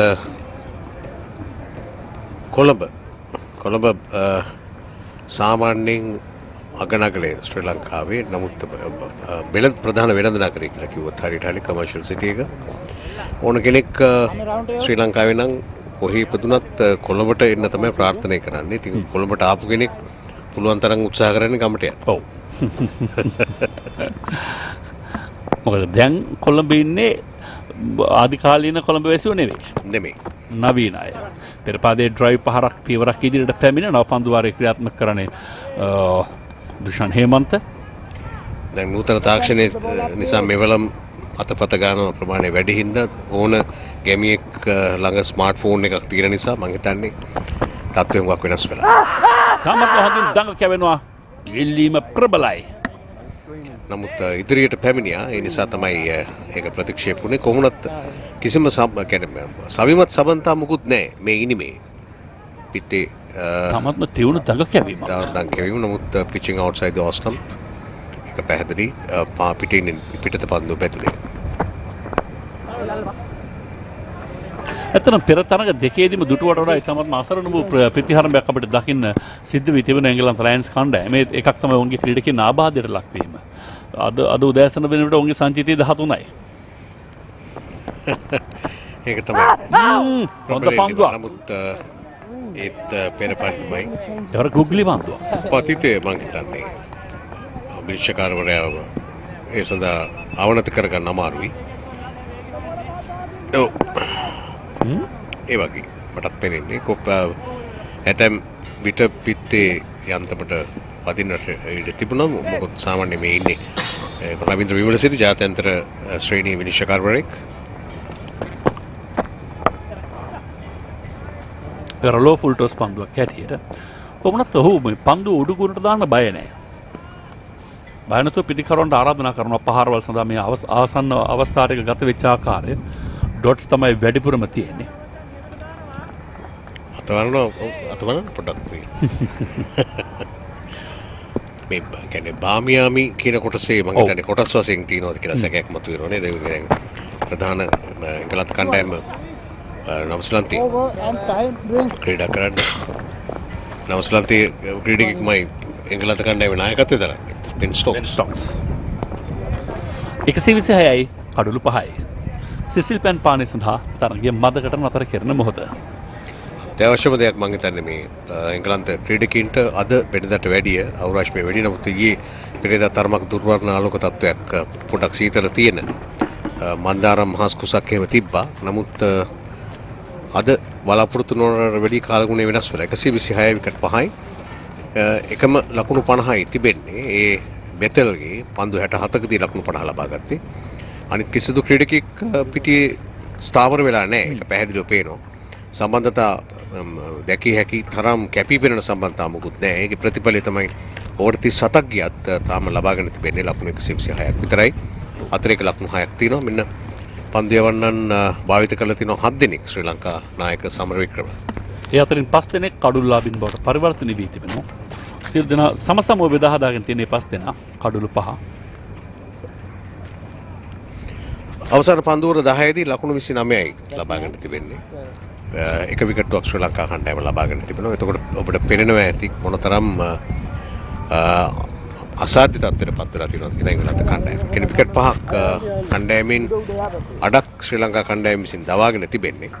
කොළඹ සාමාන්‍යයෙන් අගනගලේ ශ්‍රී ලංකාවේ නමුත් වෙළඳ ප්‍රධාන වෙළඳ නගරය කියලා කිව්වොත් හරියට හරි කමර්ෂල් සිටි එක. ඕන කෙනෙක් ශ්‍රී ලංකාවේ නම් කොහේ ඉපදුනත් කොළඹට එන්න තමයි ප්‍රාර්ථනා කරන්නේ. ඉතින් කොළඹට ආපු කෙනෙක් පුළුවන් තරම් උත්සාහ කරන්නේ ගමට යන්න. ඔව්. මොකද දැන් කොළඹ ඉන්නේ ආදි කාලීන කොළඹ වැසියෝ නෙමෙයි. නවීන අය. පෙරපාදේ ඩ්‍රයිව් පහරක් පියවරක් ඉදිරියට පැමිණ නව පන්දුවාරය ක්‍රියාත්මක කරන්නේ දුෂාන් හේමන්ත. දැන් නූතන තාක්ෂණය නිසා මෙවලම් අතපත ගන්න ප්‍රමාණය වැඩි හින්දා ඕන ගැමියෙක් ළඟ ස්මාර්ට් ෆෝන් එකක් තියෙන නිසා මම හිතන්නේ තත්ත්වය මොකක් වෙනස් වෙලා. තමත් හොඳින් දඟ කැවෙනවා. එල්ලීම ප්‍රබලයි. නමුත් ඉදිරියට පැමිණියා. ඒ නිසා තමයි ඒක ප්‍රතික්ෂේප වුණේ. කොහොමවත් කිසිම සවිමත් සබන්තා මුකුත් නැහැ මේ ඉනිමේ. පිටේ තමත්ම තියුණු දඟ කැවීම. දඟ කැවීම නමුත් පිචින් අවුට්සයිඩ් ද ඔස්ටම් එක පැහැදිලි පිටත පන්දු පැතුලේ. ඇත්තටම පෙර තරඟ දෙකේදීම දුටුවට වඩා ඉතාමත් අසරණ වූ ප්‍රතිහාරයක් අපිට දකින්න සිද්ධ වී තිබෙන එංගලන්ත ලයන්ස් කණ්ඩායම. මේ එකක් තමයි ඔවුන්ගේ ක්‍රීඩකයන් ආබාධයට ලක්වීම. අද උදෑසන වෙනකොට ඔවුන්ගේ සංචිතය 13යි. ඒක තමයි. හොඳ පන්දුවක්. නමුත් ඒත් පෙර පරිදිමයි. ඒවර ගුග්ලි පන්දුවක්. පතිතේ මං හිතන්නේ. විනිශ්චයකාරවරයාව ඒ සඳහා අවනත කරගන්න අමාරුයි. ඔව්. ඒ වගේ මටත් පෙනෙන්නේ ඇතැම් විට පිත්තේ යන්තමට වදින්නට ඉඩ තිබුණා. මොකද සාමාන්‍යයෙන් මේ ඉන්නේ රවීන්ද්‍ර විමලසිරි ජාත්‍යන්තර ශ්‍රේණියේ විනිශ්චයකාරවරයෙක්. පෙරලෝ ෆුල් ටොස් පන්දුවක් හැටියට කොහොමවත් ඔහු මේ පන්දුව උඩුකුරට දාන්න බය නැහැ. බය නැතුව පිටිකරවන්ට ආරාධනා කරනවා පහරවල් සඳහා මේ අවසන් අවස්ථාවට ගත වෙච්ච ආකාරය. ඩොට්ස් තමයි වැඩිපුරම තියෙන්නේ. අතවරන පොඩක් මේ කියන්නේ බාමියාමි කියන කොටසේ මම හිතන්නේ කොටස් වශයෙන් තියෙනවද කියලා සැකයක් මතුවෙනවා නේද? දැන් ප්‍රධාන එංගලන්ත කණ්ඩායම නවසීලන්තේ ක්‍රීඩා කරන්නේ. නවසීලන්තේ ක්‍රීඩකෙක්මයි එංගලන්ත කණ්ඩායමේ නායකත්වය දරන්නේ. බෙන් ස්ටොක්ස් 126යි කඩුළු 5යි. සිසිල් පැන් පානේ සඳහා තරගය මදකට නතර කරන මොහොත. අත්‍යවශ්‍යම දෙයක් මම හිතන්නේ මේ එංගලන්ත ක්‍රීඩකීන්ට අද වෙනදාට වැඩිය අවරාශ්මය වැඩි. නමුත් ඊයේ පෙරේදා තරමක් දුර්වර්ණ ආලෝක තත්ත්වයක් පොඩක් සීතල තියෙන මන්දාරම් මහස් කුසක් එහෙම තිබ්බා. නමුත් අද බලාපොරොත්තු නොවන වැඩි කාලගුණය වෙනස් වෙලා 126 විකට් 5යි එකම ලකුණු 50යි තිබෙන්නේ. ඒ බෙතල්ගේ පන්දු 67කදී ලකුණු 50 ලබා ගත්තේ. අනිත් කිසිදු ක්‍රීඩකෙක් පිටියේ ස්ථාවර වෙලා නැහැ. ඒක පැහැදිලිව පේනවා. සම්බන්ධතා දැකිය හැකි තරම් කැපී පෙනෙන සම්බන්ධතා මොකුත් නැහැ. ඒකේ ප්‍රතිඵලය තමයි ඕවර් 37ක් ගියත් තාම ලබාගෙන තිබෙන්නේ ලකුණු 126ක් විතරයි. අතිරේක ලකුණු 6ක් තියෙනවා. මෙන්න පන්දු යවන්නන් භාවිත කරලා තිනවා 7 දෙනෙක් ශ්‍රී ලංකා නායක සමරවික්‍රම. ඒ අතරින් 5 දෙනෙක් කඩුල්ලාබින් බවට පරිවර්තන වී තිබෙනවා. සියලු දෙනා සමසමව බෙදා හදාගෙන තියෙන 5 දෙනා කඩුළු 5. අවසාන පන්දුවර 10දී ලකුණු 29යි ලබාගෙන තිබෙන්නේ. එක විකට්ටුවක් ශ්‍රී ලංකා කණ්ඩායම ලබාගෙන තිබෙනවා. එතකොට ඔබට පේනවා ඇති මොනතරම් අසාධ්‍ය තත්ත්වයට පත් වෙලා තියෙනවද කියලා ඉංගලන්ත කණ්ඩායම. කෙනෙක් විකට් 5ක් කණ්ඩායමෙන් අඩක් ශ්‍රී ලංකා කණ්ඩායම විසින් දවාගෙන තිබෙන්නේ.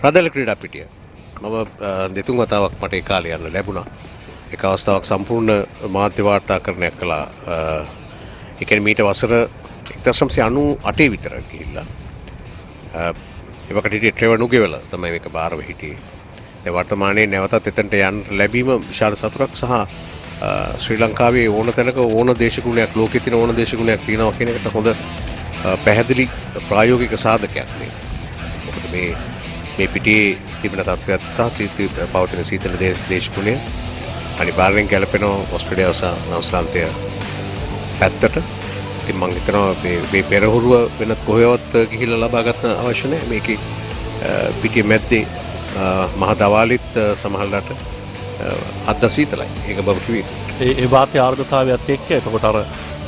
රදල ක්‍රීඩා පිටිය. මම දෙතුන් වතාවක් මට ඒ කාලේ යන්න ලැබුණා. එක අවස්ථාවක් සම්පූර්ණ මාධ්‍ය වාර්තාකරණයක් කළා. ඒ කියන්නේ මීට වසර 1998 විතර ගිහිල්ලා. ඒවකට හිටියේ ට්‍රෙවර් නුගෙවල තමයි මේක බාරව හිටියේ. දැන් වර්තමානයේ නැවතත් එතනට යන්න ලැබීම විශාල සතුටක් සහ ශ්‍රී ලංකාවේ ඕන තැනක ඕන දේශගුණයක් ලෝකෙ තියෙන ඕන දේශගුණයක් තියෙනවා කියන එකට හොඳ පැහැදිලි ප්‍රායෝගික සාධකයක් මේ. මොකද මේ පිටියේ තිබෙන තත්ත්වයක් සහ පවතින සීතල දේශගුණය අනිවාර්යෙන් ගැලපෙනවා ඕස්ට්‍රේලියාව සහ නවසීලන්තය පැත්තට. ඉතින් මම හිතනවා මේ පෙරහුරුව වෙනත් කොහෙවත් ගිහිල්ලා ලබා ගන්න අවශ්‍ය නැහැ. මේකේ පිටියේ මැද්දේ මහ දවාලිත් සමහරලාට අද්ද සීතලයි. ඒක බව කිව්වේ. ඒ වාතය ආර්ද්‍රතාවයත් එක්ක එතකොට අර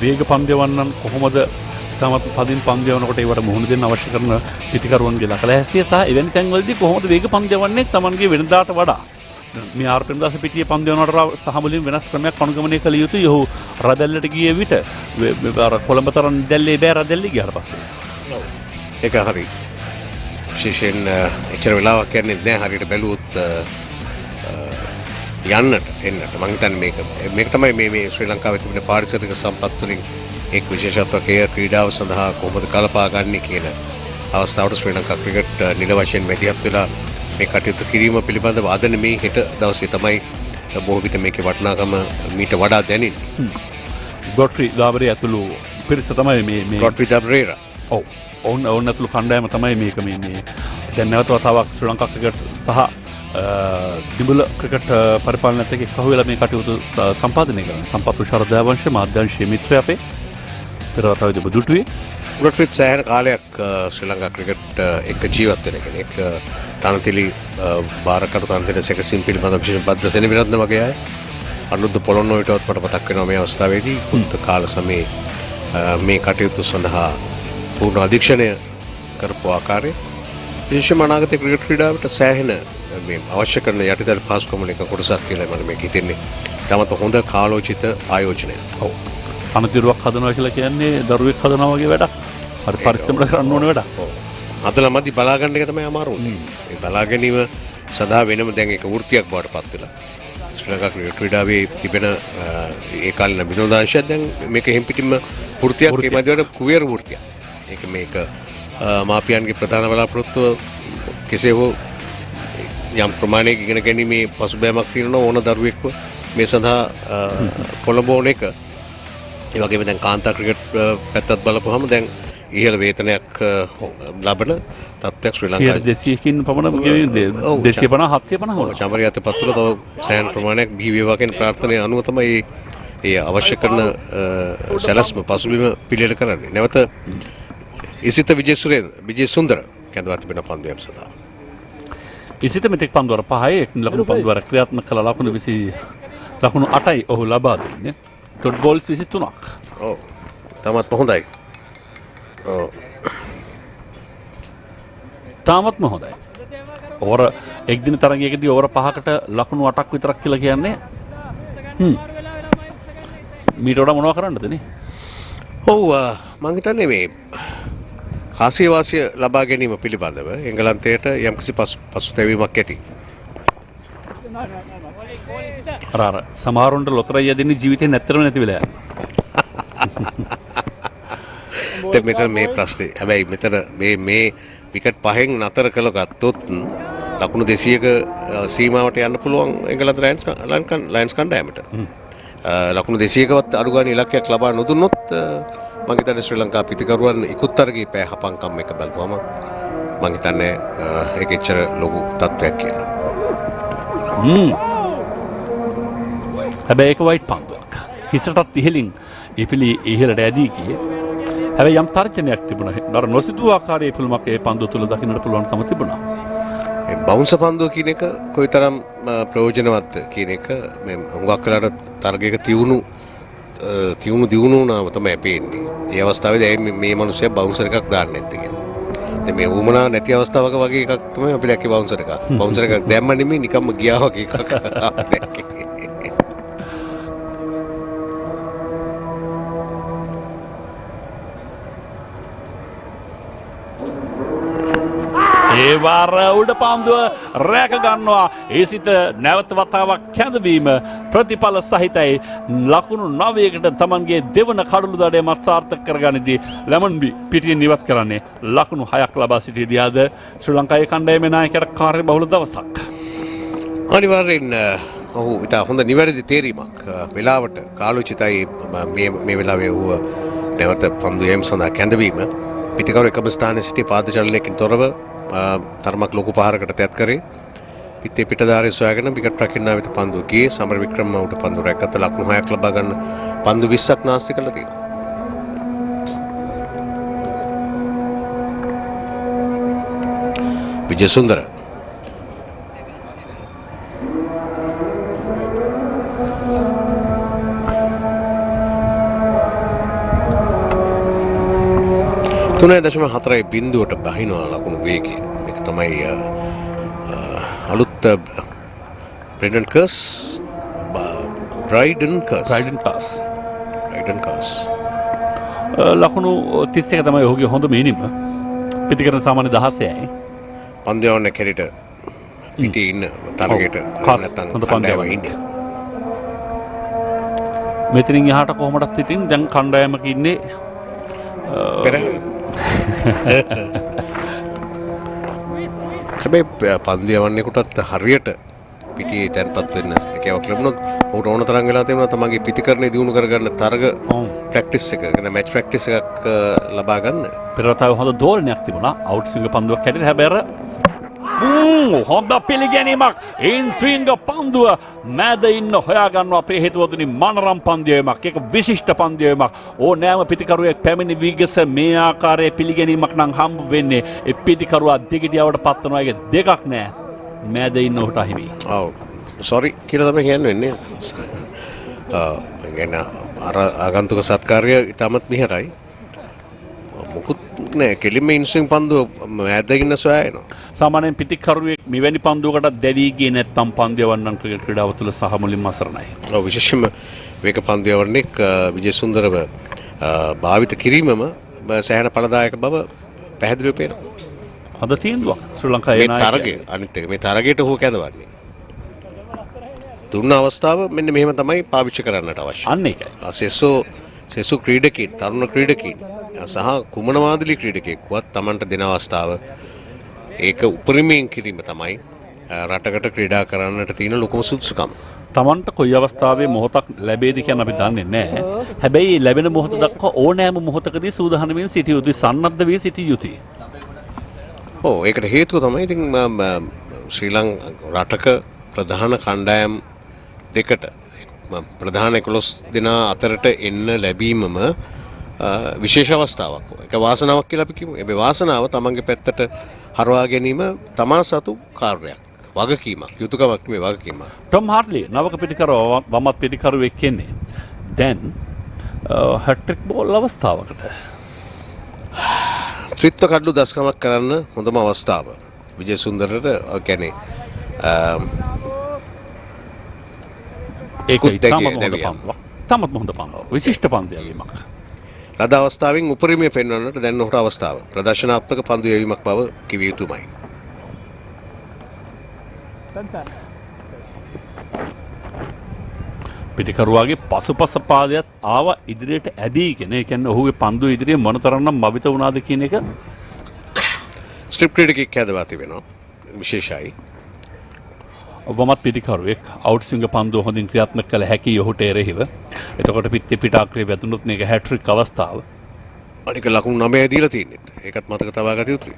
වේග පන්දවන්නන් කොහොමද තමත් පදින් පන්දවනකොට ඒවට මුහුණ දෙන්න අවශ්‍ය කරන පිටිකරුවන්ගේ ලකලැස්තිය සහ එවැනි තැන්වලදී කොහොමද වේග පන්දවන්නේ Tamanගේ වෙනදාට වඩා මේ ආර් ප්‍රේමදාස පිටියේ පන්දවනට සහ මුලින් වෙනස් ක්‍රමයක් අනුගමනය කළ යුතුයි. ඔහු රදැල්ලට ගිය විට අර කොළඹ තරම් දැල්ලේ බෑ රදැල්ලේ ගියාට පස්සේ. ඒක හරි. විශේෂයෙන් එච්චර වෙලාවක් යන්නේ නැහැ හරියට බැලුවොත් යන්නට එන්නට මම හිතන්නේ මේක තමයි මේ ශ්‍රී ලංකාවේ තිබෙන පාරිසරික සම්පත් වලින් එක් විශේෂත්වයක් ඒ ක්‍රීඩාව සඳහා කොහොමද කලපා ගන්නේ කියන අවස්ථාවට ශ්‍රී ලංකා ක්‍රිකට් නිල වශයෙන් මැදිහත් වෙලා මේ කටයුතු කිරීම පිළිබඳව අද නෙමේ හෙට දවසේ තමයි බොහෝ විට මේකේ වටිනාකම මීට වඩා දැනෙන්නේ. ගොට්‍රි දාබරේ ඇතුළු පිරිස තමයි මේ ගොට්‍රි දාබරේරා. ඔව්. ඔවුන් ඇතුළු කණ්ඩායම තමයි මේක මේ දැන් නැවත වතාවක් ශ්‍රී ලංකා ක්‍රිකට් සහ දිඹුල ක්‍රිකට් පරිපාලනයත් එක්ක එකහුව වෙලා මේ කටයුතු සම්පාදනය කරන සම්පත් විශාරදවංශ මාධ්‍යංශයේ මිත්‍රය අපේ පෙරවතාවේ තිබු දුටුවේ ගොඩක් සෑහෙන කාලයක් ශ්‍රී ලංකා ක්‍රිකට් එක්ක ජීවත් වෙන කෙනෙක්. තනතිලි බාරකටු තනතිලි සැකසීම් පිළිබඳව විශේෂ භද්‍ර සෙනවිරත්න වගේ අය අනුරුද්ධ පොළොන්නෝයටවත් මට මතක් වෙනවා මේ අවස්ථාවේදී කුත් කාල සමයේ මේ කටයුතු සඳහා පූර්ණ අධීක්ෂණය කරපු ආකාරය විශේෂම අනාගත ක්‍රිකට් ක්‍රීඩාවට සෑහෙන මේ අවශ්‍ය කරන යටිතල පහසුකම් එක කොටසක් කියලා මම මේක හිතන්නේ. තමත හොඳ කාලෝචිත ආයෝජනය. ඔව්. අනතිරුවක් හදනවා කියලා කියන්නේ දරුවෙක් හදනවා වගේ වැඩක්. හරි පරිස්සමට කරන්න ඕන වැඩක්. ඔව්. හදලා මදි බලා ගන්න එක තමයි අමාරු. ඒ බලා ගැනීම සදා වෙනම දැන් ඒක වෘත්තියක් බවට පත් වෙලා. ශ්‍රී ලංකා ක්‍රිකට් ක්‍රීඩාවේ තිබෙන ඒ කාලින විනෝදාංශය දැන් මේක හිම්පිටින්ම වෘත්තියක් ඒ මැදවට කුවේර වෘත්තියක්. ඒක මේක මාපියන්ගේ ප්‍රධාන බලාපොරොත්තුව කෙසේ හෝ යම් ප්‍රමාණයක ඉගෙන ගැනීමේ පසුබෑමක් තියෙනවා ඕන දරුවෙක්ව මේ සඳහා කොළඹ එක. ඒ වගේම දැන් කාන්තා ක්‍රිකට් පැත්තත් බලපුවහම දැන් ඉහළ වේතනයක් ලබන තත්ත්වයක් ශ්‍රී ලංකාවේ 200කින් පමණ 250 750 චාමරියත් පත්තුල තව සෑහෙන ප්‍රමාණයක් බිහි වේවා කියන ප්‍රාර්ථනාව අනුව තමයි ඒ අවශ්‍ය කරන සැලැස්ම පසුබිම පිළියෙල කරන්නේ. නැවත ඉසිත විජේසුන්දර කැඳවා තිබෙන පන්දුවම් සඳහා. ඉසිත මෙතෙක් පන්දුවර 5යි ලකුණු පන්දුවර ක්‍රියාත්මක කළ ලකුණු 20 ලකුණු 8යි ඔහු ලබා දුන්නේ. ඩොට් බෝල්ස් 23ක්. ඔව්. තාමත් හොඳයි. ඔව්. තාමත්ම හොඳයි. ඕවර එක් දින තරගයකදී ඕවර 5කට ලකුණු 8ක් විතරක් කියලා කියන්නේ මීට වඩා මොනවද කරන්නද නේ? ඔව් මම හිතන්නේ මේ කාසිය වාසිය ලබා ගැනීම පිළිබඳව එංගලන්තයට යම්කිසි පසුතැවීමක් ඇති. අර සමහරුන්ට ලොතරැය දෙන්නේ ජීවිතේ නැත්තරම නැති වෙලා යනවා. මෙතන මේ ප්‍රශ්නේ හැබැයි මෙතන මේ විකට් පහෙන් නතර කළ ගත්තොත් ලකුණු 200ක සීමාවට යන්න පුළුවන් එංගලන්ත ලයන්ස් කණ්ඩායමට. ලකුණු 200කවත් අඩු ගන්න ඉලක්කයක් ලබා නොදුන්නොත් මම හිතන්නේ ශ්‍රී ලංකා පිටිකරුවන් ඉක්ුත්තරගේ පෑ හපංකම් එක බලපුවම මම හිතන්නේ ඒක එච්චර ලොකු තත්ත්වයක් කියලා. හැබැයි ඒක වයිට් පන්දුවක්. හිසටත් ඉහලින් ඉපිලි ඉහළට ඇදී ගියේ. හැබැයි යම් තර්ජනයක් තිබුණා. අර නොසිතූ ආකාරයේ ඉපිලුමක් ඒ පන්දුව තුල දකින්නට පුළුවන්කම තිබුණා. බවුන්ස පන්දුව කියන එක කොයිතරම් ප්‍රයෝජනවත්ද කියන එක මේ හුඟක් වෙලාට තරගයක තියුණු දියුණු වුණාම තමයි පේන්නේ. ඒ අවස්ථාවේදී මේ මිනිස්සයා බවුන්සර් එකක් දාන්නේ නැද්ද කියලා. ඉතින් මේ වුමනා නැති අවස්ථාවක වගේ එකක් තමයි අපි දැක්කේ බවුන්සර් එකක්. බවුන්සර් එකක් දැම්ම නෙමෙයි නිකම්ම ගියා වගේ එකක් දැක්කේ. ඒ වාර උඩ පන්දුව රැක ගන්නවා. ඒ සිත නැවත වතාවක් කැඳවීම ප්‍රතිඵල සහිතයි. ලකුණු 9කට තමන්ගේ දෙවන කඩළු දඩයමත් සාර්ථක කරගනිදී ලැමන්බි පිටියෙන් ඉවත් කරන්නේ ලකුණු 6ක් ලබා සිටියදී ආද ශ්‍රී ලංකාවේ කණ්ඩායමේ නායකයාට කාර්යබහුල දවසක්. අනිවාර්යෙන් ඔහු ඉතා හොඳ නිවැරදි තේරීමක්. වෙලාවට කාලෝචිතයි මේ වෙලාවේ ඔහු නැවත පන්දු යෑම සඳහා කැඳවීම. පිටිකරු එකම ස්ථානයේ සිටි පාද චලනයකින් තොරව තරමක් ලොකු පහරකට තැත් කරේ. පිටේ පිටදාරේ සොයාගෙන විකට් රකින්නා වෙත පන්දුව ගියේ. සමර වික්‍රම උට පන්දු රැකගත්ත ලකුණු 6ක් ලබා ගන්න පන්දු 20ක් නාස්ති කළා තියෙනවා. විජේසුන්දර තුනේ දශම 4 බිඳුවට බහිනවා ලකුණු වේගය. මේක තමයි අලුත් බ්‍රෙන්ඩන් කර්ස් බ්‍රයිඩන් කර්ස් ලකුණු 31 තමයි ඔහුගේ හොඳ මිනිම. පිටිකරන සාමාන්‍ය 16යි. පන්දුවන්න කැරිට පිටේ ඉන්න තරගයට නැත්තම් හොඳ පන්දුවක් ඉන්නේ. මෙතනින් එහාට කොහොමදත් ඉතින් දැන් කණ්ඩායමක ඉන්නේ හැබැයි පන්දු යවන්නෙකුටත් හරියට පිටියේ තැන්පත් වෙන්න හැකියාවක් ලැබුණොත් ඔහුට ඕන තරම් වෙලා තියෙනවා තමන්ගේ පිටිකරණය දියුණු කරගන්න තරග ප්‍රැක්ටිස් එක කියන්නේ මැච් ප්‍රැක්ටිස් එකක් ලබා ගන්න. පෙරවතාවේ හොඳ දෝලනයක් තිබුණා. අවුට් ස්විංග පන්දුවක් කැඩෙන හැබැයි හොඳ පිළිගැනීමක්. ඉන් ස්විංග පන්දුව මැද ඉන්න හොයා ගන්නවා අපේ හිතවතුනි මනරම් පන්දුවීමක්. ඒක විශිෂ්ට පන්දුවීමක්. ඕනෑම පිටිකරුවෙක් පැමිණි වීගස මේ ආකාරයේ පිළිගැනීමක් නම් හම්බ වෙන්නේ. ඒ පිටිකරුවා දෙගිඩියවට පත්වනවා. ඒක දෙකක් නෑ. මැද ඉන්න ඔහුට අහිමි. ඔව්. සෝරි කියලා තමයි කියන්නේ. කියන්නේ අර ආගන්තුක සත්කාරය ඉතාමත් මිහිරයි. මොකුත් නෑ කෙලින්ම ඉන්ස්විං පන්දුව මැදගෙන සොයායනවා. සාමාන්‍යයෙන් පිටිකරුවෙක් මෙවැනි පන්දුවකට දැඩි ගියේ නැත්නම් පන්දු යවන්නන් ක්‍රිකට් ක්‍රීඩාව තුළ සහ මුලින්ම අසරණයි. ඔව් විශේෂයෙන්ම මේක පන්දු යවන්නෙක් විජේසුන්දරව භාවිත කිරීමම සෑහෙන ඵලදායක බව පැහැදිලිව පේනවා. හොඳ තීන්දුවක් ශ්‍රී ලංකාවේ තරගය අනිත් එක මේ තරගයට හෝ කැඳවන්නේ. දුන්න අවස්ථාව මෙන්න මෙහෙම තමයි පාවිච්චි කරන්නට අවශ්‍ය. අන්න ඒකයි. සෙසු ක්‍රීඩකීන් තරුණ ක්‍රීඩකීන් සහ කුමන මාදිලි ක්‍රීඩකයෙක්වත් Tamanට දෙන අවස්ථාව ඒක උපරිමයෙන් කිරීම තමයි රටකට ක්‍රීඩා කරන්නට තියෙන ලොකුම සුදුසුකම. Tamanට කොයි අවස්ථාවේ මොහොතක් ලැබෙයිද කියන අපි දන්නේ නැහැ. හැබැයි ලැබෙන මොහොත දක්වා ඕනෑම මොහොතකදී සූදානම්වෙන් සිටිය යුතුයි, සන්නද්ධ වී සිටිය යුතුයි. ඔව් ඒකට හේතුව තමයි ඉතින් ශ්‍රී ලංකා රටක ප්‍රධාන කණ්ඩායම් දෙකට ප්‍රධාන 11 දෙනා අතරට එන්න ලැබීමම විශේෂ අවස්ථාවක්. ඒක වාසනාවක් කියලා අපි කියමු. ඒ වාසනාව තමන්ගේ පැත්තට හරවා ගැනීම තමා සතු කාර්යයක්. වගකීමක්. යුතුයකමක් නෙමෙයි වගකීමක්. ටොම් හාර්ට්ලි නවක පිටිකරුව වමත් පිටිකරුවෙක් කියන්නේ. දැන් හැට්‍රික් බෝල් අවස්ථාවකට. ත්‍රිත්ව කඩළු දස්කමක් කරන්න හොඳම අවස්ථාව. විජේසුන්දරට කියන්නේ ඒක තමත් හොඳ පන්දුවක්. විශිෂ්ට පන්දුවීමක්. රද අවස්ථාවෙන් උපරිමය පෙන්වන්නට දැන් ඔහුට අවස්ථාව. ප්‍රදර්ශනාත්මක පන්දු යැවීමක් බව කිව යුතුමයි. පිටිකරුවාගේ පසුපස පාදයක් ආව ඉදිරියට ඇදීගෙන ඒ කියන්නේ ඔහුගේ පන්දුව ඉදිරියේ මොනතරම්නම් මවිත වුණාද කියන එක ස්ට්‍රිප් ක්‍රීඩකෙක් හැදවා තිබෙනවා. විශේෂයි. වමත් පිටිකරුවෙක් අවුට් ස්විංග පන්දුව හොඳින් ක්‍රියාත්මක කළ හැකි ඔහුට එරෙහිව. එතකොට පිටේ පිටාක්‍රිය වැදුනොත් මේක හැට්‍රික් අවස්ථාව. අනික ලකුණු 9 දීලා තියෙන්නේ. ඒකත් මතක තබා ගත යුතුයි.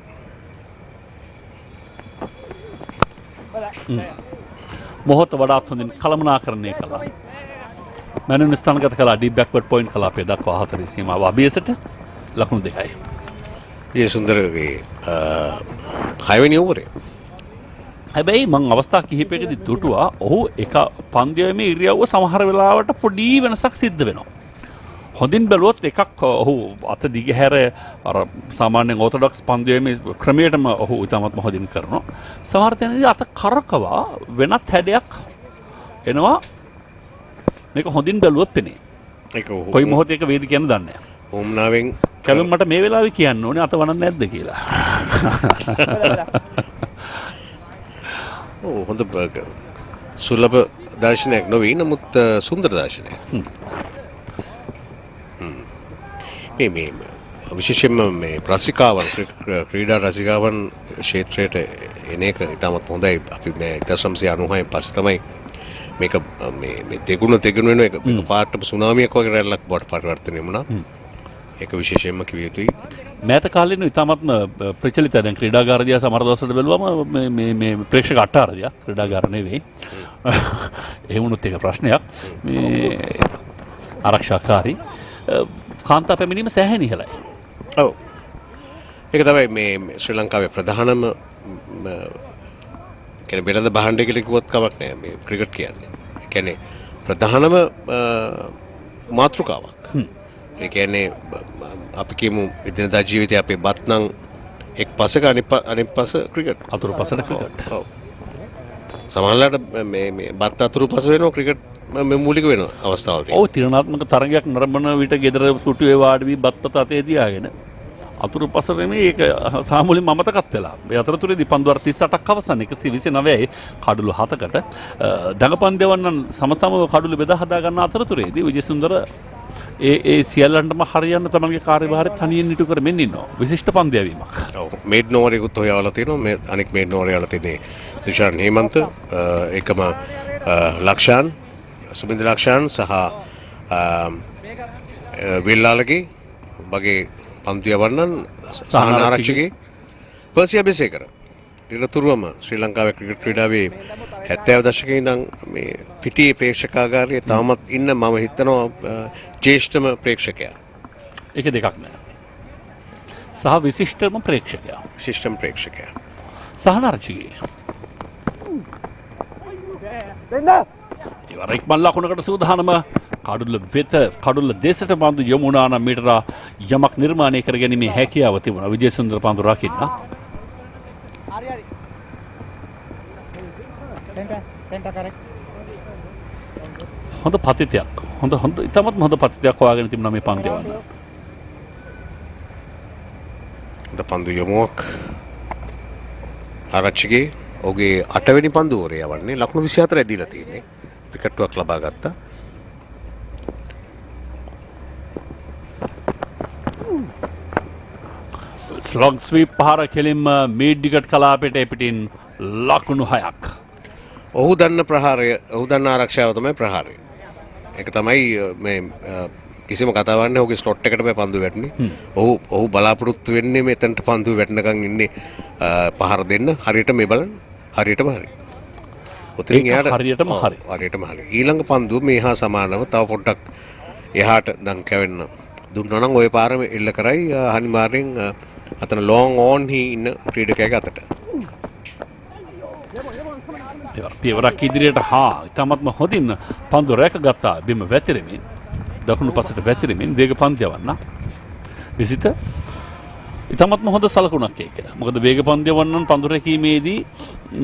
මොහොත වඩාත් හොඳින් කළමනාකරණය කළා. මැනුන් ස්ථානගත කළා ඩීප් බැක්වර්ඩ් පොයින්ට් කලාපය දක්වා 4 සීමාව අභියසට ලකුණු 2යි. විජේසුන්දරගේ 6 වෙනි ඕවරේ. හැබැයි මං අවස්ථා කිහිපයකදී දුටුවා ඔහු එක පන්දුවේ ඉරියව්ව සමහර වෙලාවට පොඩි වෙනසක් සිද්ධ වෙනවා. හොඳින් බැලුවොත් එකක් ඔහු අත දිගහැර අර සාමාන්‍යයෙන් ඕර්තොඩොක්ස් පන්දුවේ ක්‍රමයටම ඔහු ඉතාමත්ම හොඳින් කරනවා. සමහර තැනදී අත කරකවා වෙනත් හැඩයක් එනවා. මේක හොඳින් බැලුවොත් පෙනේ. ඒක ඔහු කොයි මොහොතේක වේද කියන්න දන්නේ නැහැ. ඕම්නාවෙන් කලුම් මට මේ වෙලාවේ කියන්න ඕනේ අත වනන්නේ නැද්ද කියලා. හොඳ සුලභ දර්ශනයක් නොවේ නමුත් සුන්දර දර්ශනයක්. මේ විශේෂයෙන්ම මේ රසිකාවන් ක්‍රීඩා රසිකාවන් ක්ෂේත්‍රයට එන එක ඉතාමත් හොඳයි. අපි මේ 1996 පස්සේ තමයි මේක මේ දෙගුණ වෙන එක පාටම සුනාමියක් වගේ රැල්ලක් බවට පරිවර්තනය වුණා. ඒක විශේෂයෙන්ම කිව යුතුයි. මෑත කාලේ ඉතාමත්ම ප්‍රචලිතයි. දැන් ක්‍රීඩාගාර දිහා සමහර දවස්වල බැලුවම මේ ප්‍රේක්ෂක අට්ටාර දිහා ක්‍රීඩාගාර නෙවෙයි. ඒ වුණොත් ඒක ප්‍රශ්නයක්. මේ ආරක්ෂාකාරී කාන්තා පැමිණීම සෑහෙන ඉහළයි. ඔව්. ඒක තමයි මේ ශ්‍රී ලංකාවේ ප්‍රධානම කියන්නේ වෙළඳ භාණ්ඩය කියලා කිව්වොත් කමක් නැහැ මේ ක්‍රිකට් කියන්නේ. ඒ කියන්නේ ප්‍රධානම මාතෘකාවක්. ඒ කියන්නේ අපි කියමු එදිනදා ජීවිතේ අපේ බත් නම් එක් පසක අනිත් පස ක්‍රිකට්. අතුරු පසට ක්‍රිකට්. ඔව්. සමහරවිට මේ බත් අතුරු පස වෙනවා ක්‍රිකට් මූලික වෙන අවස්ථාවල් තියෙනවා. ඔව් තිරණාත්මක තරගයක් නරඹන විට ගෙදර සුටුවේ වාඩි වී බත්පත අතේ තියාගෙන අතුරු පස නෙමෙයි ඒක සාමුලින් මමතකත් වෙලා. මේ අතරතුරේදී පන්දුවර 38ක් අවසන් 129යි කඩලු 7කට දඟපන්දවන්නන් සමසමව කඩලු බෙදා හදා ගන්න අතරතුරේදී විජේසුන්දර ඒ සියල්ලන්ටම හරියන්න තමන්ගේ කාර්යභාරය තනියෙන් ඉටු කරමින් ඉන්නවා. විශිෂ්ට පන්දු යැවීමක්. ඔව් මේඩ් නෝවරේකුත් ඔයාලා තියෙනවා. මේ අනෙක් මේඩ් නෝවරේ යාලා තියෙන්නේ දිශාන් හේමන්ත ඒකම ලක්ෂාන් සුමින්ද ලක්ෂාන් සහ විල්ලාලගේ වගේ පන්දු යවන්නන් සහනාරක්ෂකගේ පර්සියා බෙසේකර නිරතුරුවම ශ්‍රී ලංකාවේ ක්‍රිකට් ක්‍රීඩාවේ 70 දශකයේ ඉඳන් මේ පිටියේ ප්‍රේක්ෂකාගාරයේ තාමත් ඉන්න මම හිතනවා ජ්‍යෙෂ්ඨම ප්‍රේක්ෂකයා. ඒක දෙකක් නෑ. සහ විශිෂ්ටම ප්‍රේක්ෂකයා. විශිෂ්ටම ප්‍රේක්ෂකයා. සහනාරක්ෂකගේ. ඉවර ඉක්මන් ලකුණකට සූදානම කඩුල්ල දෙසට පන්දු යොමු වුණා නම් මීටර යමක් නිර්මාණය කර ගැනීමේ හැකියාව තිබුණා විජේසුන්දර පන්දු රකින්න. හොඳ පතිතයක්. හොඳ ඉතාමත් හොඳ පතිතයක් හොයාගෙන තිබුණා මේ පන්දු යවන්න. හොඳ පන්දු යොමුවක් ආරච්චිගේ ඔහුගේ 8 වෙනි පන්දු ඕරේ යවන්නේ ලකුණු 24 දීලා තියෙන්නේ. විකට්ටුවක් ලබා ගත්තා. ස්ලොග් ස්වීප් පහර කෙලින්ම මීඩ්ඩිගට් කලාපයට එපිටින් ලකුණු 6ක්. ඔහු දන්න ප්‍රහාරය ඔහු දන්න ආරක්ෂාව තමයි ප්‍රහාරය. ඒක තමයි මේ කිසිම කතාවක් නැහැ. ඔහුගේ ස්ලොට් එකට මේ පන්දු වැටුනේ. ඔහු බලාපොරොත්තු වෙන්නේ මෙතනට පන්දු වැටෙනකන් ඉන්නේ පහර දෙන්න. හරියට මේ බලන්න. හරියටම හරි. ඔතනින් එහාට හරියටම හරි. හරියටම හරි. ඊළඟ පන්දුව මේ හා සමානව තව පොඩ්ඩක් එහාට දන් කැවෙන්න දුන්නා නම් ওই පාරම එල්ල කරයි අනිවාර්යෙන් අතන ලොන් ඕන් හි ඉන්න ක්‍රීඩකයාගේ අතට. පියවරක් ඉදිරියට ඉතාමත්ම හොඳින් පන්දු රැකගත්තා. බිම වැතිරෙමින් දකුණු පසට වැතිරෙමින් වේග පන්දු යවන්න. විසිත ඉතාමත්ම හොඳ සලකුණක් ඒක. මොකද වේග පන්දු යවන්නන් පන්දු රැකීමේදී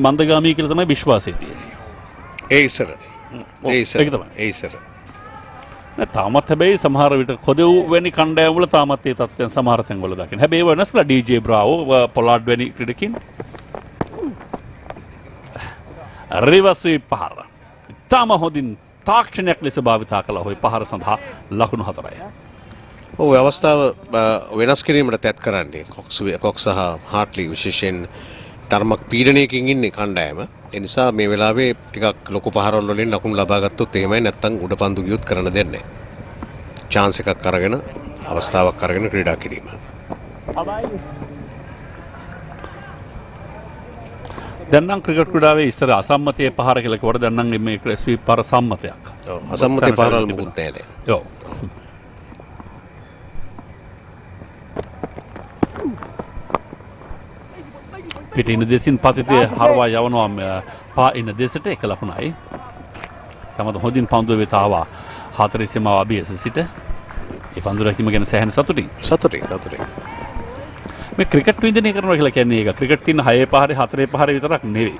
මන්දගාමී කියලා තමයි විශ්වාසය තියෙන්නේ. ඒ ඉස්සර. තාමත් හැබැයි සමහර විට කොදෙව් වැනි කණ්ඩායම් වල තාමත් ඒ තත්ත්වයන් සමහර තැන්වල දකින්න. හැබැයි වෙනස්ලා ඩීජේ බ්‍රාවෝ පොලාඩ් වැනි ක්‍රීඩකින් රිවර්සි පහර. තාම හොඳින් තාක්ෂණයක් ලෙස භාවිතා කළා ඔය පහර සඳහා ලකුණු 4යි. ඔව් අවස්ථාව වෙනස් කිරීමට තැත් කරන්නේ කොක්ස් සහ හාට්ලි විශේෂයෙන් තරමක් පීඩනයකින් ඉන්නේ කණ්ඩායම. ඒ නිසා මේ වෙලාවේ ටිකක් ලොකු පහරවල් වලින් ලකුණු ලබා ගත්තොත් එහෙමයි නැත්නම් උඩ පන්දු ගියොත් කරන්න දෙන්නේ නැහැ. chance එකක් අරගෙන අවස්ථාවක් අරගෙන ක්‍රීඩා කිරීම. දැන් නම් ක්‍රිකට් ක්‍රීඩාවේ ඉස්සර අසම්මතයේ පහර කියලා කිව්වට දැන් නම් මේ ස්වීප් පහර සම්මතයක්. ඔව් අසම්මතයේ පහරවල මුකුත් නැහැ. ඔව්. පිටින් දෙසින් පතිතේ හරවා යවනවා පා ඉන්න දෙසට එක ලකුණයි. තමද හොඳින් පන්දුව වෙත ආවා 4 සීමාව අභියස සිට. ඒ පන්දු රැකීම ගැන සෑහෙන සතුටින්. මේ ක්‍රිකට් වින්දනය කරනවා කියලා කියන්නේ ඒක ක්‍රිකට් තියෙන 6 පහරේ 4 පහරේ විතරක් නෙවෙයි.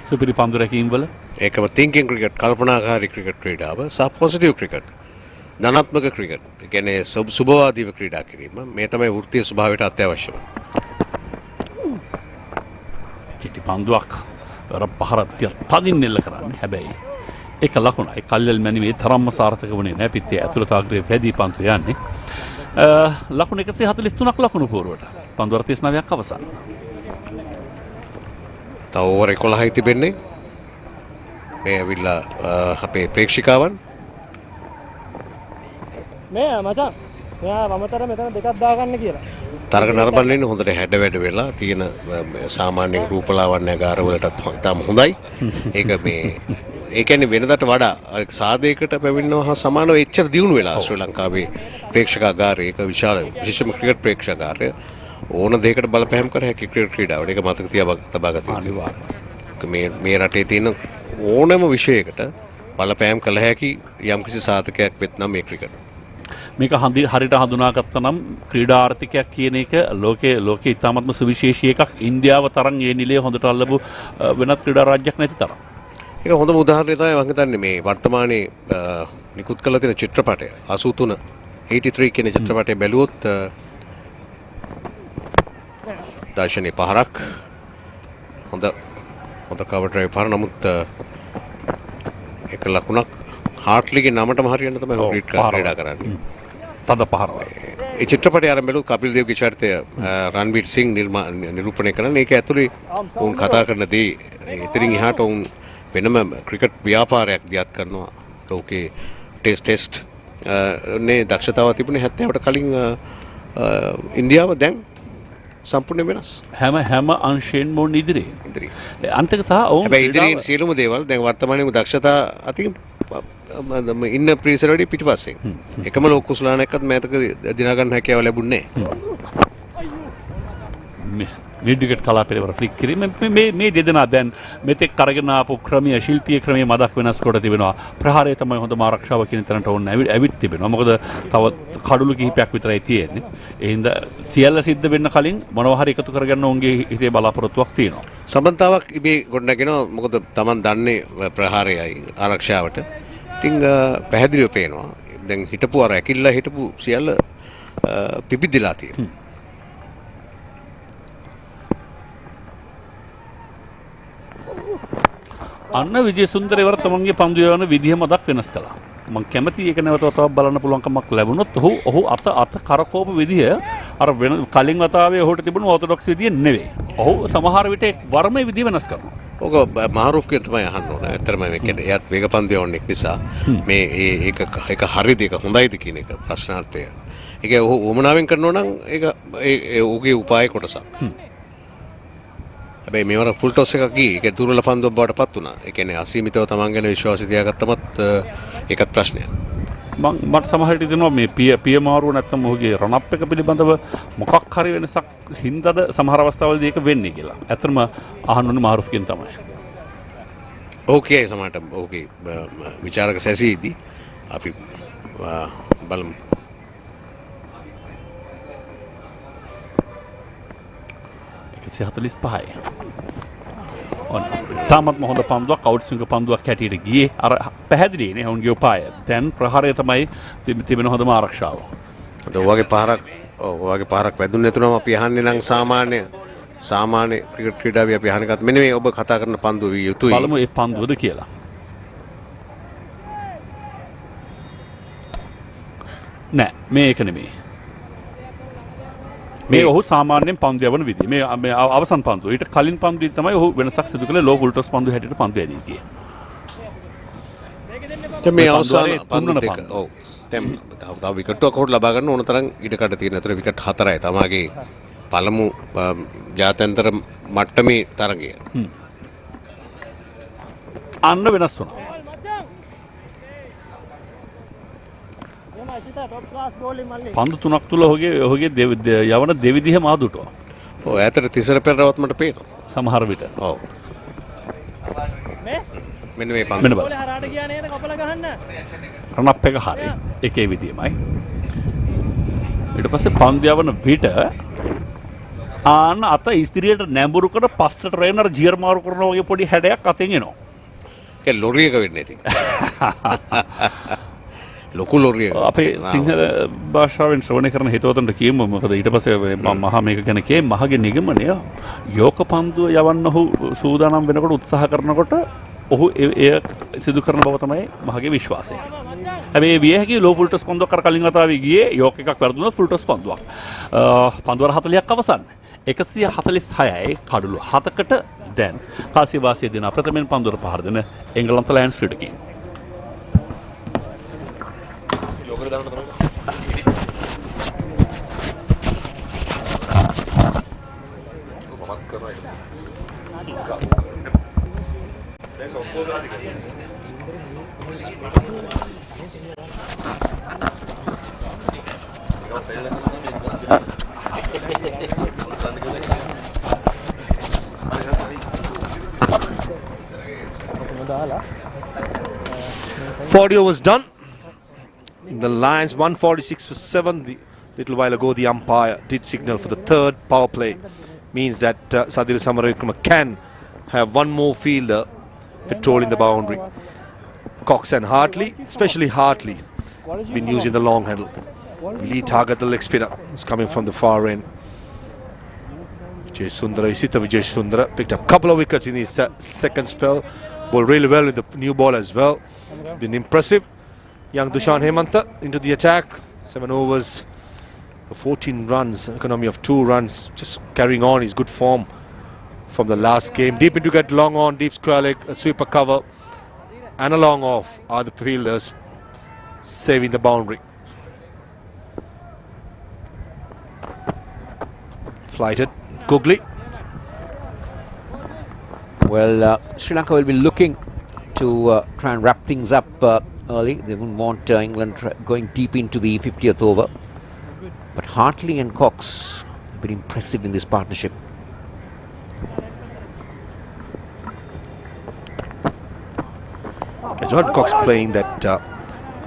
සුපිරි පන්දු රැකීම් වල ඒකම තින්කින් ක්‍රිකට් කල්පනාකාරී ක්‍රිකට් ක්‍රීඩාව සහ පොසිටිව් ක්‍රිකට් ධනාත්මක ක්‍රිකට්. ඒ කියන්නේ සුබවාදීව ක්‍රීඩා කිරීම මේ තමයි වෘත්තීය ස්වභාවයට අත්‍යවශ්‍යම. කෙටි පන්දුවක් අර පහරක් තදින් නෙල්ල කරන්නේ. හැබැයි එක ලකුණයි කල්යල් මැනිමේ තරම්ම සාර්ථක වුණේ නැහැ. පිටේ ඇතුළත අග්‍රයේ වැඩි පන්දු යන්නේ. ලකුණු 143ක් ලකුණු පුරුවට. පන්දු 39ක් අවසන්. තව ඕවර් 11යි තිබෙන්නේ. මේ ඇවිල්ලා අපේ ප්‍රේක්ෂිකාවන් මේ මචං මෙයා වමතර මෙතන දෙකක් දාගන්න කියලා. තරග නරඹන්න ඉන්නේ හොඳට හැඩ වැඩ වෙලා තියෙන සාමාන්‍ය රූපලාවන්‍ය ගාරවලටත් තාම හොඳයි. ඒක මේ ඒ කියන්නේ වෙනදාට වඩා සාදයකට පැමිණෙනවා හා සමානව එච්චර දියුණු වෙලා ශ්‍රී ලංකාවේ ප්‍රේක්ෂකාගාරය ඒක විශාල විශේෂම ක්‍රිකට් ප්‍රේක්ෂකාගාරය ඕන දෙයකට බලපෑම් කර හැකි ක්‍රිකට් ක්‍රීඩාවට. ඒක මතක තබා ගත යුතුයි. මේ රටේ තියෙන ඕනම විෂයකට බලපෑම් කළ හැකි යම්කිසි සාධකයක් වෙත්නම් මේ ක්‍රිකට්. මේක හරියට හඳුනාගත්තා නම් ක්‍රීඩා ආර්ථිකයක් කියන එක ලෝකේ ඉතාමත්ම සුවිශේෂී එකක්. ඉන්දියාව තරම් ඒ නිලයේ හොඳට අල්ලපු වෙනත් ක්‍රීඩා රාජ්‍යයක් නැති තරම්. ඒක හොඳම උදාහරණය තමයි මම හිතන්නේ මේ වර්තමානයේ නිකුත් කළ තියෙන චිත්‍රපටය 83 83 කියන චිත්‍රපටය බැලුවොත් දර්ශනීය පහරක් හොඳ කවර් ඩ්‍රයිව් පහර. නමුත් එක ලකුණක් හාර්ට්ලිගේ නමටම හරියන්න තමයි ඔහු ක්‍රීඩා කරන්නේ. තද පහරයි. ඒ චිත්‍රපටය ආරම්භ වෙලු කපිල් දේව්ගේ චරිතය රන්වීර් සිං නිරූපණය කරන ඒක ඇතුලේ වුන් කතා කරන දේ ඉතින් එහාට වුන් වෙනම ක්‍රිකට් ව්‍යාපාරයක් දියත් කරනවා. ලෝකේ ටෙස්ට් නේ දක්ෂතාව තිබුණේ 70ට කලින් ඉන්දියාව දැන් සම්පූර්ණ වෙනස්. හැම අංශයෙන්ම මොන ඉදිරියේ. අන්තික සහ ඔවුන් හැබැයි ඉදිරියෙන් සියලුම දේවල් දැන් වර්තමානයේ දක්ෂතා අතින් ඉන්න ප්‍රීසර් වලදී පිටිපස්සෙන්. එකම ලෝක කුසලානයක්වත් මෑතක දිනා ගන්න හැකියාව ලැබුණේ නැහැ. නිඩිකට් කලාපේවර ෆ්ලික් කිරීම මේ දෙදෙනා දැන් මෙතෙක් කරගෙන ආපු ක්‍රමීය ශිල්පීය ක්‍රමයේ මදක් වෙනස් කොට තිබෙනවා. ප්‍රහාරය තමයි හොඳම ආරක්ෂාව කියන තරමට ඕන ඇවිත් තිබෙනවා. මොකද තව කඩුළු කිහිපයක් විතරයි තියෙන්නේ. ඒ හින්දා සියල්ල සිද්ධ වෙන්න කලින් මොනවා හරි එකතු කරගන්න උන්ගේ හිතේ බලාපොරොත්තුවක් තියෙනවා. සම්බන්ධතාවක් ඉබේ ගොඩනගෙනවා. මොකද Taman දන්නේ ප්‍රහාරයයි ආරක්ෂාවට. ඉතින් පැහැදිලිව පේනවා. දැන් හිටපු අර ඇකිල්ල හිටපු සියල්ල පිපිදිලා තියෙනවා. අන්න විජේසුන්දර ඉවර තමන්ගේ පන්දු යවන විදිහ මතක් වෙනස් කළා. මම කැමති ඒක නැවතත් බලන්න පුළුවන්කමක් ලැබුණොත් ඔහු අත කරකෝප විදිහ අර වෙන කලින් වතාවේ ඔහුට තිබුණු ඕතොඩොක්ස් විදිය නෙවෙයි. ඔහු සමහර විට වර්මයේ විදිය වෙනස් කරනවා. ඔක මාරුෆ්ගෙන් තමයි අහන්න ඕන. ඇත්තටම මේ කියන්නේ එයාත් වේග පන්දු යවන්නෙක් නිසා මේ ඒක හරියද ඒක හොඳයිද කියන එක ප්‍රශ්නාර්ථය. ඒක ඔහු උමනාවෙන් කරනවා නම් ඒක ඔහුගේ උපාය කොටසක්. හැබැයි මේවර ෆුල් ටොස් එකක් ගියේ ඒක දුර්වල පන්දුවක් බවට පත් වුණා. ඒ කියන්නේ අසීමිතව තමන් ගැන විශ්වාසය තියාගත්තමත් ඒකත් ප්‍රශ්නයක්. මට සමහරට හිතෙනවා මේ පිය මාරුව නැත්තම් ඔහුගේ රන් අප් එක පිළිබඳව මොකක් හරි වෙනසක් හින්දාද සමහර අවස්ථාවලදී ඒක වෙන්නේ කියලා. ඇත්තටම අහන්න ඕනේ මාරුෆ්ගෙන් තමයි. ඕකේ සමහරට ඕකේ විචාරක සැසීදී අපි බලමු. තාමත් හොඳ පන්දුවක් අවුට් ස්විංග පන්දුවක් හැටියට ගියේ අර පැහැදිලිනේ ඔවුන්ගේ උපාය. දැන් ප්‍රහාරය තමයි තිබෙන හොඳම ආරක්ෂාව. ඔයගේ පාරක් වැදුනේ නැතුනම අපි අහන්නේ නම් සාමාන්‍ය ක්‍රිකට් ක්‍රීඩාවේ අපි අහන එකත් මෙන්න මේ ඔබ කතා කරන පන්දුව විය යුතුයි. බලමු ඒ පන්දුවද කියලා. නෑ මේක නෙමෙයි. මේ ඔහු සාමාන්‍යයෙන් පන්දු යවන විදිය. මේ අවසන් පන්දුව. ඊට කලින් පන්දුවේ තමයි ඔහු වෙනසක් සිදු කළේ ලෝ ෆුල් ටොස් පන්දුව හැටියට පන්දු ඇදී ගියේ. දැන් මේ අවසාන පන්දු දෙක. ඔව්. දැන් තව විකට්ටුවක් කොට ලබා ගන්න ඕන තරම් ඉඩකඩ තියෙන. අතර විකට් 4යි. තමාගේ පළමු ජාත්‍යන්තර මට්ටමේ තරගය. අන්න වෙනස් වුණා. පන්දු 3ක් තුල ඔහුගේ යවන දෙවිදිහ මාදුටුවා. ඔව් ඈතට තිසර පෙරවත් මට පේනවා. සමහර විට. ඔව්. මෙන්න මේ පන්දු. මෙන්න බලන්න. රනප් එක හරි. එකේ විදියමයි. ඊට පස්සේ පන්දු යවන විට ආන්න අත ඉස්තිරියට නැඹුරු කර පස්සට රේනර් ජියර් මාරු කරනවා වගේ පොඩි හැඩයක් අතෙන් එනවා. ඒක ලොරියක වෙන්නේ ඉතින්. ලොකු ලොරියක. අපේ සිංහල භාෂාවෙන් ශ්‍රවණය කරන හිතවතුන්ට කියමු මොකද ඊට පස්සේ මහා මේක ගැන කියේ මහගේ නිගමනය යෝක පන්දුව යවන්න ඔහු සූදානම් වෙනකොට උත්සාහ කරනකොට ඔහු එය සිදු කරන බව තමයි මහගේ විශ්වාසය. හැබැයි විය හැකි ලෝ ෆුල් ටොස් පන්දුවක් කර කලින් වතාවේ ගියේ යෝක් එකක් වැරදුනොත් ෆුල් ටොස් පන්දුවක්. පන්දුවර 40ක් අවසන්. 146යි කඩලු 7කට දැන් කාසිය වාසිය දෙන ප්‍රථමයෙන් පන්දුවර පහර දෙන එංගලන්ත lions ක්‍රීඩකයින්. Audio was done. The Lions 146 for 7. Little while ago, the umpire did signal for the third power play. Means that Sadira Samaravikrama can have one more fielder patrolling the boundary. Cox and Hartley, especially Hartley, been using the long handle. Really target the leg spinner. It's coming from the far end. Vijay Sundara, Isita Vijay Sundara picked up a couple of wickets in his second spell. Bowled really well with the new ball as well. Been impressive. Young Dushan Hemanta into the attack. 7 overs, 14 runs, economy of 2 runs. Just carrying on his good form from the last game. Deep into get long on, deep square leg, a sweeper cover, and a long off are the fielders saving the boundary. Flighted, googly. Well, Sri Lanka will be looking to try and wrap things up early. They wouldn't want England going deep into the 50th over. But Hartley and Cox have been impressive in this partnership. Jordan Cox playing that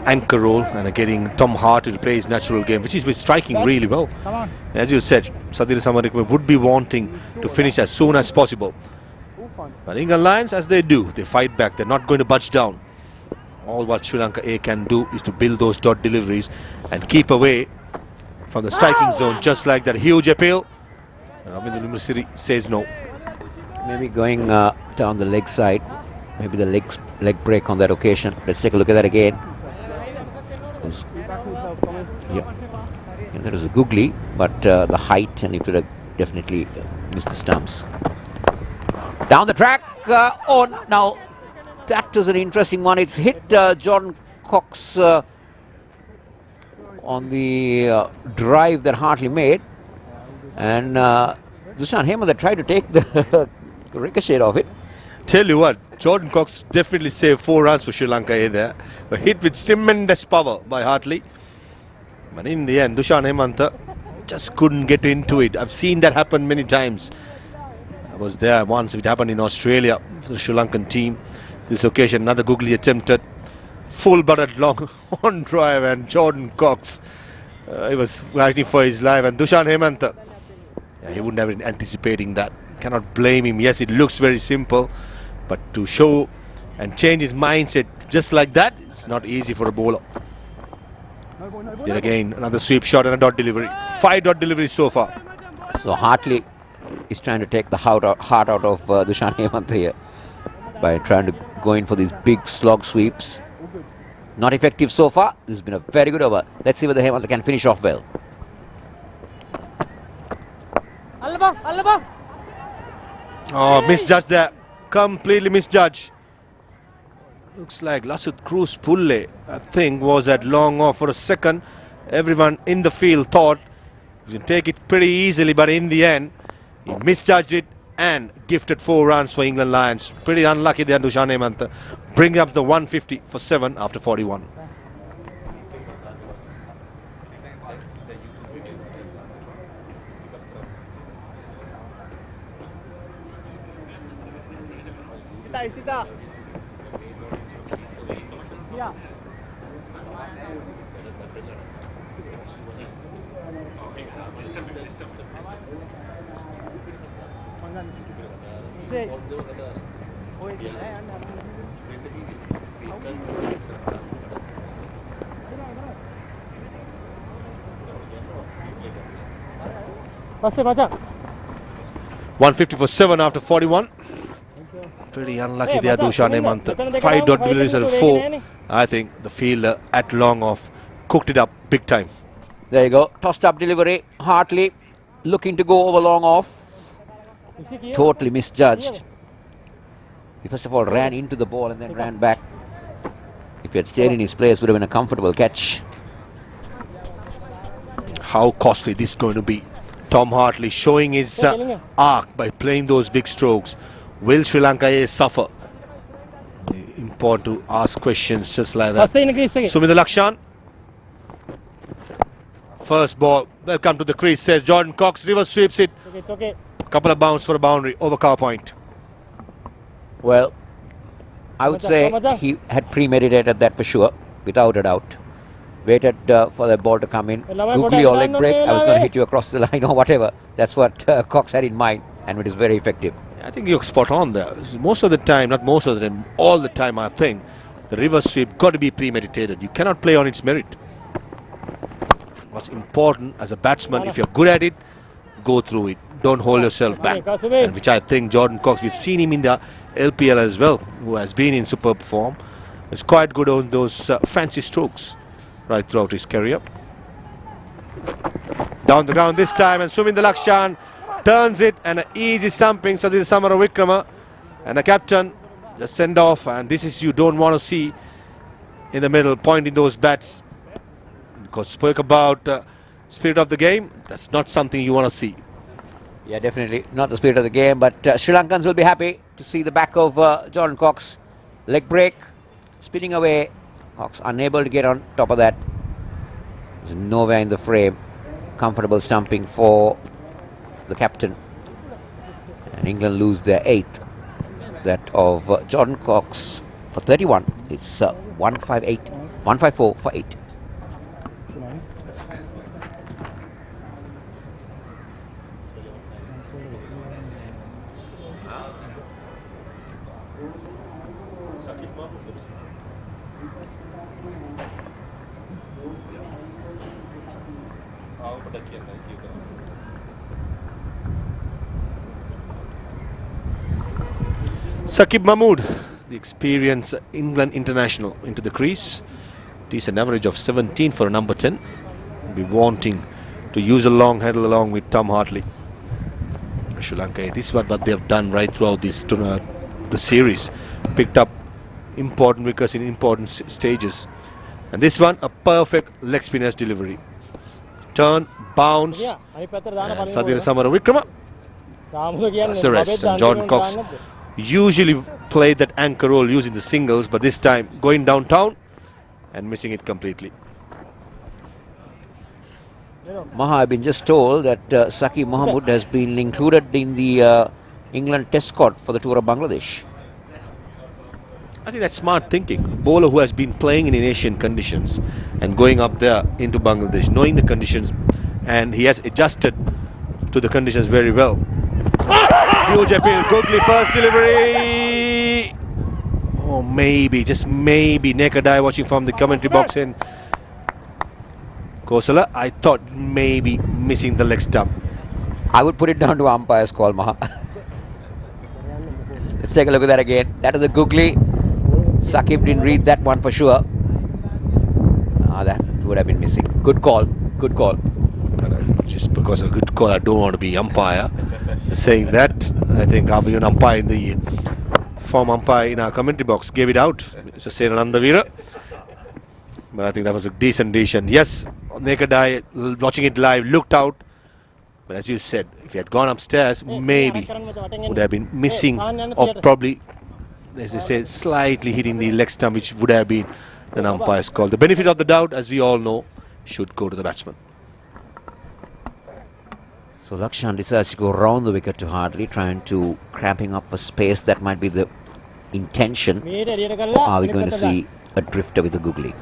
anchor role and getting Tom Hart to play his natural game, which he's been striking really well. As you said, Sadira Samaravikrama would be wanting to finish as soon as possible. But England Lions, as they do, they fight back. They're not going to budge down. All what Sri Lanka A can do is to build those dot deliveries and keep away from the striking zone, just like that huge appeal. Ravindra Limbasiri says no. Maybe going down the leg side, maybe the leg break on that occasion. Let's take a look at that again. Yeah, that was a googly, but the height, and it would have definitely missed the stumps. Down the track, now that was an interesting one. It's hit Jordan Cox on the drive that Hartley made, and Dushan Hemanta tried to take the ricochet of it. Tell you what, Jordan Cox definitely saved 4 runs for Sri Lanka there. A hit with tremendous power by Hartley. But in the end, Dushan Hemanta just couldn't get into it. I've seen that happen many times. I was there once, it happened in Australia for the Sri Lankan team. This occasion, another googly attempted. Full-butted long on drive, and Jordan Cox, he was fighting for his life. And Dushan Hemanta, he wouldn't have been anticipating that. Cannot blame him. Yes, it looks very simple, but to show and change his mindset just like that, it's not easy for a bowler. Yet again, another sweep shot and a dot delivery. 5 dot deliveries so far. So Hartley is trying to take the heart out of Dushan Hemanta here by trying to go in for these big slog sweeps. Not effective so far. This has been a very good over. Let's see whether Hemanta can finish off well. Oh, misjudged there. Completely misjudged. Looks like Lasut Cruz Pulle, I think, was at long off for a second. Everyone in the field thought he can take it pretty easily, but in the end, he misjudged it and gifted 4 runs for England Lions. Pretty unlucky there, Dusan Hemantha, bringing up the 150 for 7 after 41. Sita. Yeah. Passe baca. 150 for 7 after 41. Pretty unlucky there, Dushan Hemantha. 5 dot deliveries at 4. I think the fielder at long off cooked it up big time. There you go. Tossed up delivery. Hartley looking to go over long off. Totally misjudged. He first of all ran into the ball and then ran back. If he had stayed in his place, would have been a comfortable catch. How costly this is going to be. Tom Hartley showing his arc by playing those big strokes. Will Sri Lanka suffer? Important to ask questions just like that. Sumit Lakshan. First ball. Welcome to the crease, says Jordan Cox. Reverse sweeps it. Okay. Couple of bounce for a boundary over cover point. Well, I would say he had premeditated that for sure, without a doubt. Waited for the ball to come in. Googly or leg break. I was going to hit you across the line or whatever. That's what Cox had in mind, and it is very effective. I think you're spot on there. Most of the time, not most of the time, all the time, I think the reverse sweep got to be premeditated. You cannot play on its merit. What's important as a batsman, if you're good at it, go through it. Don't hold yourself back. And which I think Jordan Cox, we've seen him in the LPL as well, who has been in superb form. Is quite good on those fancy strokes right throughout his career. Down the ground this time, and Suminda Lakshan turns it, and an easy stumping. So this is Samara Vikrama, and a captain just send off, and this is you don't want to see in the middle, pointing those bats. Because spoke about spirit of the game, that's not something you want to see. Yeah, definitely not the spirit of the game, but Sri Lankans will be happy to see the back of Jordan Cox. Leg break, spinning away. Cox unable to get on top of that. There's nowhere in the frame. Comfortable stumping for the captain. And England lose their 8th. That of Jordan Cox for 31. It's 154 for 8. Saqib Mahmood, the experienced England international, into the crease. Decent average of 17 for a number 10. Be wanting to use a long handle along with Tom Hartley. Sri Lanka, this is what they have done right throughout this the series. Picked up important wickets in important stages. And this one, a perfect leg spinner's delivery. Turn, bounce. Sadhir Samara Vikrama. That's the rest. And Jordan Cox usually played that anchor role using the singles, but this time going downtown and missing it completely. Maha, I've been just told that Saqib Mahmood has been included in the England test squad for the tour of Bangladesh. I think that's smart thinking. A bowler who has been playing in Asian conditions and going up there into Bangladesh, knowing the conditions, and he has adjusted to the conditions very well. Huge appeal, Googly first delivery. Oh, maybe, just maybe, naked eye watching from the commentary box in Kosala. I thought maybe missing the leg stump. I would put it down to umpire's call, Maha. Let's take a look at that again. That is a googly. Saqib didn't read that one for sure. That would have been missing. Good call. Good call. Just because of a good call, I don't want to be umpire. Saying that, I think I'll be an umpire in the form umpire in our commentary box gave it out. It's a Serananda Veera. But I think that was a decent decision. Yes, naked eye, watching it live, looked out. But as you said, if he had gone upstairs, maybe would have been missing or probably, as they say, slightly hitting the leg stump, which would have been an umpire's call. The benefit of the doubt, as we all know, should go to the batsman. So Lakshan decides to go round the wicket to Hartley, trying to cramping up for space. That might be the intention. Or are we going to see a drifter with a googly?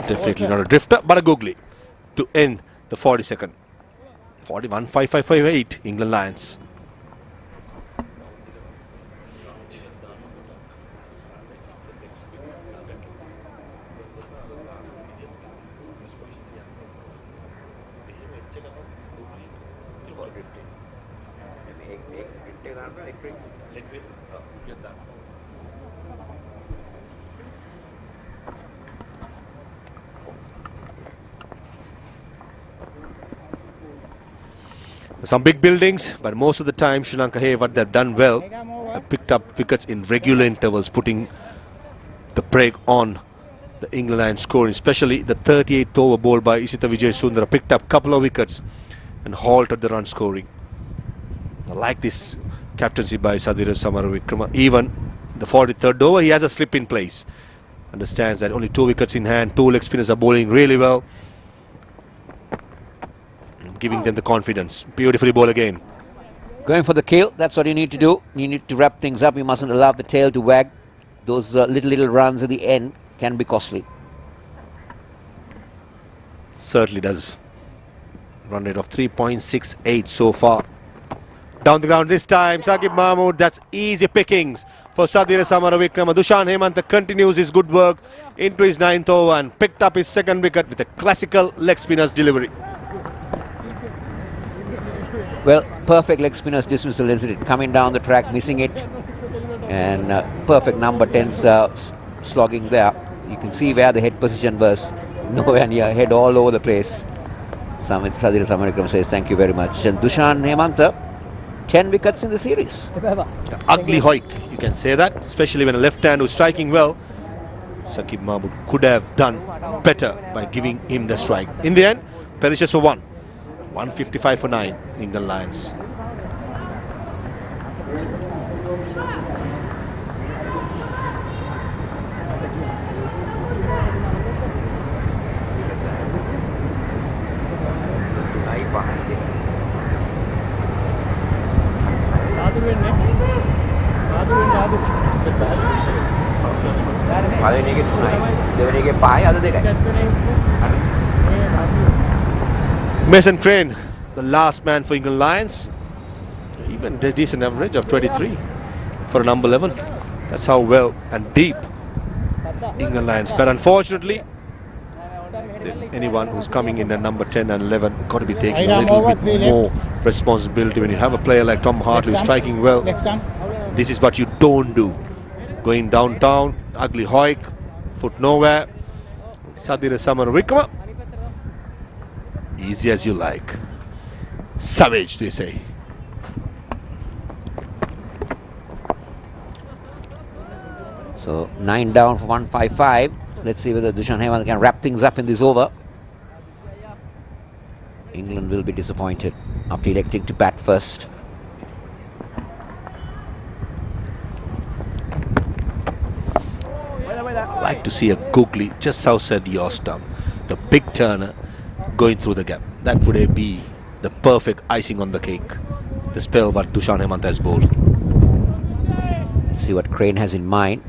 Definitely not a drifter, but a googly to end the 42nd. 41-5-5-5-8, England Lions. Some big buildings, but most of the time Sri Lanka here, what they've done well, have picked up wickets in regular intervals, putting the brake on the England Lions scoring, especially the 38th over ball by Isitha Vijayasundara picked up a couple of wickets and halted the run scoring. I like this captaincy by Sadira Samaravikrama. Even the 43rd over, he has a slip in place. Understands that only 2 wickets in hand, 2 leg spinners are bowling really well, giving them the confidence. Beautifully ball again. Going for the kill, that's what you need to do. You need to wrap things up. You mustn't allow the tail to wag. Those little runs at the end can be costly. Certainly does. Run rate of 3.68 so far. Down the ground this time, Saqib Mahmood. That's easy pickings for Sadira Samaravikrama. Dushan Hemanta continues his good work into his 9th over and picked up his 2nd wicket with a classical leg spinner's delivery. Well, perfect leg spinner's dismissal, isn't it? Coming down the track, missing it. And perfect number 10's slogging there. You can see where the head position was. Nowhere near, head all over the place. Samit Sadira Samaravikrama says thank you very much. And Dushan Hemanta, 10 wickets in the series. Ugly hoik, you can say that, especially when a left hand was striking well. Saqib Mahmood could have done better by giving him the strike. In the end, perishes for 1. 155 for 9, England Lions. Mason Crane, the last man for England Lions. Even a decent average of 23 for a number 11. That's how well and deep England Lions. But unfortunately, anyone who's coming in at number 10 and 11 got to be taking a little bit more responsibility. When you have a player like Tom Hartley who's striking well, this is what you don't do. Going downtown, ugly hoik, foot nowhere. Sadira Samaravikrama, easy as you like. Savage, they say. So 9 down for 155. Let's see whether Dushan Hemanta can wrap things up in this over. England will be disappointed after electing to bat first. I'd like to see a googly just southside your stump. The big turner going through the gap. That would be the perfect icing on the cake. The spell what Dushan Hemanta has bowled. Let's see what Crane has in mind.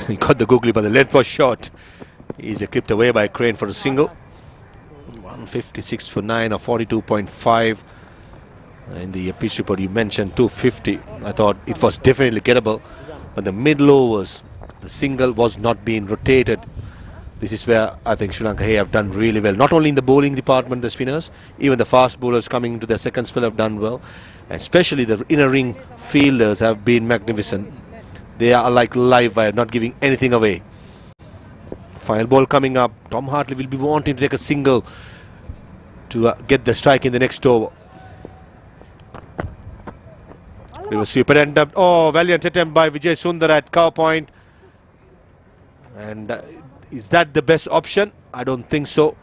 He got the googly, but the length was short. He's clipped away by Crane for a single. 156 for 9 or 42.5. In the pitch report you mentioned 250. I thought it was definitely gettable, but the middle overs, the single was not being rotated. This is where I think Sri Lanka have done really well. Not only in the bowling department, the spinners, even the fast bowlers coming into their second spell have done well. And especially the inner ring fielders have been magnificent. They are like live wire, not giving anything away. Final ball coming up. Tom Hartley will be wanting to take a single to get the strike in the next over. It was super end up. Oh, valiant attempt by Vijay Sundar at cover point. And is that the best option? I don't think so.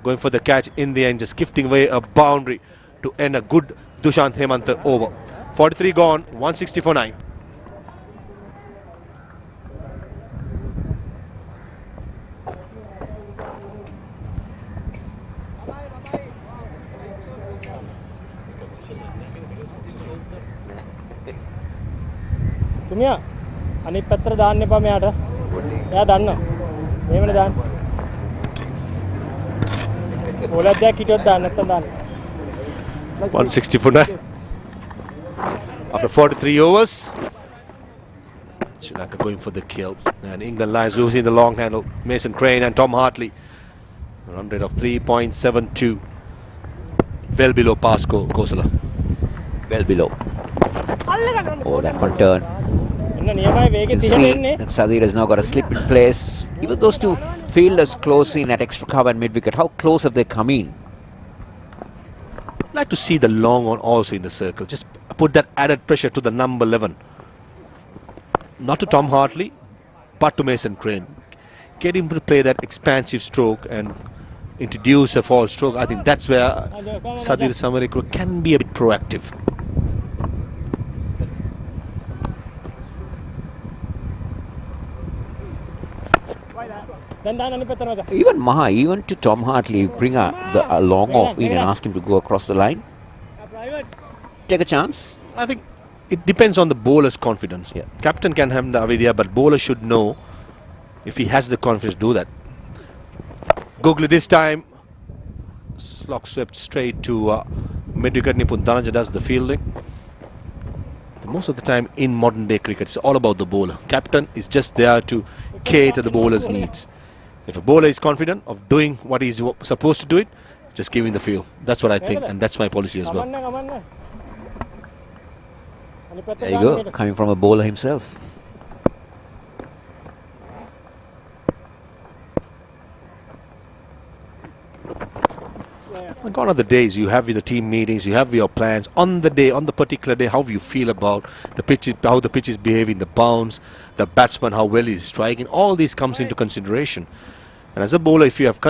Going for the catch in the end, just gifting away a boundary to end a good Dushant Hemantha over. 43 gone, 160 for 9. Sumya, අනිත් පැත්තට දාන්න එපා මෙයාට. එයා දන්නවා. මේවනේ දාන්න. ඕලක් දැක් හිටියොත් දාන්න නැත්තම් දාන්න. 160 for 9. After 43 overs, Sri Lanka going for the kill. And England Lions losing the long handle. Mason Crane and Tom Hartley. A run rate of 3.72. Well below Pasco, Kosala. Well below. Oh, that one turn. You see that Sadir has now got a slip in place. Even those two fielders close in at extra cover and mid-wicket, how close have they come in? I'd like to see the long on also in the circle. Just put that added pressure to the number 11. Not to Tom Hartley, but to Mason Crane. Get him to play that expansive stroke and introduce a false stroke. I think that's where Sadir Samarikro can be a bit proactive. Even Maha, even to Tom Hartley, bring a long off in and ask him to go across the line. Take a chance. I think it depends on the bowler's confidence. Yeah. Captain can have the idea, but bowler should know if he has the confidence to do that. Googly this time, slog swept straight to mid-wicket. Nipun Dhananjaya does the fielding. Most of the time in modern day cricket, it's all about the bowler. Captain is just there to cater the bowler's needs. If a bowler is confident of doing what he's supposed to do it, just give him the field. That's what I think, and that's my policy as well. There you go, coming from a bowler himself. Gone are the days you have with the team meetings, you have your plans on the day, on the particular day, how you feel about the pitch, how the pitch is behaving, the bounce, the batsman, how well he's striking. All these comes into consideration. And as a bowler, if you have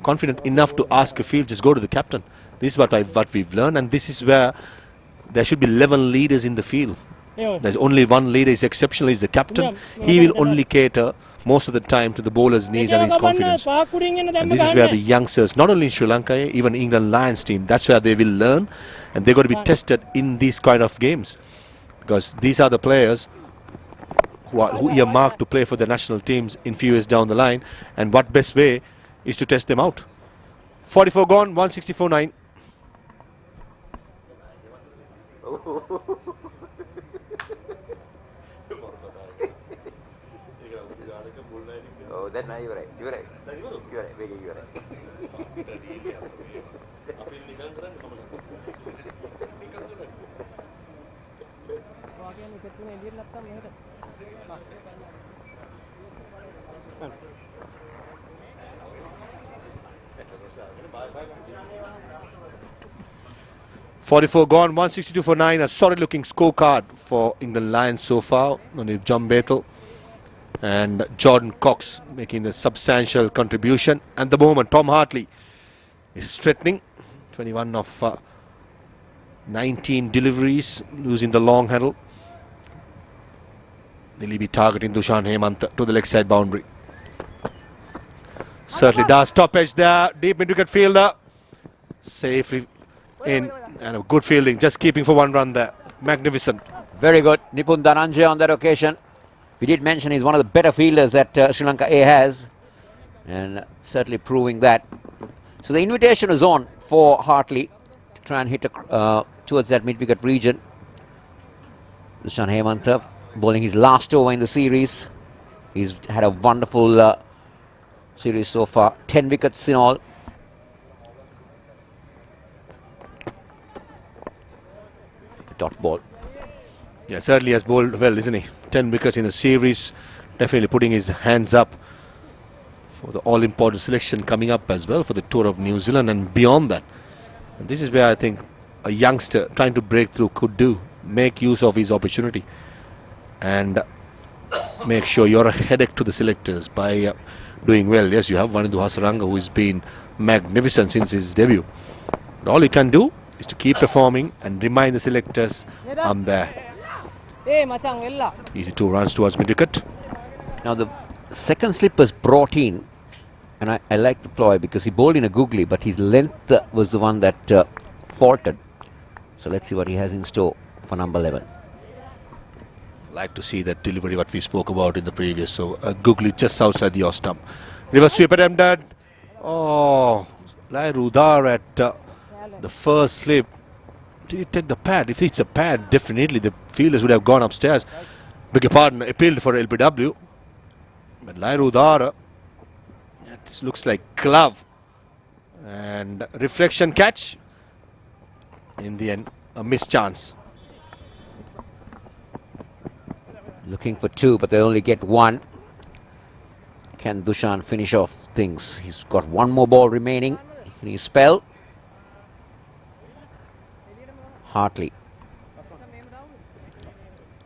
confident enough to ask a field, just go to the captain. This is what we've learned, and this is where there should be 11 leaders in the field. There's only one leader, is exceptional, is the captain. He will only cater most of the time to the bowler's needs and his confidence. And this is where the youngsters, not only in Sri Lanka, even England Lions team, that's where they will learn, and they're going to be tested in these kind of games, because these are the players who are earmarked to play for the national teams in few years down the line, and what best way is to test them out. 44 gone, 164 9. Oh, then now you're right. You're right. You're right. You're right. .44 gone, 162 for 9. A solid looking scorecard for England Lions so far. Only John Bethel and Jordan Cox making a substantial contribution. And the moment Tom Hartley is threatening. 21 of 19 deliveries, losing the long handle. Will he be targeting Dushant Hemantha to the leg side boundary? Certainly does. Top edge there, deep mid-wicket fielder. Safely in, and a good fielding, just keeping for one run there. Magnificent. Very good. Nipun Dhananjaya on that occasion. We did mention he's one of the better fielders that Sri Lanka A has, and certainly proving that. So the invitation is on for Hartley to try and hit towards that mid-wicket region. Dushant Hemantha bowling his last over in the series. He's had a wonderful series so far. 10 wickets in all. Dot ball. Yeah, certainly has bowled well, isn't he? 10 wickets in the series. Definitely putting his hands up for the all-important selection coming up as well for the tour of New Zealand and beyond that. And this is where I think a youngster trying to break through could do. Make use of his opportunity. And make sure you're a headache to the selectors by doing well. Yes, you have Vanindu Hasaranga, who has been magnificent since his debut. But all you can do is to keep performing and remind the selectors, I'm there. Easy 2 runs towards mid-wicket. Now the second slip was brought in, and I like the ploy because he bowled in a googly, but his length was the one that faltered. So let's see what he has in store for number 11. Like to see that delivery what we spoke about in the previous. So a googly just outside the off stump. Reverse sweep attempted. Oh, Rudar at the first slip. Did he take the pad? If it's a pad, definitely the fielders would have gone upstairs. Beg your pardon, appealed for LBW. But Rudar, it looks like glove. And reflection catch. In the end, a missed chance. Looking for 2, but they only get 1. Can Dushan finish off things? He's got 1 more ball remaining in his spell. Hartley.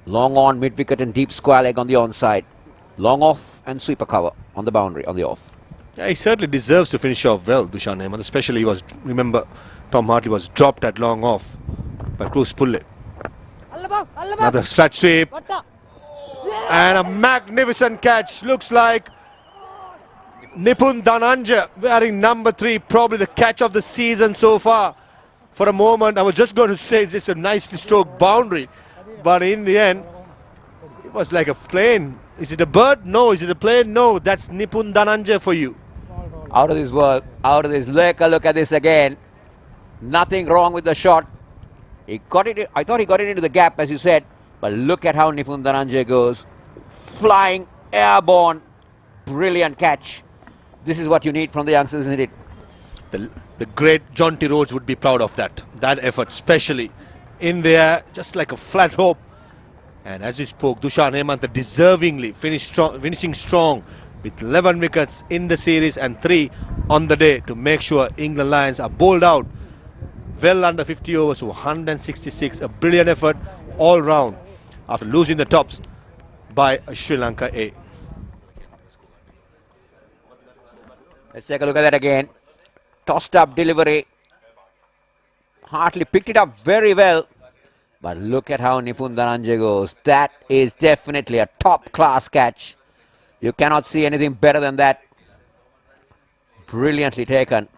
Long on, mid-wicket and deep square leg on the onside. Long off and sweeper cover on the boundary, on the off. Yeah, he certainly deserves to finish off well, Dushan Hemant. Especially, remember, Tom Hartley was dropped at long off by Cruz Pulle. Another flat sweep. And a magnificent catch. Looks like Nipun Dhananjaya wearing number 3, probably the catch of the season so far. For a moment, I was just going to say it's just a nicely stroked boundary. But in the end, it was like a plane. Is it a bird? No. Is it a plane? No. That's Nipun Dhananjaya for you. Out of this world, out of this. Look at this again. Nothing wrong with the shot. He got it. I thought he got it into the gap, as you said. But look at how Nipun Dhananjaya goes. Flying, airborne, brilliant catch. This is what you need from the youngsters, isn't it? The great John T. Rhodes would be proud of that effort, especially in there, just like a flat hope. And as we spoke, Dushan Hemant deservingly finishing strong with 11 wickets in the series and 3 on the day to make sure England Lions are bowled out well under 50 overs, 166. A brilliant effort all round after losing the tops by Sri Lanka A. Let's take a look at that again. Tossed up delivery. Hartley picked it up very well. But look at how Nipun Dhananjaya goes. That is definitely a top class catch. You cannot see anything better than that. Brilliantly taken.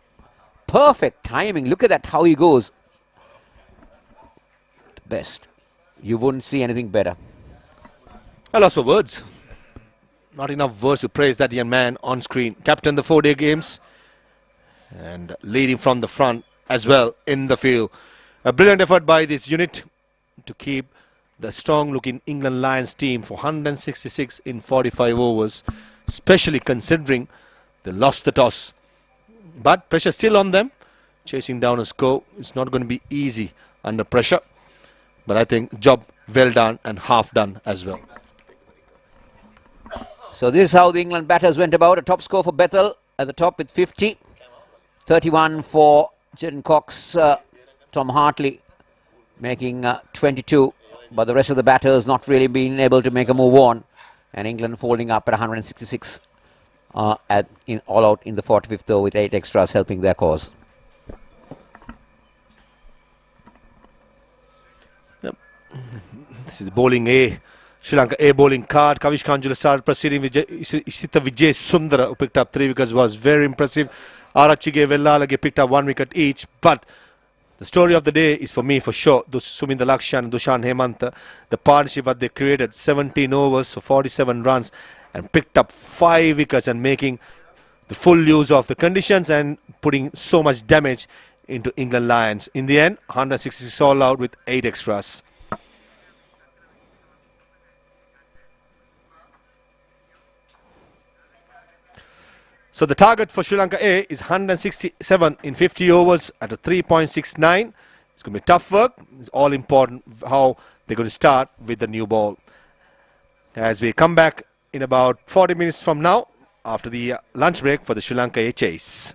Perfect timing. Look at that, how he goes. The best. You wouldn't see anything better. I lost for words. Not enough words to praise that young man on screen. Captain the 4-day games and leading from the front as well in the field. A brilliant effort by this unit to keep the strong-looking England Lions team for 166 in 45 overs, especially considering they lost the toss. But pressure still on them. Chasing down a score is not going to be easy under pressure. But I think job well done and half done as well. So this is how the England batters went about. A top score for Bethel at the top with 50. 31 for Jaden Cox. Tom Hartley making 22. But the rest of the batters not really being able to make a move on. And England folding up at 166 all out in the 45th over with 8 extras helping their cause. Yep. This is bowling A. Sri Lanka A bowling card. Kavish Kanjula started proceeding with Ishita Vijay Sundara, who picked up 3 wickets, was very impressive. Arachige Vellalage picked up 1 wicket each. But the story of the day is for me for sure Suminda Lakshan and Dushan Hemant. The partnership that they created, 17 overs for 47 runs and picked up 5 wickets and making the full use of the conditions and putting so much damage into England Lions. In the end, 166 all out with 8 extras. So the target for Sri Lanka A is 167 in 50 overs at a 3.69. It's going to be tough work. It's all important how they're going to start with the new ball. As we come back in about 40 minutes from now after the lunch break for the Sri Lanka A chase.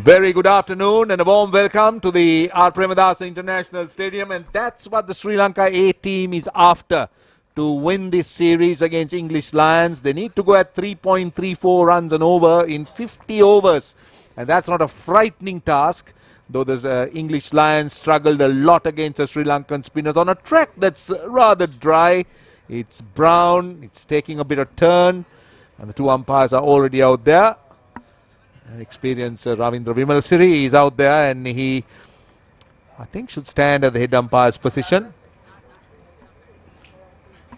Very good afternoon and a warm welcome to the R. Premadasa International Stadium, and that's what the Sri Lanka A team is after to win this series against English Lions. They need to go at 3.34 runs and over in 50 overs, and that's not a frightening task, though the English Lions struggled a lot against the Sri Lankan spinners on a track that's rather dry. It's brown, it's taking a bit of turn, and the two umpires are already out there. Experienced Ravindra Vimalasiri is out there, and he, I think, should stand at the head umpire's position.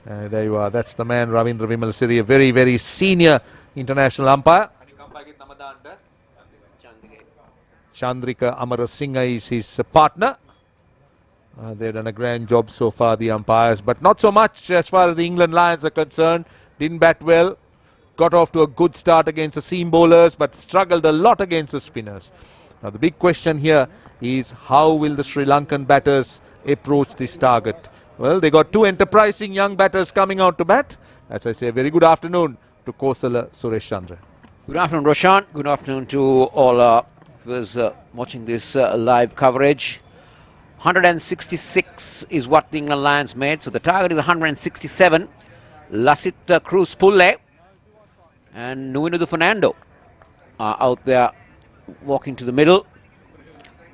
There you are, that's the man, Ravindra Vimalasiri, a very, very senior international umpire. Chandrika Amarasinghe is his partner. They've done a grand job so far, the umpires, but not so much as far as the England Lions are concerned. Didn't bat well. Got off to a good start against the seam bowlers, but struggled a lot against the spinners. Now the big question here is, how will the Sri Lankan batters approach this target? Well, they got two enterprising young batters coming out to bat. As I say, very good afternoon to Kosala Suresh Chandra. Good afternoon, Roshan. Good afternoon to all who's watching this live coverage. 166 is what the England Lions made, so the target is 167. Lasith Cruz Pulle and Nuinudu Fernando are out there walking to the middle.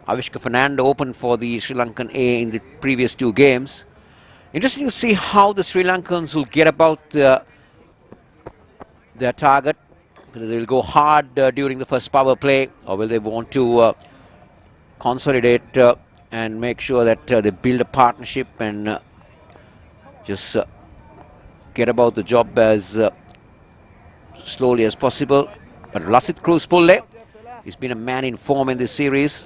Avishka Fernando opened for the Sri Lankan A in the previous two games. Interesting to see how the Sri Lankans will get about their target. Whether they will go hard during the first power play, or will they want to consolidate and make sure that they build a partnership and just get about the job as slowly as possible. But Lasith Cruz Pulle, he's been a man in form in this series.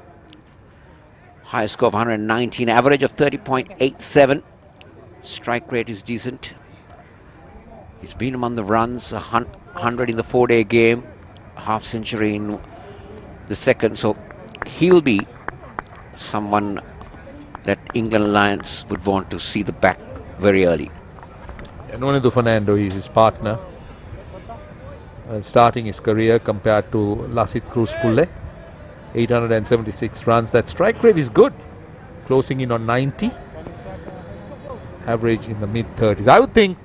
High score of 119, average of 30.87. Strike rate is decent. He's been among the runs, 100 in the 4-day game, half century in the second. So he'll be someone that England Lions would want to see the back very early. Nuinudu Fernando is his partner. Starting his career compared to Lasith Cruz Pulle. 876 runs. That strike rate is good. Closing in on 90. Average in the mid-30s. I would think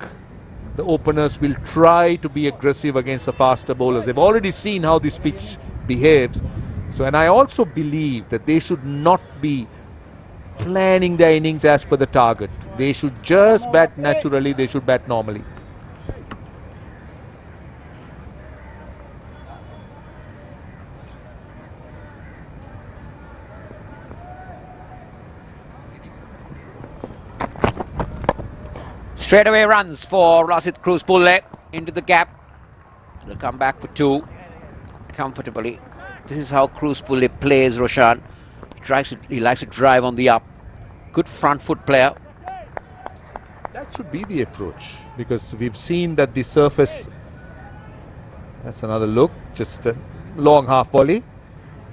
the openers will try to be aggressive against the faster bowlers. They've already seen how this pitch behaves. So, and I also believe that they should not be planning their innings as per the target. They should just bat naturally. They should bat normally. Straight away runs for Lasith Cruz Pulle into the gap. He'll come back for two comfortably. This is how Cruz Pulle plays, Roshan. He likes to drive on the up. Good front foot player. That should be the approach, because we've seen that the surface. That's another look. Just a long half volley.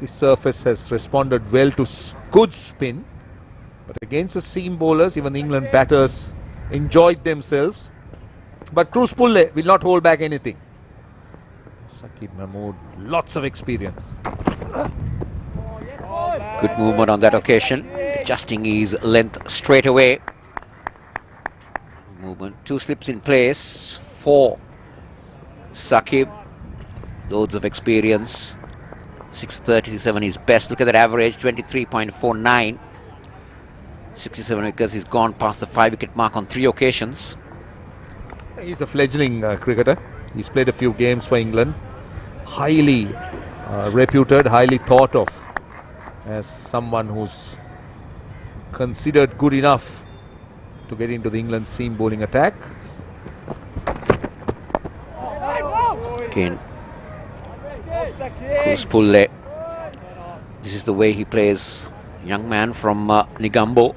The surface has responded well to good spin, but against the seam bowlers, even the England batters enjoyed themselves. But Cruz Pulle will not hold back anything. Saqib Mahmood, lots of experience. Good movement on that occasion, adjusting his length straight away. Movement, two slips in place for Saqib. Loads of experience. 637 is best. Look at that average, 23.49. 67 wickets. He's gone past the 5-wicket mark on 3 occasions. He's a fledgling cricketer. He's played a few games for England. Highly reputed, highly thought of as someone who's considered good enough to get into the England seam bowling attack. Again, Cruz Pulle. This is the way he plays. Young man from Negombo.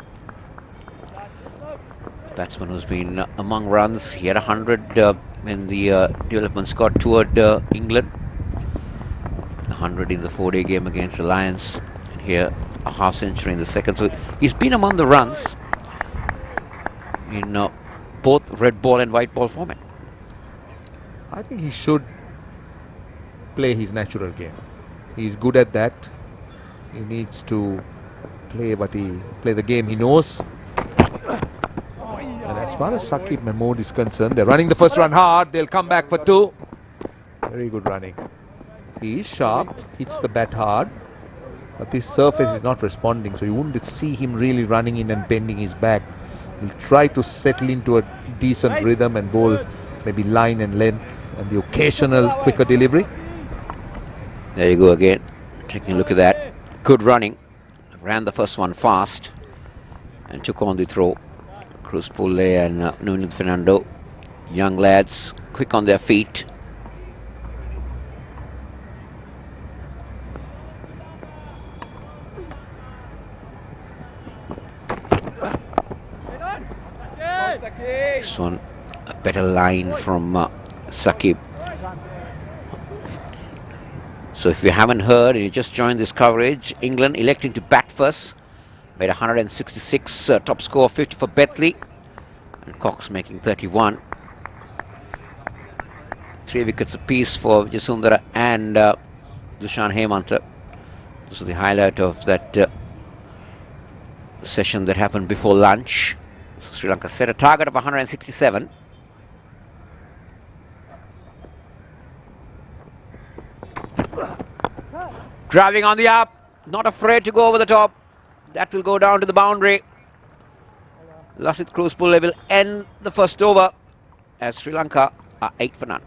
Batsman who's been among runs. He had 100 when the development squad toured England. 100 in the 4-day game against the Lions. And here a half century in the second. So he's been among the runs in both red ball and white ball format. I think he should play his natural game. He's good at that. He needs to play the game he knows. And as far as Saqib Mahmood is concerned, they're running the first run hard. They'll come back for 2. Very good running. He is sharp, hits the bat hard, but this surface is not responding, so you wouldn't see him really running in and bending his back. He'll try to settle into a decent rhythm and bowl maybe line and length and the occasional quicker delivery. There you go again. Taking a look at that. Good running. Ran the first one fast and took on the throw. Cruz Pulle and Nuno Fernando, young lads, quick on their feet. This one, a better line from Saqib. So if you haven't heard and you just joined this coverage, England electing to bat first. Made 166, top score 50 for Betley, and Cox making 31. 3 wickets apiece for Vijayasundara and Dushan Hemanta. This is the highlight of that session that happened before lunch. So Sri Lanka set a target of 167. Driving on the up, not afraid to go over the top. That will go down to the boundary. Lasith Cruz Pulle will end the first over as Sri Lanka are 8 for none.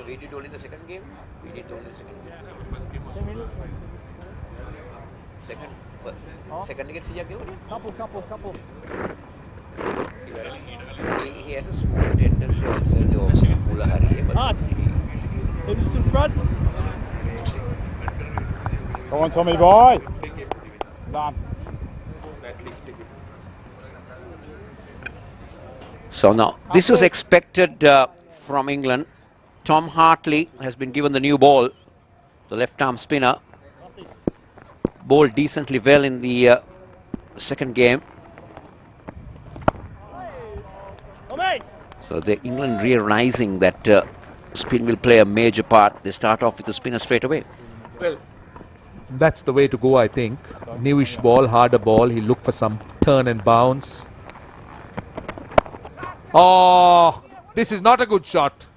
We did only the second game? We did only the second game? First game was second? First? Second against Sijak? Couple. He has a small tendency also in the Mula Hari. Who's in front? Come on, Tommy boy! Done. So now, this was expected from England. Tom Hartley has been given the new ball, the left-arm spinner. Bowled decently well in the second game. So the England realizing that spin will play a major part. They start off with the spinner straight away. Well, that's the way to go, I think. Newish ball, harder ball. He looked for some turn and bounce. Oh, this is not a good shot.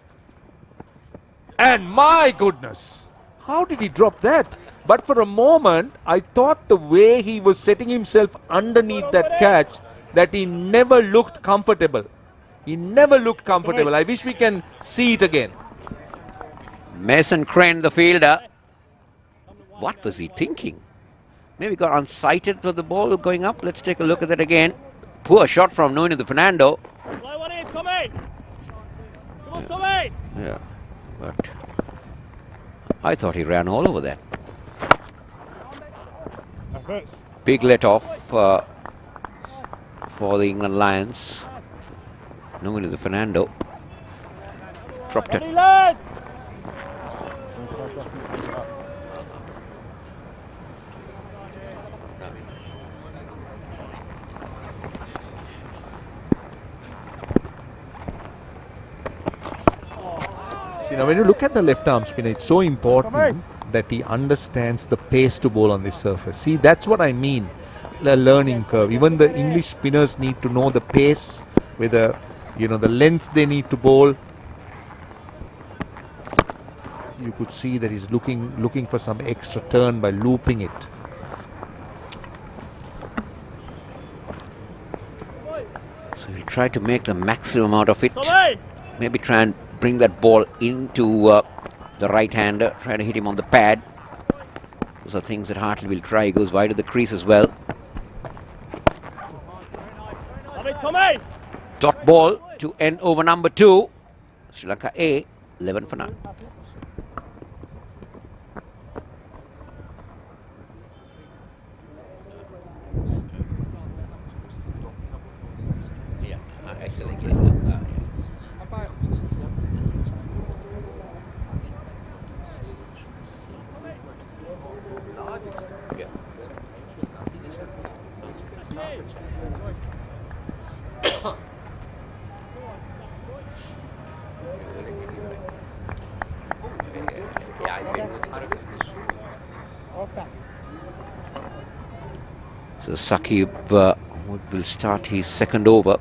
And my goodness, how did he drop that? But for a moment, I thought the way he was setting himself underneath that catch, that he never looked comfortable. He never looked comfortable. I wish we can see it again. Mason Crane, the fielder. What was he thinking? Maybe got unsighted for the ball going up. Let's take a look at that again. Poor shot from Nuno Fernando. Play one in, Tommy! Come on, Tommy! Yeah, but I thought he ran all over that. Big let off for the England Lions. Nuno Fernando dropped it. See, now when you look at the left arm spinner, it's so important that he understands the pace to bowl on this surface. See, that's what I mean, the learning curve. Even the English spinners need to know the pace, with the length they need to bowl. So you could see that he's looking for some extra turn by looping it. So he'll try to make the maximum out of it. Maybe try and bring that ball into the right-hander, try to hit him on the pad. Those are things that Hartley will try. He goes wide of the crease as well. Dot ball to end over number 2. Sri Lanka A, 11 for none. So Saqib will start his second over.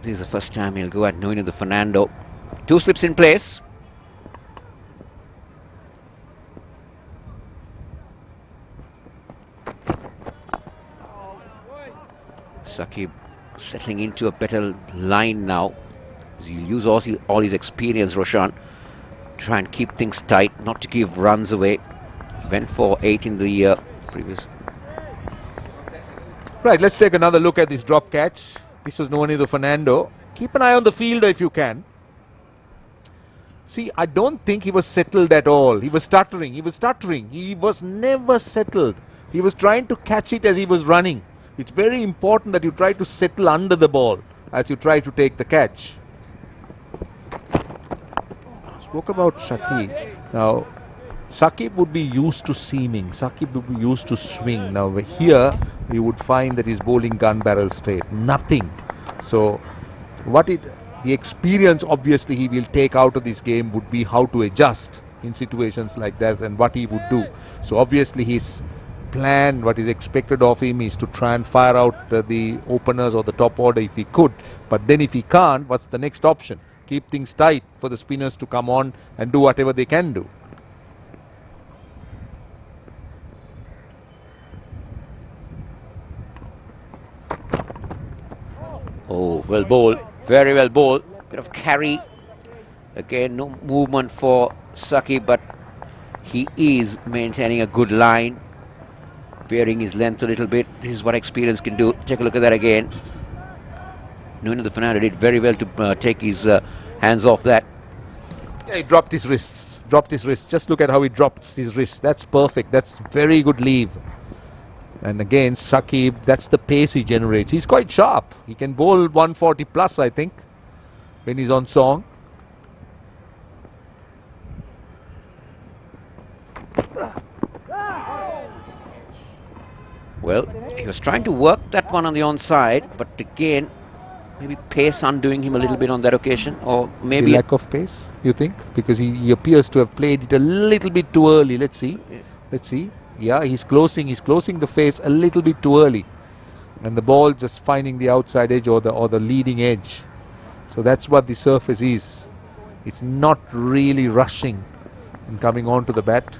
This is the first time he'll go at Nuno de Fernando. 2 slips in place. Saqib settling into a better line now. He'll use all his experience, Roshan, to try and keep things tight, not to give runs away. Went for 8 in the previous. Right, let's take another look at this drop catch. This was Nuno de Fernando. Keep an eye on the fielder if you can. See, I don't think he was settled at all. He was stuttering. He was never settled. He was trying to catch it as he was running. It's very important that you try to settle under the ball as you try to take the catch. Spoke about Saqib. Now, Saqib would be used to seaming. Saqib would be used to swing. Now here, you would find that he's bowling gun barrel straight. Nothing. So, the experience obviously he will take out of this game would be how to adjust in situations like that and what he would do. So obviously his plan, what is expected of him is to try and fire out the openers or the top order if he could. But then if he can't, what's the next option? Keep things tight for the spinners to come on and do whatever they can do. Oh, well bowled. Very well bowled. Bit of carry. Again, no movement for Saqib, but he is maintaining a good line, varying his length a little bit. This is what experience can do. Take a look at that again. Nuno de Fernando did very well to take his hands off that. Yeah, he dropped his wrists. Just look at how he dropped his wrists. That's perfect. That's very good leave. And again, Saqib, that's the pace he generates. He's quite sharp. He can bowl 140 plus, I think, when he's on song. Well, he was trying to work that one on the onside, but again, maybe pace undoing him a little bit on that occasion, or maybe the lack of pace, you think? Because he appears to have played it a little bit too early. Let's see. Yeah, he's closing the face a little bit too early, and the ball just finding the outside edge or the leading edge. So that's what the surface is. It's not really rushing and coming on to the bat.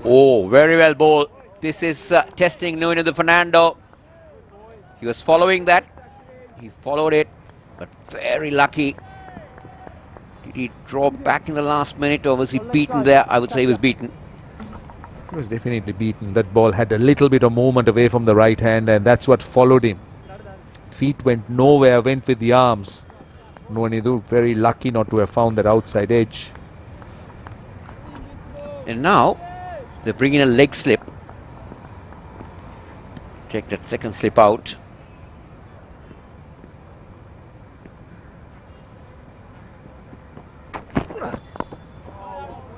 Oh, very well bowled. This is testing Nuno de Fernando. He was following that. He followed it, but very lucky. Did he draw back in the last minute, or was he beaten there? I would say he was beaten. He was definitely beaten. That ball had a little bit of movement away from the right hand, and that's what followed him. Feet went nowhere, went with the arms. Nuno very lucky not to have found that outside edge. And now they bring in a leg slip. Take that second slip out.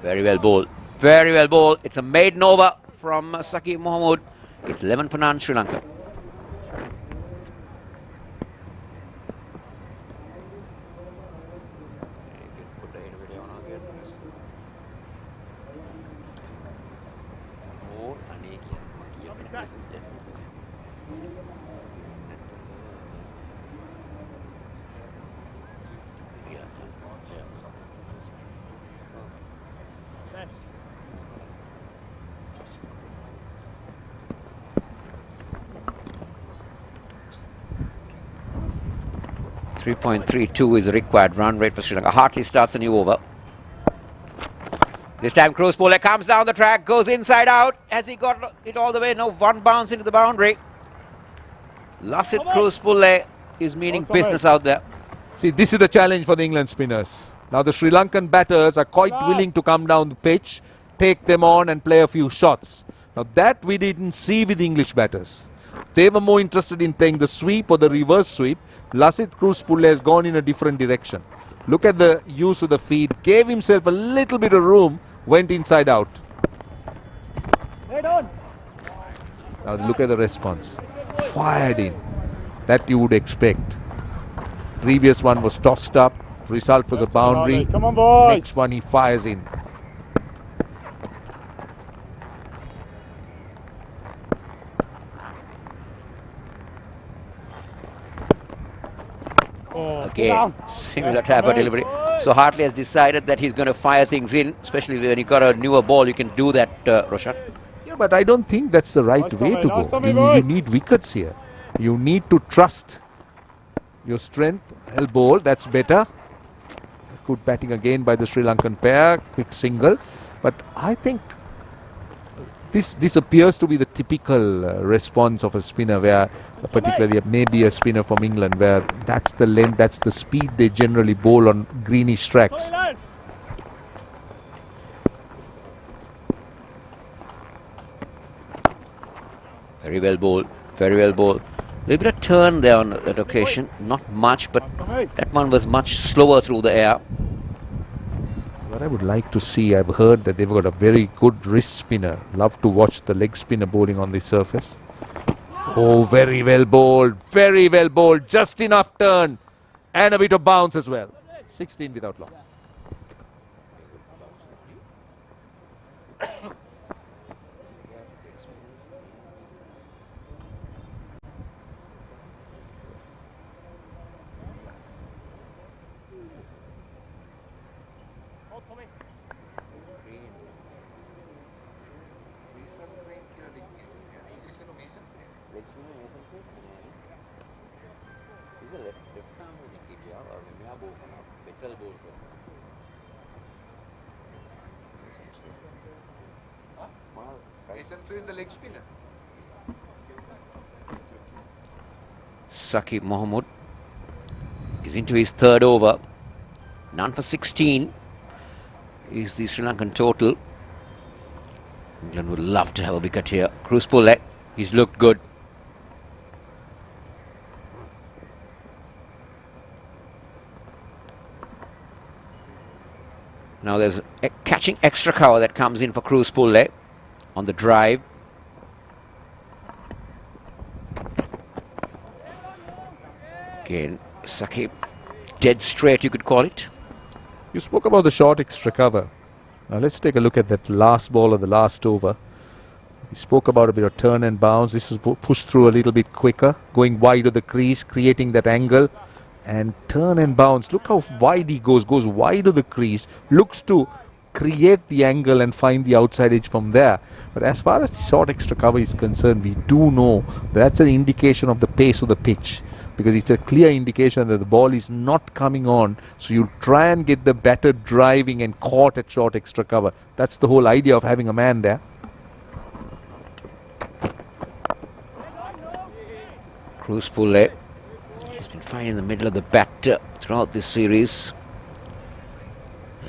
Very well bowled. Very well bowled. It's a maiden over from Saqib Mohammed. It's 11 for none, Sri Lanka. .32 is the required run rate for Sri Lanka. Hartley starts a new over. This time Cruz Puller comes down the track, goes inside out. Has he got it all the way? No, one bounce into the boundary. Lasit Cruz Puller is meaning business out there. See, this is the challenge for the England spinners. Now the Sri Lankan batters are quite willing to come down the pitch, take them on and play a few shots. Now that we didn't see with English batters. They were more interested in playing the sweep or the reverse sweep. Lasith Kruspulle has gone in a different direction. Look at the use of the feet, gave himself a little bit of room, went inside out. Now look at the response. Fired in. That you would expect. Previous one was tossed up. Result was a boundary. Come on, boys. Next one he fires in. Again, similar type of delivery. So Hartley has decided that he's going to fire things in, especially when you got a newer ball, you can do that, Roshan. Yeah, but I don't think that's the right way to go. You need wickets here. You need to trust your strength. Held ball, that's better. Good batting again by the Sri Lankan pair. Quick single. But I think this appears to be the typical response of a spinner, where particularly maybe a spinner from England, where that's the length, that's the speed they generally bowl on greenish tracks. Very well bowled, very well bowled. A little bit of turn there on that occasion, not much, but that one was much slower through the air. What I would like to see, I've heard that they've got a very good wrist spinner. Love to watch the leg spinner bowling on the surface. Oh, very well bowled, very well bowled. Just enough turn and a bit of bounce as well. 16 without loss. The leg spinner. Saqib Mohammed is into his third over. None for 16 is the Sri Lankan total. England would love to have a wicket here. Kruspulle, he's looked good. Now there's a catching extra cover that comes in for Kruspulle on the drive. Again, Saqib, dead straight you could call it. You spoke about the short extra cover. Now let's take a look at that last ball of the last over. We spoke about a bit of turn and bounce. This was pushed through a little bit quicker, going wide of the crease, creating that angle, and turn and bounce. Look how wide he goes wide of the crease, looks to create the angle and find the outside edge from there. But as far as the short extra cover is concerned, we do know that's an indication of the pace of the pitch, because it's a clear indication that the ball is not coming on, so you try and get the batter driving and caught at short extra cover. That's the whole idea of having a man there. Kruspulle, he's been fine in the middle of the bat throughout this series.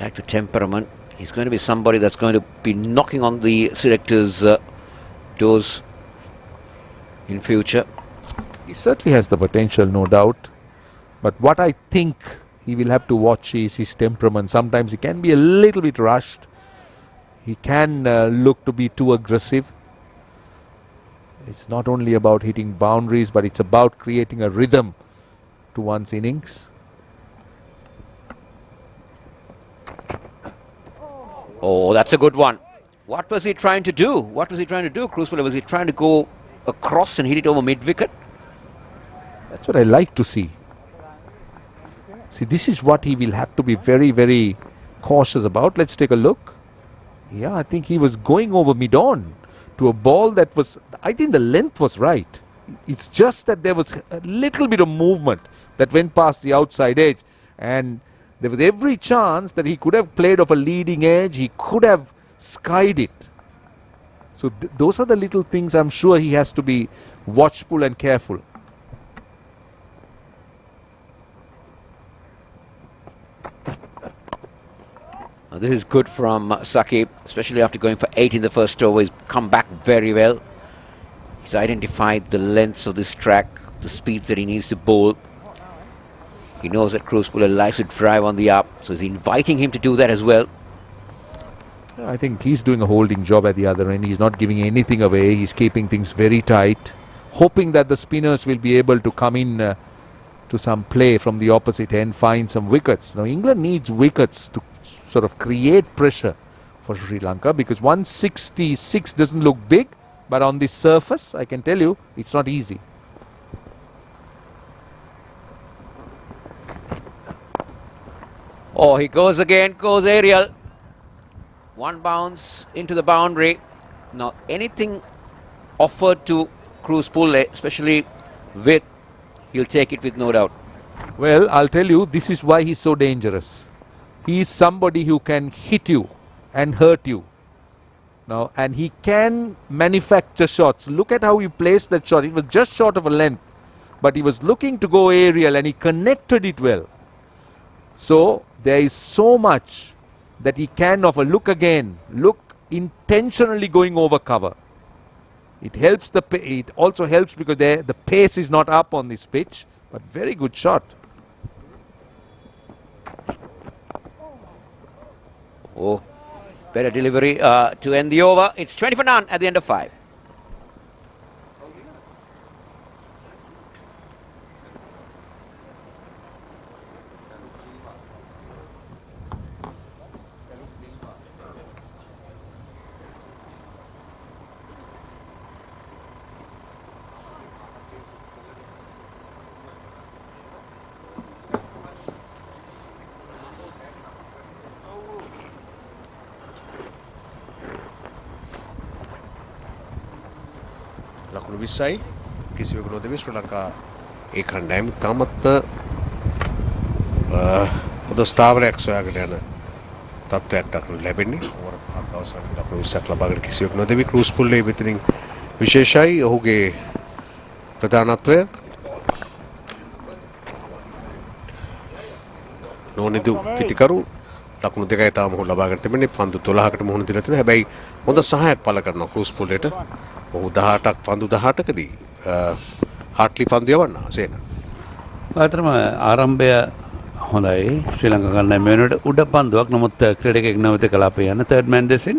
Like the temperament, he's going to be somebody that's going to be knocking on the selectors' doors in future. He certainly has the potential, no doubt. But what I think he will have to watch is his temperament. Sometimes he can be a little bit rushed. He can look to be too aggressive. It's not only about hitting boundaries, but it's about creating a rhythm to one's innings. Oh, that's a good one. What was he trying to do? What was he trying to do, Kruspulle? Was he trying to go across and hit it over mid-wicket? That's what I like to see. See, this is what he will have to be very, very cautious about. Let's take a look. Yeah, I think he was going over mid-on to a ball that was, I think the length was right. It's just that there was a little bit of movement that went past the outside edge, and there was every chance that he could have played off a leading edge. He could have skied it. So those are the little things I'm sure he has to be watchful and careful. This is good from Saqib, especially after going for 8 in the first over. He's come back very well. He's identified the lengths of this track, the speeds that he needs to bowl. He knows that Cruz Puller likes to drive on the up, so he's inviting him to do that as well. I think he's doing a holding job at the other end. He's not giving anything away. He's keeping things very tight, hoping that the spinners will be able to come in to some play from the opposite end, find some wickets. Now England needs wickets to sort of create pressure for Sri Lanka, because 166 doesn't look big, but on the surface, I can tell you, it's not easy. Oh, he goes again, goes aerial. One bounce into the boundary. Now, anything offered to Cruz Puller, especially width, he'll take it with no doubt. Well, I'll tell you, this is why he's so dangerous. He is somebody who can hit you and hurt you. Now, and he can manufacture shots. Look at how he placed that shot. It was just short of a length, but he was looking to go aerial and he connected it well. So, there is so much that he can offer. Look again. Look, intentionally going over cover. It helps it also helps because the pace is not up on this pitch, but very good shot. Oh, better delivery to end the over. It's 20 for none at the end of 5. ලකුණු 20යි කිසිවෙකු නොදෙමි ශ්‍රී ලංකා ඒ කණ්ඩායම තාමත් පොද ස්ථාවරයක් සොයාගෙන යන තත්ත්වයක් දක්වන්න ලැබෙන්නේ. ඕවර පහක් අවසන් ලකුණු 20ක් ලබාගෙන කිසිවෙකු නොදෙමි. ක්‍රූස් පුල්ලේ මෙතනින් විශේෂයි ඔහුගේ ප්‍රධානත්වය. නොනිදු පිටිකරු ලකුණු දෙකයි තාම ඔහු ලබාගෙන තිබෙන්නේ. පන්දු 12කට මුහුණ දීලා තියෙනවා. හැබැයි හොඳ සහායක් පළ කරනවා ක්‍රූස් පුල්ලේට. ඔහු 18ක් පන්දු 18කදී හාට්ලි පන්දු යවන්න සේන. අතරම ආරම්භය හොඳයි ශ්‍රී ලංකා කණ්ඩායම වෙනුවට උඩ පන්දුවක්. නමුත් ක්‍රීඩකයෙක් නැවත කලාපේ යන තර්ඩ් මෑන් දෙසින්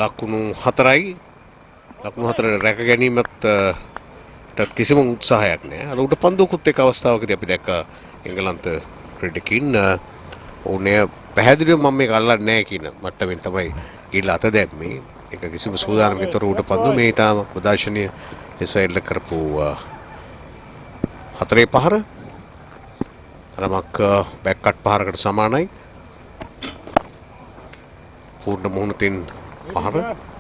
ලකුණු 4යි. ලකුණු 4 රැක ගැනීමත් කිසිම උත්සාහයක් නැහැ. අර උඩ පන්දුවකුත් එක් අවස්ථාවකදී අපි දැක්කා එංගලන්ත ක්‍රීඩකයින් ඕනේ පැහැදිලිව මම මේක අල්ලන්නේ නැහැ කියන මට්ටමින් තමයි ගිහිල්ලා අත දැම්මේ. ඒක කිසිම සූදානමකින් තොර උඩ පන්දු මේ තාම ප්‍රදර්ශනීය ලෙස එල්ල කරපු හතරේ පහර තරමක් බැක් කට් පහරකට සමානයි. පූර්ණ මුහුණතින් පහර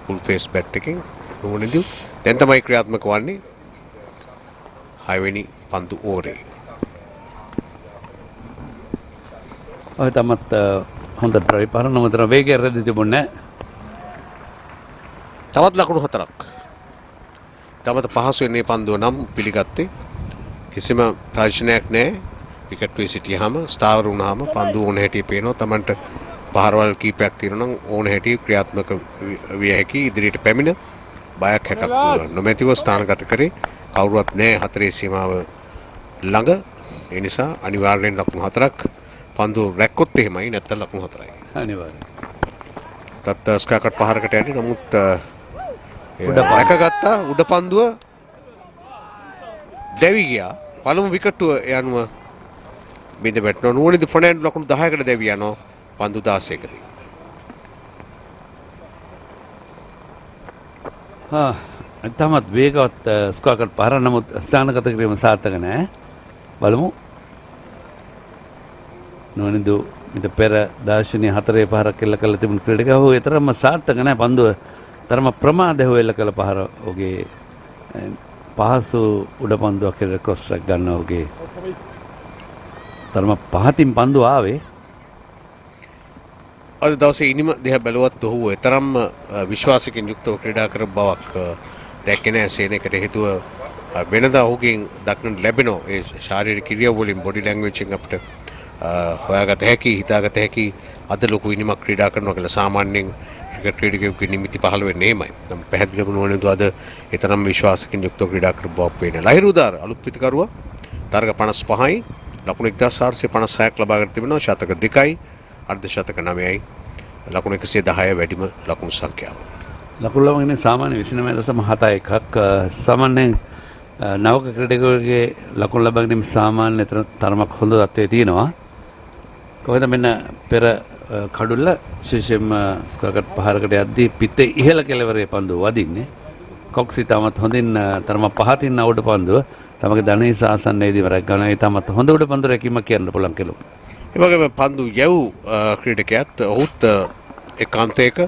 ෆුල් ෆේස් බැට් එකකින් නුවණිදු දැන් තමයි ක්‍රියාත්මක වන්නේ 6 වෙනි පන්දු ඕරේ. ඔය තමත් හොඳ ඩ්‍රයිව් පහර නමුත් වේගය රැඳී තිබුණේ නැහැ. තවත් ලකුණු 4ක්. තමත පහසුවෙන් මේ පන්දුව නම් පිළිගත්තේ කිසිම තර්ජනයක් නැහැ. විකට් වේ සිටියාම ස්ථාවර වුණාම පන්දුව ඕන හැටි පේනවා. Tamanට පහරවල් කීපයක් තියෙනවා නම් ඕන හැටි ක්‍රියාත්මක විය හැකි ඉදිරියට පැමිණ බයක් හැකක් නොමැතිව ස්ථානගත කරේ කවුරුවත් නැහැ හතරේ සීමාව ළඟ. ඒ නිසා අනිවාර්යෙන් ලකුණු 4ක් පන්දුව රැක්කොත් එහෙමයි නැත්නම් ලකුණු 4යි. අනිවාර්යයෙන්. තත් ස්ක්‍රෑකට් පහරකට යන්නේ නමුත් රැකගත්තා උඩ පන්දුව දැවි ගියා. පළමු විකට්ටුව යනුව බිඳ වැටෙනවා. නුවණිදු ෆර්නෑන්ඩ් ලකුණු 10කට දැවි යනවා පන්දු 16කදී. තමත් වේගවත් ස්ක්‍රෑකට් පහර නමුත් ස්ථානගත කිරීම සාර්ථක නැහැ. බලමු. නුවණිදු මිට පෙර දාර්ශනික හතරේ පහරක් එල්ල කළ තිබුණු ක්‍රීඩකයා ඔහු තරම සාර්ථක නැහැ. පන්දුව තරම ප්‍රමාදව එල්ල කළ පහර ඔහුගේ පහසු උඩ පන්දුවක් කියලා ක්‍රොස් ට්‍රැක් ගන්න ඔහුගේ තරම පහතින් පන්දුව ආවේ. අද දවසේ ඉනිම දෙහ බැලුවත් ඔහු තරම් විශ්වාසකින් යුක්තව ක්‍රීඩා කර බවක් දැක්කේ නැහැ. සේනයකට හේතුව වෙනදා ඔහුගෙන් දක්නට ලැබෙන ඒ ශාරීරික ක්‍රියාව වලින් බොඩි ලැන්ග්වේජ් එකෙන් අපිට හොයාගත හැකි හිතාගත හැකි අද ලොකු විනිමක් ක්‍රීඩා කරනවා කියලා සාමාන්‍යයෙන් ක්‍රිකට් ක්‍රීඩකයෙකුගේ නිමිති පහළ වෙන්නේ එහෙමයි. නම් පැහැදිලිවම නොවනදු අද ඒතරම් විශ්වාසකින් යුක්තව ක්‍රීඩා කරපු බවක් පේනවා. ලහිරු උදාර අලුත් පිටිකරුවා තරග 55යි ලකුණු 1856ක් ලබාගෙන තිබෙනවා. ශතක 2යි අර්ධ ශතක 9යි ලකුණු 110 වැඩිම ලකුණු සංඛ්‍යාව. ලකුණු ලබාගෙන සාමාන්‍ය 29.71ක් සාමාන්‍යයෙන් නවක ක්‍රීඩකයෙකුගේ ලකුණු ලබා ගැනීම සාමාන්‍ය තරමක් හොඳ තත්ත්වයේ තියෙනවා. කොහෙද මෙන්න පෙර කඩුල්ල විශේෂයෙන්ම ස්කෝර් පහරකට යද්දී පිටේ ඉහළ කෙළවරේ පන්දුව වදින්නේ. කොක්සි තමත් හොඳින් තරම පහතින් අවුඩ පන්දුව තමගේ ධනේශ ආසන්නයේදී වරක් ගන්නවා. ඒ තමත් හොඳ උඩ පන්දු රැකීමක් කියන්න පුළුවන් කෙලු. ඒ වගේම පන්දු යව් ක්‍රීඩකයාත් ඔහුත් එකාන්තයක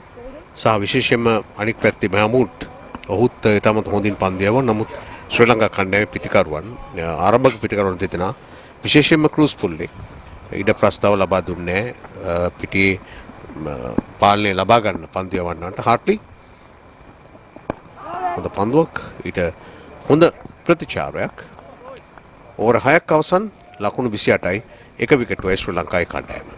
සහ විශේෂයෙන්ම අනික් පැත්තේ මහමුඩ් ඔහුත් තමත් හොඳින් පන්දු යවන නමුත් ශ්‍රී ලංකා කණ්ඩායමේ පිටිකරුවන් ආරම්භක පිටිකරුවන් දෙදෙනා විශේෂයෙන්ම ක්‍රූස් පුල්ලේ ඉඩ ප්‍රස්තාව ලබා දුන්නේ පිටියේ පාලනය ලබා ගන්න පන්දු යවන්නට හාට්ලි හොඳ පන්දුවක් ඊට හොඳ ප්‍රතිචාරයක් ඕවර් 6ක් අවසන් ලකුණු 28යි එක විකටුවයි ශ්‍රී ලංකාවේ කණ්ඩායම.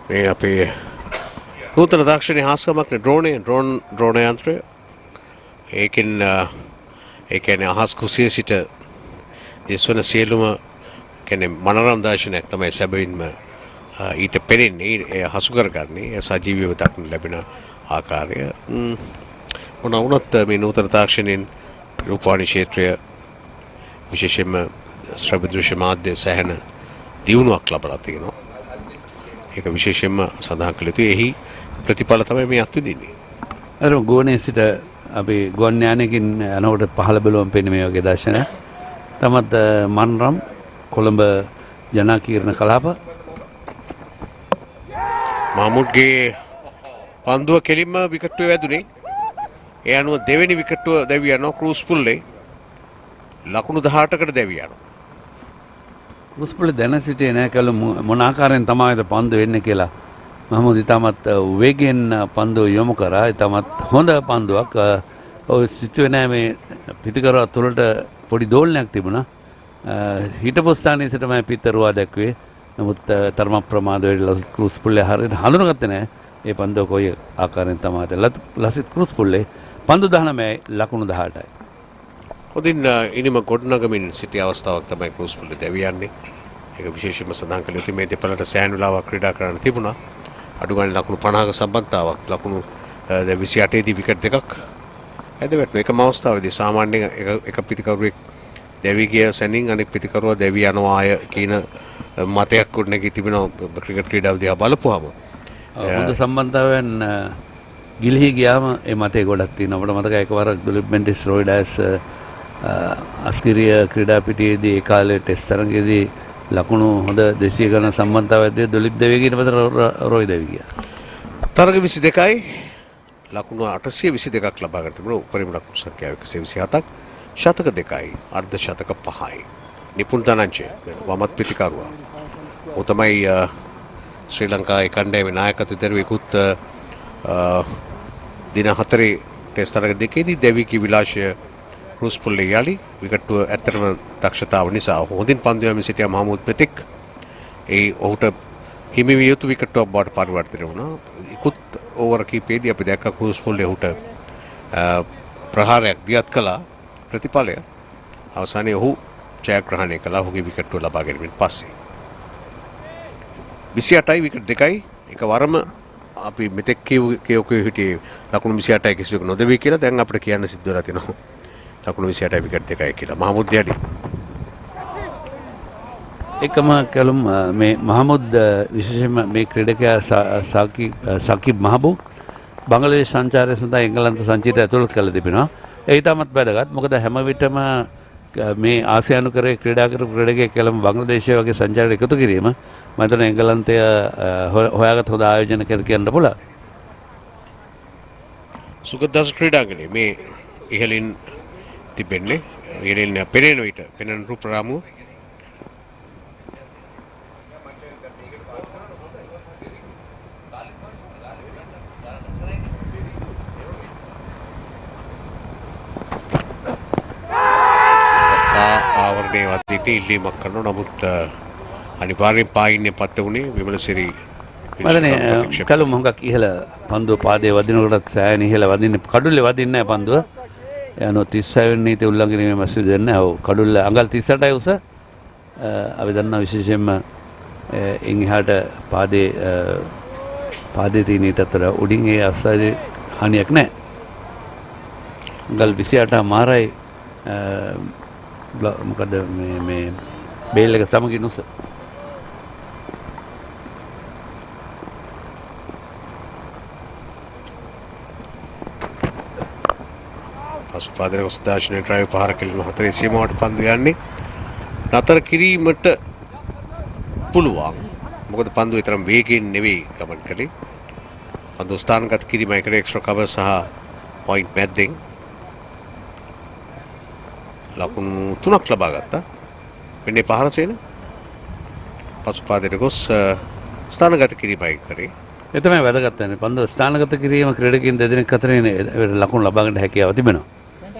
මේ අපේ නූතන තාක්ෂණයේ හාස්කමක් ඩ්‍රෝන යන්ත්‍රය ඒකෙන් ඒ කියන්නේ අහස් කුසියේ සිට දිස්වන සියලුම කියන්නේ මනරම් දර්ශනයක් තමයි සැබවින්ම ඊට පෙනෙන්නේ ඒ හසු කරගන්නේ සජීවීව දක්න ලැබෙන ආකාරය මොන වුණත් මේ නූතන තාක්ෂණයෙන් රූපවාහිනී ක්ෂේත්‍රය විශේෂයෙන්ම ශ්‍රව්‍ය දෘශ්‍ය මාධ්‍ය සැහැණ දියුණුවක් ලබලා තියෙනවා. ඒක විශේෂයෙන්ම සඳහන් කළ යුතුයි. එහි ප්‍රතිඵල තමයි මේ අත්විඳින්නේ. අර ගෝනේ සිට අපි ගුවන් යානයකින් යනකොට පහළ බැලුවම පෙන්නේ මේ වගේ දර්ශන. තමත් මන්රම් කොළඹ ජනාකීර්ණ කලාප මහමුඩ්ගේ පන්දුව කෙලින්ම විකට්ටුවේ වැදුනේ. ඒ අනුව දෙවෙනි විකට්ටුව දැවි යනවා ක්‍රූස් පුල්ලේ. ලකුණු 18කට දැවි යනවා. රුස්පුල දැන සිටියේ නැහැ කල මොන ආකාරයෙන් තමයි පන්දු වෙන්නේ කියලා මහමුද් ඉතාමත් වේගෙන් පන්දුව යොමු කරා. ඉතාමත් හොඳ පන්දුවක්. ඔය සිටුවේ නැහැ මේ පිටිකරුවා තුළට පොඩි දෝලනයක් තිබුණා. හිටපු ස්ථානයේ සිටම පිටරුවා දැක්වේ. නමුත් තරම ප්‍රමාද වෙලා ක්‍රූස් පුල්ලේ හරියට හඳුනගත්තේ නැහැ. ඒ පන්දුව කොයි ආකාරයෙන් තමයි ලසිත් ක්‍රූස් පුල්ලේ පන්දු 19යි ලකුණු 18යි. හොඳින් ඉනිම ගොඩනගමින් සිටි අවස්ථාවක් තමයි ක්‍රූස් පුල්ලේ දැවි යන්නේ. ඒක විශේෂයෙන්ම සඳහන් කළ යුතුයි. මේ දෙපළට සෑහෙන වෙලාවක් ක්‍රීඩා කරන්න තිබුණා. අඩු ගානේ ලකුණු 50ක සම්බන්ධතාවක් ලකුණු 28 දී විකට් දෙකක් ඇද වැටුණා. එකම අවස්ථාවේදී සාමාන්‍යයෙන් එක පිටිකරුවෙක් දැවි ගිය සැනින් අනෙක් පිටිකරුවා දැවි යනවා අය කියන මතයක් ගොඩනැගී තිබෙනවා ක්‍රිකට් ක්‍රීඩාව දිහා බලපුවාම. හොඳ සම්බන්ධතාවයන් ගිලිහි ගියාම ඒ මතේ ගොඩක් තියෙනවා. අපිට මතකයි එකවර දුලිප් මෙන්ඩිස් රොයිඩාස් අස්කිරිය ක්‍රීඩා පිටියේදී ඒ කාලේ ටෙස්ට් තරඟයේදී ලකුණු හොඳ 200 ගණන් සම්බන්ධතාවයක්දී දුලිප් දෙවිය ඊට පස්සේ රොයි දෙවිය ගියා. තරග 22යි ලකුණු 822ක් ලබා ගන්න තිබුණා. උපරිම ලකුණු සංඛ්‍යාව 127ක්. ශතක 2යි අර්ධ ශතක 5යි. නිපුන් ධනංජය වමත් පිටිකරුවා. ਉਹ තමයි ශ්‍රී ලංකාවේ කණ්ඩායමේ නායකත්වය දරුවෙකුත් දින 4 ටෙස්ට් තරග දෙකේදී දෙවිකි විලාශය ක්‍රූස් පුල්ලේ යලි විකට්ටුව ඇත්තටම දක්ෂතාව නිසා හොඳින් පන්දු යමින් සිටියා මහමුද් මෙතෙක්. ඒ ඔහුට හිමි විය යුතු විකට්ටුවක් බවට පරිවර්තනය වුණා. ඉක්ුත් ඕවර් කීපෙදී අපි දැක්ක ක්‍රූස් පුල්ලේ ඔහුට ප්‍රහාරයක් දියත් කළා. ප්‍රතිඵලය අවසානයේ ඔහු ජයග්‍රහණය කළා ඔහුගේ විකට්ටුව ලබා ගැනීමෙන් පස්සේ. 28යි විකට් දෙකයි එකවරම අපි මෙතෙක් කියෝ හිටියේ ලකුණු 28යි කිසිවෙකු නොදෙවි කියලා. දැන් අපිට කියන්න සිද්ධ වෙලා තියෙනවා ලකුණු 28යි විකට් දෙකයි කියලා. මහමුද් යඩි එකම කලුම් මේ මහමුද් විශේෂයෙන්ම මේ ක්‍රීඩකයා සාකිබ් මහබූබ් බංගලාදේශ සංචාරය සඳහා එංගලන්ත සංචිතය ඇතුළත් කළ තිබෙනවා. ඒ ඉතාමත් වැදගත්. මොකද හැම විටම මේ ආසියානු කරේ ක්‍රීඩා කරපු ක්‍රීඩකයෙක් කලම බංගලාදේශය වගේ සංචාරයට එකතු කිරීම මම හිතනවා එංගලන්තය හොයාගත් හොඳ ආයෝජන කියලා කියන්න පුළුවන්. සුගතදාස ක්‍රීඩාංගණය මේ ඉහළින් තිබෙන්නේ ගෙනෙන්න පෙනෙන විට පෙනෙන රූප රාමුව ආවරණයේ වදිට ඉල්ලීමක් කරනවා. නමුත් අනිවාර්යෙන් පායින්නේ පත්ත උනේ විමලසිරි මරනේ කලු මොහොක් ඉහළ පන්දුව පාදයේ වදිනකොටත් සෑහෙන ඉහළ වදින්නේ කඩුල්ලේ වදින්නේ නැහැ පන්දුව. යano 36 නීති උල්ලංඝනය මැස්සු දෙන්නේ නැහැ. ඔව් කඩුල්ල අඟල් 38යි උස. අපි දන්නා විශේෂයෙන්ම ඉන් එහාට පාදයේ තියෙන ඊට අතර උඩින් ඒ අවස්ථාවේ හානියක් නැහැ. අඟල් 28 මාරයි මොකද මේ බේල් එක සමගින් උස. පසුපාදන උස්දාශනයේ ඩ්‍රයිව් පහර කෙලින හතරේ සීමාවට පන්දු යන්නේ නතර කිරීමට පුළුවන්. මොකද පන්දුව තරම් වේගයෙන් නෙවෙයි ගමන් කළේ. පන්දුව ස්ථානගත කිරීමයි කරේ එක්ස්ට්‍රා කවර් සහ පොයින්ට් මැද්දෙන් ලකුණු 3ක් ලබා ගත්තා. මෙන්න පහර සේන පසුපාදයට ගොස් ස්ථානගත කිරීමයි කරේ. ඒ තමයි වැදගත් වෙන්නේ. පන්දුව ස්ථානගත කිරීම ක්‍රීඩකයන් දෙදෙනෙක් අතරින් ලකුණු ලබා ගන්න හැකියාව තිබෙනවා.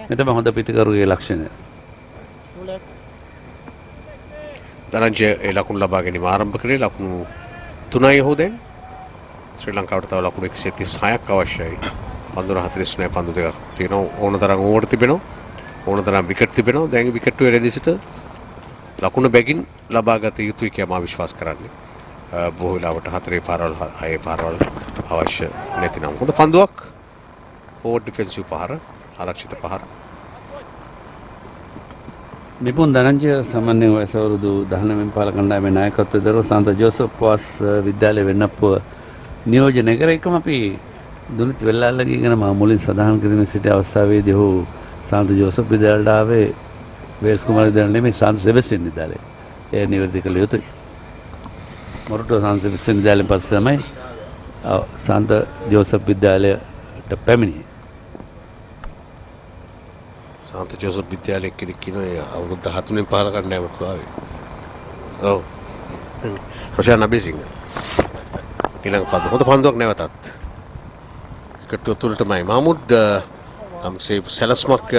මේ තමයි හොඳ පිටිකරුගේ ලක්ෂණය. ධනංජය ඒ ලකුණු ලබා ගැනීම ආරම්භ කරේ ලකුණු 3යි හො දැන්. ශ්‍රී ලංකාවට තව ලකුණු 136ක් අවශ්‍යයි. පන්දුර 49 පන්දු දෙකක් තියෙනවා. ඕන තරම් ඕවර් තිබෙනවා. ඕන තරම් විකට් තිබෙනවා. දැන් විකට් වලදී සිට ලකුණු බැගින් ලබා ගත යුතුයි කියලා මා විශ්වාස කරන්නේ. බොහෝ වෙලාවට 4 පාරවල් 6 පාරවල් අවශ්‍ය නැතිනම් හොඳ පන්දුවක්. ෆෝවර්ඩ් ඩිෆෙන්සිව් පහර ආරක්ෂිත පහර. නිපුන් ධනංජය සාමාන්‍ය වයස අවුරුදු 19 පාල කණ්ඩායමේ නායකත්වයේ දරුව සාන්ත ජෝසප් වාස් විද්‍යාලය වෙන්නප්පුව නියෝජනය කර එකම අපි දුනිත් වෙල්ලාල්ලගේ ගැන මා මුලින් සඳහන් කිරීමේ සිට අවස්ථාවේදී ඔහු සාන්ත ජෝසප් විද්‍යාලයට ආවේ වේල්ස් කුමාර විද්‍යාලය නෙමෙයි සාන්ත සෙබස්ටියන් විද්‍යාලය. ඒ නිවැරදි කළ යුතුයි. මොරටුව සාන්ත සෙබස්ටියන් විද්‍යාලයෙන් පස්සේ තමයි සාන්ත ජෝසප් විද්‍යාලයට පැමිණියේ. සාන්ත ජෝසප් විද්‍යාලයේ කෙනෙක් කියනවා අවුරුදු 13 පහල කණ්ඩායමක් ආවේ. ඔව්. රොෂාන් අබේසිංහ. ඊළඟ පන්දු හොඳ පන්දුවක් නැවතත්. කට්ටුව තුලටමයි මහමුඩ් අම්සේ සැලස්මක්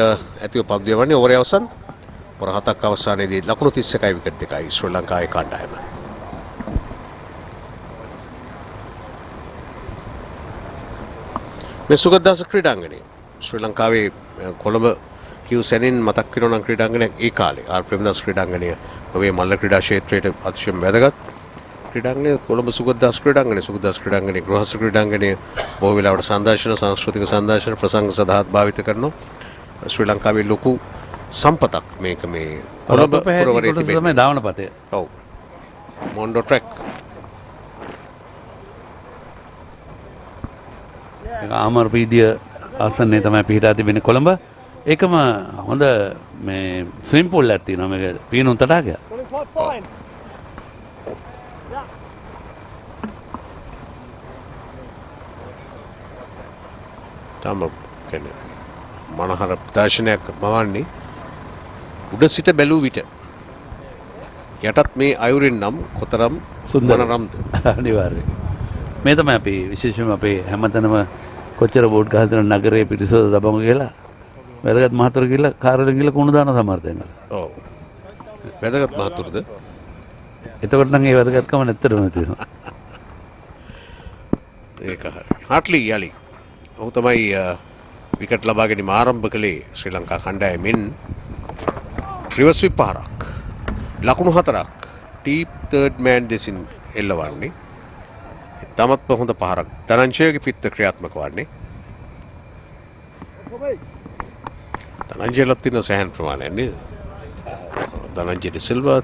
ඇතිව පන්දු යවන්නේ ඕවරේ අවසන්. වර 7ක් අවසානයේදී ලකුණු 31යි විකට් දෙකයි ශ්‍රී ලංකාවේ කණ්ඩායම. මේ සුගතදාස ක්‍රීඩාංගණය ශ්‍රී ලංකාවේ කොළඹ කිව් සැනින් මතක් වෙනවා නම් ක්‍රීඩාංගණයක් ඒ කාලේ ආර් ප්‍රේමදාස ක්‍රීඩාංගණය ඔබේ මල්ල ක්‍රීඩා ක්ෂේත්‍රයට අතිශයින් වැදගත් ක්‍රීඩාංගණය කොළඹ සුගතදාස ක්‍රීඩාංගණය සුගතදාස ක්‍රීඩාංගණය ගෘහස්ත ක්‍රීඩාංගණය බොහෝ වෙලාවට සංදර්ශන සංස්කෘතික සංදර්ශන ප්‍රසංග සඳහාත් භාවිත කරනවා ශ්‍රී ලංකාවේ ලොකු සම්පතක් මේක මේ කොළඹ පුරවරයේ තමයි ධාවන පතය. ඔව් මොන්ඩෝ ට්‍රැක් ආමර පීදිය ආසන්නයේ තමයි පිහිටා තිබෙන්නේ කොළඹ. ඒකම හොඳ මේ ස්විම් පූල් එකක් තියෙනවා මේක පීනුම් තටාකයක්. තම කියන්නේ මනහර ප්‍රදර්ශනයක් මවන්නේ උඩ සිට බැලූ විට යටත් මේ අයුරින් නම් කොතරම් සුන්දරම්ද අනිවාර්යයෙන්. මේ තමයි අපි විශේෂයෙන්ම අපේ හැමතැනම කොච්චර බෝඩ් ගහලා තියෙන නගරයේ පිරිසෝද දබමු කියලා වැදගත් මහතුරු කියලා කාර්යාලයෙන් ගිහලා කුණු දාන සමර්ථයෙන්. ඔව්. වැදගත් මහතුරුද? එතකොට නම් ඒ වැදගත්කම නැත්තරම තියෙනවා. ඒක හරි. හාට්ලි යලි. ඔහු තමයි විකට් ලබා ගැනීම ආරම්භ කළේ ශ්‍රී ලංකා කණ්ඩායමෙන් රිවර්ස් ස්විප් පහරක්. ලකුණු 4ක් ටීප් තර්ඩ් මෑන් දෙසින් එල්ලවන්නේ. තමත්ම හොඳ පහරක් ධනංජයගේ පිත්ත ක්‍රියාත්මක වන්නේ. ධනංජයලත් තියෙන සෑහෙන ප්‍රමාණයක් නේද? ධනංජය ඩි සිල්වා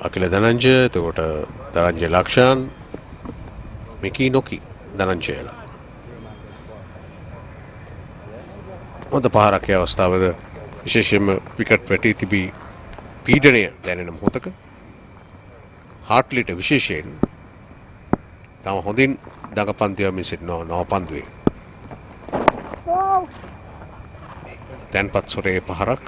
අකිල ධනංජය එතකොට ධනංජය ලක්ෂාන් මිකී නොකි ධනංජයලා හොඳ පහරක් ඒ අවස්ථාවද විශේෂයෙන්ම විකට් වැටී තිබී පීඩනය දැනෙන මොහොතක හාට්ලිට විශේෂයෙන් තම හොඳින් දඟපන්දු යමින් සිටිනවා නවපන්දුවේ. තැන්පත් සොරේ පහරක්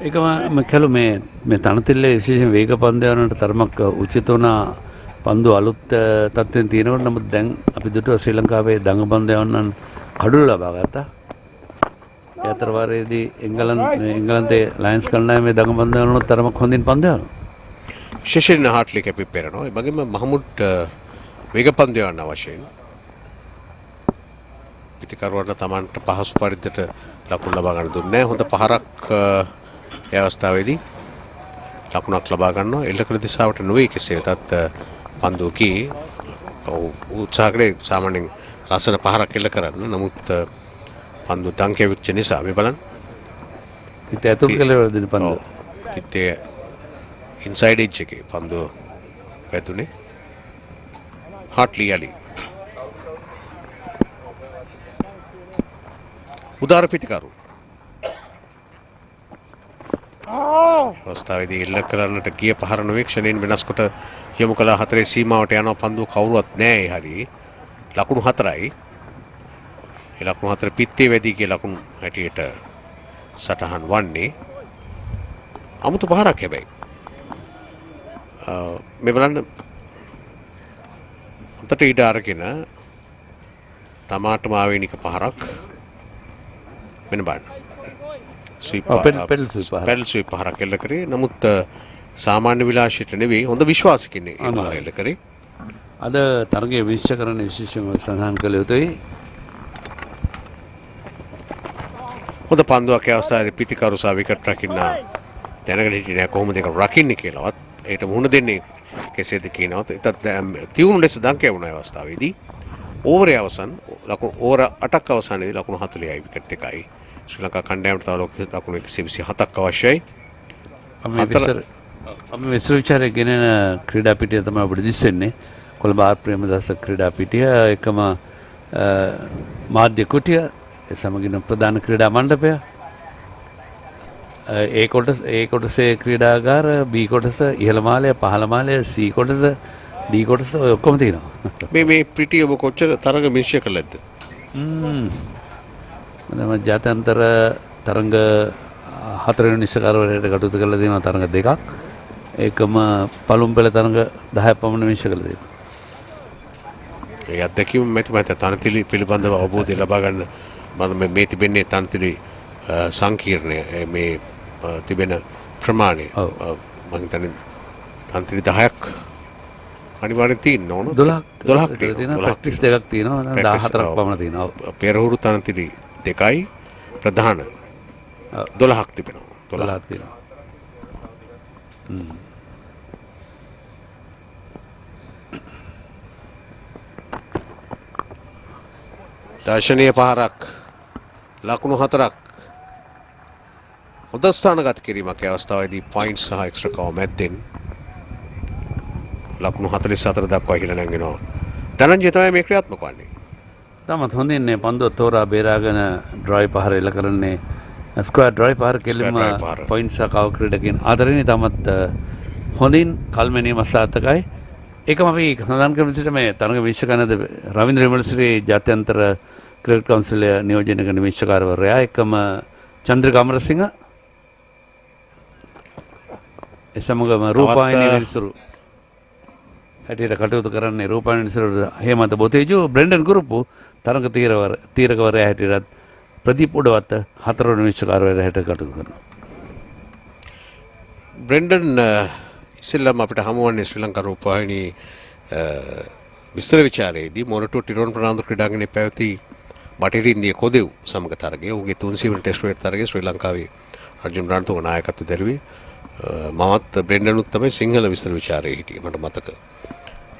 ඒකම කළු මේ තනතිල්ලේ විශේෂයෙන් වේග පන්දයන්වලට තරමක් උචිත වුණ පන්දු අලුත් තත්ත්වෙන් තියෙනකොට නමුත් දැන් අපි දුටුව ශ්‍රී ලංකාවේ දඟ පන්දයන්වලන් කඩුව ලබා ගත්තා. ඒ අතර වාරයේදී එංගලන්තයේ ලයන්ස් කණ්ඩායමේ දඟ පන්දයන්වලත් තරමක් හොඳින් පන්දයන්. විශේෂයෙන් හාට්ලි කැපි පෙරනවා. ඒ වගේම මහමුඩ් වේග පන්දයන් අවශ්‍යයි. පිටිකරුවන්ට Tamanට පහසු පරිද්දට ලකුණු ලබා ගන්න දුන්නේ නැහැ. හොඳ පහරක් ඒ අවස්ථාවේදී ලකුණක් ලබා ගන්නවා. එල්ල කළ දිශාවට නොවේ කෙසේ වෙතත් පන්දුවකී උත්සාහ කළේ සාමාන්‍යයෙන් ලස්සන පහරක් එල්ල කරන්න. නමුත් පන්දුව ඩංකේ වෙච්ච නිසා මේ බලන්න. පිට ඇතුල් කළේ දෙන පන්දුව. පිටේ ඉන්සයිඩ් එජ් එකේ පන්දුව වැදුනේ. හාට්ලි යලි. උදාර පිටිකරු. අවස්ථාවේදී එල්ල කරන්නට ගිය පහර නොවේක්ෂණයෙන් වෙනස් කොට යොමු කළ 4 සීමාවට යනවා පන්දුව කවුරුවත් නැහැ. හරි ලකුණු 4යි. ඒ ලකුණු 4 පිත්තේ වැඩි කිය ලකුණු හැටියට සටහන් වන්නේ. අමුතු පහරක් හැබැයි. මේ බලන්න අතට ඊට අරගෙන තමාටම ආවේනික පහරක් වෙන බලන්න. පෙඩල් ස්වීප් පහරක් එල්ල කරේ. නමුත් සාමාන්‍ය විලාශයට නෙවෙයි හොඳ විශ්වාසකින් ඒ පහර එල්ල කරේ. අද තරගයේ විශ්ච කරන විශේෂම සඳහන් කළ යුතුයි. හොඳ පන්දුවක් අවස්ථාවේදී පිටිකරු සහ විකට් රකින්න දැනගෙන හිටියේ නෑ කොහොමද ඒක රකින්නේ කියලාවත්. ඒකට මුහුණ දෙන්නේ කෙසේද කියනවත්. ඒතත් තියුණු ලෙස දංකය වුණ අවස්ථාවේදී ඕවරේ අවසන් ලකුණු ඕවර 8ක් අවසානයේදී ලකුණු 40යි විකට් එකයි. ශ්‍රී ලංකා කණ්ඩායමට තව ලකුණු 127ක් අවශ්‍යයි. අපි විශ්ව විචාරයේ ගෙනෙන ක්‍රීඩා පිටිය තමයි අපිට දිස්සෙන්නේ. කොළඹ ආර් ප්‍රේමදාස ක්‍රීඩා පිටිය එකම මාධ්‍ය කුටිය ඒ සමගින් ප්‍රධාන ක්‍රීඩා මණ්ඩපය. ඒ කොටසේ ක්‍රීඩාගාර B කොටස ඉහළ මාලය පහළ මාලය C කොටස D කොටස ඔය ඔක්කොම තියෙනවා. මේ පිටිය ඔබ කොච්චර තරඟ මිශ්‍ර කළාද? මම ජාත්‍යන්තර තරඟ 4 වෙනි නිශ්චකාරවරයට කටයුතු කරලා තියෙනවා තරඟ 2ක්. ඒකම පළමු පෙළ තරඟ 10ක් පමණ මිශ්‍ර කළා තියෙනවා. ඒ අත්දැකීම මත තනතිලි පිළිබඳව අවබෝධය ලබා ගන්න මම මේ තිබෙන්නේ තනතිලි සංකීර්ණය මේ තිබෙන ප්‍රමාණය මම හිතන්නේ තනතිලි 10ක් අනිවාර්යෙන් තියෙන්න ඕන. 12ක් තියෙනවා. ප්‍රැක්ටිස් දෙකක් තියෙනවා. 14ක් පමණ තියෙනවා. පෙරහුරු තනතිලි 2යි ප්‍රධාන 12ක් තිබෙනවා. 12ක් තියෙනවා. දර්ශනීය පහරක් ලකුණු 4ක් හොඳ ස්ථානගත කිරීමක් අවස්ථාවේදී පොයින්ට් සහ එක්ස්ට්‍රා කව මැද්දෙන් ලකුණු 44 දක්වා ඉහළ නැංගෙනවා. ධනංජය තමයි මේ ක්‍රියාත්මක වන්නේ. තමත් හොඳින් මේ පන්දුව තෝරා බේරාගෙන ඩ්‍රයිව් පහර එල්ල කරන්නේ ස්ක්වයර් ඩ්‍රයිව් පහර කෙලින්ම පොයින්ට් සහ කව ක්‍රීඩකයන් ආදරණීය තමත් හොඳින් කල්මැනීම සාර්ථකයි. ඒකම අපි සඳහන් කරන විදිහට මේ තරඟ විශ්වකනද රවින්ද්‍ර විමලසිරි ජාත්‍යන්තර ක්‍රිකට් කවුන්සිලය නියෝජනය කරන විශ්වකාරවරයා එකම චන්ද්‍රික අමරසිංහ ඒ සමගම රූපවාහිනී විනිසුරු හැටියට කටයුතු කරන්නේ රූපවාහිනී විනිසුරු හේමන්ත බොතේජු බ්‍රෙන්ඩන් කුරුප්පු තරඟ තීරකවරයා හැටියට ප්‍රදීප් උඩවත්ත 4 වෙනි විශ්වකාරවරයා හැටියට කටයුතු කරනවා. බ්‍රෙන්ඩන් ඉස්සෙල්ලාම අපිට හමුවන්නේ ශ්‍රී ලංකා රූපවාහිනී විස්තර විචාරයේදී මොරටු ටිරෝන් ප්‍රනාන්දු ක්‍රීඩාංගණයේ පැවති බටහිර ඉන්දිය කොදෙව් සමග තරගයේ ඔහුගේ 300 වෙනි ටෙස්ට් තරගයේ ශ්‍රී ලංකාවේ අර්ජුන් රණතුංග නායකත්වය දැරුවේ. මමත් බ්‍රෙන්ඩනුත් තමයි සිංහල විස්තර විචාරයේ හිටියේ මට මතක.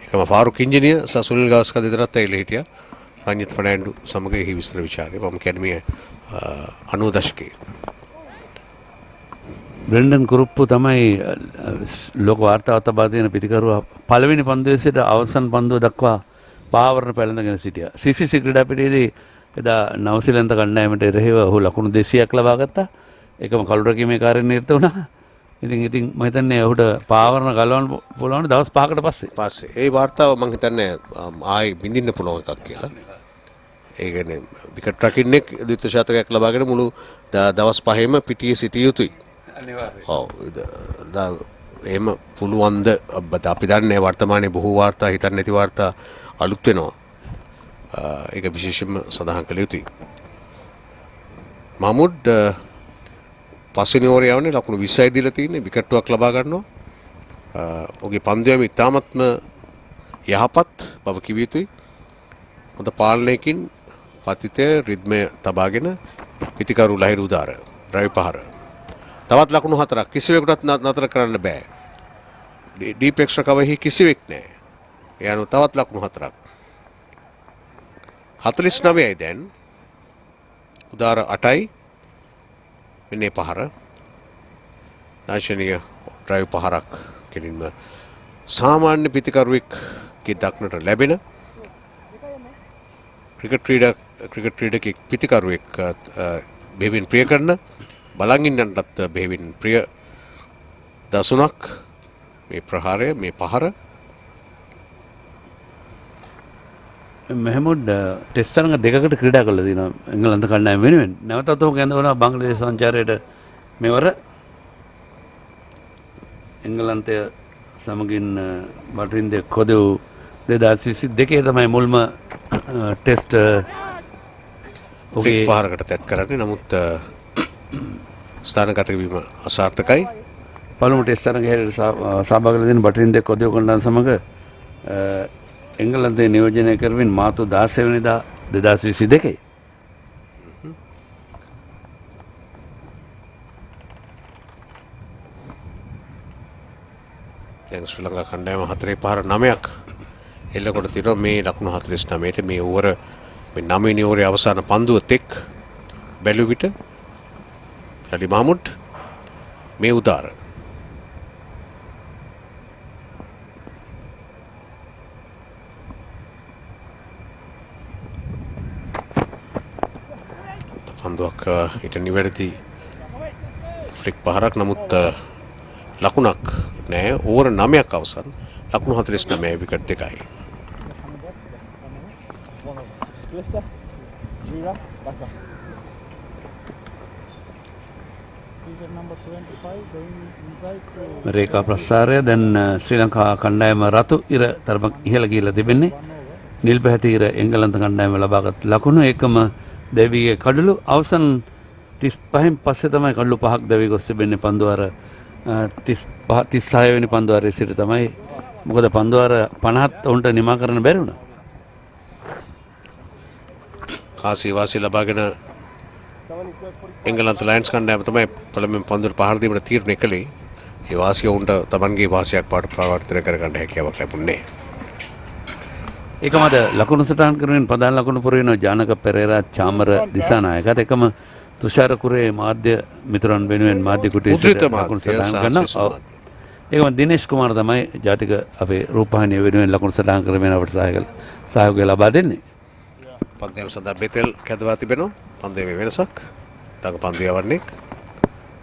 ඒකම ෆාරුක් ඉංජිනියර් සහ සුනිල් ගාස්කර් දෙදෙනාත් ඇවිල්ලා හිටියා. රංජිත් ෆර්නෑන්ඩු සමග එහි විස්තර විචාරයේ මම කියන්නේ 90 දශකයේ. බ්‍රෙන්ඩන් කුරුප්පු තමයි ලෝක වාර්තාවත් තබා දෙන පිටිකරුවා පළවෙනි පන්දුවේ සිට අවසන් පන්දුව දක්වා පාවරණ පැලඳගෙන සිටියා. CCC ක්‍රීඩා පිටියේදී එදා නවසීලන්ත කණ්ඩායමට එරෙහිව ඔහු ලකුණු 200ක් ලබා ගත්තා. ඒකම කළු රැකීමේ කාර්යයෙන් නිරත වුණා. ඉතින් මම හිතන්නේ ඔහුට පාවරණ ගලවන්න පුළුවන් දවස් 5කට පස්සේ. ඒ වාර්තාව මම හිතන්නේ ආයි බින්දින්න පුළුවන් එකක් කියලා. ඒ කියන්නේ විකට් රකින්නෙක් ද්විත්ව ශතකයක් ලබාගෙන මුළු දවස් 5ෙම පිටියේ සිටිය යුතුයි. අනිවාර්යයෙන්. ඔව්. එහෙම පුළුවන්ද අපි දන්නේ වර්තමානයේ බොහෝ වාර්තා හිතන්නේ නැති වාර්තා අලුත් වෙනවා. ඒක විශේෂයෙන්ම සඳහන් කළ යුතුයි. මහමුඩ් පස්වෙනි ඕවරේ යවන්නේ ලකුණු 20යි දීලා තියෙන්නේ විකට්ටුවක් ලබා ගන්නවා. ඔහුගේ පන්දුයම ඉතාමත්ම යහපත් බව කිව යුතුයි. හොඳ පාලනයකින් පතිතය රිද්මය තබාගෙන පිතිකරු ලහිරු උදාර රවි පහර. තවත් ලකුණු 4ක් කිසිවෙකුටත් නතර කරන්න බෑ. ඩීප් එක්ස්ට්‍රා කවරෙහි කිසිවෙක් නැහැ. ඒ අනුව තවත් ලකුණු 4ක්. 49යි දැන්. උදාර 8යි. මෙන්නේ පහර. දාර්ශනික රවි පහරක් කෙලින්ම සාමාන්‍ය පිතිකරුවෙක්ගේ දක්නට ලැබෙන ක්‍රිකට් ක්‍රීඩකෙක් පිතිකරුවෙක් බෙහෙවින් ප්‍රිය කරන බලන් ඉන්නටත් බෙහෙවින් ප්‍රිය දසුණක් මේ ප්‍රහාරය මේ පහර. මෙහමුඩ් ටෙස්ට් තරඟ දෙකකට ක්‍රීඩා කළා දිනවා එංගලන්ත කණ්ඩායම වෙනුවෙන්. නැවතත් ඔහු කැඳවනවා බංග්ලාදේශ සංචාරයට මෙවර එංගලන්තය සමගින් බටරින්ද කොදෙව් 2022 තමයි මුල්ම ටෙස්ට් ඔහුගේ පහරකට තැත් කරන්නේ. නමුත් ස්ථානගත වීම අසාර්ථකයි. පළමු ටෙස්ට් තරඟ හැරෙට සහභාගී වෙලා තියෙන බටරින්ද කොදෙව් කණ්ඩායම සමග එංගලන්තයේ නියෝජනය කරමින් මාර්තු 16 වෙනිදා 2022. දැන් ශ්‍රී ලංකා කණ්ඩායම 4 පහර 9ක් එල්ලකොට තියෙනවා මේ ලකුණු 49ට මේ ඕවර මේ 9 වෙනි ඕවරේ අවසාන පන්දුව තෙක් බැලු විට අලි මහමුඩ් මේ උදාර පන්දුවක් ඊට නිවැරදි ෆ්ලික් පහරක්. නමුත් ලකුණක් නෑ. ඕවර 9ක් අවසන් ලකුණු 49 විකට් දෙකයි. රේඛා ප්‍රස්ථාරය දැන් ශ්‍රී ලංකා කණ්ඩායම රතු ඉර තරමක් ඉහළ ගිහිලා තිබෙන්නේ. නිල් පැහැති ඉර එංගලන්ත කණ්ඩායම ලබාගත් ලකුණු ඒකම දෙවිගේ කඩලු අවසන් 35න් පස්සේ තමයි කඩලු 5ක් දෙවි ගොස් තිබෙන්නේ පන්දුවාර 36 වෙනි පන්දුවාරයේ සිට තමයි. මොකද පන්දුවාර 50ත් උන්ට නිමා කරන්න බැරි වුණා. කාසී වාසිය ලබාගෙන එංගලන්ත ලයන්ස් කණ්ඩායම තමයි පළමුවෙන් පන්දුවට පහර දීමට තීරණය කළේ. ඒ වාසිය උන්ට තමන්ගේ වාසියක් පාට ප්‍රවර්තනය කරගන්න හැකියාවක් ලැබුණේ නැහැ. ඒකමද ලකුණු සටහන් කරමින් ප්‍රධාන ලකුණු පුරවින ජානක පෙරේරා චාමර දිසානායකත් එකම තුෂාර කුරේ මාධ්‍ය මිතුරන් වෙනුවෙන් මාධ්‍ය කුටියට ලකුණු සටහන් කරනවා. ඒකම දිනේෂ් කුමාර තමයි ජාතික අපේ රූපවාහිනිය වෙනුවෙන් ලකුණු සටහන් කරමින් අපට සහයෝගය ලබා දෙන්නේ. පන්දයම සඳහා බෙතෙල් කැඳවා තිබෙනවා. පන්දයේ වෙනසක්. තඟ පන්දු යවන්නේ.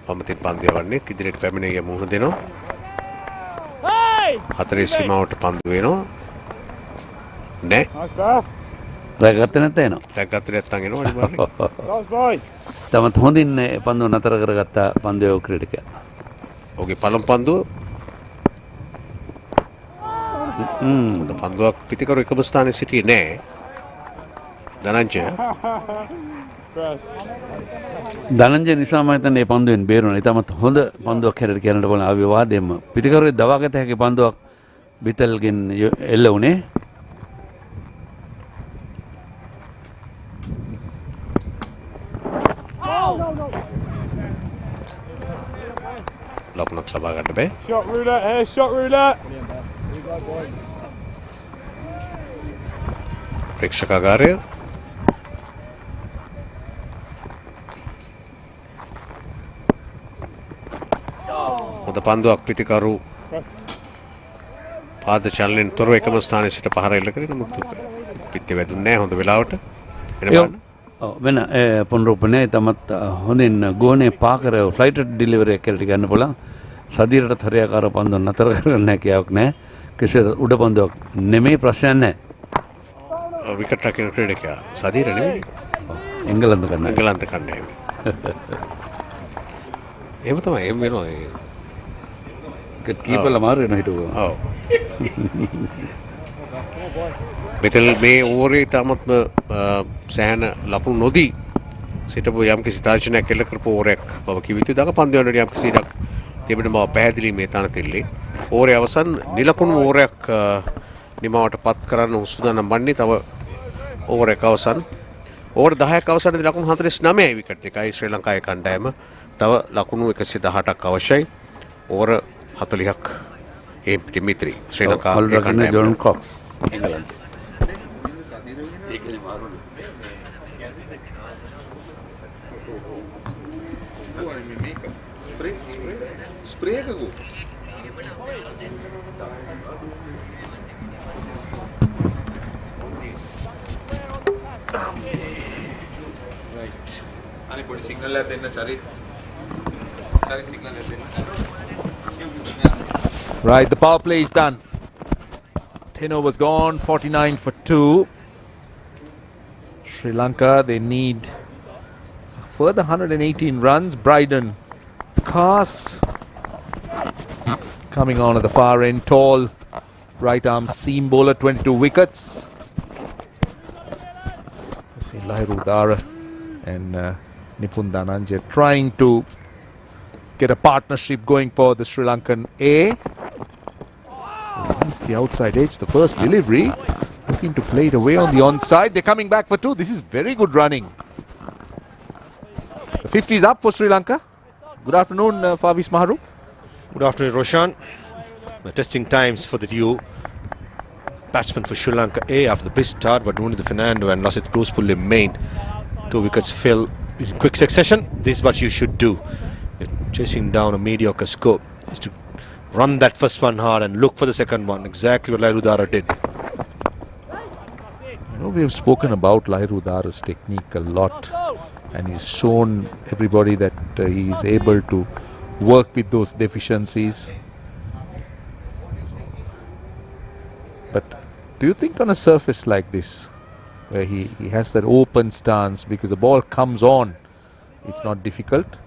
වමතින් පන්දු යවන්නේ ඉදිරියට පැමිණිය මුහුණ දෙනවා. හතරේ සීමාවට පන්දු වෙනවා. නෑ. රැගත්තේ නැත්නම් එනවා. රැගත්තේ නැත්නම් එනවා අනිවාර්යයෙන්. තමත් හොඳින් පන්දුව නතර කරගත්ත පන්දුවේ ක්‍රීඩකයා. ඔහුගේ පළමු පන්දුව පන්දුවක් පිටිකරු එකම ස්ථානයේ සිටියේ නෑ. ධනංජය නිසා මම හිතන්නේ මේ පන්දුවෙන් බේරුණා. ඊටමත් හොඳ පන්දුවක් හැරෙට කියන්නට බලන අවිවාදයෙන්ම පිටිකරුවේ දවාගත හැකි පන්දුවක් බිතල්ගෙන් එල්ල වුණේ. ලකුණක් ලබා ගන්න බෑ. Shot roulette here, shot roulette. ප්‍රේක්ෂකාගාරය හොඳ පන්දුවක් පිටිකරු පාද චලනයෙන් තොරව එකම ස්ථානයේ සිට පහර එල්ල කරේ. නමුත් පිටේ වැදුන්නේ නැහැ. හොඳ වෙලාවට එන බලන්න. වෙන පුනරුපනේ තමත් හොඳින් ගෝනේ පාකර ෆ්ලයිට් ඩිලිවරි එකකට ගන්න පුළුවන්. සදීරට හරියාකාර පන්දුව නතර කරන්න හැකියාවක් නැහැ. කෙසේ උඩ පන්දුවක් නෙමෙයි ප්‍රශ්නයක් නැහැ. විකට් රකින ක්‍රීඩකයා සදීර නෙවෙයි. එංගලන්ත කණ්ඩායම. එංගලන්ත කණ්ඩායම. එහෙම තමයි එහෙම වෙනවා. විකට් කීපර්ලා මාරු වෙනවා හිටුවා. ඔව්. මෙතන මේ ඕවරේ තාමත්ම සෑහන ලකුණු නොදී සිටපු යම්කිසි තාර්ජනයක් එල්ල කරපු ඕවරයක් බව කිව යුතුයි. දඟපන්දු වලට යම්කිසි ඉඩක් තිබෙන බව පැහැදිලි මේ තනතිල්ලේ. ඕවරේ අවසන් නිලකුණු ඕවරයක් නිමවට පත් කරන්න සූදානම් වන්නේ. තව ඕවරයක් අවසන්. ඕවර් 10ක් අවසන්දී ලකුණු 49යි විකට් එකයි ශ්‍රී ලංකාවේ කණ්ඩායම. තව ලකුණු 118ක් අවශ්‍යයි. ඕවර් 40ක් දිමිත්‍රි ශ්‍රී ලංකාවේ කණ්ඩායම. ජොන් කොක්ස් එංගලන්ත. ඒකනේ මාරුනේ. ස්ප්‍රේ එකකෝ right අනේ පොඩි සිග්නල් එකක් දෙන්න චරිත් සිග්නල් එකක් දෙන්න. Right, the power play is done. 10 overs gone, 49 for 2. Sri Lanka, they need a further 118 runs. Bryden Cars coming on at the far end, tall right arm seam bowler, 22 wickets. See Lahirudh Dara and Nipun Dhananjay trying to get a partnership going for the Sri Lankan A. Finds the outside edge, the first delivery, looking to play it away on the onside. They're coming back for 2. This is very good running. The 50 is up for Sri Lanka. Good afternoon, Favis Maharu. Good afternoon, Roshan. The testing times for the duo batsmen for Sri Lanka A after the best start, but only the Fernando and Lasith Cruz fully made. 2 wickets fell in quick succession. This is what you should do. You're chasing down a mediocre score is to run that first one hard and look for the second one. Exactly what Lahirudh Dara did. You know, we have spoken about Lahirudh Dara's technique a lot, and he's shown everybody that he is able to work with those deficiencies. But do you think on a surface like this, where he has that open stance, because the ball comes on, it's not difficult?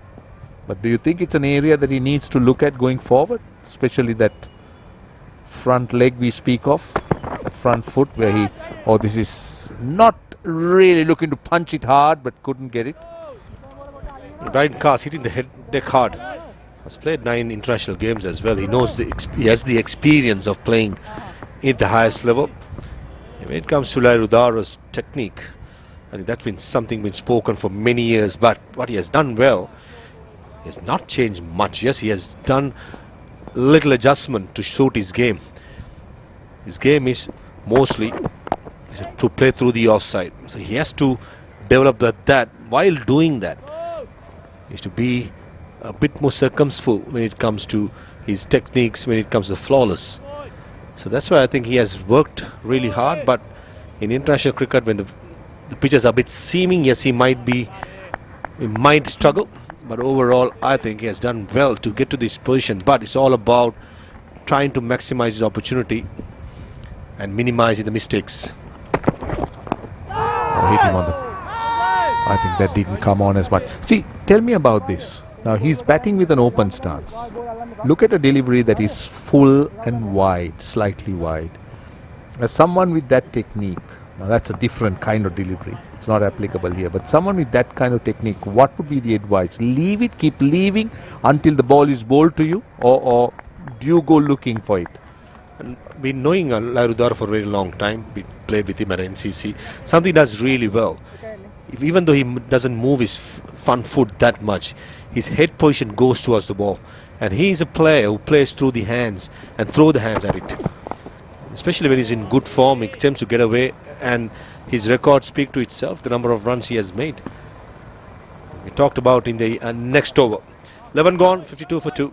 But do you think it's an area that he needs to look at going forward, especially that front leg we speak of, front foot, where he, oh, this is not really looking to punch it hard but couldn't get it? Brian Cars hitting the head deck hard. Has played 9 international games as well. He knows he has the experience of playing at the highest level. And when it comes to Lahirudh Dara's technique, I think that's been something been spoken for many years. But what he has done well, he has not changed much. Yes, he has done little adjustment to suit his game. His game is mostly to play through the offside. So he has to develop that. While doing that, he has to be a bit more circumspect when it comes to his techniques, when it comes to flawless. So that's why I think he has worked really hard. But in international cricket, when the pitches are a bit seaming, yes, he might struggle. But overall, I think he has done well to get to this position. But it's all about trying to maximize his opportunity and minimizing the mistakes. Hit him on the... I think that didn't come on as much. See, tell me about this. Now he's batting with an open stance. Look at a delivery that is full and wide, slightly wide. As someone with that technique, now that's a different kind of delivery. It's not applicable here. But someone with that kind of technique, what would be the advice? Leave it, keep leaving until the ball is bowled to you, or do you go looking for it? And been knowing Lahirudh Dara for a very long time. We played with him at NCC. Something does really well. Even though he doesn't move his front foot that much, his head position goes towards the ball. And he is a player who plays through the hands and throw the hands at it. Especially when he's in good form, he attempts to get away, and his records speak to itself, the number of runs he has made. We talked about in the next over. 11 gone, 52 for 2.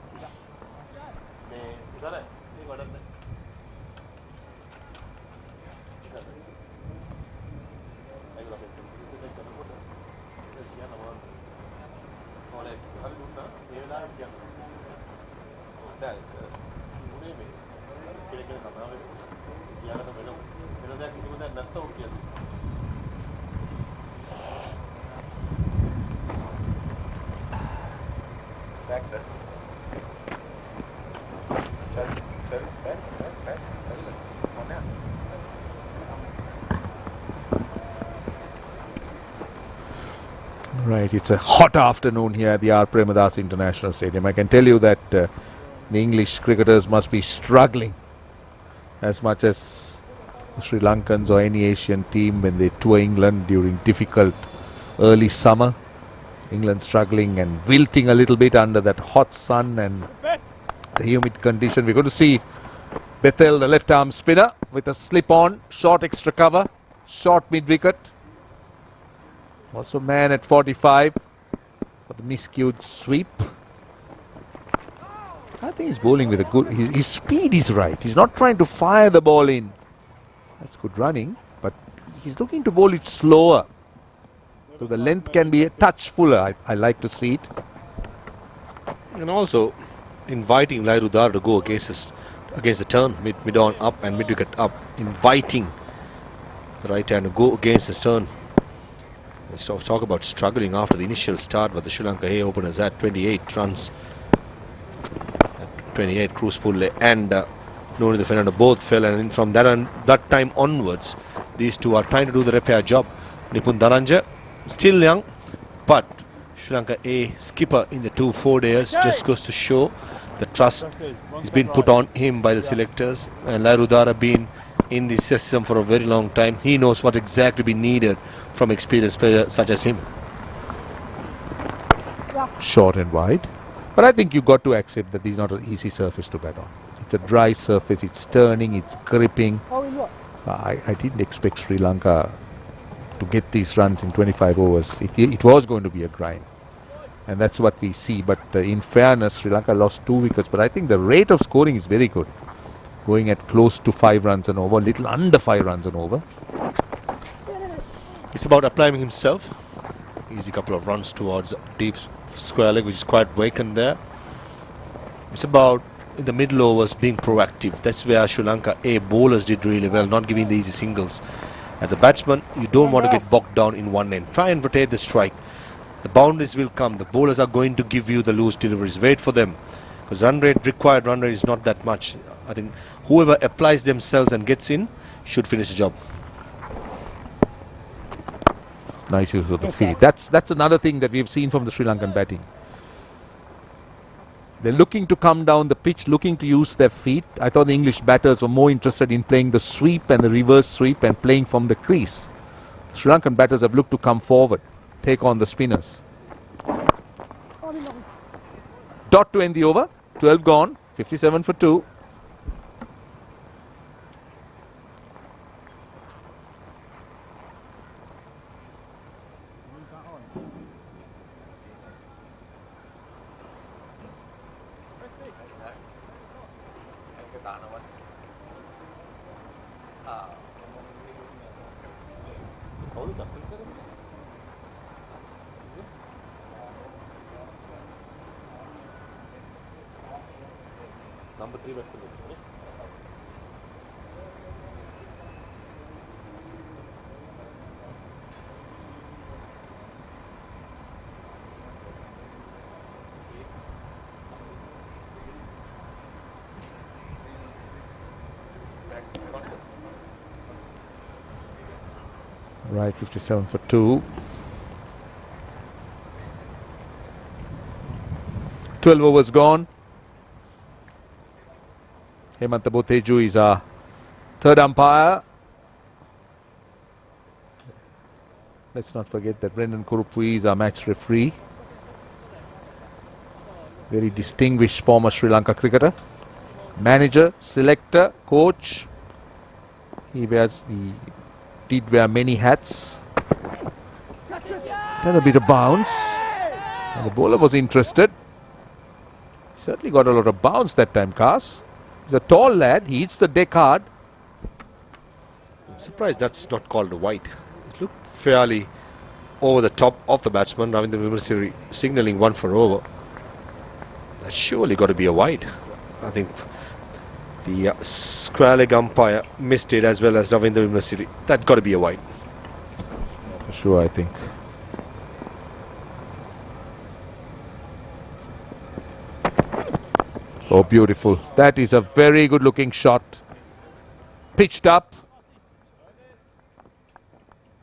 Right, it's a hot afternoon here at the R. Premadasa International Stadium. I can tell you that the English cricketers must be struggling as much as the Sri Lankans or any Asian team when they tour England during difficult early summer. England struggling and wilting a little bit under that hot sun and the humid condition. We're going to see Bethel, the left arm spinner, with a slip on, short extra cover, short mid wicket. Also man at 45 for the miscued sweep. I think he's bowling with a good, his speed is right. He's not trying to fire the ball in. That's good running, but he's looking to bowl it slower. So the length can be a touch fuller. I like to see it. And also inviting Lairudar to go against the turn, mid on up and mid wicket up. Inviting the right hand to go against his turn. Let's talk about struggling after the initial start, but the Sri Lanka A openers had 28 runs. 28, Cruz Pulle and Noni the Fernando both fell, and from that time onwards, these two are trying to do the repair job. Nipun Dhananjaya, still young, but Sri Lanka A skipper in the 2-4 days just goes to show the trust is being put on him by the selectors, and Lairudara been in the system for a very long time. He knows what exactly be needed from experienced players such as him. Short and wide. But I think you got to accept that this is not an easy surface to bat on. It's a dry surface, it's turning, it's gripping. I didn't expect Sri Lanka to get these runs in 25 overs. It was going to be a grind. And that's what we see. But in fairness, Sri Lanka lost 2 wickets. But I think the rate of scoring is very good. Going at close to 5 runs an over, little under 5 runs an over. It's about applying himself. Easy couple of runs towards deep square leg, which is quite vacant there. It's about in the middle overs being proactive. That's where Sri Lanka A bowlers did really well, not giving the easy singles. As a batsman, you don't want to get bogged down in one end. Try and rotate the strike. The boundaries will come. The bowlers are going to give you the loose deliveries. Wait for them, because required run rate is not that much. I think whoever applies themselves and gets in should finish the job. Nice use of the field. That's another thing that we've seen from the Sri Lankan batting. They're looking to come down the pitch, looking to use their feet. I thought the English batters were more interested in playing the sweep and the reverse sweep and playing from the crease. Sri Lankan batters have looked to come forward, take on the spinners. Dot to end the over. 12 gone, 57 for 2. Number 3 batsman. Right, 57 for 2. 12 overs gone. Hemanta Boteju is our third umpire. Let's not forget that Brendan Kurupui is our match referee. Very distinguished former Sri Lanka cricketer. Manager, selector, coach. He did wear many hats. Done a bit of bounce. And the bowler was interested. Certainly got a lot of bounce that time, Cars. He's a tall lad. He hits the deck hard. I'm surprised that's not called a wide. It looked fairly over the top of the batsman. Ravindra Vimasiri signalling 1 for over. That's surely got to be a wide. I think The square leg umpire missed it, as well as Ravindra University. That got to be a wide. For sure, I think. Oh, beautiful. That is a very good looking shot. Pitched up.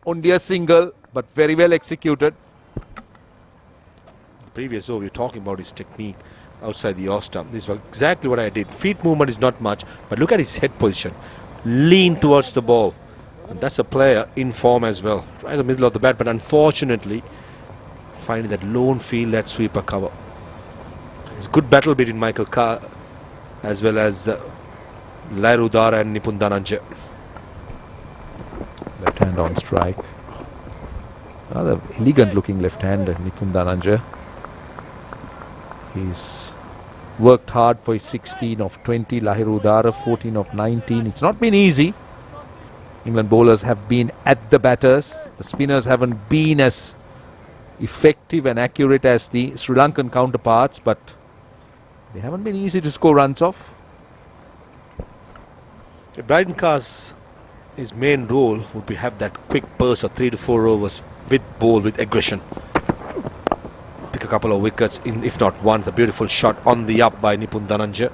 Only a single, but very well executed. Previous over, we were talking about his technique outside the off stump. This was exactly what I did. Feet movement is not much, but look at his head position. Lean towards the ball. And that's a player in form as well. Right in the middle of the bat, but unfortunately, finding that lone field, that sweeper cover. It's a good battle between Michael Carr as well as Lairu Dara and Nipun Dhananjay. Left hand on strike. Rather elegant looking left hand, Nipun Dhananjay. He's worked hard for his 16 of 20, Lahiru Dara 14 of 19. It's not been easy. England bowlers have been at the batters. The spinners haven't been as effective and accurate as the Sri Lankan counterparts, but they haven't been easy to score runs off. Bryden Carr's his main role would be have that quick burst of 3 to 4 overs with bowl, with aggression. Pick a couple of wickets, if not one. A beautiful shot on the up by Nipun Dhananjay.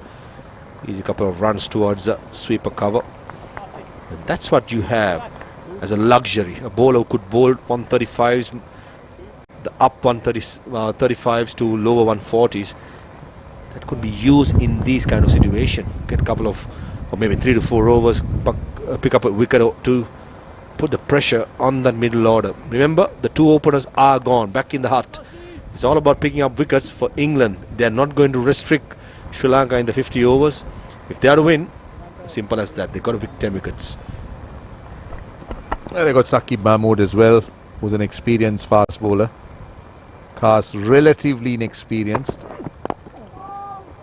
Easy couple of runs towards the sweeper cover. And that's what you have as a luxury. A bowler who could bowl 135s, the up 135s to lower 140s. That could be used in these kind of situation. Get a couple of, or maybe 3 to 4 overs, pick up a wicket or two, put the pressure on that middle order. Remember, the two openers are gone, back in the hut. It's all about picking up wickets for England. They are not going to restrict Sri Lanka in the 50 overs. If they are to win, simple as that. They've got to pick 10 wickets. They got Saqib Mahmood as well, who's an experienced fast bowler. Carr's relatively inexperienced.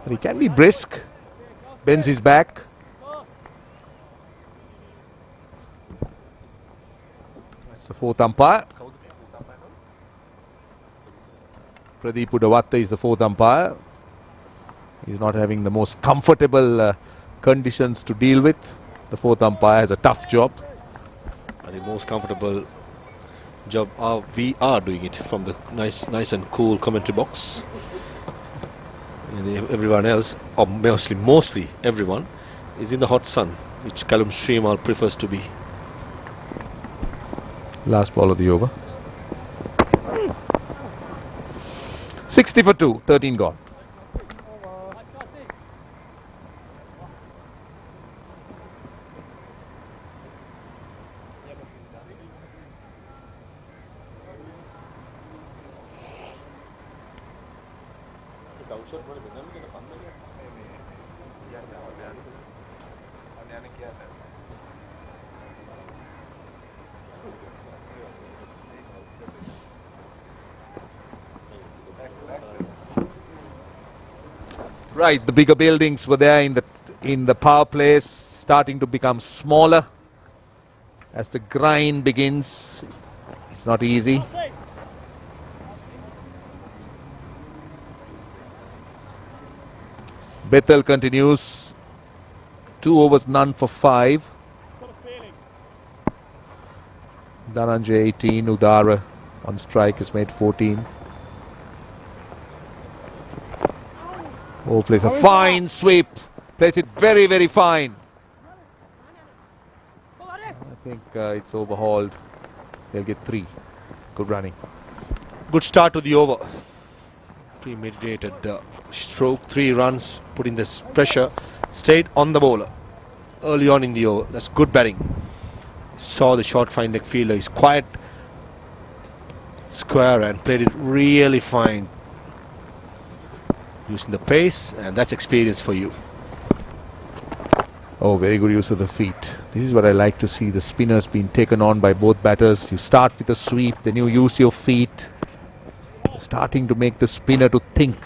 But he can be brisk. Bends his back. That's the fourth umpire. Pradeep Udavatta is the fourth umpire. He's not having the most comfortable conditions to deal with. The fourth umpire has a tough job. The most comfortable job we are doing it from the nice and cool commentary box. And everyone else, or mostly everyone, is in the hot sun, which Callum Srimal prefers to be. Last ball of the over. 60 for 2, 13 gone. Right, the bigger buildings were there in the power plays, starting to become smaller as the grind begins. It's not easy. Bethel continues. 2 overs, none for 5. Dhananjay 18, Udara on strike has made 14. Oh, plays a fine sweep. Plays it very, very fine. I think it's overhauled. They'll get 3. Good running. Good start to the over. Premeditated stroke, 3 runs, putting this pressure straight on the bowler early on in the over. That's good batting. Saw the short fine leg fielder. He's quite square and played it really fine. Using the pace, and that's experience for you. Oh, very good use of the feet. This is what I like to see, the spinners being taken on by both batters. You start with a sweep, then you use your feet. Starting to make the spinner to think.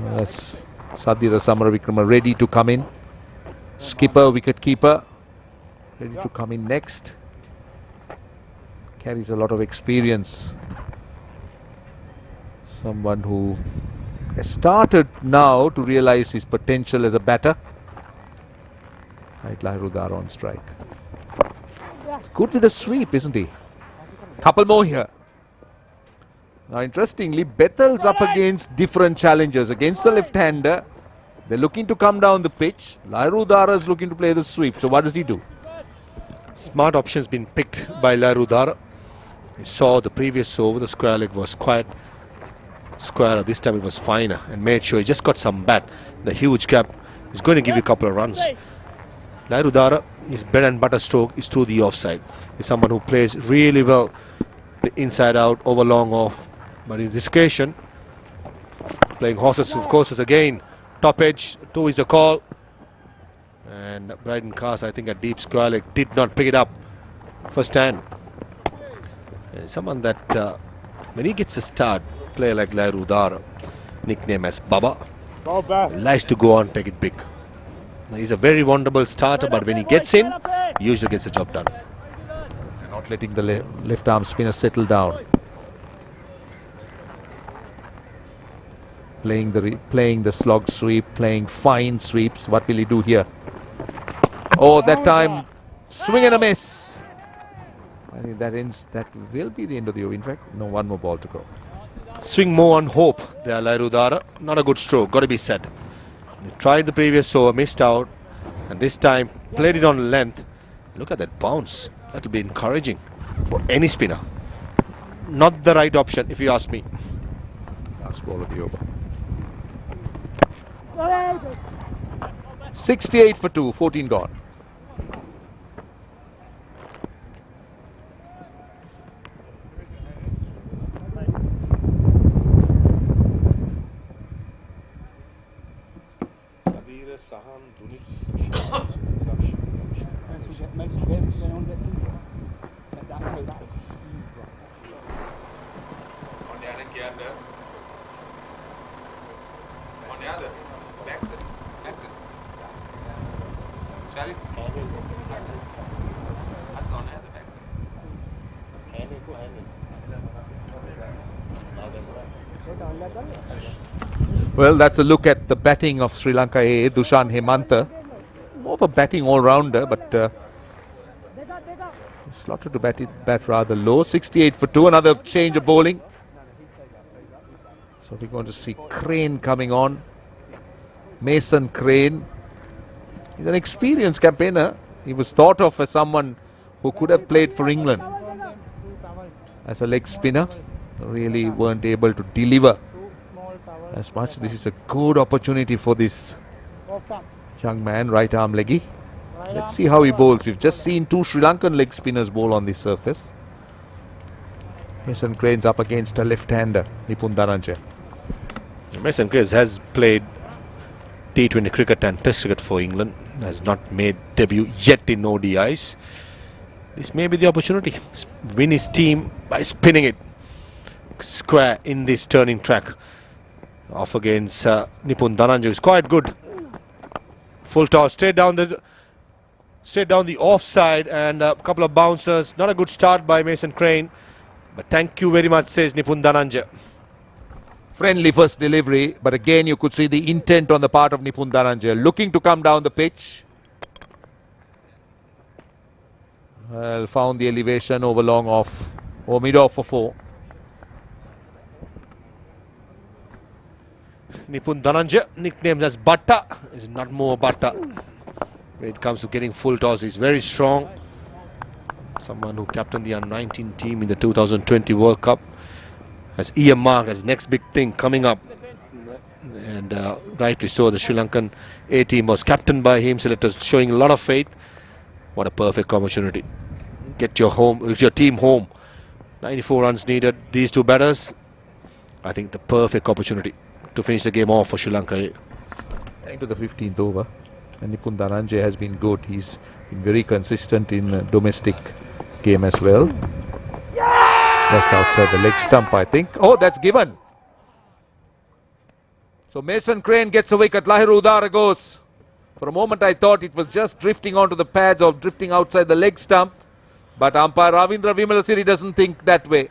That's Sadhira Samaravikrama ready to come in. Skipper, wicket keeper, ready to come in next. Carries a lot of experience. Someone who has started now to realize his potential as a batter. Right, Lahrudar on strike. He's good with the sweep, isn't he? Couple more here. Now, interestingly, Bethel's up against different challengers. Against the left-hander, they're looking to come down the pitch. Lahrudar is looking to play the sweep. So what does he do? Smart options been picked by Lahrudar. He saw the previous over, the square leg was quite square. This time it was finer and made sure he just got some bat. The huge gap is going to give you a couple of runs. Lahrudar, his bread and butter stroke is through the offside. He's someone who plays really well the inside out, over long off. But in this occasion, playing horses of courses again. Top edge, 2 is the call. And Bryden Cars, I think a deep square leg, did not pick it up first hand. Someone that when he gets a start, player like Lahrudar, nickname as Baba, likes to go on take it big. He's a very vulnerable starter, but when he gets in, he usually gets the job done. Not letting the left arm spinner settle down. Playing the slog sweep, playing fine sweeps. What will he do here? Oh, that time swing and a miss. I think that will be the end of the over. In fact, no, one more ball to go. Swing more on hope there, Lahrudar. Not a good stroke, got to be said. He tried the previous over, missed out, and this time played it on length. Look at that bounce. That will be encouraging for any spinner. Not the right option, if you ask me. Last ball of the over. 68 for 2, 14 gone. Well, that's a look at the batting of Sri Lanka A, Dushan Hemantha. More of a batting all-rounder, but slotted to bat rather low. 68 for 2, another change of bowling. So we're going to see Crane coming on. Mason Crane. He's an experienced campaigner. He was thought of as someone who could have played for England as a leg spinner. Really weren't able to deliver as much. This is a good opportunity for this young man, right arm leggy. Let's see how he bowls. We've just seen 2 Sri Lankan leg spinners bowl on this surface. Mason Crane's up against a left-hander, Nipun Dhananjaya. Mason Crane has played T20 cricket and Test cricket for England. Has not made debut yet in ODIs. This may be the opportunity. Win his team by spinning it square in this turning track. Off against Nipun Dhananjaya is quite good. Full toss, straight down the offside, and a couple of bouncers. Not a good start by Mason Crane, but thank you very much, says Nipun Dhananjaya. Friendly first delivery, but again you could see the intent on the part of Nipun Dhananjaya, looking to come down the pitch. Well, found the elevation over long off, or mid off for 4. Nipun Dhananjaya, nicknamed as Batta, is not more Batta. When it comes to getting full toss, he's very strong. Someone who captained the under-19 team in the 2020 World Cup. Has earmarked as next big thing coming up. And rightly so, the Sri Lankan A team was captained by him, selectors showing a lot of faith. What a perfect opportunity. Get your team home. 94 runs needed. These 2 batters, I think the perfect opportunity to finish the game off for Sri Lanka. Heading to the 15th over, and Nipun Dhananjaya has been good. He's been very consistent in domestic game as well. That's outside the leg stump, I think. Oh, that's given. So Mason Crane gets a wicket. Lahrudar goes. For a moment I thought it was just drifting onto the pads or drifting outside the leg stump, but umpire Ravindra Vimalasiri doesn't think that way.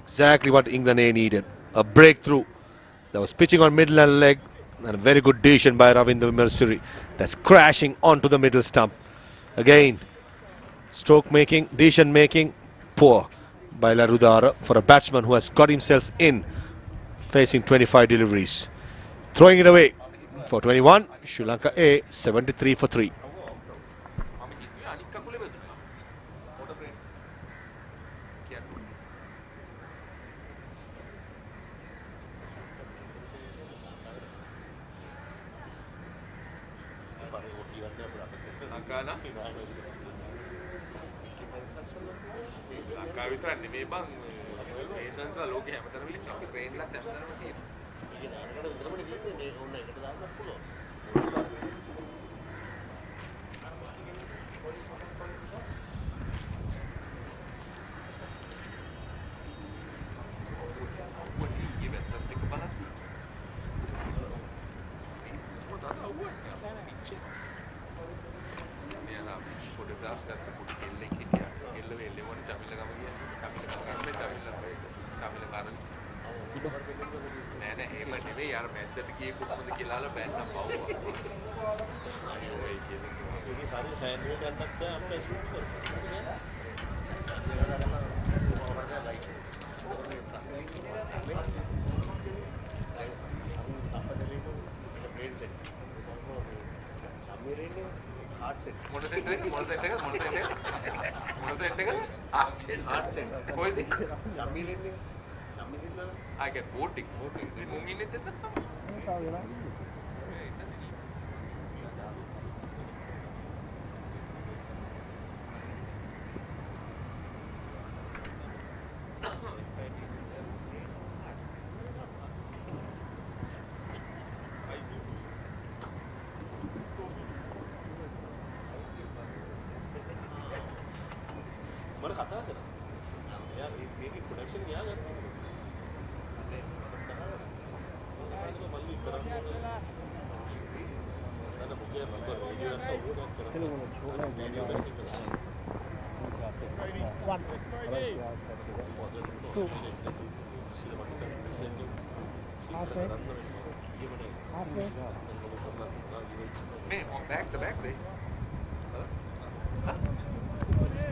Exactly what England A needed. A breakthrough. That was pitching on middle and leg. And a very good decision by Ravindra Mersuri. That's crashing onto the middle stump. Again, stroke making, decision making, poor by Larudara for a batsman who has got himself in, facing 25 deliveries. Throwing it away for 21, Sri Lanka A, 73 for 3.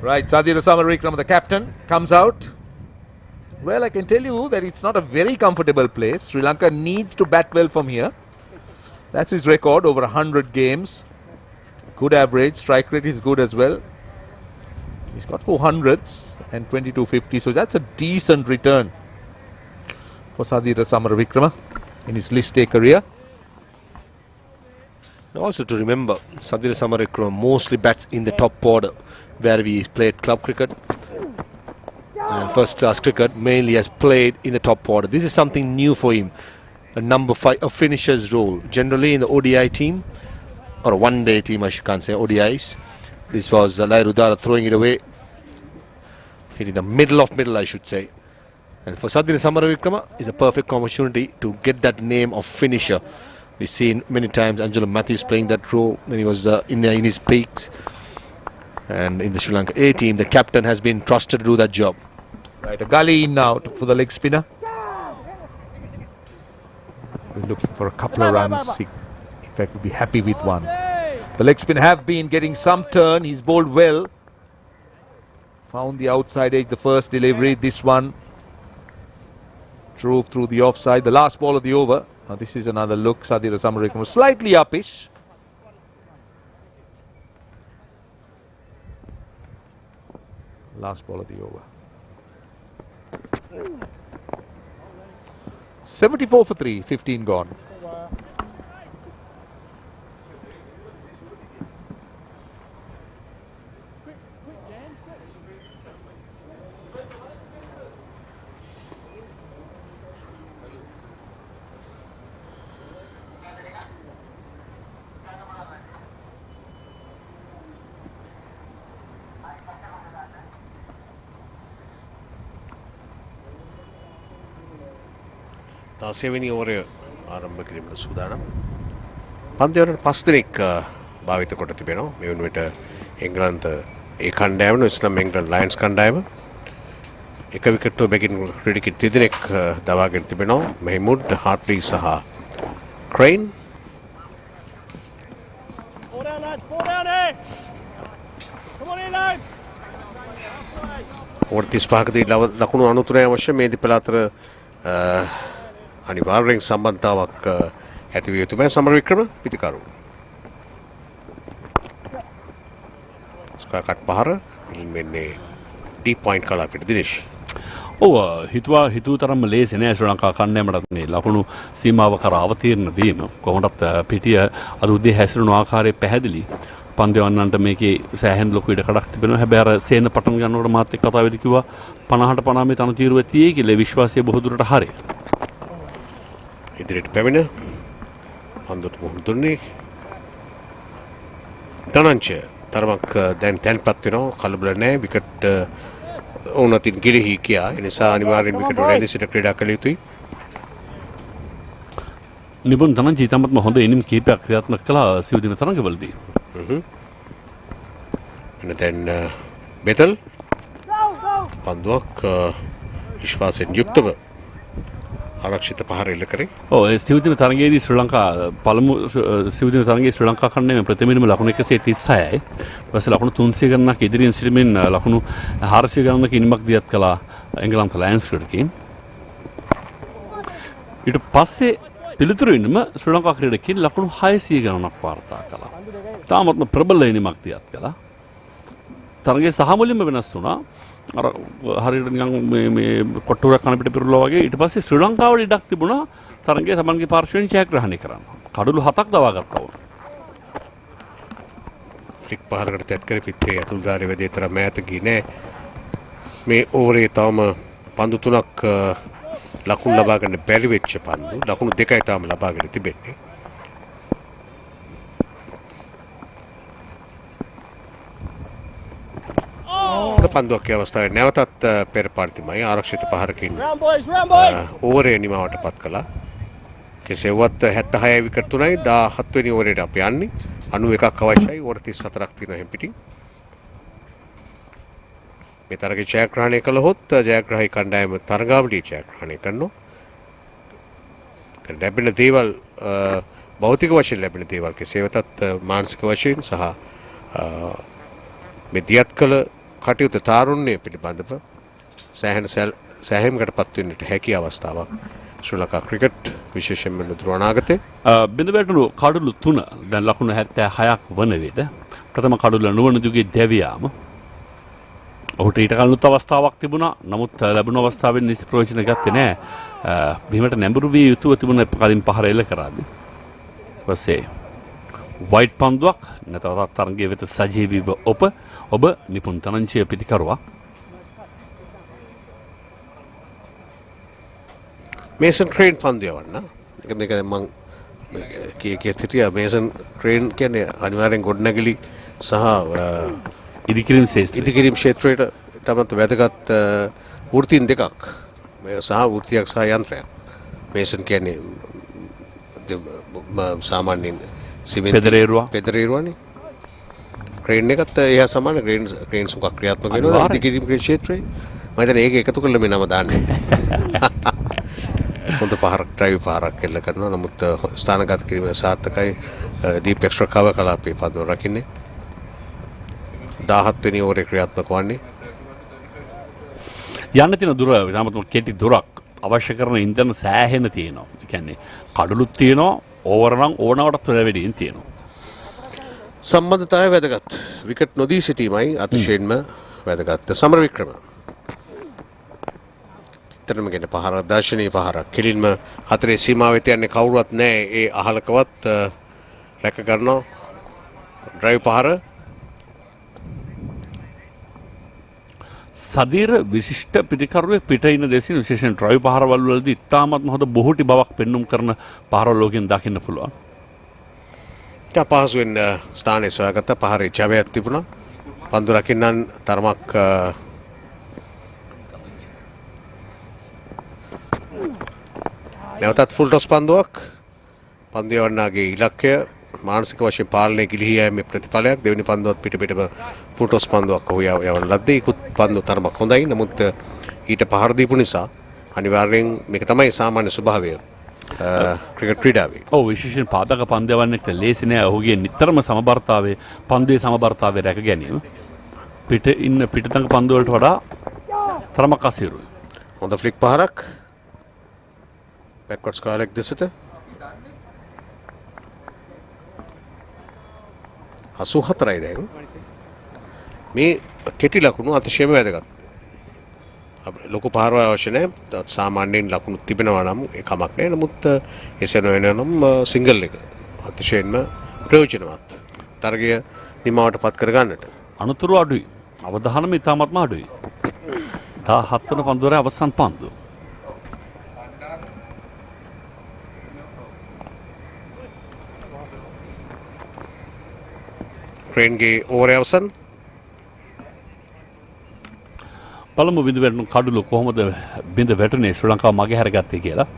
Right, Sadir Samaravikram, the captain, comes out. Well, I can tell you that it's not a very comfortable place. Sri Lanka needs to bat well from here. That's his record, over 100 games. Good average, strike rate is good as well. He's got 400s and 2250, so that's a decent return for Sadir Samaravikrama in his list A career. Also to remember, Sadir Samaravikrama mostly bats in the top order, where we played club cricket and first class cricket, mainly has played in the top order. This is something new for him, a number 5, a finisher's role. Generally in the ODI team, or a one-day team, I can't say ODIs. This was Lai Rudara throwing it away, hitting the middle of middle, I should say. And for Sadir Samaravikrama, is a perfect opportunity to get that name of finisher. We've seen many times Angelo Matthews playing that role when he was in his peaks. And in the Sri Lanka A team, the captain has been trusted to do that job. Right, a gully in now for the leg spinner. We're looking for a couple of runs. He, in fact, would be happy with one. The leg spin have been getting some turn. He's bowled well. Found the outside edge, the first delivery. This one drove through the offside. The last ball of the over. Now this is another look. Sadir Samaravikrama slightly uppish. Last ball of the over. 74 for 3, 15 gone. තාසෙවෙනි ඕවරය ආරම්භ කිරීමට සූදානම්. පන්දුවලට 5 දෙනෙක් භාවිත කොට තිබෙනවා. මේ වෙනුවට එංගලන්ත ඒ කණ්ඩායම ඉස්ලාම් එංගලන්ත ලයන්ස් කණ්ඩායම එක විකට් බැගින් ක්‍රිකට් 3 දෙනෙක් දවාගෙන තිබෙනවා. මෙහිමුඩ්, හාට්ලි සහ ක්‍රේන්. ඕවර් 35කදී ලකුණු 93 අවශ්‍ය මේ දෙපළ අතර අනිවාර්යෙන් සම්බන්ධතාවක් ඇති විය යුතුයි සමරවික්‍රම පිටිකරු. ස්ක්වයර් කට් පහර මෙන්නේ ඩීප් පොයින්ට් කලා පිට දිනේෂ්. ඔව් හිතුව තරම්ම ලේසි නෑ ශ්‍රී ලංකා කණ්ඩායමට මේ ලකුණු සීමාව කරා අවතීර්ණ වීම. කොහොමදත් පිටිය අද උදේ හැසිරුණු ආකාරය පැහැදිලි. පන්දවන්නන්ට මේකේ සෑහෙන ලොකු ඉඩකඩක් තිබෙනවා. හැබැයි අර සේන පටන් ගන්නකොට මාත් එක්ක කතා වෙදි කිව්වා 50ට 50 මේ තනතිරුව තියෙයි කියලා. විශ්වාසය බොහෝ දුරට හරි. ඉදිරියට පැමිණ පන්දුට මුහුණ දුන්නේ ධනංජය තරමක් දැන් තැන්පත් වෙනවා. කලබල නැහැ. විකට් ඕනතින් ගිලිහි කියා. ඒ නිසා අනිවාර්යෙන් විකට් වල ඇදිසිට ක්‍රීඩා කළ යුතුයි. නිබුන් ධනංජය තමත්ම හොඳ ඉනිම් කීපයක් ක්‍රියාත්මක කළා සිව් දින තරඟවලදී. එන දැන් බෙතල් පන්දුවක් විශ්වාසයෙන් යුක්තව ආරක්ෂිත පහර එල්ල කරේ. ඔව් ඒ සිව් දින තරඟයේදී ශ්‍රී ලංකා පළමු සිව් දින තරඟයේ ශ්‍රී ලංකා කණ්ඩායම ප්‍රථමයෙන්ම ලකුණු 136යි. ඊපස්සේ ලකුණු 300 ගණනක් ඉදිරියෙන් සිටමින් ලකුණු 400 ගණනක ඉනිමක් දියත් කළා එංගලන්ත ලයන්ස් ක්‍රීඩකයින්. ඊට පස්සේ පිළිතුරු ඉන්නම ශ්‍රී ලංකා ක්‍රීඩකයින් ලකුණු 600 ගණනක් වාර්තා කළා. තාමත්ම ප්‍රබල ඉනිමක් දියත් කළා. තරගයේ සහ මුලින්ම වෙනස් වුණා. අර හරියට නිකන් මේ කොට්ටුරක් කන පිට පිරුණා වගේ. ඊට පස්සේ ශ්‍රී ලංකාවට ඉඩක් තිබුණා තරගයේ තමන්ගේ පාර්ශ්වයෙන් ජයග්‍රහණය කරන්න. කඩළු 7ක් දවා ගත්තා වුණා. ෆ්ලික් පහරකට තැත් කර පිටේ අතුල්දාරේ වැඩේ තරම් මෑත ගියේ නෑ. මේ ඕවරේ තාම පන්දු 3ක් ලකුණු ලබා ගන්න බැරි වෙච්ච පන්දු. ලකුණු 2යි තාම ලබාගෙන තිබෙන්නේ. පන්දුවක් අවස්ථාවේ නැවතත් පෙර පාර්තිමයි ආරක්ෂිත පහරකින් ඕවරේ නිමාවට පත් කළා. කෙසේ වුවත් 76 විකට් තුනයි 17 වෙනි ඕවරේට අපි යන්නේ. 91ක් අවශ්‍යයි. ඕවර 34ක් තියෙනවා හැම පිටින්. මේ තරගයේ ජයග්‍රහණය කළහොත් ජයග්‍රාහී කණ්ඩායම තරගාවලිය ජයග්‍රහණය කරනවා. ලැබෙන දේවල් භෞතික වශයෙන් ලැබෙන දේවල් කෙසේ වෙතත් මානසික වශයෙන් සහ මේ දියත් කළ කටයුතු තාරුණ්‍ය පිළිබඳව සෑහීමකටපත් වෙන්නට හැකි අවස්ථාවක් ශ්‍රී ලංකා ක්‍රිකට් විශේෂයෙන්ම නුදුරු අනාගතේ බිඳ වැටුණු කඩළු 3 දැන් ලකුණු 76ක් වන විට ප්‍රථම කඩළු නුවණ දුගේ දැවියාම ඔහුට ඊට කලිනුත් අවස්ථාවක් තිබුණා. නමුත් ලැබුණු අවස්ථාවෙන් නිසි ප්‍රයෝජන ගත්තේ නැහැ. බිමට නැඹුරු විය යුතුව තිබුණ කලින් පහර එල්ල කරාදී. ඊපස්සේ වයිට් පන්දුවක් නැතවත් තරගයේ වෙත සජීවීව ඔබ නිපුන් ධනංජය පිටිකරුවා. මේසන් ක්‍රේන් පන්දු යවන්න. මේක මම කීයේ හිටියා මේසන් ක්‍රේන් කියන්නේ අනිවාර්යෙන් ගොඩනැගිලි සහ ඉදිකිරීම ක්ෂේත්‍රයට තමත් වැදගත් වෘත්තීන් දෙකක්. මේ සහ වෘත්තියක් සහ යන්ත්‍රයක්. මේසන් කියන්නේ සාමාන්‍යයෙන් සිමෙන්ති පෙදරේරුවානේ. ක්‍රේන් එකත් එහා සමාන ක්‍රේන්ස් මොකක් ක්‍රියාත්මක වෙනවා ඉදිකිරීම ක්ෂේත්‍රයේ. මම හිතන්නේ ඒක එකතු කරලා මේ නම දාන්නේ. හොඳ පහරක් ඩ්‍රයිව් පහරක් එල්ල කරනවා. නමුත් ස්ථානගත කිරීම සාර්ථකයි. ඩීප් එක්ස්ට්‍රා කවර් කළා අපේ පන්දුව රකින්නේ. 17 වෙනි ඕවරේ ක්‍රියාත්මක වන්නේ. යන්න තියෙන දුර ඉතාමත්ම කෙටි දුරක්. අවශ්‍ය කරන ඉන්ධන සෑහෙන තියෙනවා. ඒ කියන්නේ කඩලුත් තියෙනවා. ඕවර නම් ඕනවටත් වැඩියෙන් තියෙනවා. සම්බන්ධතාවය වැදගත්. විකට් නොදී සිටීමයි අතිශයින්ම වැදගත්. සමර වික්‍රම. තරම ගෙන පහර දර්ශනීය පහරක්. කෙලින්ම හතරේ සීමාවෙත යන්නේ කවුරුවත් නැහැ. ඒ අහලකවත් රැක ගන්නවා. ඩ්‍රයිව් පහර. සදීර විශිෂ්ට පිටිකරුවේ පිට ඉන දෙසින් විශේෂයෙන් ඩ්‍රයිව් පහරවල් වලදී ඉතාමත් හොඳ බොහෝටි බවක් පෙන්눔 කරන පහරවල් ලෝකෙන් දකින්න පුළුවන්. අපහසුවෙන් ස්ථානයේ සොයාගත්ත පහරේ ජවයක් තිබුණා. පන්දු රකින්නන් තරමක් නැවතත් ෆුල් ටොස් පන්දුවක්. පන්දු යවන්නාගේ ඉලක්කය මානසික වශයෙන් පාලනය ගිලිහී යෑමේ ප්‍රතිඵලයක්. දෙවෙනි පන්දුවත් පිටපිටම ෆුල් ටොස් පන්දුවක් ඔහු යවන ලද්දේ. ඉක්ුත් පන්දු තරමක් හොඳයි. නමුත් ඊට පහර දීපු නිසා අනිවාර්යෙන් මේක තමයි සාමාන්‍ය ස්වභාවය. ක්‍රිකට් ක්‍රීඩාවේ. ඔව් විශේෂයෙන් පාදක පන්දයවන්නට ලේසි නෑ. ඔහුගේ නිතරම සමබරතාවයේ පන්දුවේ සමබරතාවය රැක ගැනීම. පිට ඉන්න පිටතඟ පන්දු වලට වඩා තරමක් අසීරුයි. හොඳ ෆ්ලික් පහරක්. බෑක්වර්ඩ්ස් කාලෙක් දෙසට 84යි දැන්. මේ කෙටි ලකුණු අතිශයම වැදගත්. ලොකු පහරව අවශ්‍ය නැහැ. සාමාන්‍යයෙන් ලකුණු තිබෙනවා නම් ඒ කමක් නැහැ. නමුත් එසේ නොවන නම් සිංගල් එක අතිශයින්ම ප්‍රයෝජනවත්. තරගය නිමාවට පත් කර ගන්නට. අනුතුරු අඩුයි. අවධානම ඉතාමත්ම අඩුයි. 17 වන පන්දුවේ අවසන් පන්දු. ක්‍රේන්ගේ ඕවරේ අවසන්. පළමු බිඳ වැටුණු කඩුළු කොහොමද බිඳ වැටුනේ ශ්‍රී ලංකාව මගේ හැරගත්තේ කියලා.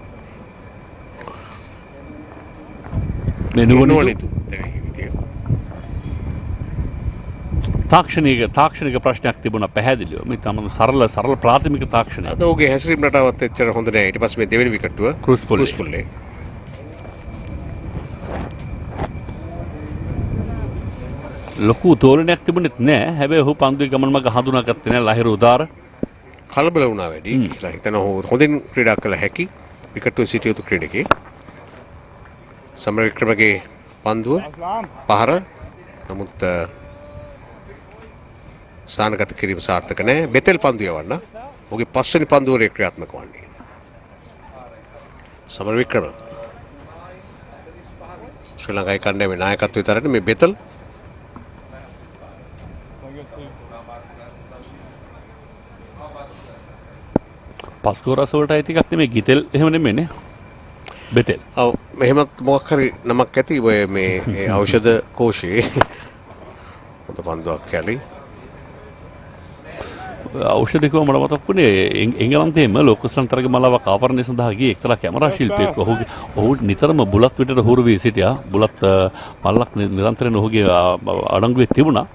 මේ නුවණිතු තාක්ෂණික ප්‍රශ්නයක් තිබුණා පැහැදිලිව. මේ තමයි සරල ප්‍රාථමික තාක්ෂණය. අද ඔහුගේ හැසිරීම රටාවත් එච්චර හොඳ නෑ. ඊට පස්සේ මේ දෙවෙනි විකට්ටුව ක්‍රූස් පුල්ලේ. ලොකු තෝලනයක් තිබුණෙත් නෑ. හැබැයි ඔහු පන්දුවේ ගමන මඟ හඳුනාගත්තේ නෑ. ලහිරු උදාර කලබල වුණා වැඩි. හිතන හොඳින් ක්‍රීඩා කළ හැකි විකට්ටුවේ සිටිය යුතු ක්‍රීඩකයෙක්. සමර වික්‍රමගේ පන්දුව පහර නමුත් ස්ථානගත කිරීම සාර්ථක නැහැ. බෙතෙල් පන්දු යවන්න. ඔහුගේ පස්වෙනි පන්දුවේ ක්‍රියාත්මක වන්නේ. සමර වික්‍රම ශ්‍රී ලංකාවේ කණ්ඩායමේ නායකත්වයේ තරන්නේ මේ බෙතෙල් පස්කෝරස් වලට අයිති එකක් නෙමෙයි ගිතෙල් එහෙම නෙමෙයිනේ. බෙතෙල්. ඔව් මෙහෙමත් මොකක් හරි නමක් ඇති ඔය මේ ඖෂධ කෝෂයේ හොඳ පන්දුවක් කැලි. ඖෂධ කිව්ව මට මතක් වුණේ එංගලන්තයේම ලෝකස්ලන් තරග මාලාවක් ආවරණය සඳහා ගිය එක්තරා කැමරා ශිල්පියෙක්. ඔහු නිතරම බුලත් විටට හුරු වී සිටියා. බුලත් මල්ලක් නිරන්තරයෙන් ඔහුගේ අඩංගුවේ තිබුණා.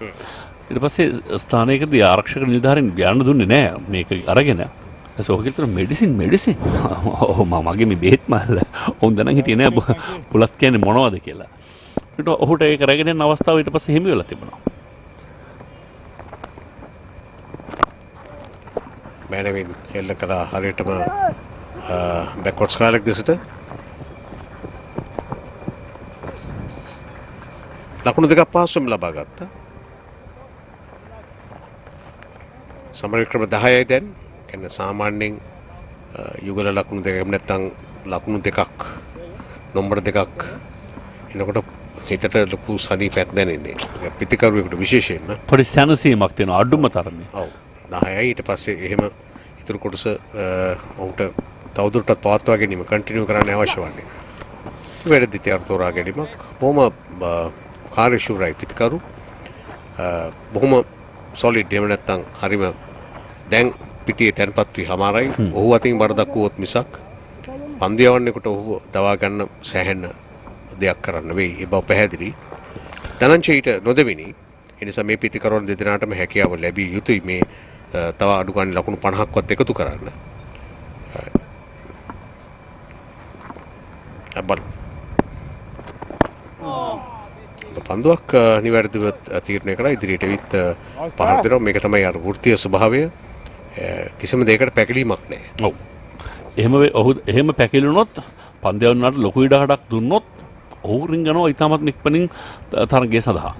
ඊට පස්සේ ස්ථානයකදී ආරක්ෂක නිලධාරීන් යන්න දුන්නේ නැහැ මේක අරගෙන. සෝකිතර මෙඩිසින් මගේ මේ බෙහෙත් මල්ල ඔවුන් දැනන් හිටියේ නෑ බුලත් කියන්නේ මොනවද කියලා. ඊට ඔහුට ඒක රැගෙන යන අවස්ථාව ඊට පස්සේ හිමි වෙලා තිබුණා. මෑනවින් හෙල්ල කරා හරියටම බෑක්වර්ඩ්ස් කාලෙක් දෙසට ලකුණු දෙකක් පහසුවෙන් ලබා ගත්තා. සමර වික්‍රම 10යි දැන්. කියන්නේ සාමාන්‍යයෙන් යුගල ලකුණු දෙකක් නැත්නම් ලකුණු දෙකක් නම්බර දෙකක් එනකොට හිතට ලොකු සනීපයක් දැනෙන්නේ. පිටිකරුවෙකුට විශේෂයෙන්ම පොඩි සැනසීමක් තියෙනවා අඩුම තරමේ. ඔව් 10යි ඊට පස්සේ එහෙම ඉතුරු කොටස ඔහුට තවදුරටත් පවත්වා ගැනීම කන්ටිනියු කරන්න අවශ්‍ය වන්නේ. වැඩි තියර තෝරා ගැනීමක් බොහොම කාර්යශූරයි පිටිකරු. බොහොම සොලිඩ් එහෙම නැත්නම් හරිම දැන් පිටියේ තැන්පත් වී හමාරයි. ඔහු අතින් බර දක්වුවොත් මිසක් පන්දු යවන්නෙකුට ඔහු දවා ගන්න සෑහෙන දෙයක් කරන්න වෙයි. ඒ බව පැහැදිලි. ධනංජයට නොදෙවිනි. ඒ නිසා මේ පිටිකරවන දෙදෙනාටම හැකියාව ලැබිය යුතුයි මේ තව අඩු ගන්න ලකුණු 50ක්වත් එකතු කරන්න. අබල් පන්දුවක් නිවැරදිව තීරණය කරලා ඉදිරියට විත් පහර දෙනවා. මේක තමයි අර වෘත්තීය ස්වභාවය. කිසිම දෙයකට පැකිලීමක් නැහැ. ඔව්. එහෙම පැකිලුණොත් පන්දයවන්නට ලොකු ඉඩකඩක් දුන්නොත් ඔහු රිංගනවා ඉතාමත් නික්පනින් තරගය සඳහා.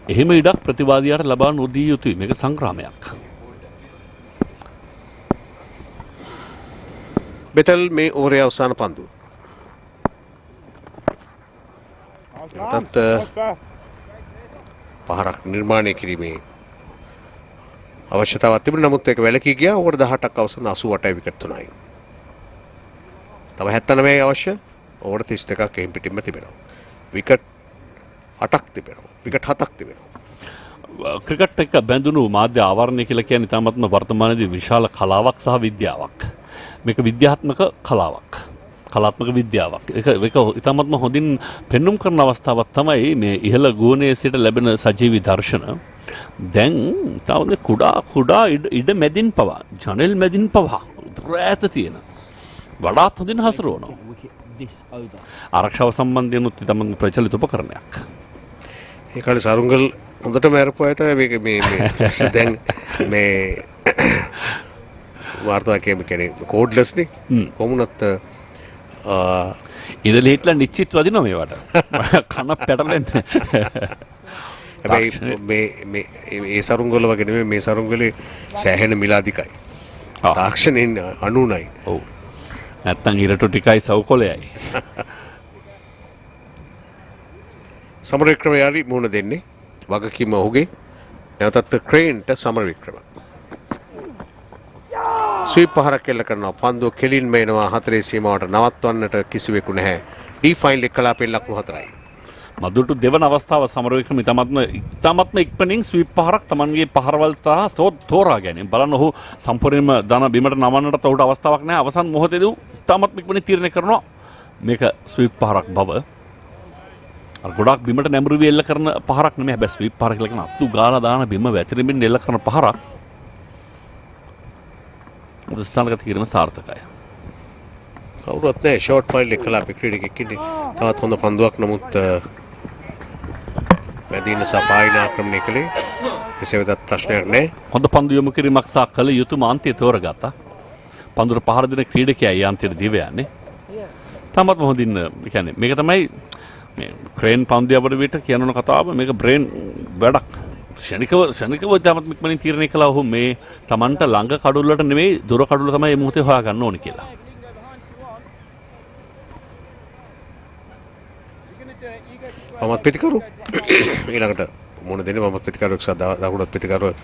එහෙම ඉඩක් ප්‍රතිවාදියාට ලබා නොදී යුතුයි. මේක සංග්‍රාමයක්. බෙතල් මේ ඕවරේ අවසාන පන්දුව. තත් පහරක් නිර්මාණය කිරීමේ අවශ්‍යතාවක් තිබුණා. නමුත් ඒක වැළකී ගියා. ඕවර් 18ක් අවසන් 88යි විකට් 3යි. තව 79යි අවශ්‍ය. ඕවර් 32ක් එයින් පිටින්ම තිබෙනවා. විකට් 8ක් තිබෙනවා. විකට් 7ක් තිබෙනවා. ක්‍රිකට් එක බැඳුණු මාධ්‍ය ආවරණය කියලා කියන්නේ තාමත්ම වර්තමානයේදී විශාල කලාවක් සහ විද්‍යාවක්. මේක විද්‍යාත්මක කලාවක්. කලාත්මක විද්‍යාවක්. ඒක ඉතාමත්ම හොඳින් පෙන්눔 කරන අවස්ථාවක් තමයි මේ ඉහළ ගුණයේ සිට ලැබෙන සජීවී දර්ශන. දැන් කුඩා ඉඩ මැදින් පවා ජනෙල් මැදින් පවා ඈත තියෙන වඩාත් හොඳින් හසුරුවනවා. ආරක්ෂාව සම්බන්ධයෙන් උත් තමන් ප්‍රචලිත උපකරණයක්. ඒ කාලේ සරුංගල් හොඳට මෑරපු අය තමයි මේ දැන් මේ වාර්තා කියන්නේ කෝඩ්ලස් නේ කොමුණත් ඉඳලා හිටලා නිශ්චිත වදිනවා මේවට. කන පැටලෙන්නේ. හැබැයි මේ ඒ සරුංගල වගේ නෙමෙයි මේ සරුංගලේ සෑහෙන මිලාදිකයි. තාක්ෂණයෙන් 99යි. ඔව්. නැත්තම් ඉරටු ටිකයි සවුකොලයයි. සමර වික්‍රම යාරි මුණ දෙන්නේ වගකීම ඔහුගේ. නැවතත් ක්‍රේන්ට සමර වික්‍රම. ස්වීප් පහරක් එල්ල කරනවා. පන්දුව කෙලින්ම එනවා හතරේ සීමාවට නවත්වන්නට කිසිවෙකු නැහැ. ඩීෆයින් ලෙක්කලාපෙන් ලකුණු 4යි. මදුරට දෙවන අවස්ථාව සමරවික්‍රම ඉතාමත්ම ඉක්මනින් ස්වීප් පහරක් තමන්ගේ පහරවල් සහ තෝරා ගැනීම. බලන්න ඔහු සම්පූර්ණයෙන්ම දන බිමට නමන්නට ඔහුට අවස්ථාවක් නැහැ. අවසන් මොහොතේදී ඉතාමත්ම ඉක්මනින් තීරණය කරනවා මේක ස්වීප් පහරක් බව. අර ගොඩක් බිමට නැඹුරු වී එල්ල කරන පහරක් නෙමෙයි. හැබැයි ස්වීප් පහර කියලා කියන අත්තු ගාලා දාන බිම වැතිරෙමින් එල්ල කරන පහරක්. උදස්ථානගත කිරීම සාර්ථකයි. කවුරුත් නැහැ ෂෝට් ෆයිල් එක කලාපේ ක්‍රීඩකෙක් ඉන්නේ. තවත් හොඳ පන්දුවක් නමුත් මැදින සපායින ආක්‍රමණය කළේ. කෙසේ වෙතත් ප්‍රශ්නයක් නැහැ. හොඳ පන්දු යොමු කිරීමක් සහ කළ යුතුම අන්තය තෝරගත්තා. පන්දුර පහර දෙන ක්‍රීඩකයා ඒ අන්තයට දිව යන්නේ. තමත් හොඳින් කියන්නේ මේක තමයි මේ ක්‍රේන් පන්දු යවන විට කියනන කතාව මේක බ්‍රේන් වැඩක්. ශනිකව තමත් ඉක්මනින් තීරණය කළා ඔහු මේ Tamanට ළඟ කඩුල්ල වලට නෙමෙයි දුර කඩුල්ල තමයි මේ මොහොතේ හොයාගන්න ඕනේ කියලා. මමත් පිටිකරු ඊළඟට මොන දෙන්නේ මමත් පිටිකරුවෙක් සහ දකුණත් පිටිකරුව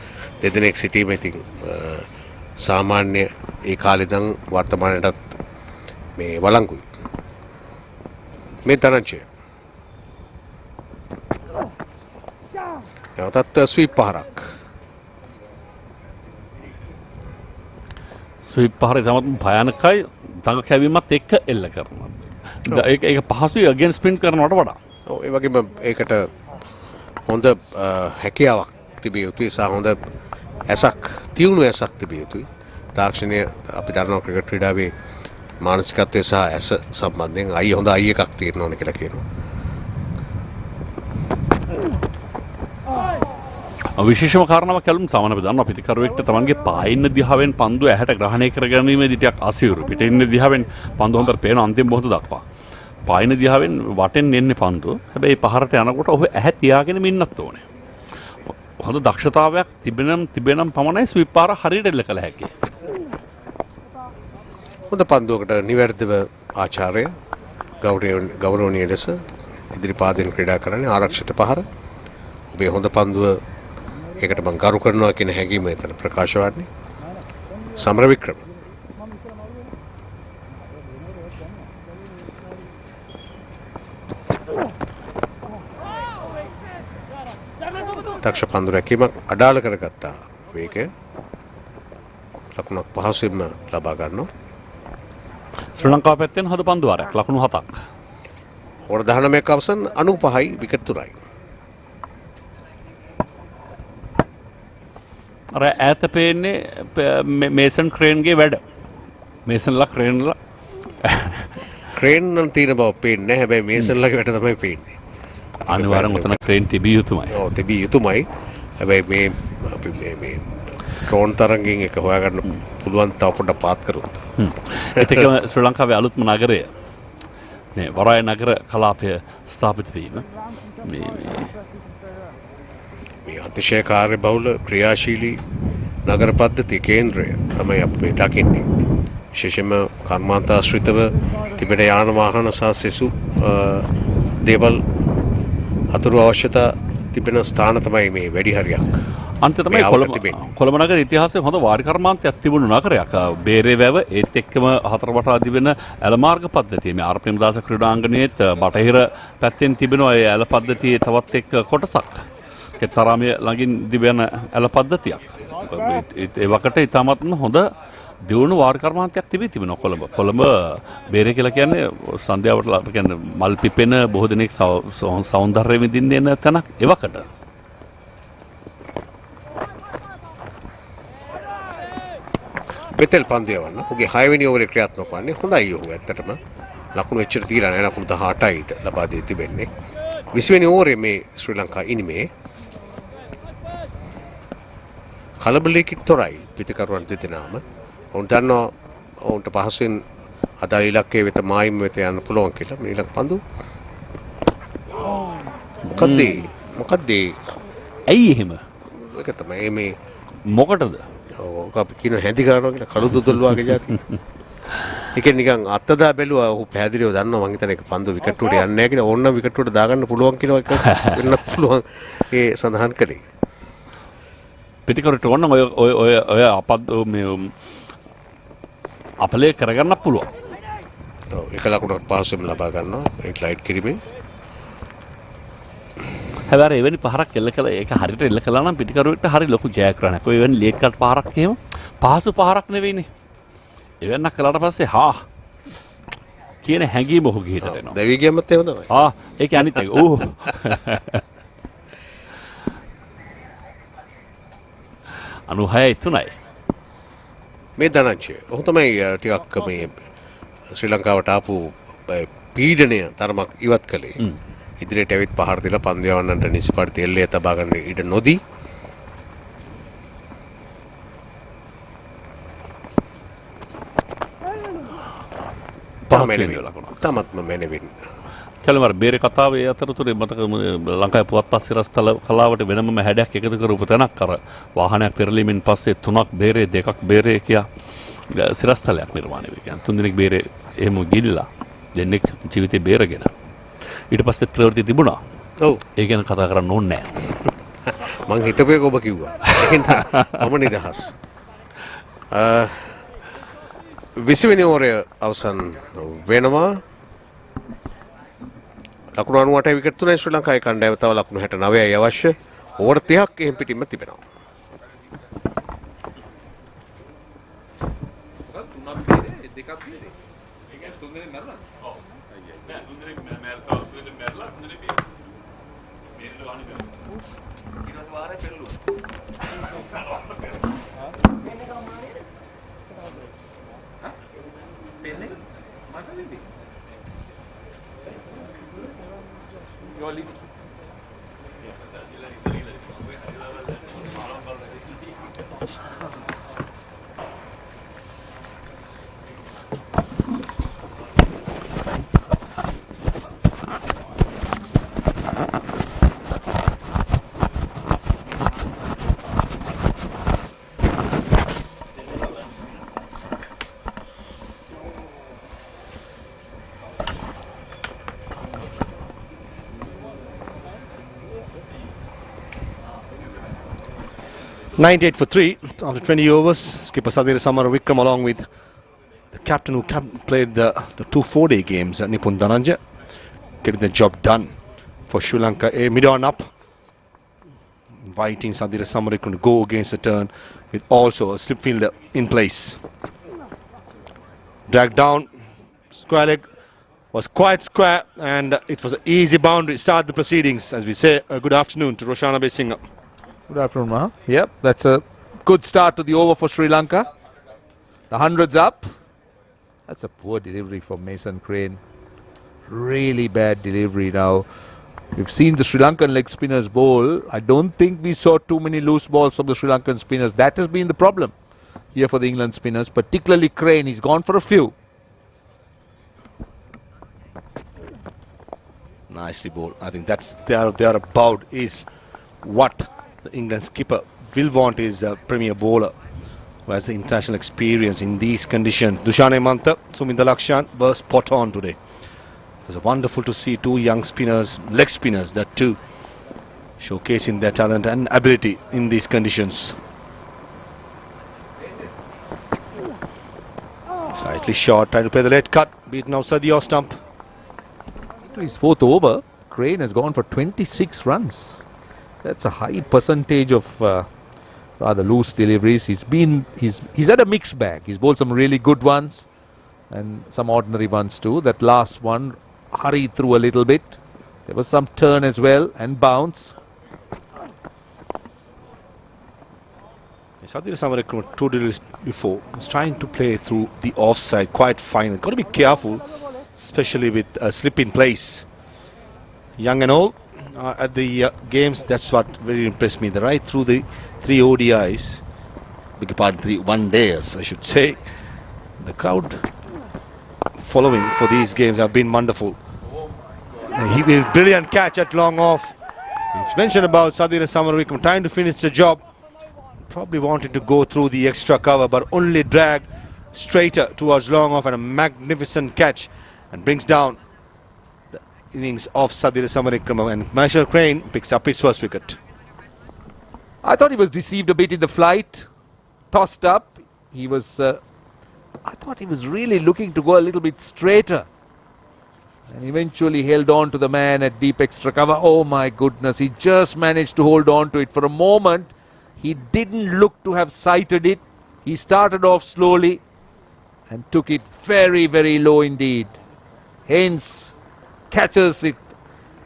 දෙදෙනෙක් සිටීම ඉතින් සාමාන්‍ය ඒ කාලේ ඉඳන් වර්තමානයටත් මේ වළංගුයි මේ තරංචය නැවතත් ස්වීප් පහරක් ස්වීප් පහරේ තමයි භයානකයි දඟ කැවීමත් එක්ක එල්ල කරනවා. ඒක පහසුයි අගේන් ස්ප්‍රින්ට් කරනවට වඩා. ඔව් ඒ වගේම ඒකට හොඳ හැකියාවක් තිබිය යුතුයි සහ හොඳ ඇසක් තියුණු ඇසක් තිබිය යුතුයි. තාක්ෂණය අපි දන්නවා ක්‍රිකට් ක්‍රීඩාවේ මානසිකත්වය සහ ඇස සම්බන්ධයෙන් හොඳ එකක් තියෙන්න ඕනේ කියලා කියනවා. විශේෂම කාරණාවක් කැලුම් සාමාන්‍ය අපි දන්නවා පිටිකරුවෙක්ට තමන්ගේ පායින්න දිහාවෙන් පන්දු ඇහැට ග්‍රහණය කර ගැනීමේදී ටිකක් අසීරු. පිටින් දිහාවෙන් පන්දු හොඳට පේන අන්තිම මොහොත දක්වා. පායින දිහාවෙන් වටෙන් එන්නේ පන්දුව. හැබැයි පහරට යනකොට ඔහු ඇහැ තියාගෙන ඉන්නත් ඕනේ. හොඳ දක්ෂතාවයක් තිබෙනම් පමණයි ස්වීප් පාර හරියට එල්ල කළ හැකියි. හොඳ පන්දුවකට නිවැරදිව ආචාර්ය ගෞරවනීය ලෙස ඉදිරි පාදයෙන් ක්‍රීඩා කරන්නේ ආරක්ෂිත පහර. ඔබේ හොඳ පන්දුව ඒකට මම ගරු කරනවා කියන හැඟීම එතන ප්‍රකාශ වන්නේ. සමර වික්‍රම දක්ෂ පන්දු රැකීමක් අඩාල කරගත්තා. වේගය ලකුණක් පහසුවෙන්ම ලබා ගන්නවා. ශ්‍රී ලංකාව පැත්තෙන් හද පන්දු වාරයක් ලකුණු 7ක්. ඕවර් 19ක අවසන් 95යි විකට් 3යි. අර ඈත පේන්නේ මේසන් ක්‍රේන්ගේ වැඩ. මේසන්ලා ක්‍රේන්ලා ක්‍රේන් නම් තියෙන බව පේන්නේ නැහැ. හැබැයි මේසන්ලාගේ වැඩ තමයි පේන්නේ. අනිවාර්යෙන් උතන ක්‍රේන් තිබිය යුතුමයි. ඔව් තිබිය යුතුමයි. හැබැයි මේ අපි මේ ඩ්‍රෝන් තරංගෙන් එක හොයාගන්න පුළුවන් තව පොඩ්ඩක් පාත් කරොත්. ඒකම ශ්‍රී ලංකාවේ අලුත්ම නගරය. මේ වරාය නගර කලාපය ස්ථාපිත වීම. මේ අතිශය කාර්යබහුල ක්‍රියාශීලී නගර පද්ධති කේන්ද්‍රය තමයි අපි දකින්නේ. විශේෂයෙන්ම කර්මාන්තාශ්‍රිතව තිබෙන යාන වාහන සහ සෙසු දේවල් අතුරු අවශ්‍යතා තිබෙන ස්ථාන තමයි මේ වැඩි හරියක්. අන්ත තමයි කොළඹ නගර ඉතිහාසයේ හොඳ වාරි කර්මාන්තයක් තිබුණු නගරයක්. බේරේ වැව ඒත් එක්කම හතර වටා තිබෙන ඇල මාර්ග පද්ධතිය. මේ ප්‍රේමදාස ක්‍රීඩාංගණයේත් බටහිර පැත්තෙන් තිබෙන ඒ ඇල පද්ධතියේ තවත් එක් කොටසක්. කෙතරාමය ළඟින් තිබෙන ඇල පද්ධතියක්. ඒ වකට ඉතාමත්ම හොඳ දියුණු වාරි කර්මාන්තයක් තිබෙනවා කොළඹ. කොළඹ බේරේ කියලා කියන්නේ සන්ධ්‍යාවට කියන්නේ මල් පිපෙන බොහෝ දෙනෙක් සෞන්දර්ය විඳින්න එන තැනක් එවකට. පෙතෙල් පන්දු යවන්න. ඔහුගේ 6 වෙනි ඕවරේ ක්‍රියාත්මක වන්නේ හොඳයි ඔහු ඇත්තටම. ලකුණු එච්චර දීලා නැහැ. ලකුණු 18යි ලබා දී තිබෙන්නේ. 20 වෙනි ඕවරේ මේ ශ්‍රී ලංකා ඉනිමේ කලබලයකින් තොරයි පිටිකරුවන් දෙදෙනාම. ඔවුන් දන්නවා ඔවුන්ට පහසුවෙන් අදාළ ඉලක්කයේ වෙත මායිම් වෙත යන්න පුළුවන් කියලා. මේ ඊළඟ පන්දු මොකද්ද ඇයි එහෙම? ඒක තමයි මේ මොකටද? ඔව් අපි කියන හැඳි ගන්නවා කියලා කළු දුදුල් වගේ જાති. ඒකෙන් නිකන් අත්දා බැලුවා ඔහු පැහැදිලිව දන්නවා මං හිතන්නේ ඒක පන්දු විකට්ටුවට යන්නේ නැහැ කියලා. ඕන්න විකට්ටුවට දාගන්න පුළුවන් කියලා එක වෙන්න පුළුවන් ඒ සඳහන් කළේ. පිටිකරට ඕන ඔය මේ අපලේ කරගන්න පුළුවන්. ඔව් එක ලකුණක් පහසුවෙන් ලබා ගන්නවා ඒ ග්ලයිඩ් කිරීමෙන්. හැබැයි එවැනි පහරක් එල්ල කළා ඒක හරියට එල්ල කළා නම් පිටිකරුවෙක්ට හරි ලොකු ජයග්‍රහණයක්. ඔය එවැනි ලේට් කට් පහරක් එහෙම පහසු පහරක් නෙවෙයිනේ. එවැන්නක් කළාට පස්සේ කියන හැඟීම ඔහුගේ හිතට එනවා. දෙවි ගියමත් එහෙම තමයි. ඒක අනිත් එක. ඕ. අනුහයයි තුනයි. මේ ධනංජය. ඔහු තමයි ටිකක් මේ ශ්‍රී ලංකාවට ආපු පීඩනය තරමක් ඉවත් කළේ. ඉදිරියට ඇවිත් පහර දීලා පන්දු යවන්නට නිසි පරිදි එල්ලේ තබා ගන්න ඉඩ නොදී තමත්ම මෙනෙවින් කලමර බේරේ කතාවේ අතරතුරේ මතක ලංකාවේ පුවත්පත් සිරස්තල කලාවට වෙනමම හැඩයක් එකතු කරපු තැනක් අර වාහනයක් පෙරලීමෙන් පස්සේ 3ක් බේරේ 2ක් බේරේ කියා සිරස්තලයක් නිර්මාණය වෙයි. කියන්නේ 3 දෙනෙක් බේරේ එහෙම ගිල්ලා දෙන්නෙක් ජීවිතේ බේරගෙන ඊට පස්සේ ප්‍රවෘත්ති තිබුණා. ඔව්. ඒ ගැන කතා කරන්න ඕනේ නැහැ. මං හිතපු එක ඔබ කිව්වා. මම නිදහස්. 20 වෙනි ඕවරය අවසන් වෙනවා. ලකුණු 98 විකට් තුනයි ශ්‍රී ලංකාවේ කණ්ඩායම තව ලකුණු 69යි අවශ්‍ය. ඕවර් 30ක් එහෙම් පිටින්ම තිබෙනවා. $98 for 3 after 20 overs. Skipper Sadhir Samar Vikram along with the captain who played the 2 4-day games at Nipun Dhananjay, getting the job done for Sri Lanka. A mid-on up, inviting Sadhir Samar to go against the turn with also a slip fielder in place. Dragged down, square leg was quite square and it was an easy boundary. Start the proceedings, as we say. Good afternoon to Roshana Besingha. Good afternoon, Maha. Yep, that's a good start to the over for Sri Lanka. The 100's up. That's a poor delivery from Mason Crane. Really bad delivery now. We've seen the Sri Lankan leg spinners bowl. I don't think we saw too many loose balls from the Sri Lankan spinners. That has been the problem here for the England spinners, particularly Crane. He's gone for a few. Nicely bowled. I think that's their about is what the England skipper will want is a premier bowler who has the international experience in these conditions. Dushane Mantha, Suminda Lakshan were spot on today. It was wonderful to see two young spinners, leg spinners, that too, showcasing their talent and ability in these conditions. Slightly short, trying to play the late cut, beaten outside the off stump. To his fourth over, Crane has gone for 26 runs. That's a high percentage of rather loose deliveries. He's had a mixed bag. He's bowled some really good ones and some ordinary ones too. That last one hurried through a little bit. There was some turn as well and bounce. Sadhira Samarekram 2 drills before is trying to play through the offside quite fine. Got to be careful, especially with a slip in place. Young and old at the games, that's what very impressed me. Right through the 3 ODIs, beg your pardon, 3 one-days, I should say. The crowd following for these games have been wonderful. He will brilliant catch at long off. It's mentioned about Sadhira Samarekram trying to finish the job. Probably wanted to go through the extra cover, but only drag straighter towards long off, and a magnificent catch, and brings down the innings of Sadhira Samarekram, and Marshall Crane picks up his first wicket. I thought he was deceived a bit in the flight, tossed up. He was, I thought he was really looking to go a little bit straighter, and eventually held on to the man at deep extra cover. Oh my goodness, he just managed to hold on to it for a moment. He didn't look to have sighted it. He started off slowly and took it very, very low indeed. Haynes catches it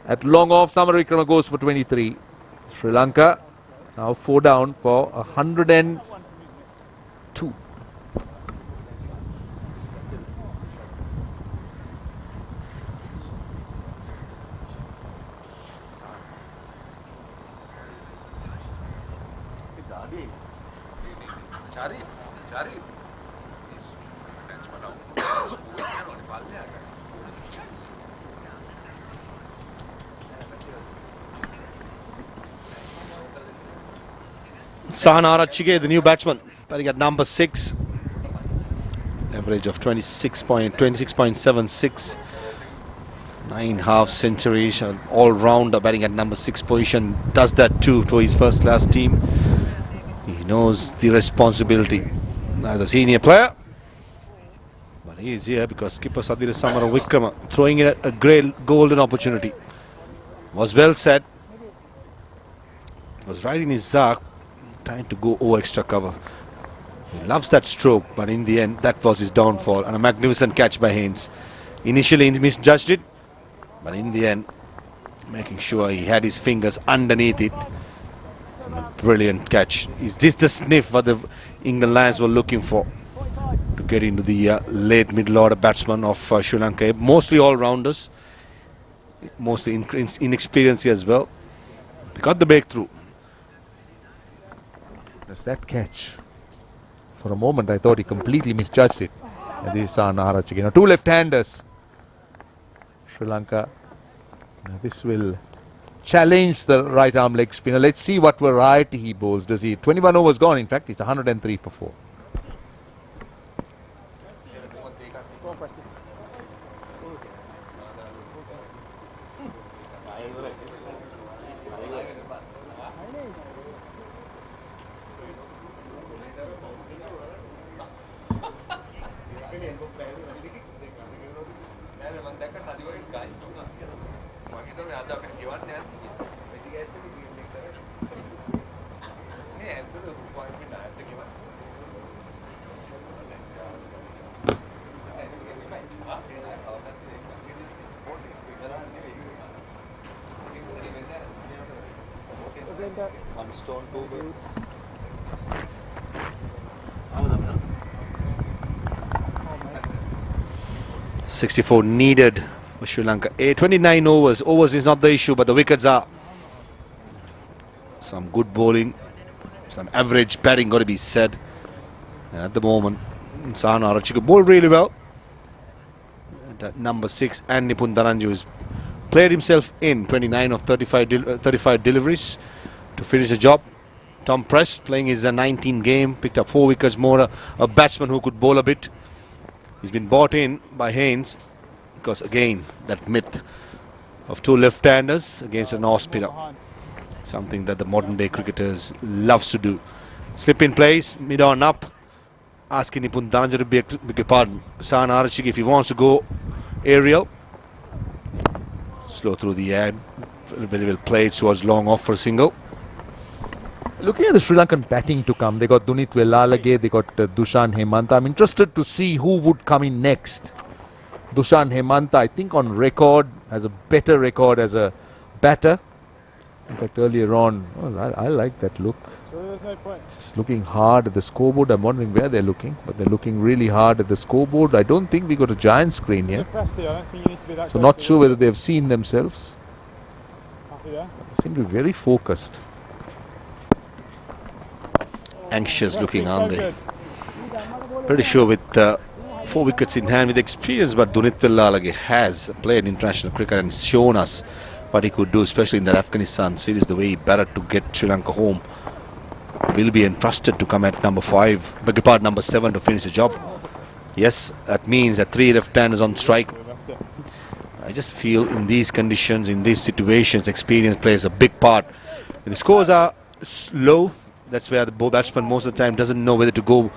at long off. Samarekram goes for 23. Sri Lanka now 4 down for 102. Sahana Arachige, the new batsman, batting at number 6. Average of 26.76. 9 half centuries, all-rounder, batting at number 6 position. Does that too to his first-class team. He knows the responsibility as a senior player. But he is here because skipper Sadhira Samarekram throwing in a great golden opportunity. Was well set. Was right in his zark, trying to go over extra cover. He loves that stroke, but in the end that was his downfall, and a magnificent catch by Haynes. Initially he misjudged it, but in the end making sure he had his fingers underneath it. And a brilliant catch. Is this the sniff what the England Lions were looking for to get into the late middle order batsmen of Sri Lanka? Mostly all-rounders, mostly inexperienced as well. They got the breakthrough. There's that catch. For a moment I thought he completely misjudged it. And this is Sahana Arachige. Now 2 left-handers. Sri Lanka. Now this will challenge the right arm leg spinner. Let's see what variety he bowls. Does he? 21 overs gone. In fact, it's 103 for 4. One stone, 2 birds. 64 needed for Sri Lanka. 29 overs. Overs is not the issue, but the wickets are. Some good bowling, some average batting got to be said. And at the moment, Sahana Arachige bowled really well. And at number 6, and Nipun Dhananjay has played himself in 29 of 35 deliveries to finish the job. Tom Prest playing his 19th game, picked up 4 wickets more, a batsman who could bowl a bit. He's been bought in by Haynes because again that myth of 2 left-handers against an off-spinner, something that the modern day cricketers loves to do. Slip in place, mid on up, asking Nipun Dhananjay to beg your pardon, Sahana Arachige if he wants to go aerial. Slow through the air, very well played towards long off for a single. Looking at the Sri Lankan batting to come, they got Dunith Velalage, they got Dushan Hemanta. I'm interested to see who would come in next. Dushan Hemanta, I think on record, has a better record as a batter. In fact, earlier on, well, I like that look. So there's no point. Just looking hard at the scoreboard. I'm wondering where they're looking, but they're looking really hard at the scoreboard. I don't think we got a giant screen here. I don't think you need to be that So close not to sure the- whether they've seen themselves. Happy there? They seem to be very focused. Anxious looking, So aren't they? good. Pretty sure with 4 wickets in hand, with experience, but Dunit Pellalage has played international cricket and shown us what he could do, especially in that Afghanistan series, the way he batted to get Sri Lanka home. Will be entrusted to come at number 5, beg your pardon, number 7 to finish the job. Yes, that means that 3 left-handers on strike. I just feel in these conditions, in these situations, experience plays a big part. When the scores are low, that's where the batsman most of the time doesn't know whether to go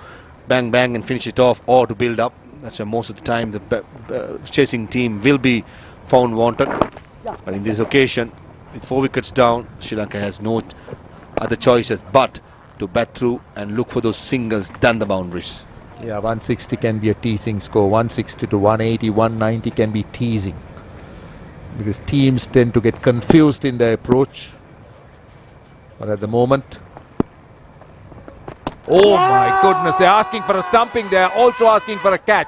bang bang and finish it off or to build up. That's where most of the time the chasing team will be found wanted. But in this occasion, with 4 wickets down, Sri Lanka has no other choices but to bat through and look for those singles than the boundaries. Yeah, 160 can be a teasing score. 160 to 180, 190 can be teasing. Because teams tend to get confused in their approach. But at the moment... Oh my goodness, they're asking for a stumping. They're also asking for a catch.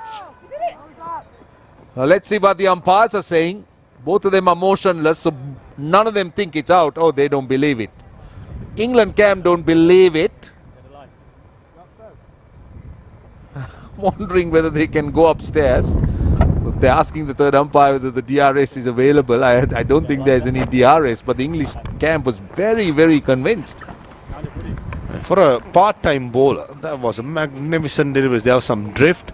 Now let's see what the umpires are saying. Both of them are motionless, so none of them think it's out. Oh, they don't believe it. England camp don't believe it. Wondering whether they can go upstairs. But they're asking the third umpire whether the DRS is available. I don't think there's any DRS, but the English camp was very, very convinced. For a part-time bowler, that was a magnificent delivery. There was some drift,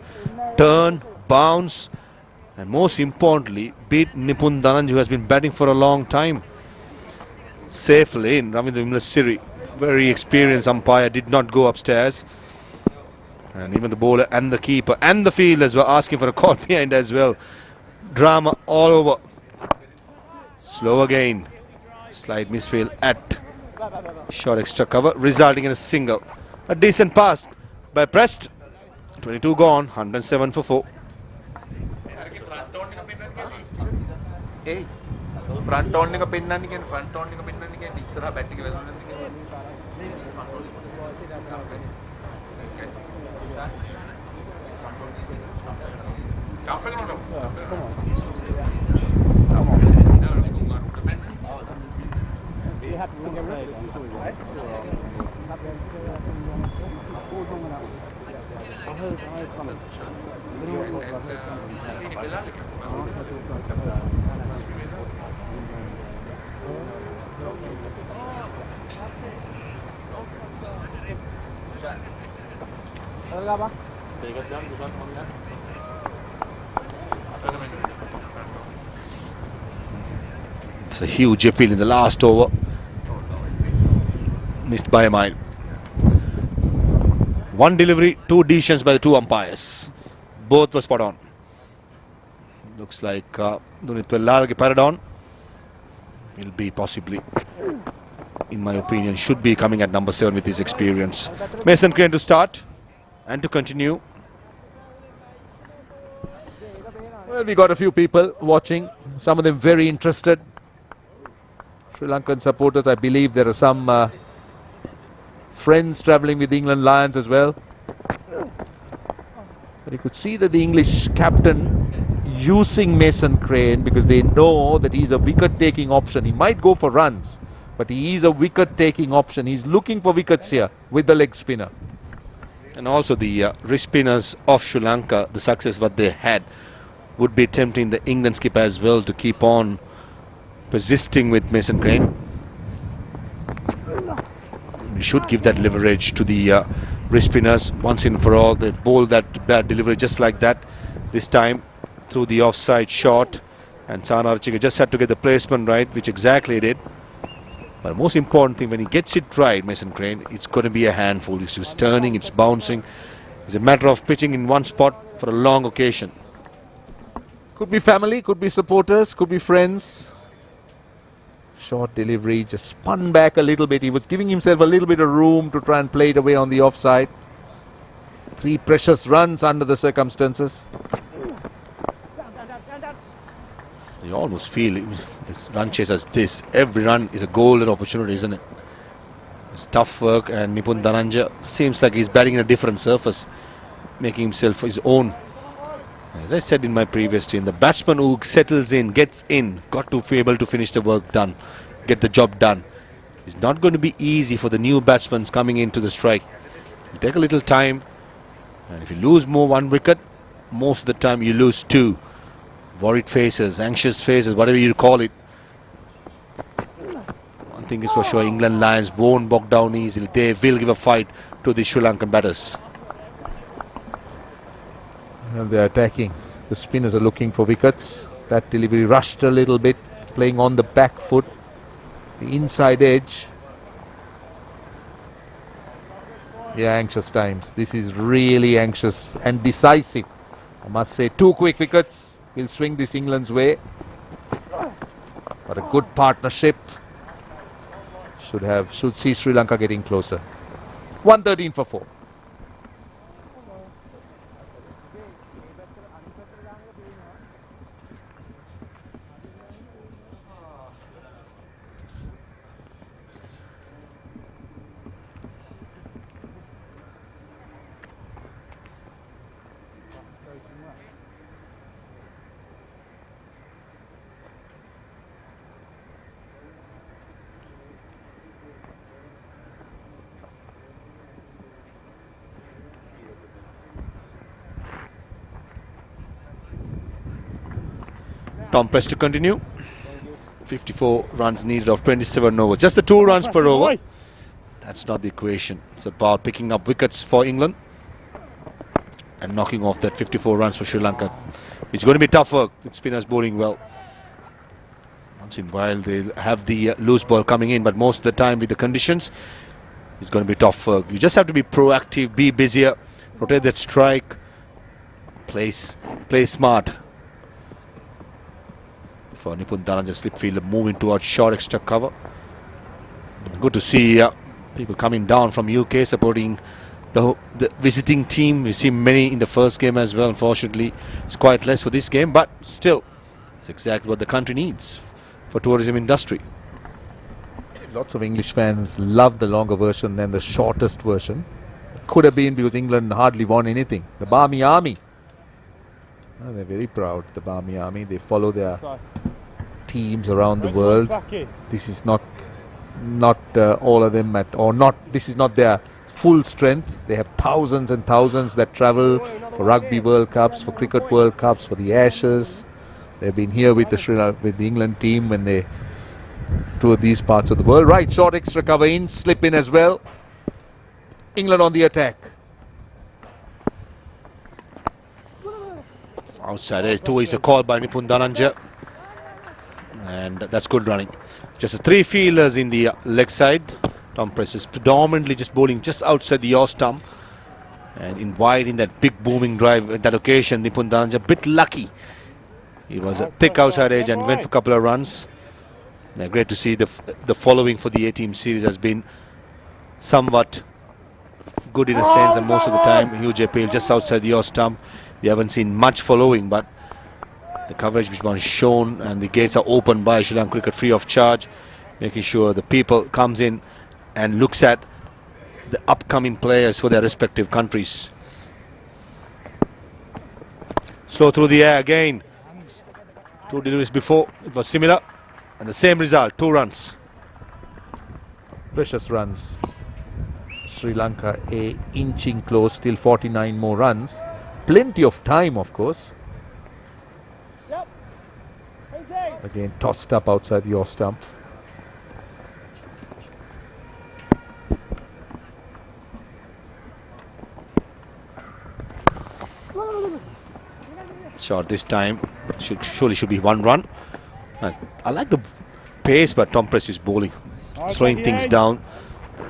turn, bounce, and most importantly, beat Nipun Dhananjay, who has been batting for a long time. Safely in. Ravindra Vimalasiri, very experienced umpire, did not go upstairs. And even the bowler and the keeper and the fielders were asking for a call behind as well. Drama all over. Slow again. Slight misfield at short extra cover, resulting in a single. A decent pass by Prest. 22 gone, 107 for 4. Hey, front on එක පෙන්නන්න කියන්නේ front on එක පෙන්නන්න කියන්නේ ඉස්සරහා bat එක වැදුනොත් It's a huge appeal in the last over. Missed by a mile. One delivery, 2 decisions by the 2 umpires. Both were spot on. Looks like Dunit Pellalage parried on. Will be possibly, in my opinion, should be coming at number 7 with his experience. Mason Crane to start and to continue. Well, we got a few people watching, some of them very interested. Sri Lankan supporters, I believe there are some friends travelling with the England Lions as well. But you could see that the English captain using Mason Crane because they know that he's a wicket-taking option. He might go for runs, but he is a wicket-taking option. He's looking for wickets here with the leg spinner. And also the wrist spinners of Sri Lanka, the success what they had would be tempting the England skipper as well to keep on persisting with Mason Crane. We should give that leverage to the wrist spinners once and for all. They bowl that bad delivery just like that this time through the offside shot, and Sana Archika just had to get the placement right, which exactly he did. But most important thing, when he gets it right, Mason Crane, it's going to be a handful. It's turning, it's bouncing. It's a matter of pitching in one spot for a long occasion. Could be family, could be supporters, could be friends. Short delivery, just spun back a little bit. He was giving himself a little bit of room to try and play it away on the offside. 3 precious runs under the circumstances. You almost feel this run chase as this. Every run is a golden opportunity, isn't it? It's tough work, and Nipun Dhananja seems like he's batting in a different surface, making himself his own. As I said in my previous team, the batsman who settles in, gets in, got to be able to finish the work done, get the job done. It's not going to be easy for the new batsmen coming into the strike. It'll take a little time, and if you lose one wicket, most of the time you lose two. Worried faces, anxious faces, whatever you call it. One thing is for sure, England Lions won't bog down easily. They will give a fight to the Sri Lankan batters. And they're attacking. The spinners are looking for wickets. That delivery rushed a little bit, playing on the back foot, the inside edge. Yeah, anxious times. This is really anxious and decisive. I must say, 2 quick wickets will swing this England's way. But a good partnership should see Sri Lanka getting closer. 113 for 4. Tom Press to continue. 54 runs needed of 27 overs. Just the 2 runs per over. That's not the equation. It's about picking up wickets for England and knocking off that 54 runs for Sri Lanka. It's going to be tough work with spinners bowling well. Once in a while they'll have the loose ball coming in, but most of the time with the conditions, it's going to be tough work. You just have to be proactive, be busier, rotate that strike, play smart. For Nipun Dhananja, slip fielder moving towards short extra cover. Good to see people coming down from UK supporting the visiting team. We see many in the first game as well. Unfortunately, it's quite less for this game, but still, it's exactly what the country needs for tourism industry. Lots of English fans love the longer version than the shortest version. It could have been because England hardly won anything. The Barmy Army. Oh, they're very proud, the Barmy Army. They follow their teams around the world. This is not all of them this is not their full strength. They have thousands and thousands that travel for Rugby World Cups, for Cricket World Cups, for the Ashes. They've been here with the England team when they tour these parts of the world. Right, short extra cover in, slip in as well. England on the attack. Outside edge, 2 is a call by Nipun Dhananja, and that's good running. Just 3 fielders in the leg side. Tom Press is predominantly just bowling just outside the off stump, and in wide in that big booming drive at that occasion. Nipun Dhananja a bit lucky. He was a thick outside edge and went for a couple of runs. Great to see the following for the A-team series has been somewhat good in a sense, and most of the time huge appeal just outside the off stump. We haven't seen much following, but the coverage which was shown and the gates are opened by Sri Lanka Cricket free of charge, making sure the people comes in and looks at the upcoming players for their respective countries. Slow through the air again. 2 deliveries before, it was similar, and the same result, 2 runs. Precious runs. Sri Lanka inching close, still 49 more runs. Plenty of time, of course. Again, tossed up outside the off stump. Short this time, surely should be 1 run. I like the pace, but Tom Press is bowling, slowing things down.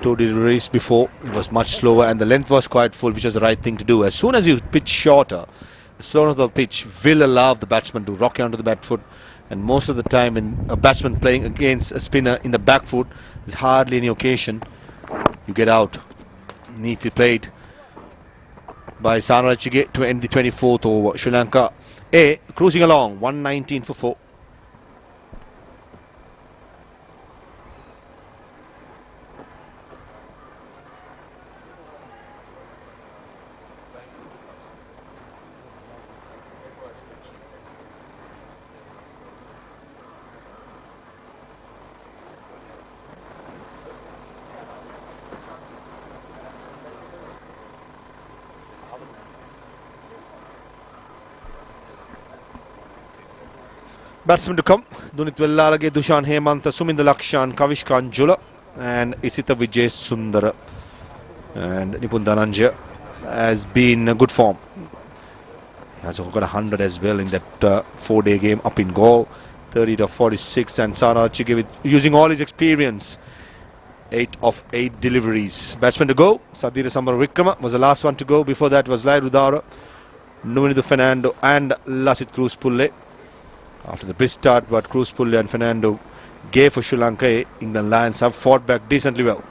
2 deliveries before, it was much slower, and the length was quite full, which was the right thing to do. As soon as you pitch shorter, the slowness of the pitch will allow the batsman to rock onto the back foot, and most of the time when a batsman playing against a spinner in the back foot, there's hardly any occasion you get out. Neatly played by Sanarachige to end the 24th over. Sri Lanka cruising along, 119 for 4. batsmen to come. Dunit Vellalage, Dushan Hemantha, Suminda Lakshan, Kavish Kanjula and Isita Vijay Sundara. And Nipun Dhananjaya has been in good form. He has got 100 as well in that 4-day game, up in goal. 30 to 46, and Sarachi gave it using all his experience. 8 of 8 deliveries. Batsman to go. Sadira Samar Vikrama was the last one to go. Before that was Lai Rudara, Nuinidu Fernando and Lasit Cruz Pulle. After the brisk start, but Cruz Pulle and Fernando gave for Sri Lanka. England Lions have fought back decently well.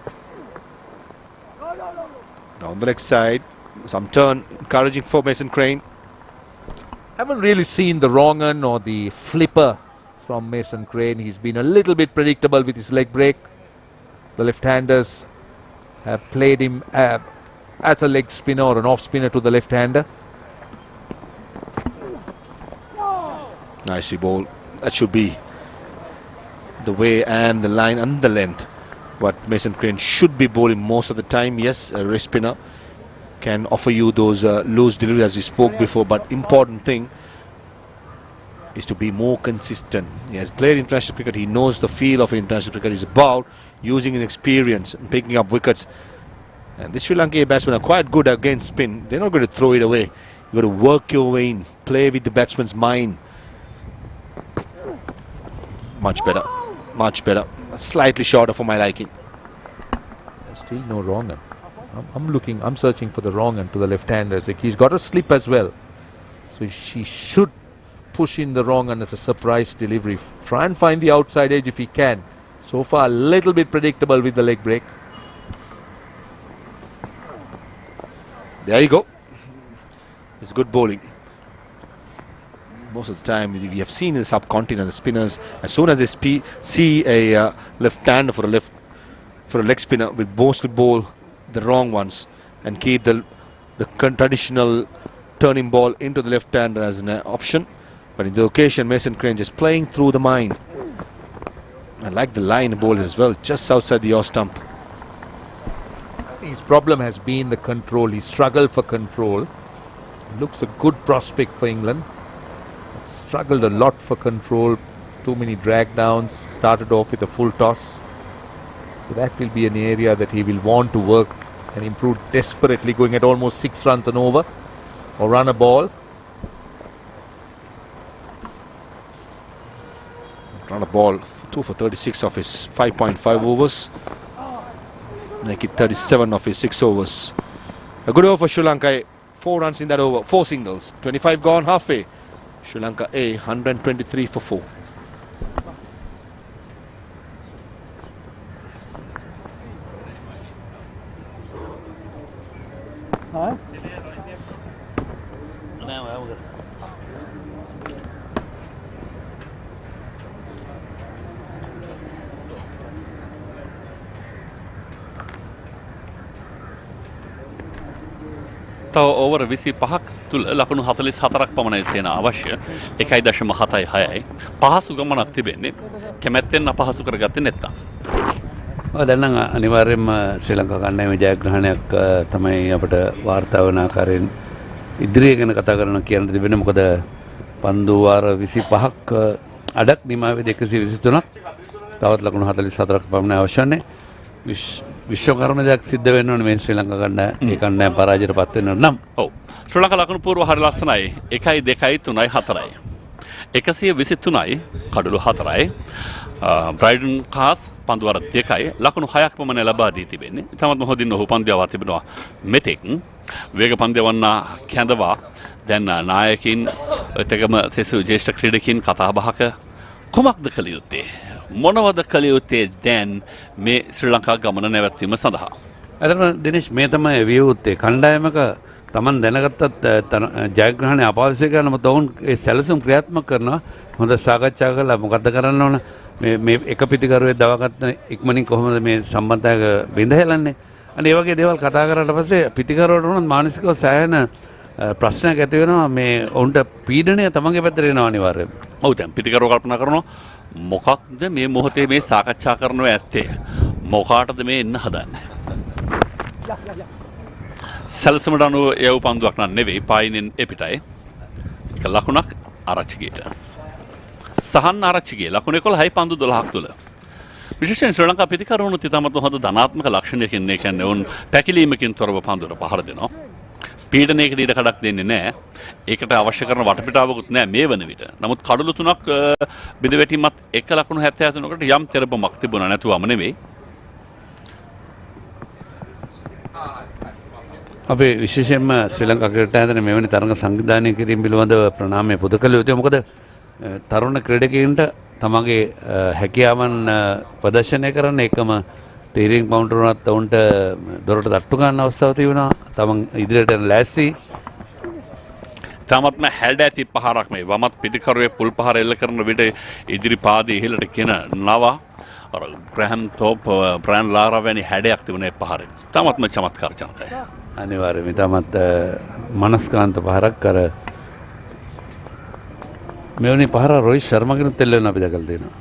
Down the leg side, some turn, encouraging for Mason Crane. Haven't really seen the wrong un or the flipper from Mason Crane. He's been a little bit predictable with his leg break. The left-handers have played him as a leg spinner or an off-spinner to the left-hander. Nicely bowled. That should be the way and the line and the length. But Mason Crane should be bowling most of the time. Yes, a wrist spinner can offer you those loose deliveries as we spoke before, but important thing is to be more consistent. He has played international cricket. He knows the feel of international cricket is about using his experience and picking up wickets. And the Sri Lanka batsmen are quite good against spin. They're not going to throw it away. You've got to work your way in, play with the batsman's mind. Much better, much better. Slightly shorter for my liking. Still no wrong un. I'm searching for the wrong un to the left-handers. Like, he's got a slip as well, so he should push in the wrong un as a surprise delivery. Try and find the outside edge if he can. So far a little bit predictable with the leg break. There you go. It's good bowling. Most of the time we have seen in the subcontinent the spinners, as soon as they see a left-hander for a leg spinner, will mostly bowl the wrong ones and keep the traditional turning ball into the left-hander as an option. But in the occasion, Mason Crane just playing through the mind. I like the line ball as well, just outside the off stump. His problem has been the control. He struggled for control. Looks a good prospect for England. Struggled a lot for control. Too many drag downs. Started off with a full toss. So that will be an area that he will want to work and improve desperately, going at almost 6 runs and over, or run a ball. Run a ball, 2 for 36 of his 5.5 overs. Make it 37 of his 6 overs. A good over for Sri Lanka. 4 runs in that over, 4 singles. 25 gone, halfway. Sri Lanka A, 123 for 4. Over 25ක් තුල ලකුණු 44ක් පමණයි සේන අවශ්‍ය 1.76යි පහසු ගමනක් තිබෙන්නේ කැමැත්තෙන් අපහසු කරගත්තේ නැත්තම් දැන් නම් අනිවාර්යයෙන්ම ශ්‍රී ලංකා කණ්ඩායමේ ජයග්‍රහණයක් තමයි අපිට වාර්තා වන ආකාරයෙන් ඉදිරිය ගැන කතා කරනවා කියන්න තිබෙන්නේ මොකද පන්දු වාර 25ක් අඩක් නිමාවේ 123ක් තවත් ලකුණු 44ක් පමණ අවශ්‍යන්නේ විශ්වකර්ම දෙයක් සිද්ධ වෙන්න ඕනේ මේ ශ්‍රී ලංකා කණ්ඩායම ඒ කණ්ඩායම පරාජයට පත් වෙන්න නම් ඔව් ශ්‍රී ලංකා ලකුණු පූර්ව හරිය ලස්සනයි 1 2 3 4යි 123යි කඩලු 4යි බ්‍රයිඩන් කාස් පන්දුවර 2යි ලකුණු 6ක් පමණ ලබා දී තිබෙන්නේ තමත් මොහොතින් ඔහු පන්දුව තිබෙනවා මෙතෙක් වේග පන්දවන්න කැඳවා දැන් නායකින් එතකම සෙසු ජ්‍යෙෂ්ඨ ක්‍රීඩකින් කතා බහක කුමක්ද කළ යුත්තේ මොනවද කළ යුත්තේ දැන් මේ ශ්‍රී ලංකා ගමන නැවැත්වීම සඳහා අදම දිනේෂ් මේ තමයි විය යුත්තේ කණ්ඩායමක Taman දැනගත්තත් ජයග්‍රහණය අපහසු කරන මත ඔවුන් ඒ සැලසුම් ක්‍රියාත්මක කරනවා හොඳ සාකච්ඡා කරලා මොකද්ද කරන්න ඕන මේ එක පිටිකරුවේ දවගත්ත ඉක්මනින් කොහොමද මේ සම්බන්ධතාවය බිඳ හෙලන්නේ අනේ ඒ වගේ දේවල් කතා කරාට පස්සේ පිටිකරුවට උනත් මානසිකව සෑහෙන ප්‍රශ්නයක් ඇති වෙනවා මේ ඔවුන්ට පීඩනය තමන්ගේ පැත්තට එනවා අනිවාර්යයෙන්. ඔව් දැන් පිටිකරුව කල්පනා කරනවා මොකක්ද මේ මොහොතේ මේ සාකච්ඡා කරනවා ඇත්තේ මොකාටද මේ එන්න හදන්නේ. සැලසුමට අනුව යව පන්දුවක් නන් නෙවෙයි පායිනෙන් එපිටයි එක ලකුණක් ආරච්චිගේට සහන් ආරච්චිගේ ලකුණු 11යි පන්දු 12ක් තුල. විශේෂයෙන් ශ්‍රී ලංකා පිටිකරුණුත් ඉතාමත් හොඳ ධනාත්මක ලක්ෂණයකින් ඒ කියන්නේ උන් පැකිලීමකින් තොරව පන්දුට පහර දෙනවා. පීඩනයකට ඉඩ කඩක් දෙන්නේ නැහැ. ඒකට අවශ්‍ය කරන වටපිටාවකුත් නැහැ මේ වන විට. නමුත් කඩළු තුනක් බිඳවැටීමත් එක ලකුණු 73කට යම් තෙරපමක් තිබුණා නැතුවම නෙවෙයි. අපේ විශේෂයෙන්ම ශ්‍රී ලංකා ක්‍රිකට් ආයතනයේ මෙවැනි තරඟ සංවිධානය කිරීම පිළිබඳව ප්‍රණාමය පුද කළ යුතුයි. මොකද තරුණ ක්‍රීඩකයන්ට තමගේ හැකියාවන් ප්‍රදර්ශනය කරන්න එකම තීරින් කවුන්ටර් උනත් උන්ට දොරට තට්ටු ගන්න අවස්ථාවක් තිබුණා. තමන් ඉදිරියට යන ලෑස්ති. තාමත්ම හැඩ ඇති පහරක් මේ වමත් පිටිකරුවේ පුල් පහර එල්ල කරන විට ඉදිරි පාදයේ ඉහළට ගෙන නවා. අර ග්‍රෑම් තෝප් බ්‍රෑන් ලාරා වැනි හැඩයක් තිබුණේ පහරේ. තාමත්ම චමත්කාර ජනකයි. අනිවාර්යයෙන්ම තාමත් මනස්කාන්ත පහරක් අර මෙවැනි පහර රොහිත් ශර්මාගෙනුත් තෙල් වෙන අපි දැකලා තියෙනවා.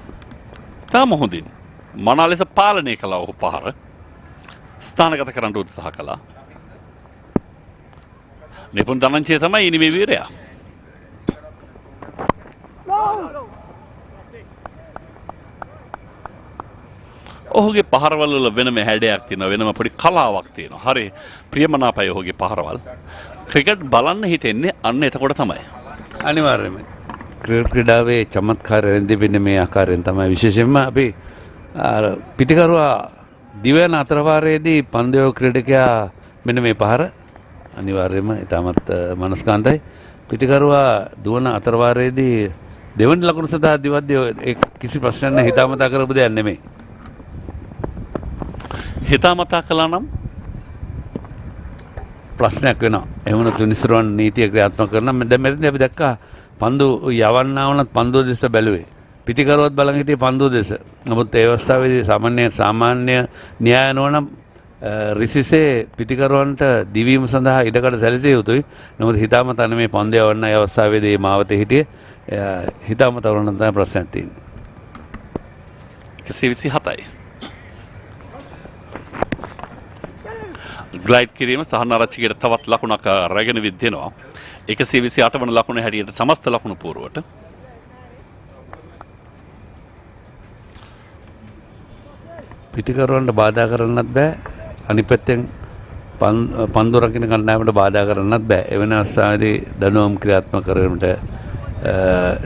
තාම හොඳින් මනා ලෙස පාලනය කළා ඔහු පහර. ස්ථානගත කරන්න උත්සාහ කළා. නිපුන් ධනංජය තමයි ඉනිමේ වීරයා. ඔහුගේ පහරවල් වල වෙනම හැඩයක් තියෙනවා, වෙනම පොඩි කලාවක් තියෙනවා. හරි ප්‍රියමනාපයි ඔහුගේ පහරවල්. ක්‍රිකට් බලන්න හිතෙන්නේ අන්න එතකොට තමයි. අනිවාර්යයෙන්ම ක්‍රීඩාවේ චමත්කාරය රැඳෙන්නේ මේ ආකාරයෙන් තමයි. විශේෂයෙන්ම අපි පිටිකරුවා දිවයන අතරවාරයේදී පන්දු ක්‍රීඩකයා මෙන්න මේ පහර අනිවාර්යයෙන්ම ඉතාමත් මනස්කාන්තයි. පිටිකරුවා දුවන අතරවාරයේදී දෙවන ලකුණු සඳහා දිවද්දී කිසි ප්‍රශ්නයක් නැහැ. හිතාමතා කරපු දෙයක් නෙමෙයි. හිතාමතා කළා නම් ප්‍රශ්නයක් වෙනවා. එහෙම වුණොත් විනිසුරුවන් නීතිය ක්‍රියාත්මක කරන දැන් මෙතනදී අපි දැක්කා පන්දු යවන්නා වුණත් පන්දුව දෙස බැලුවේ. පිටිකරුවත් බලන් හිටියේ පන්දුව දෙස. නමුත් ඒ අවස්ථාවේදී සාමාන්‍ය න්‍යාය නොවන රිසිසේ පිටිකරුවන්ට දිවීම සඳහා ඉඩකඩ සැලසිය යුතුයි. නමුත් හිතාමතා මේ පන්දු යවන්න ඒ අවස්ථාවේදී මාවතේ හිටියේ. හිතාමතා වුණා නම් තමයි ප්‍රශ්නයක් තියෙන්නේ. 127යි. ග්ලයිඩ් කිරීම සහන ආරච්චිගේ තවත් ලකුණක් රැගෙන විද්දෙනවා. 128 වන ලකුණ හැටියට සමස්ත ලකුණු පූර්වට. පිටිකරුවන්ට බාධා කරන්නත් බෑ. අනිත් පැත්තෙන් පන්දු රකින්න කණ්ඩායමට බාධා කරන්නත් බෑ. එවැනි අවස්ථාවේදී දඬුවම් ක්‍රියාත්මක කිරීමට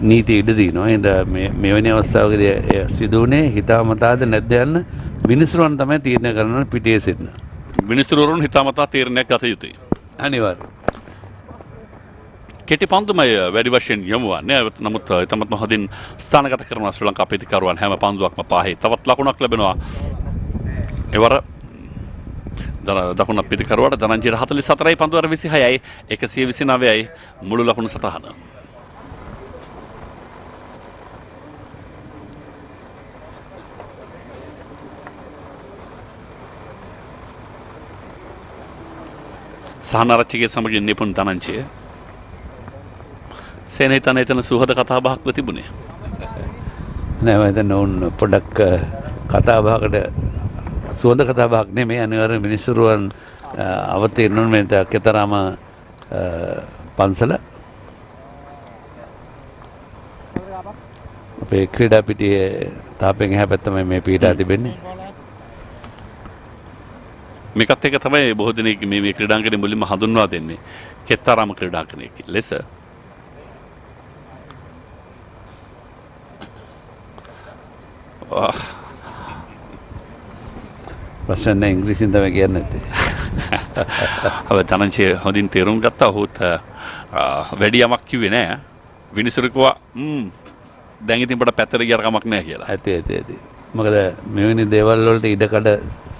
නීති ඉඩ දිනවා. එහෙනම් මෙවැනි අවස්ථාවකදී සිදු වුණේ හිතාමතාද නැද්ද යන්න විනිසුරුවන් තමයි තීරණය කරන්න පිටියේ සිටින. විනිසුරුවරුන් හිතාමතා තීරණයක් ගත යුතුයි. අනිවාර්යයෙන්. කෙටි පන්දුමය වැඩි වශයෙන් යොමු වන්නේ. නමුත් ඉතාමත්ම හොඳින් ස්ථානගත කරන ශ්‍රී ලංකා පිටිකරුවන් හැම පන්දුවක්ම පාහේ තවත් ලකුණක් ලැබෙනවා. එවර දකුණ පිටිකරුවට ධනංජය 44යි පන්දුවර 26යි 129යි මුළු ලකුණු සටහන. සහනාරච්චිගේ සමගින් නිපුන් ධනංජය සේනහිතන එතන සුහද කතා බහක්ව තිබුණේ. නෑ මම හිතන්නේ උන් පොඩක් කතා බහකට සුහද කතා බහක් නෙමෙයි. අනිවාර්යයෙන් මිනිස්සුරුවන් අවතීර්ණ වෙන කතරම පන්සල අපේ ක්‍රීඩා පිටියේ තාපෙන් එහා පැත්තමයි මේ පීඩා තිබෙන්නේ. මේකත් එක තමයි බොහෝ දෙනෙක් මේ ක්‍රීඩාංගණය මුලින්ම හඳුන්වා දෙන්නේ කෙත්තරම ක්‍රීඩාංගණය ලෙස. ප්‍රශ්න ඉංග්‍රීසියෙන් තමයි කියන්නේ නැත්තේ. අපි ධනංජය හොඳින් තේරුම් ගත්තා. ඔහුත් වැඩි යමක් කිව්වේ නෑ. විනිසුරුකවා දැන් ඉතින් පොඩ පැත්තට ගියර කමක් නෑ කියලා. ඇති. මොකද මෙවැනි දේවල් වලට ඉඩකඩ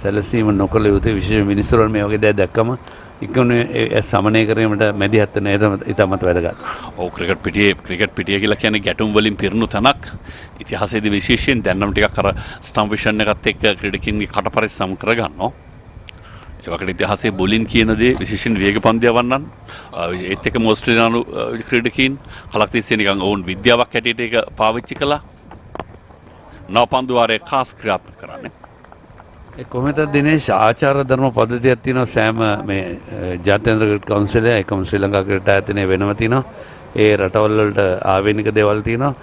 සැලසීම නොකළ යුතුයි. විශේෂ මිනිස්සුන් මේ වගේ දේ දැක්කම ඉක්මනේ සමනය කිරීමට මැදිහත් වෙන එක ඉතාමත් වැදගත්. ඔව් ක්‍රිකට් පිටිය කියලා කියන්නේ ගැටුම් වලින් පිරුණු තැනක්. ඉතිහාසයේදී විශේෂයෙන් දැන් නම් ටිකක් අර ස්ටම්ප් විෂන් එකත් එක්ක ක්‍රීඩකින්ගේ කට පරිස්සම් කරගන්නවා. ඒ වගේ ඉතිහාසයේ බොලින් කියන දේ විශේෂයෙන් වේග පන්දු යවන්නන් ඒත් එක්කම ඕස්ට්‍රේලියානු ක්‍රීඩකින් කලක් තිස්සේ නිකන් ඔවුන් විද්‍යාවක් හැටියට ඒක පාවිච්චි කළා. නව පන්දු වාරයේ ખાસ ක්‍රියාත්මක කරන්නේ. කොහොමද දිනේශ් ආචාර ධර්ම පද්ධතියක් තියෙනවා සෑම මේ ජාත්‍යන්තර ක්‍රිකට් කවුන්සිලේ එකම ශ්‍රී ලංකා ක්‍රිකට් ආයතනයේ වෙනම තියෙනවා. ඒ රටවල් වලට ආවේනික දේවල් තියෙනවා.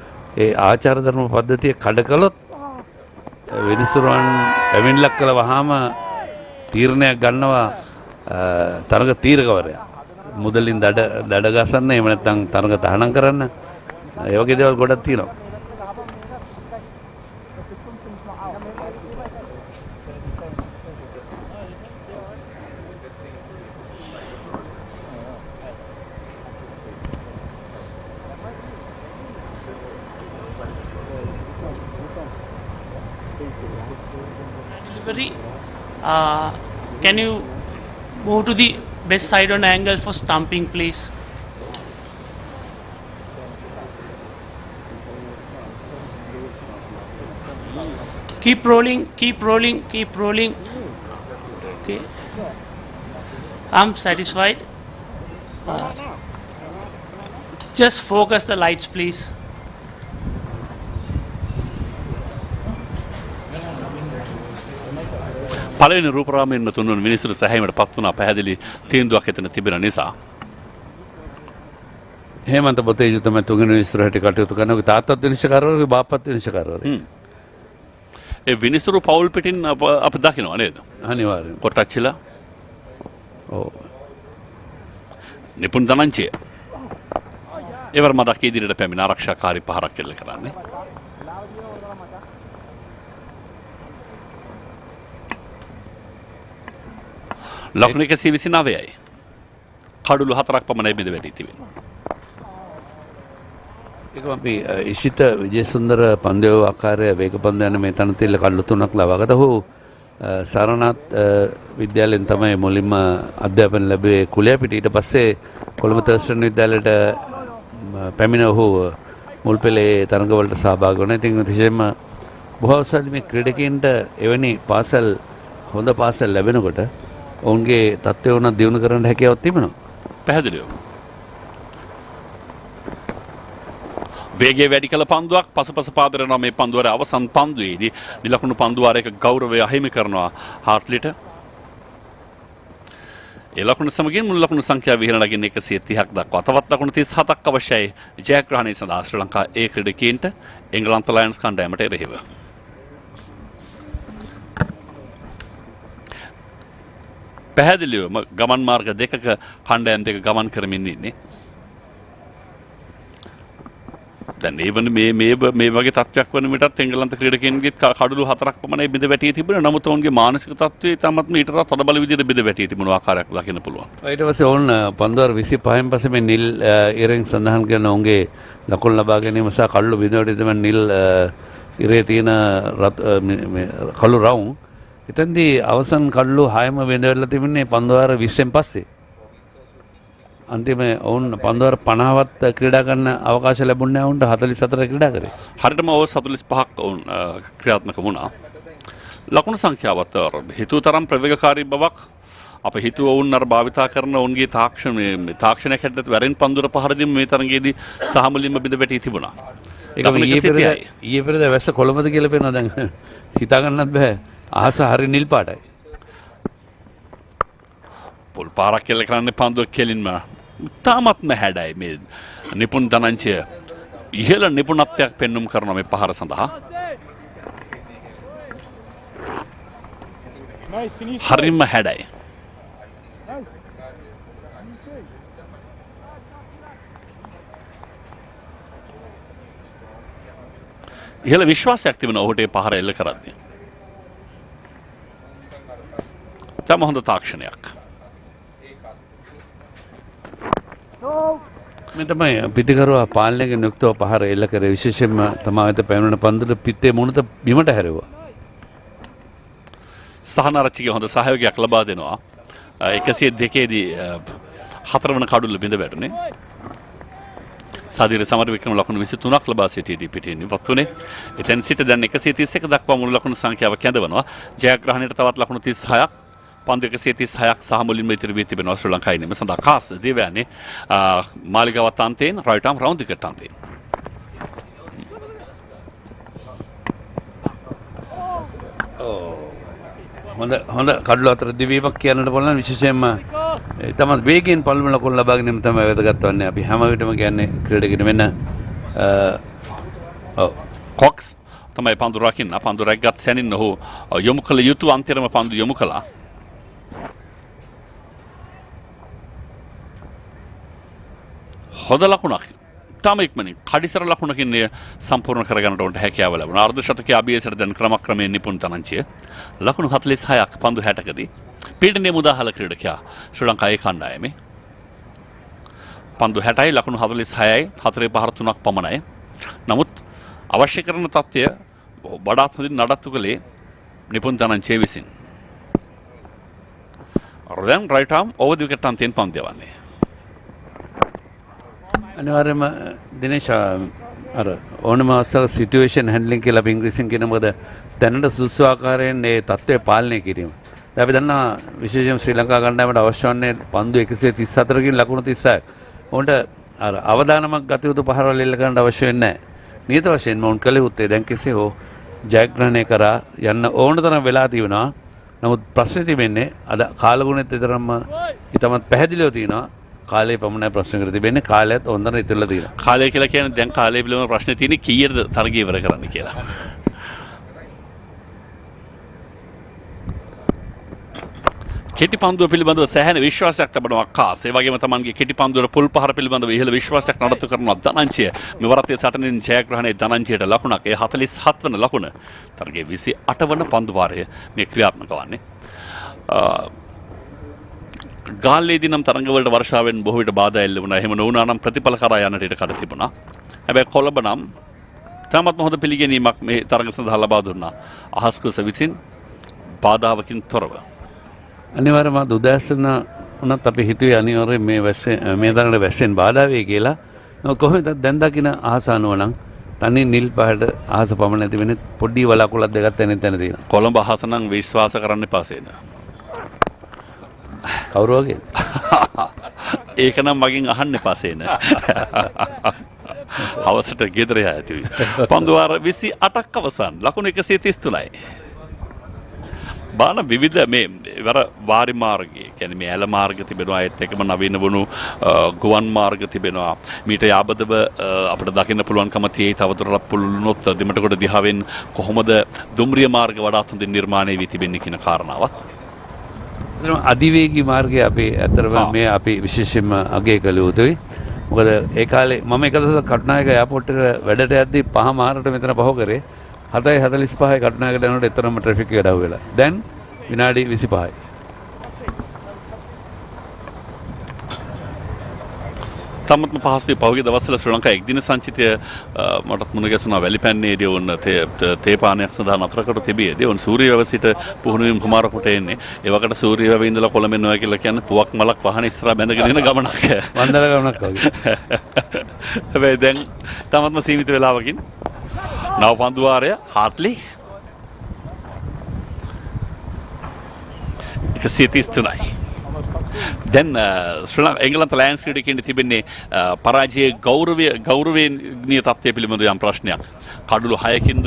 ඒ ආචාර ධර්ම පද්ධතිය කඩ කළොත් විනිසුරුවන් පැමිණිල්ලක් කළ වහාම තීරණයක් ගන්නවා තරග තීරකවරයා. මුදලින් දඩ ගසන්න එහෙම නැත්නම් තරග තහනම් කරන්න. ඒ වගේ දේවල් ගොඩක් තියෙනවා. Can you move to the best side on angle for stumping, please? Keep rolling, keep rolling, keep rolling. Okay. I'm satisfied. Just focus the lights, please. පළවෙනි රූපරාමයෙන්ම තුන්වන මිනිසුරු සැහැීමට පත් වුණා පැහැදිලි තීන්දුවක් එතන තිබෙන නිසා. හේමන්ත පොතේජු තමයි තුන්වෙනි විනිසුරුට කටයුතු කරනවා. තාත්තත් විනිශ්චයකාරවරු බාප්පත් විනිශ්චයකාරවරු. ඒ විනිසුරු පවුල් පිටින් අප දකිනවා නේද? අනිවාර්යයෙන්. කොටච්චිලා. ඔව්. නිපුන් දනංචිය. ඒවර මදක් ඉදිරියට පැමිණ ආරක්ෂාකාරී පහරක් කෙල්ල කරන්නේ. ලකුණු 129යි. කඩුළු 4ක් පමණයි බිඳ වැටී තිබෙනවා. ඒක අපි ඉෂිත විජේසුන්දර පන්දු ආකාරය වේග පන්දු යන මේ තනතිල්ල කඩුළු 3ක් ලබාගත ඔහු සරණත් විද්‍යාලයෙන් තමයි මුලින්ම අධ්‍යාපන ලැබුවේ කුලියපිට. ඊට පස්සේ කොළඹ තර්ස්ටන් විද්‍යාලයට පැමිණ ඔහු මුල් පෙළේ තරඟවලට සහභාගී වුණා. ඉතින් විශේෂයෙන්ම බොහෝ අවස්ථාවල මේ ක්‍රීඩකයන්ට එවැනි පාසල් හොඳ පාසල් ලැබෙනකොට ඔවුන්ගේ තත්ත්වය උනත් දියුණු කරන්න හැකියාවක් තිබෙනවා. පැහැදිලිව. වේගය වැඩි කළ පන්දුවක් පසුපස පාදරනවා මේ පන්දුවර අවසන් පන්දුවේදී නිලකුණු පන්දුවාරයක ගෞරවය අහිමි කරනවා හාර්ට්ලිට. ඒ ලකුණු සමගින් මුල් ලකුණු සංඛ්‍යාව විහිණ ලගින් 130ක් දක්වා තවත් ලකුණු 37ක් අවශ්‍යයි ජයග්‍රහණය සඳහා ශ්‍රී ලංකා ඒ ක්‍රීඩකයන්ට එංගලන්ත ලයන්ස් කණ්ඩායමට එරෙහිව. පැහැදිලිවම ගමන් මාර්ග දෙකක කණ්ඩායම් දෙක ගමන් කරමින් ඉන්නේ. දැන් ඒ වන මේ වගේ තත්ත්වයක් වන විටත් එංගලන්ත ක්‍රීඩකයන්ගේ කඩුළු 4ක් පමණයි බිඳ වැටී තිබුණා. නමුත් ඔවුන්ගේ මානසික තත්ත්වය තාමත් ඊටත් තදබල විදිහට බිඳ වැටී තිබුණු ආකාරයක් දකින්න පුළුවන්. ඊට පස්සේ ඔවුන් පන්දුවර 25න් පස්සේ මේ නිල් ඉරෙන් සඳහන් කරන ඔවුන්ගේ ලකුණු ලබා ගැනීම සහ කඩුළු බිඳ වැටී තිබෙන නිල් ඉරේ තියෙන කළු රවුම් එතෙන්දී අවසන් කඩුළු 6ම බිඳ වැටලා තිබුණේ පන්දුවර 20න් පස්සේ. අන්තිමේ ඔවුන් පන්දුවර 50වත් ක්‍රීඩා කරන්න අවකාශ ලැබුණේ නැහැ. ඔවුන්ට 44 ක්‍රීඩා කරේ. හරියටම ඕවර් 45ක් ඔවුන් ක්‍රියාත්මක වුණා. ලකුණු සංඛ්‍යාවත් හිතුව තරම් ප්‍රවේගකාරී බවක් අප හිතුව ඔවුන් අර භාවිතා කරන ඔවුන්ගේ තාක්ෂණයක් හැටියට වැරෙන් පන්දුර පහර දීම මේ තරගයේදී සහමුලින්ම බිඳ වැටී තිබුණා. ඒක ඊයේ පෙරේද වැස්ස කොළඹද කියලා පේනවා දැන් හිතා ගන්නත් බෑ. අහස හරි නිල් පාටයි. පොල් පාරක් කෙල්ල කරන්නේ පන්දුව කෙලින්ම තාමත්ම හැඩයි මේ නිපුන් දනංචය ඉහළ නිපුණත්වයක් පෙන්눔 කරන මේ පහර සඳහා. හරිම හැඩයි. ඉහළ විශ්වාසයක් තිබෙන ඔහුට ඒ පහර එල්ල කරද්දී. තම හොඳ තාක්ෂණයක්. මේ තමයි පිටිකරුවා පාලනයකින් යුක්තව පහර එල්ල කරේ. විශේෂයෙන්ම තමා වෙත පැමිණෙන පන්දුට පිත්තේ මුණත බිමට හැරෙවුවා. සහනාරච්චිගේ හොඳ සහයෝගයක් ලබා දෙනවා. 102දී 4 වන කඩුල්ල බිඳ වැටුනේ. සාදිර සමර වික්‍රම ලකුණු 23ක් ලබා සිටියේදී පිටින් ඉවත් වුණේ. එතෙන් සිට දැන් 131 දක්වා මුළු ලකුණු සංඛ්‍යාව කැඳවනවා. ජයග්‍රහණයට තවත් ලකුණු 36ක් පන්දු 136ක් සහ මුලින්ම ඉතිරි වී තිබෙනවා ශ්‍රී ලංකාවේ නිම සඳහා කාස් දේවයන්නේ මාලිගාවත් අන්තයෙන් රයිට් ආම් රවුන්ඩ් එකට අන්තයෙන්. හොඳ කඩළු අතර දිවීමක් කියන්නට පුළුවන්. විශේෂයෙන්ම තමත් වේගයෙන් පළමු ලකුණු ලබා ගැනීම තමයි වැදගත් වන්නේ. අපි හැම විටම කියන්නේ ක්‍රීඩකෙන වෙන කොක්ස් තමයි පන්දු රකින්න. පන්දු රැග්ගත් සැනින් ඔහු යොමු කළ යුතු අන්තිම පන්දු යොමු කළා. හොඳ ලකුණක්. තාම ඉක්මනින් කඩිසර ලකුණකින් සම්පූර්ණ කරගන්නට උන්ට හැකියාව ලැබුණා. අර්ධ ශතකයේ අභියසට දැන් ක්‍රමක්‍රමයෙන් නිපුණ තනංචිය. ලකුණු 46ක් පන්දු 60කදී. පීඩනයේ මුදාහල ක්‍රීඩකයා ශ්‍රී ලංකාවේ කණ්ඩායමේ. පන්දු 60යි ලකුණු 46යි 4 පහර 3ක් පමණයි. නමුත් අවශ්‍ය කරන තත්ත්වය වඩාත් හොඳින් නඩත්තු කළේ නිපුණ තනංචිය විසින්. දැන් රයිට් ආම් ඕවර් ද විකට් අන්තයෙන් පන්දු යවන්නේ. අනිවාර්යයෙන්ම දිනේෂ් අර ඕනම අවස්ථාවක සිටුේෂන් හැන්ඩ්ලින් කියලා අපි ඉංග්‍රීසියෙන් කියන මොකද දැනට සුසු ආකාරයෙන් මේ තත්ත්වය පාලනය කිරීම. දැන් අපි දන්නවා විශේෂයෙන් ශ්‍රී ලංකා කණ්ඩායමට අවශ්‍ය වන්නේ පන්දු 134කින් ලකුණු 36ක්. උන්ට අර අවදානමක් ගත යුතු පහරවල් එල්ල කරන්න අවශ්‍ය වෙන්නේ නැහැ. නියත වශයෙන්ම උන් කළ යුත්තේ දැන් කෙසේ හෝ ජයග්‍රහණය කරා යන්න ඕන තරම් වෙලා තියෙනවා. නමුත් ප්‍රශ්නේ තිබෙන්නේ අද කාලගුණෙත් විතරම ඉතමත් පැහැදිලිව තියෙනවා. කාලේ පමණයි ප්‍රශ්න කර තිබෙන්නේ. කාලයත් හොඳට ඉතුරුලා තියෙනවා. කාලය කියලා කියන්නේ දැන් කාලය පිළිබඳව ප්‍රශ්නේ තියෙන්නේ කීයද තරගය ඉවර කරන්න කියලා. කෙටි පන්දුව පිළිබඳව සැහැණ විශ්වාසයක් තිබෙනවා කාස්. ඒ වගේම තමන්ගේ කෙටි පන්දුවල පුල් පහර පිළිබඳව ඉහළ විශ්වාසයක් නඩත්තු කරනවා ධනංචිය. මෙවරත් ඒ සටනෙන් ජයග්‍රහණයේ ධනංචියට ලකුණක්. ඒ 47 වන ලකුණ. තරගයේ 28 වන පන්දු වාරය මේ ක්‍රියාත්මක වන්නේ. ගාල්ලේදී නම් තරඟවලට වර්ෂාවෙන් බොහෝ විට බාධා එල්ල වුණා. එහෙම නොවුණා නම් ප්‍රතිඵල කරා යන්නට ඉඩ කඩ තිබුණා. හැබැයි කොළඹ නම් තාමත් හොඳ පිළිගැනීමක් මේ තරඟ සඳහා ලබා දුන්නා. අහස්කුස විසින් බාධාවකින් තොරව. අනිවාර්යයෙන්ම උදෑසන උනත් අපි හිතුවේ අනිවාර්යයෙන් මේ තරඟට වැස්සෙන් බාධා වෙයි කියලා. කොහොමද දැන් දකින්න අහස අනුව නම් තනි නිල් පාට අහස පමණ නැති වෙන්නේ පොඩි වලාකුළක් දෙකක් තැන තියෙනවා. කොළඹ අහස නම් විශ්වාස කරන්න එපා සේන. කවුරු වගේ? ඒක නම් මගෙන් අහන්න එපා සේන. හවසට ගෙදර යා ඇති. පන්දු වාර 28ක් අවසන්. ලකුණු 133යි. බාන විවිධ මේ වර වාරි මාර්ගය කියන්නේ මේ ඇල මාර්ග තිබෙනවා. ඒත් එකම නවීන වුණු ගුවන් මාර්ග තිබෙනවා. මීට යාබදව අපිට දකින්න පුළුවන්කම තියෙයි තවදුරටත් පුළුණොත් දෙමටකොට දිහාවෙන් කොහොමද දුම්රිය මාර්ග වඩාත් හොඳින් නිර්මාණය වී තිබෙන්නේ කියන කාරණාවත්. අධිවේගී මාර්ගය අපේ ඇත්තටම මේ අපි විශේෂයෙන්ම අගය කළ යුතුයි. මොකද ඒ කාලේ මම එක දවසක් කටුනායක එයාපෝට් එක වැඩට යද්දී 5:00 මෙතන පහු කරේ 7:45යි කටුනායකට යනකොට එතරම් ට්‍රැෆික් එකට අහු වෙලා. දැන් විනාඩි 25යි. තමත්ම පහසුවේ පහුගිය දවස්වල ශ්‍රී ලංකා එක්දින සංචිතය මටත් මුණ ගැසුණා වැලිපැන්නේදී වුණ තේපානයක් සඳහා නතර කර තිබියදී වුණ සූර්ය වැව සිට පුහුණුවීම් කුමාරකුට එන්නේ. ඒ වගේට සූර්ය වැව ඉඳලා කොළඹ එනවා කියලා කියන්නේ පුවක් මලක් වහන ඉස්සරහා බැඳගෙන එන ගමනක්. වන්දන ගමනක් වගේ. හැබැයි දැන් තමත්ම සීමිත වෙලාවකින් නව පන්දු වාරය හාට්ලි 133යි. දැන් එංගලන්ත ලයන්ස් ක්‍රීඩකයන්ට තිබෙන්නේ පරාජයේ ගෞරවනීය තත්ත්වය පිළිබඳ යම් ප්‍රශ්නයක්. කඩුළු 6කින්ද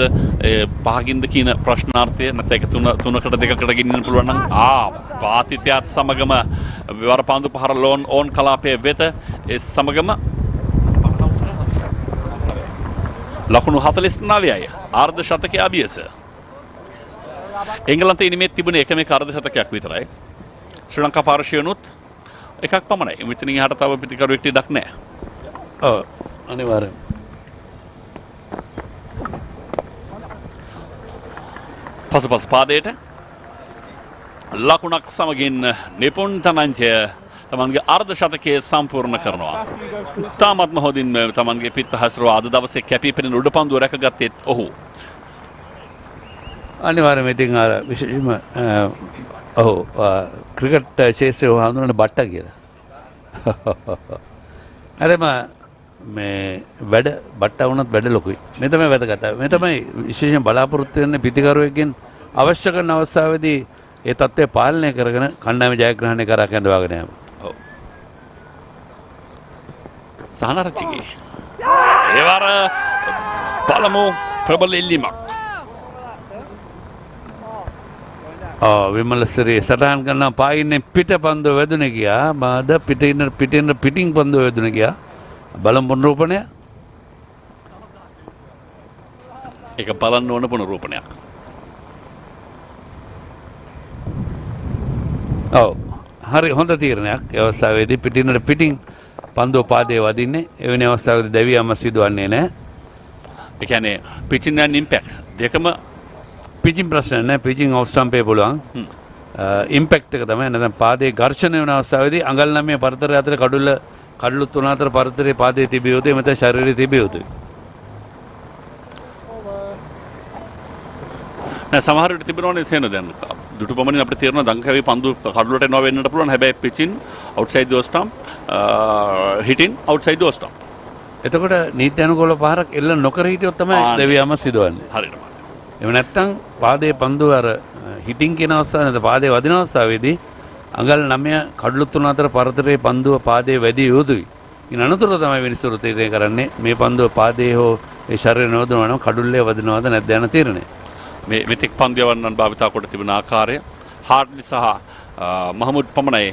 5කින්ද කියන ප්‍රශ්නාර්ථය නැත්නම් ඒක 3කට 2කට ගෙනියන්න පුළුවන් නම් පාතිත්‍යත් සමගම වරපන්දු පහර ලෝන් ඕන් කලාපයේ වෙත ඒ සමගම ලකුණු 49යි අර්ධ ශතකයේ අභියස. එංගලන්තයේ ඉනිමෙත් තිබුණේ එකම අර්ධ ශතකයක් විතරයි. ශ්‍රී ලංකා පාර්ශ්වයනුත් එකක් පමණයි. මෙතනින් එහාට තව පිටිකරුවෙක් ඉඩක් නැහැ. ඔව් අනිවාර්යයෙන්. පසුපස පාදයට ලකුණක් සමගින් නිපුන් තනංචය තමන්ගේ අර්ධ ශතකයේ සම්පූර්ණ කරනවා. තාමත්ම හොඳින් තමන්ගේ පිට හසුරුව අද දවසේ කැපී පෙනෙන උඩ පන්දුව රැකගත්තේත් ඔහු. අනිවාර්යයෙන්ම ඉතින් අර විශේෂම ඔව් ක්‍රිකට් ශේත්‍රයේ හඳුනන බට්ටා කියලා. හරිම මේ වැඩ බට්ටා වුණත් වැඩ ලොකුයි. මේ තමයි වැදගත්. මේ තමයි විශේෂයෙන් බලාපොරොත්තු වෙන්නේ පිටිකරුවෙක්ගෙන් අවශ්‍ය කරන අවස්ථාවේදී ඒ තත්ත්වය පාලනය කරගෙන කණ්ඩායම ජයග්‍රහණය කරා කැඳවාගෙන යනවා. ඔව්. සහනරචිගේ. ඒ වර පළමු ප්‍රබල ඉල්ලීමක්. විමලස්තරේ සටහන් කරන පායින්නේ පිට පන්දුව වැදුනේ ගියා. මාද පිටින් පන්දුව වැදුනේ ගියා. බලමු පුනරූපණය. ඒක බලන්න ඕන පුනරූපණයක්. ඔව්. හරි හොඳ තීරණයක්. ඒ අවස්ථාවේදී පිටින් පන්දුව පාදයේ වදින්නේ. එවැනි අවස්ථාවකදී දැවියම සිදුවන්නේ නැහැ. ඒ කියන්නේ පිචින් and impact දෙකම පිචින් ප්‍රශ්න නැහැ. පිචින් ඔෆ් ස්ටම්පේ පුළුවන්. ඉම්පැක්ට් එක තමයි නැත්නම් පාදයේ ඝර්ෂණය වෙන අවස්ථාවේදී අඟල් 9 පරතරය අතර කඩළු 3 අතර පරතරේ පාදයේ තිබිය යුතුයි මත ශරීරයේ තිබිය යුතුයි. නෑ සමහර විට තිබෙනවනේ සේන දැන් දුටු පමණින් අපිට තේරෙනවා දඟකවි පන්දු කඩලුවට එනවා වෙන්නට පුළුවන්. හැබැයි පිචින් outside the stump hitting outside the stump. එතකොට නීති අනුකූල පහරක් එල්ල නොකර හිටියොත් තමයි දෙවියම සිදුවන්නේ. හරියට. එහෙම නැත්නම් පාදයේ පන්දුව අර හිටින් කියන අවස්ථාවේ නැත්නම් පාදයේ වදින අවස්ථාවේදී අඟල් 9 කඩලු 3 අතර පරතරේ පන්දුව පාදයේ වැදිය යුතුයි. ඉන් අනතුරු තමයි විනිසුරු තීරණය කරන්නේ මේ පන්දුව පාදයේ හෝ ඒ ශරීරය නොදනවා නම් කඩුල්ලේ වදිනවද නැද්ද යන තීරණය. මේ මෙතෙක් පන්දියවන්නන් භාවිතා කොට තිබෙන ආකාරය හාර්ඩ්ලි සහ මහමුද් පමණයි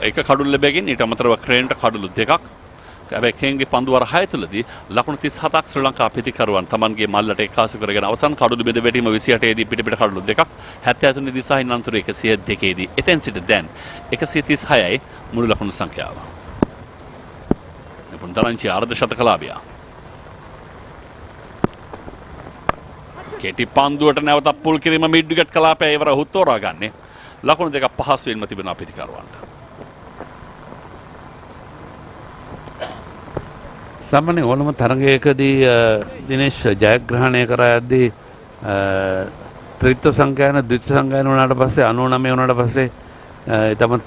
එක කඩුල්ල බැගින් ඊට අමතරව ක්‍රේන්ට කඩුළු දෙකක්. හැබැයි කේන්ගේ පන්දුවර 6 තුලදී ලකුණු 37ක් ශ්‍රී ලංකා පිටිකරුවන් Tamanගේ මල්ලට එකාසු කරගෙන අවසන් කඩුළු බෙද වැටීම 28 දී පිට කඩුළු දෙකක් 73 දී සහ ඉන්නතුරු 102 දී එතෙන් සිට දැන් 136යි මුළු ලකුණු සංඛ්‍යාව. නිපුන් තරංචි අර්ධ ශතකලාභියා. කෙටි පන්දුවට නැවත පුල් කිරීම මිඩ් විකට් කලාපය ඉවර ඔහු තෝරා ගන්නේ. ලකුණු දෙකක් පහසුවෙන්ම තිබෙනවා පිටිකරුවන්ට. සාමාන්‍ය ඕනම තරගයකදී දිනේෂ් ජයග්‍රහණය කරා යද්දී ත්‍රිත්ව සංඛ්‍යාන ද්විත්ව සංඛ්‍යාන වුණාට පස්සේ 99 වුණාට පස්සේ තමත්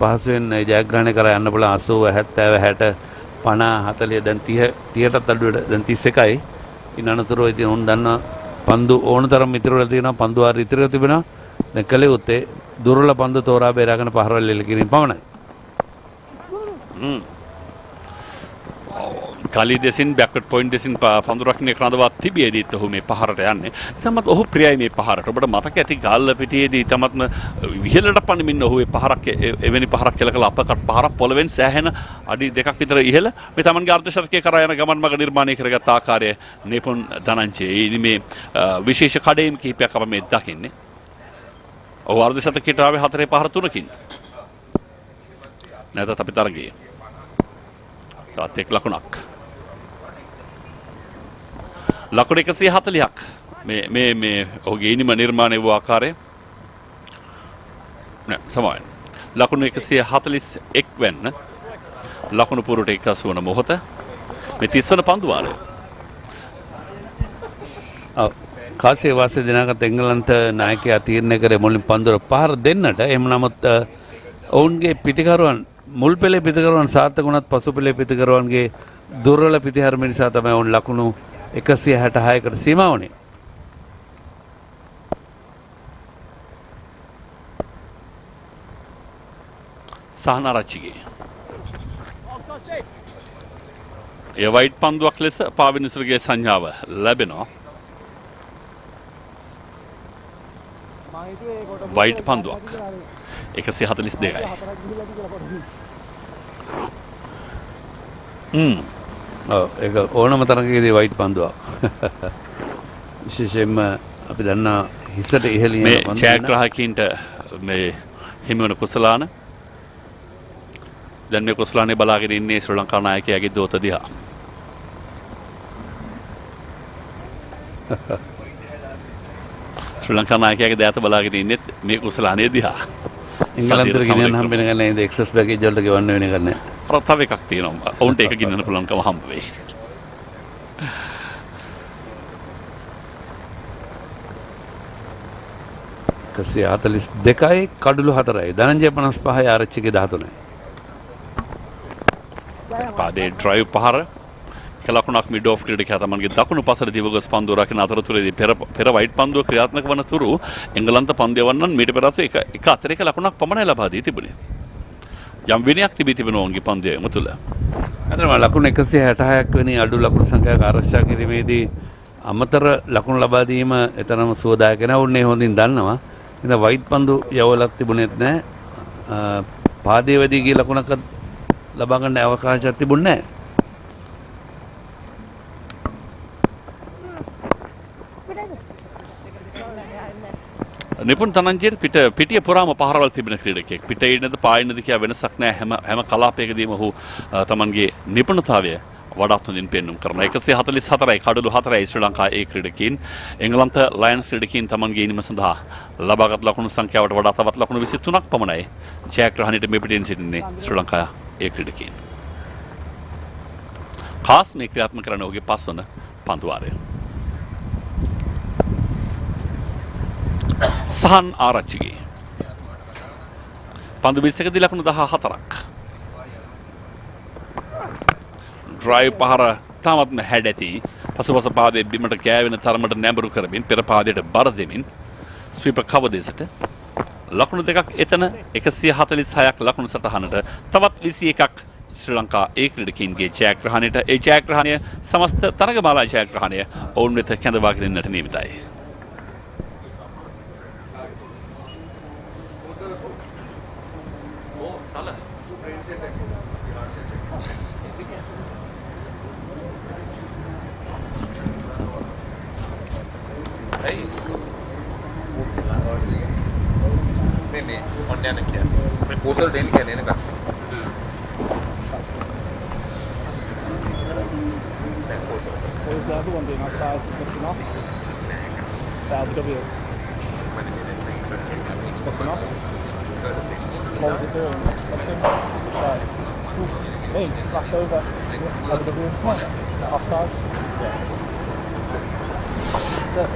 පහසුවෙන් ජයග්‍රහණය කරා යන්න පුළුවන් 80 70 60 50 40 දැන් 30ටත් අඩුවට දැන් 31යි. ඉන් අනතුරුව ඉතින් උන් දන්න පන්දු ඕනතරම් ඉතිරිවලා තියෙනවා පන්දු ආර ඉතිරිව තිබෙනවා. දැන් කලේ උත්තේ දුර්වල පන්දු තෝරා බේරාගෙන පහරවල් එල්ල කිරීම පමණයි. කලි දෙසින් බැක්වර්ඩ් පොයින්ට් දෙසින් පන්දු රකින්නේ කරනවා තිබියදීත් ඔහු මේ පහරට යන්නේ. තමත් ඔහු ප්‍රියයි මේ පහරට. ඔබට මතක ඇති ගාල්ල පිටියේදී තමත්ම ඉහළට පනිමින් ඔහු ඒ පහරක් එවැනි පහරක් කෙලකලා අපකට් පහරක් පොළවෙන් සෑහෙන අඩි 2ක් විතර ඉහළ මේ තමන්ගේ අර්ධ ශතකයේ කරා යන ගමන් මඟ නිර්මාණය කරගත් ආකාරය නිපුන් ධනංජය මේ විශේෂ කඩේම් කිහිපයක් අප මේ දකින්නේ. ඔහු අර්ධ ශතකයට ආවේ 4 පහර 3කින්. නැවතත් අපි තරගයේ. තවත් එක් ලකුණක්. ලකුණු 140ක් මේ ඔහුගේ ඉනිම නිර්මාණය වූ ආකාරය නෑ සමාන ලකුණු 141 වෙන්න ලකුණු පුරට එක්රස් වන මොහොත මේ 30 වන පන්දු වාරය. කාසිය වාසිය දිනාගත් එංගලන්ත නායකයා තීරණය කරේ මුලින් පන්දුර පහර දෙන්නට. එහෙම නමුත් ඔවුන්ගේ පිටිකරුවන් මුල් පෙළේ පිටිකරුවන් සාර්ථක වුණත් පසු පෙළේ පිටිකරුවන්ගේ දුර්වල පිටිහරම නිසා තමයි ඔවුන් ලකුණු 166කට සීමා වුණේ. සහනාරච්චිගේ ඒ වයිට් පන්දුවක් ලෙස පාවිනිසුරුගේ සංඥාව ලැබෙනවා. වයිට් පන්දුවක් 142යි. ඒක ඕනම තරගයකදී වයිට් පන්දුවක්. විශේෂයෙන්ම අපි දන්නා හිසට ඉහළින් මේ ඡායාග්‍රාහකීන්ට මේ හිමි වන කුසලාන දැන් මේ කුසලානේ බලාගෙන ඉන්නේ ශ්‍රී ලංකා නායකයාගේ දෝත දිහා. ශ්‍රී ලංකා නායකයාගේ දෑත බලාගෙන ඉන්නේ මේ කුසලානේ දිහා. එංගලන්තෙට ගෙනියන්න හම්බ වෙන ගන්නේ නේද එක්සස් පැකේජ් වලට ගෙවන්න වෙන එක නෑ. තව එකක් තියෙනවා. ඔවුන්ට ඒක ගෙනියන්න පුළුවන්කම හම්බ වෙයි. කසිය 42යි කඩුළු 4යි. ධනංජය 55යි ආරච්චිගේ 13යි. පාදේ ඩ්‍රයිව් පහර කලකුණක් මිඩ් ඔෆ් ක්‍රීඩකයා තමන්ගේ දකුණු පසට දිවගොස් පන්දුව රකින අතරතුරේදී පෙර වයිට් පන්දුව ක්‍රියාත්මක වන තුරු එංගලන්ත පන්දියවන්නන් මීට පෙර එක අතරේක ලකුණක් පමණයි ලබා දී තිබුණේ. යම් විනයක් තිබී තිබෙන ඔවුන්ගේ පන්දියම තුළ. අතරම ලකුණු 166ක් වෙනි අඩු ලකුණු සංඛ්‍යාවක් ආරක්ෂා කිරීමේදී අමතර ලකුණු ලබා දීම එතරම් සුවදායක නැවුන්නේ හොඳින් දන්නවා. ඉතින් වයිට් පන්දු යවලක් තිබුණෙත් නැහැ. පාදයේ වැඩි ගිය ලකුණක් ලබා ගන්න අවකාශයක් තිබුණේ නැහැ. නිපුන් තනංජිත් පිටිය පුරාම පහරවල් තිබෙන ක්‍රීඩකයෙක්. පිටේ ඉන්නද පායින්නද කියා වෙනසක් නැහැ. හැම කලාපයකදීම ඔහු තමන්ගේ නිපුණතාවය වඩාත් හොඳින් පෙන්වුම් කරනවා. 144යි කඩලු 4යි ශ්‍රී ලංකා ඒ ක්‍රීඩකීන්. එංගලන්ත ලයන්ස් ක්‍රීඩකීන් තමන්ගේ ඉනිම සඳහා ලබාගත් ලකුණු සංඛ්‍යාවට වඩා තවත් ලකුණු 23ක් පමණයි ජයග්‍රහණයට මේ පිටින් සිටින්නේ ශ්‍රී ලංකා ඒ ක්‍රීඩකීන්. ખાસ මේ ක්‍රියාත්මක කරන ඔහුගේ පස්වන පන්දු වාරය. සහන් ආරච්චිගේ පන්දු 20කදී ලකුණු 14ක්. ඩ්‍රයිව් පහර තාමත්ම හැඩැති පසුපස පාදයේ බිමට ගෑවෙන තරමට නැඹුරු කරමින් පෙර පාදයට බර දෙමින් ස්වීපර් කව දෙසට ලකුණු දෙකක් එතන 146ක් ලකුණු සටහනට තවත් 21ක් ශ්‍රී ලංකා ඒ ක්‍රීඩකීන්ගේ ජයග්‍රහණයට ඒ ජයග්‍රහණය සමස්ත තරගමාලා ජයග්‍රහණය ඔවුන් වෙත කැඳවාගෙන යන්නට නියමිතයි. proposal දෙන්න කියන්නේ නේද?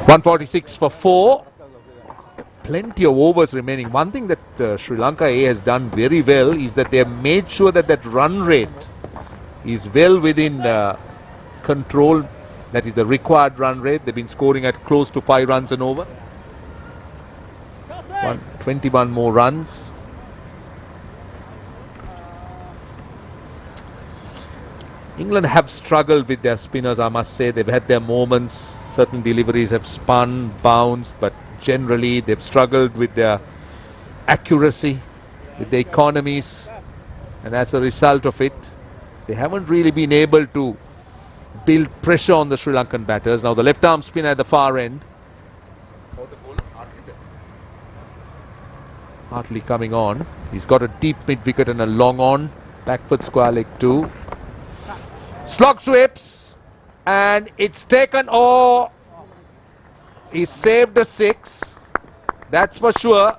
.146 for 4. Plenty of overs remaining. One thing that Sri Lanka A has done very well is that they have made sure that that run rate is well within control. That is the required run rate. They've been scoring at close to 5 runs and over. 21 more runs. England have struggled with their spinners, I must say. They've had their moments. Certain deliveries have spun, bounced, but generally they've struggled with their accuracy, with the economies, and as a result of it they haven't really been able to build pressure on the Sri Lankan batters. Now the left arm spin at the far end, Hartley coming on. He's got a deep mid wicket and a long on, backward square leg 2, slog sweeps, and it's taken. Oh, he saved a 6, that's for sure.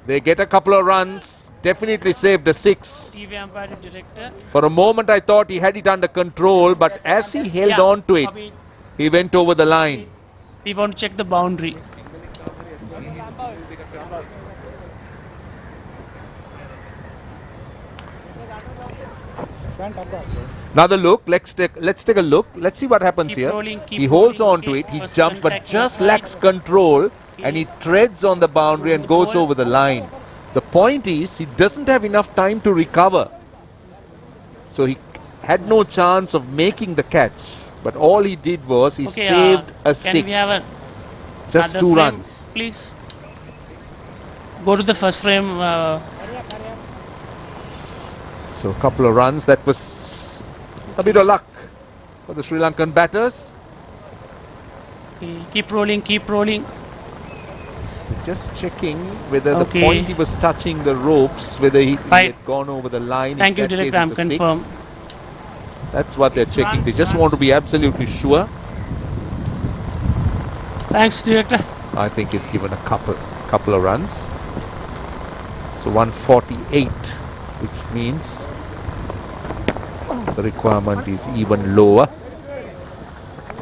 They get a couple of runs, definitely saved a 6. TV umpire director. For a moment I thought he had it under control, but as he held on to it, he went over the line. We want to check the boundary. Another look. Let's take a look. Let's see what happens here. He holds on to it. He jumps, but just lacks control, and he treads on the boundary and goes over the line. The point is, he doesn't have enough time to recover, so he had no chance of making the catch. But all he did was he saved a 6. Can we have just 2 runs, please? Go to the first frame. So a couple of runs. That was a bit of luck for the Sri Lankan batters. Okay, keep rolling, keep rolling. Just checking whether the point he was touching the ropes, whether he had gone over the line. Thank you, Director. I'm confirmed. That's what they're checking. They just want to be absolutely sure. Thanks, Director. I think he's given a couple of runs. So 148, which means the requirement is even lower,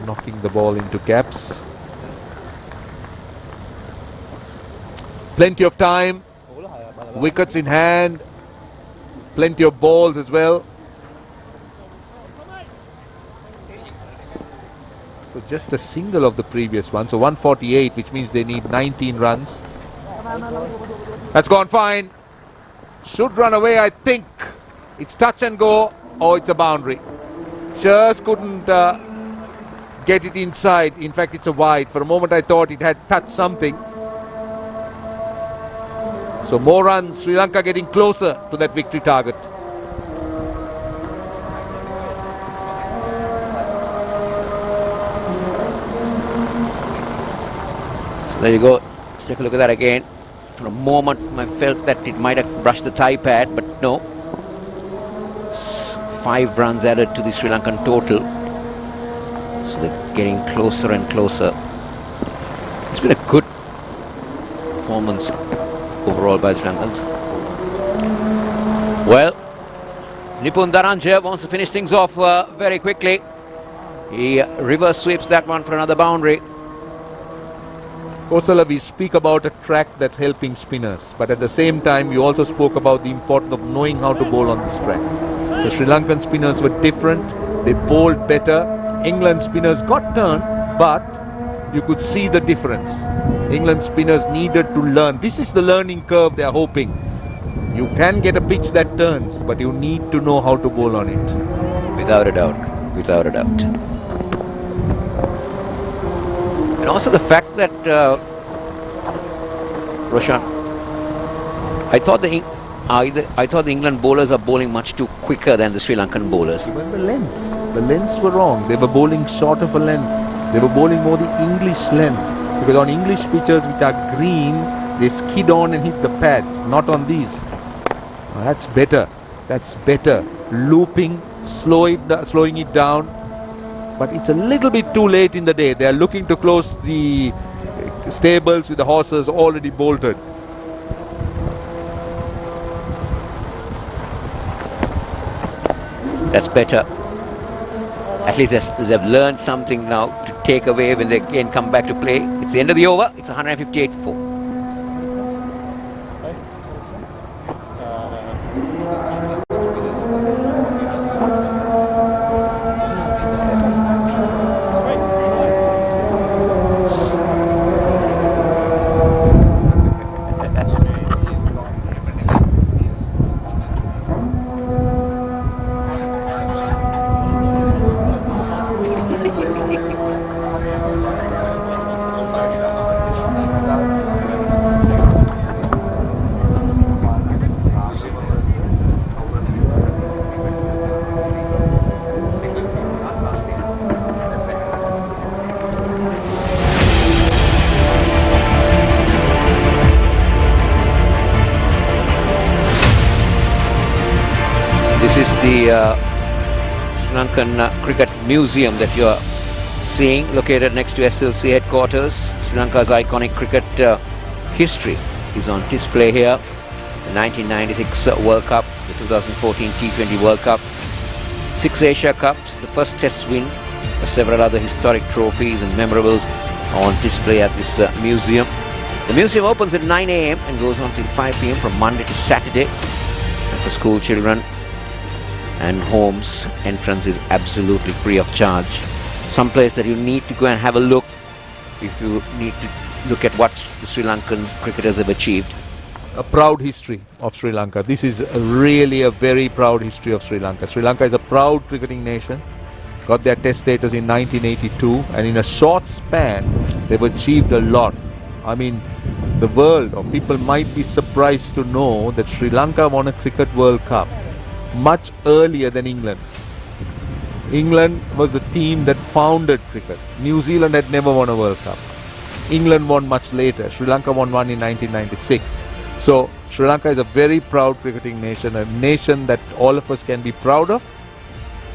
knocking the ball into gaps. Plenty of time, wickets in hand, plenty of balls as well. So just a single of the previous one. So 148, which means they need 19 runs. That's gone fine. Should run away, I think. It's touch and go. Oh, it's a boundary. Just couldn't get it inside. In fact, it's a wide. For a moment I thought it had touched something. So more runs. Sri Lanka getting closer to that victory target. So there you go. Let's take a look at that again. For a moment I felt that it might have brushed the thigh pad, but no. 5 runs added to the Sri Lankan total. So they're getting closer and closer. It's been a good performance overall by the Sri Lankans. Well, Nipun Dhananjaya wants to finish things off very quickly. He reverse sweeps that one for another boundary. Kosala, we speak about a track that's helping spinners, but at the same time you also spoke about the importance of knowing how to bowl on this track. The Sri Lankan spinners were different, they bowled better. England spinners got turned, but you could see the difference. England spinners needed to learn. This is the learning curve they are hoping. You can get a pitch that turns, but you need to know how to bowl on it. Without a doubt, without a doubt. And also the fact that Roshan, I thought the England bowlers are bowling much too quicker than the Sri Lankan bowlers. Even the lengths were wrong. They were bowling short of a length. They were bowling more the English length, because on English pitches which are green, they skid on and hit the pads, not on these. Now that's better. That's better. Looping, slowing it down. But it's a little bit too late in the day. They are looking to close the stables with the horses already bolted. That's better. At least they've learned something now to take away when they again come back to play. It's the end of the over. It's 158 for 4. This is the Sri Lankan Cricket Museum that you are seeing, located next to SLC headquarters. Sri Lanka's iconic cricket history is on display here. The 1996 World Cup, the 2014 T20 World Cup, 6 Asia Cups, the first Test win, several other historic trophies and memorables on display at this museum. The museum opens at 9 AM and goes on till 5 PM from Monday to Saturday. And for school children and homes, entrance is absolutely free of charge. Some place that you need to go and have a look if you need to look at what the Sri Lankan cricketers have achieved. A proud history of Sri Lanka. This is really a very proud history of Sri Lanka. Sri Lanka is a proud cricketing nation. Got their test status in 1982, and in a short span they've achieved a lot. I mean, the world or people might be surprised to know that Sri Lanka won a Cricket World Cup much earlier than England. England was the team that founded cricket. New Zealand had never won a World Cup. England won much later. Sri Lanka won one in 1996. So Sri Lanka is a very proud cricketing nation, a nation that all of us can be proud of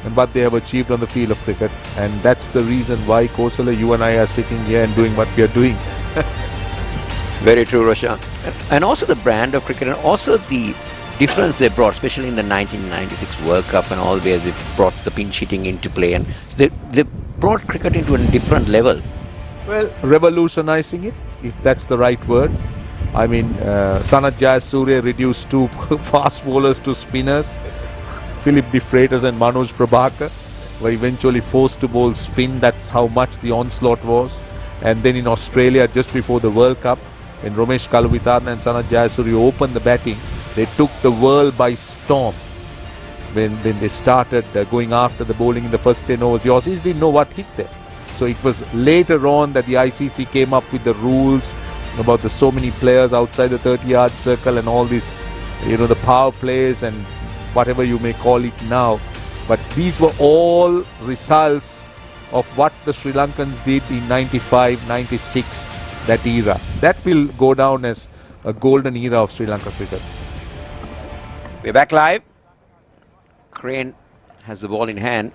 and what they have achieved on the field of cricket. And that's the reason why, Kosala, you and I are sitting here and doing what we are doing. Very true, Roshan. And also the brand of cricket, and also the difference they brought, especially in the 1996 World Cup and all, where they brought the pinch hitting into play, and they brought cricket into a different level. Well, revolutionizing it, if that's the right word. I mean, Sanath Jayasuriya reduced 2 fast bowlers to spinners. Philip de Freitas and Manoj Prabhakar were eventually forced to bowl spin. That's how much the onslaught was. And then in Australia, just before the World Cup, when Romesh Kaluwitharana and Sanath Jayasuriya opened the batting, they took the world by storm. When they started going after the bowling in the first 10 overs, the Aussies didn't know what hit them. So it was later on that the ICC came up with the rules about the so many players outside the 30-yard circle and all this, you know, the power plays and whatever you may call it now. But these were all results of what the Sri Lankans did in 95, 96 that era. That will go down as a golden era of Sri Lanka cricket. We're back live. Crane has the ball in hand.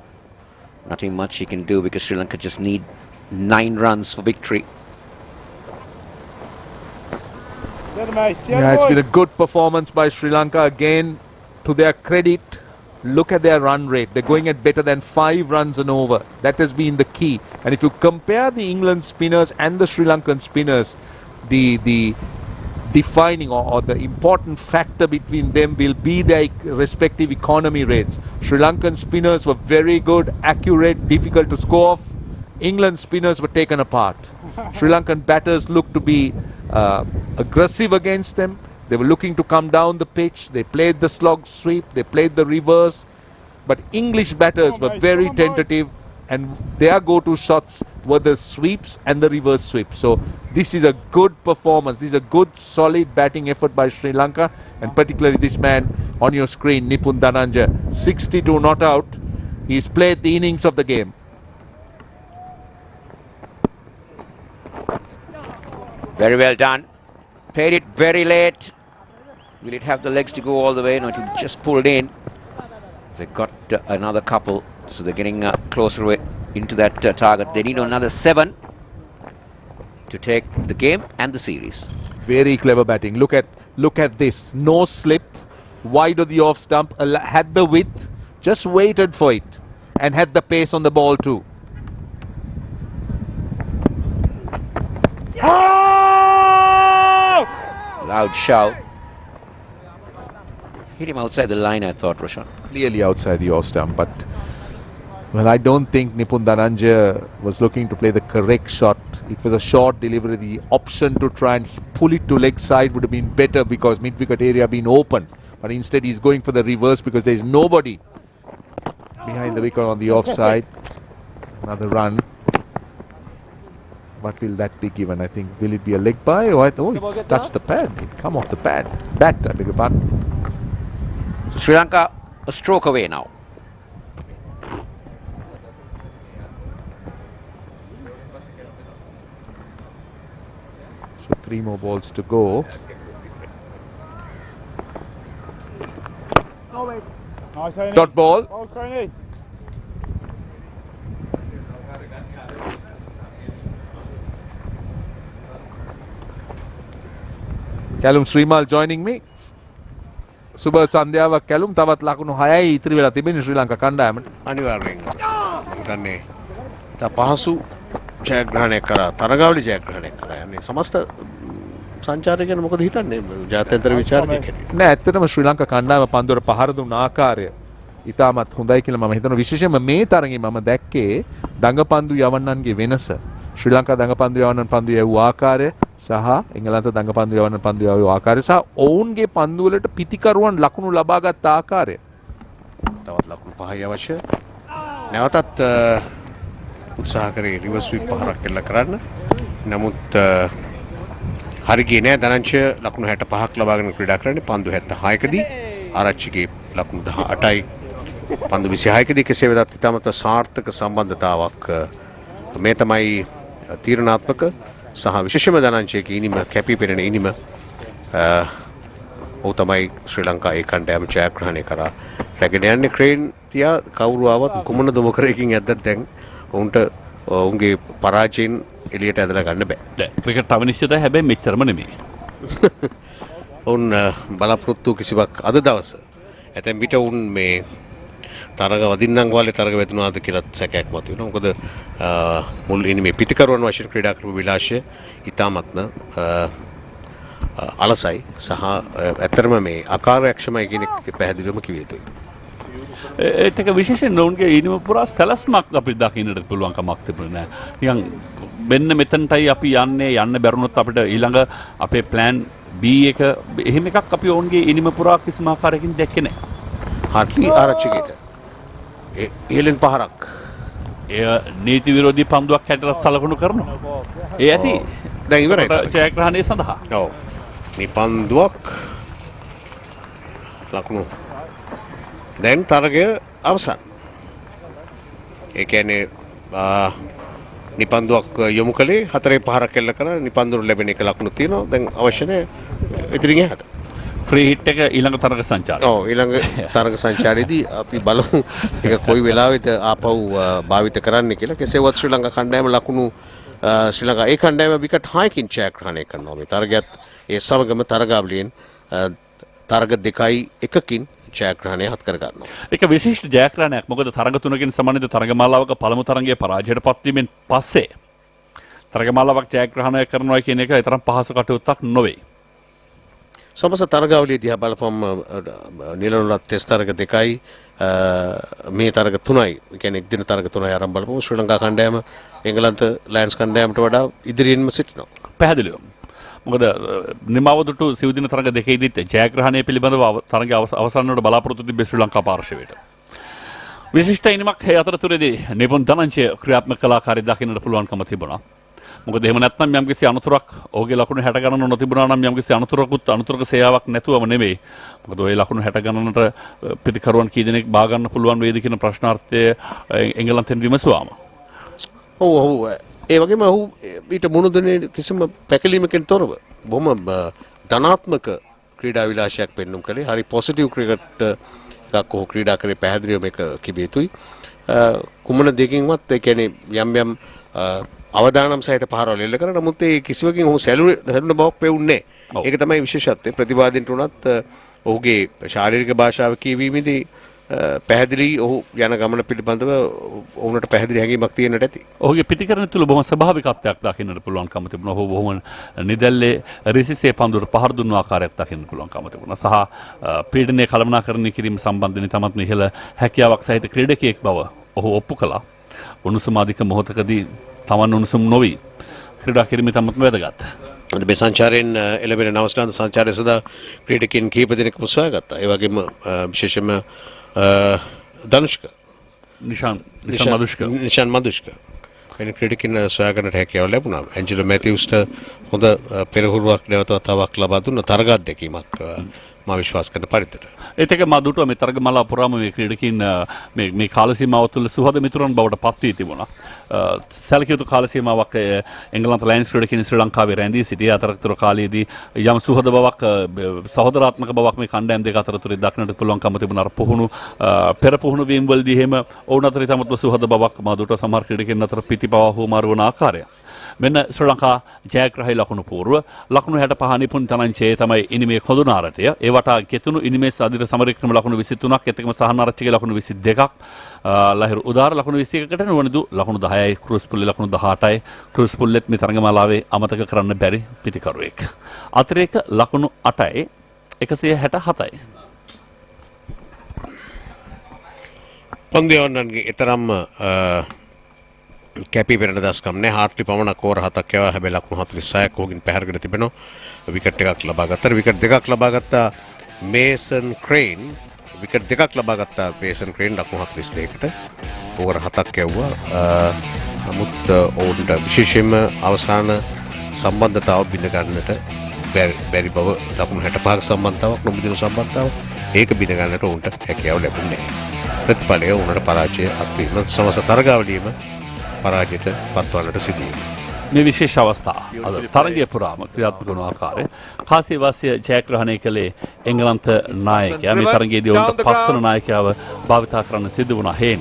Nothing much he can do because Sri Lanka just need 9 runs for victory. Yeah, it's been a good performance by Sri Lanka. Again, to their credit, look at their run rate. They're going at better than 5 runs and over. That has been the key. And if you compare the England spinners and the Sri Lankan spinners, the defining or the important factor between them will be their respective economy rates. Sri Lankan spinners were very good, accurate, difficult to score off. England spinners were taken apart. Sri Lankan batters looked to be aggressive against them. They were looking to come down the pitch. They played the slog sweep. They played the reverse. But English batters were very tentative, and their go-to shots were the sweeps and the reverse sweep. So this is a good performance. This is a good, solid batting effort by Sri Lanka, and particularly this man on your screen, Nipun Dhananjaya, 62 not out. He's played the innings of the game. Very well done. Played it very late. Will it have the legs to go all the way? No, it just pulled in. They got another couple, so they're getting closer into that target. They need another 7 to take the game and the series. Very clever batting. Look at this. No slip, wide of the off stump, had the width, just waited for it, and had the pace on the ball too. Loud shout. Hit him outside the line, I thought, Roshan. Clearly outside the off stump, but well, I don't think Nipun Dhananjaya was looking to play the correct shot. It was a short delivery. The option to try and pull it to leg side would have been better because mid-wicket area been open. But instead he's going for the reverse because there is nobody behind the wicket on the offside. Another run. What will that be given? I think, will it be a leg by? Oh, it's touched the pad. It come off the pad. Bat, I beg your pardon. So Sri Lanka a stroke away now. So 3 more balls to go. Dot ball. Callum Srimal joining me. සුබ සන්ධ්‍යාවක් කැලුම් තවත් ලකුණු 6යි ඉතිරි වෙලා තිබෙන ශ්‍රී ලංකා කණ්ඩායමට. අනිවාර්යෙන් මම හිතන්නේ තා පහසු ජයග්‍රහණයක් කරා තරගාවලි ජයග්‍රහණයක් කරා. යන්නේ සමස්ත සංචාරකයන් මොකද හිතන්නේ ජාත්‍යන්තර විචාරකයෙක් හැටියට? නෑ ඇත්තටම ශ්‍රී ලංකා කණ්ඩායම පන්දුවට පහර දුන්න ආකාරය ඉතාමත් හොඳයි කියලා මම හිතනවා. විශේෂයෙන්ම මේ තරඟේ මම දැක්කේ දඟපන්දු යවන්නන්ගේ වෙනස. ශ්‍රී ලංකා දඟපන්දු යවන්නන් පන්දු යවූ ආකාරය සහ එංගලන්ත දඟපන්දු යවන්නන් පන්දු යවූ ආකාරය සහ ඔවුන්ගේ පන්දු වලට පිතිකරුවන් ලකුණු ලබාගත් ආකාරය. තවත් ලකුණු 5යි අවශ්‍ය. නැවතත් උත්සාහ කරේ රිවර්ස් ස්වීප් පහරක් එල්ල කරන්න. නමුත් හරි ගියේ නෑ. ධනංජය ලකුණු 65ක් ලබාගෙන ක්‍රීඩා කරන්නේ පන්දු 76කදී. ආරච්චිගේ ලකුණු 18යි පන්දු 26කදී. කෙසේ වෙතත් ඉතාමත් සාර්ථක සම්බන්ධතාවක් මේ තමයි තීරණාත්මක සහ විශේෂම ධනංජයගේ ඉනිම කැපී පෙනෙන ඉනිම ඔහු තමයි ශ්‍රී ලංකා ඒ කණ්ඩායම ජයග්‍රහණය කරා රැගෙන යන්නේ. ක්‍රේන් තියා කවුරු ආවත් කුමන දුමකරයකින් ඇද්දත් දැන් ඔවුන්ට ඔවුන්ගේ පරාජයෙන් එළියට ඇදලා ගන්න බෑ. ක්‍රිකට් අවිනිශ්චිතයි හැබැයි මෙච්චරම නෙමෙයි. ඔවුන් බලාපොරොත්තු කිසිවක් අද දවස ඇතැම් විට ඔවුන් මේ තරග වදින්නම් වාලේ තරග වැදුනාද කියලා සැකයක් මතුවෙනවා. මොකද මුල් ඉනිමේ පිටිකරුවන් වශයෙන් ක්‍රීඩා කරපු විලාශය ඉතාමත්ම අලසයි සහ ඇත්තරම මේ අකාර්යක්ෂමයි කියන එක පැහැදිලිවම කිව යුතුයි. ඒත් එක විශේෂයෙන් ඔවුන්ගේ ඉනිම පුරා සැලැස්මක් අපිට දකින්නට පුළුවන් කමක් තිබුණේ නැහැ. නිකන් මෙන්න මෙතනටයි අපි යන්න බැරුණොත් අපිට ඊළඟ අපේ ප්ලෑන් B එක එහෙම එකක් අපි ඔවුන්ගේ ඉනිම පුරා කිසිම ආකාරයකින් දැක්කේ නැහැ. හර්ලි ආරච්චිගේට ඒලෙන් පහරක් එය නීති විරෝධී පන්දුවක් හැටියට සලකනු කරනවා. ඒ ඇති දැන් ඉවරයි ජයග්‍රහණය සඳහා. ඔව් මේ පන්දුවක් ලකුණු දැන් තරගය අවසන්. ඒ කියන්නේ නිපන්දුවක් යොමු කළේ 4-5ක් එල්ල කරා නිපන්දුර ලැබෙන එක ලකුණු තියෙනවා. දැන් අවශ්‍ය නැහැ ඉතින් එහාට. ෆ්‍රී හිට් එක ඊළඟ තරග සංචාරය. ඔව් ඊළඟ තරග සංචාරයේදී අපි බලමු ඒක කොයි වෙලාවෙද ආපහු භාවිත කරන්න කියලා. කෙසේවත් ශ්‍රී ලංකා කණ්ඩායම ලකුණු ශ්‍රී ලංකා ඒ කණ්ඩායම විකට් 6කින් ජයග්‍රහණය කරනවා. මේ තරගයත් ඒ සමගම තරගාවලියෙන් තරග 2-1කින් ජයග්‍රහණය හත් කර ගන්නවා. ඒක විශිෂ්ට ජයග්‍රහණයක්. මොකද තරග 3කින් සම්බන්ධිත තරගමාලාවක පළමු තරගයේ පරාජයට පත්වීමෙන් පස්සේ තරගමාලාවක් ජයග්‍රහණය කරනවා කියන එක තරම් පහසු කටයුත්තක් නොවේ. සමස්ත තරගාවලිය දිහා බලපුවම නිලනුලත් ටෙස්ට් තරග 2යි මේ තරග 3යි. ඒ කියන්නේ එක් දින තරග 3යි ආරම්භ බලපුවම ශ්‍රී ලංකා කණ්ඩායම එංගලන්ත ලයන්ස් කණ්ඩායමට වඩා ඉදිරියෙන්ම සිටිනවා. පැහැදිලිව. මොකද නිමාව දුටු සිව් දින තරග දෙකේදීත් ජයග්‍රහණය පිළිබඳව තරග අවසන් වලට බලාපොරොත්තු තිබේ ශ්‍රී ලංකා පාර්ශවයට. විශිෂ්ට ඉනිමක් ඒ අතරතුරේදී නිපුන් ධනංජය ක්‍රියාත්මක කලාකාරී දකින්නට පුළුවන්කම තිබුණා. මොකද එහෙම නැත්නම් යම්කිසි අනතුරක් ඔහුගේ ලකුණු 60 ගණන නොතිබුණා නම් යම්කිසි අනතුරක සේයාවක් නැතුවම නෙමෙයි. මොකද ওই ලකුණු 60 ගණනට පිටිකරුවන් කී දෙනෙක් බා ගන්න පුළුවන් වේද කියන ප්‍රශ්නාර්ථය එංගලන්තෙන් විමසුවාම. ඔව් ඒ වගේම ඔහු ඊට මුහුණ කිසිම පැකිලීමකින් තොරව බොහොම ධනාත්මක ක්‍රීඩා විලාසයක් පෙන්වුම් කළේ. හරි පොසිටිව් ක්‍රිකට් එකක් ඔහු ක්‍රීඩා කරේ පැහැදිලිව මේක කිව යුතුයි. කුමන දෙකින්වත් ඒ කියන්නේ යම් අවදානම් සහිත පහරවල් එල්ල කරා. නමුත් ඒ කිසිවකින් ඔහු සැලුන බවක් පෙවුන්නේ නැහැ. ඒක තමයි විශේෂත්වය. ප්‍රතිවාදීන්ට උනත් ඔහුගේ ශාරීරික භාෂාව කියවීමේදී පැහැදිලි ඔහු යන ගමන පිළිබඳව ඔවුන්ට පැහැදිලි හැඟීමක් තියෙන්නට ඇති. ඔහුගේ පිටිකරණ තුළ බොහොම ස්වභාවිකත්වයක් දකින්නට පුළුවන්කම තිබුණා. ඔහු බොහොම නිදැල්ලේ රිසිසේ පන්දුවට පහර දුන්න ආකාරයක් දකින්න පුළුවන්කම තිබුණා. සහ පීඩනය කළමනාකරණය කිරීම සම්බන්ධයෙන් තමත් ඉහළ හැකියාවක් සහිත ක්‍රීඩකයෙක් බව ඔහු ඔප්පු කළා. උණුසුම අධික මොහොතකදී තමන් උණුසුම් නොවි ක්‍රීඩා කිරීම තමත් වැදගත්. අද මේ සංචාරයෙන් එළඹෙන නවසීලන්ත සංචාරය සඳහා ක්‍රීඩකයන් කිහිප දෙනෙක්ම සොයාගත්තා. ඒ වගේම විශේෂයෙන්ම ධනුෂ්ක නිෂාන් මදුෂ්ක වෙන ක්‍රීඩකයන් සොයාගන්නට හැකියාව ලැබුණා. ඇන්ජලෝ මැතිව්ස්ට හොඳ පෙරහුරුවක් නැවත වතාවක් ලබා දුන්න තරග අත්දැකීමක් මා විශ්වාස කරන පරිද්දට. ඒත් ඒක මා දුටුවා මේ තරගමාලා පුරාම මේ ක්‍රීඩකයන් මේ කාල සීමාව තුළ සුහද මිතුරන් බවට පත් වී තිබුණා. සැලකිය යුතු කාල සීමාවක් එංගලන්ත ලයන්ස් ක්‍රීඩකයන් ශ්‍රී ලංකාවේ රැඳී සිටියේ. අතරතුර කාලයේදී යම් සුහද බවක් සහෝදරාත්මක බවක් මේ කණ්ඩායම් දෙක අතරතුර දක්නට පුළුවන්කම තිබුණා. අර පුහුණු පෙර පුහුණු වීම් වලදී එහෙම ඔවුන් අතර තමත්ව සුහද බවක් මා දුටුවා. සමහර ක්‍රීඩකයන් අතර පිටිපවා හුවමාරු වන ආකාරය. මෙන්න ශ්‍රී ලංකා ජයග්‍රහී ලකුණු පූර්ව ලකුණු 65 නිපුන් ධනංජය තමයි ඉනිමේ කොඳුනාරටය. ඒ වටා ගෙතුණු ඉනිමේ සාධිත සමරේක්‍රම ලකුණු 23ක්, එතකම සහනාරච්චිගේ ලකුණු 22ක්, ලහිරු උදාර ලකුණු 21කට, නුවණිදු ලකුණු 10යි, ක්‍රූස් පුල්ලේ ලකුණු 18යි. ක්‍රූස් පුල්ලෙත් මේ තරගමාලාවේ අමතක කරන්න බැරි පිටිකරුවෙක්. අතිරේක ලකුණු 8යි, 167යි. පන්දියවන්නන්ගේ ඊතරම් කැපී පෙනෙන දස්කම් නැහැ. හාර්ට්ලි පමණක් ඕවර් 7ක් යවා. හැබැයි ලකුණු 46ක් ඔහුගෙන් පැහැරගෙන තිබෙනවා. විකට් එකක් ලබා ගත්තා. විකට් දෙකක් ලබා ගත්තා මේසන් ක්‍රේන්. විකට් දෙකක් ලබා ගත්තා මේසන් ක්‍රේන් ලකුණු 42කට. ඕවර් 7ක් යවුවා. නමුත් ඔවුන්ට විශේෂයෙන්ම අවසාන සම්බන්ධතාව බිඳ ගන්නට බැරි බව ලකුණු 65ක සම්බන්ධතාවක් නොබිඳුණු සම්බන්ධතාව ඒක බිඳ ගන්නට ඔවුන්ට හැකියාව ලැබුණේ නැහැ. ප්‍රතිඵලය උනට පරාජය අත්වීම සමස්ත තරගාවලියේම පරාජයට පත්වන්නට සිදුවේ. මේ විශේෂ අවස්ථාව අද තරගය පුරාම ක්‍රියාත්මක වන ආකාරය කාසිවාසිය ජයග්‍රහණය කළේ එංගලන්ත නායකයා. මේ තරගයේදී ඔවුන්ට පස්වන නායකයාව භාවිතා කරන්න සිදු වුණා. හේන්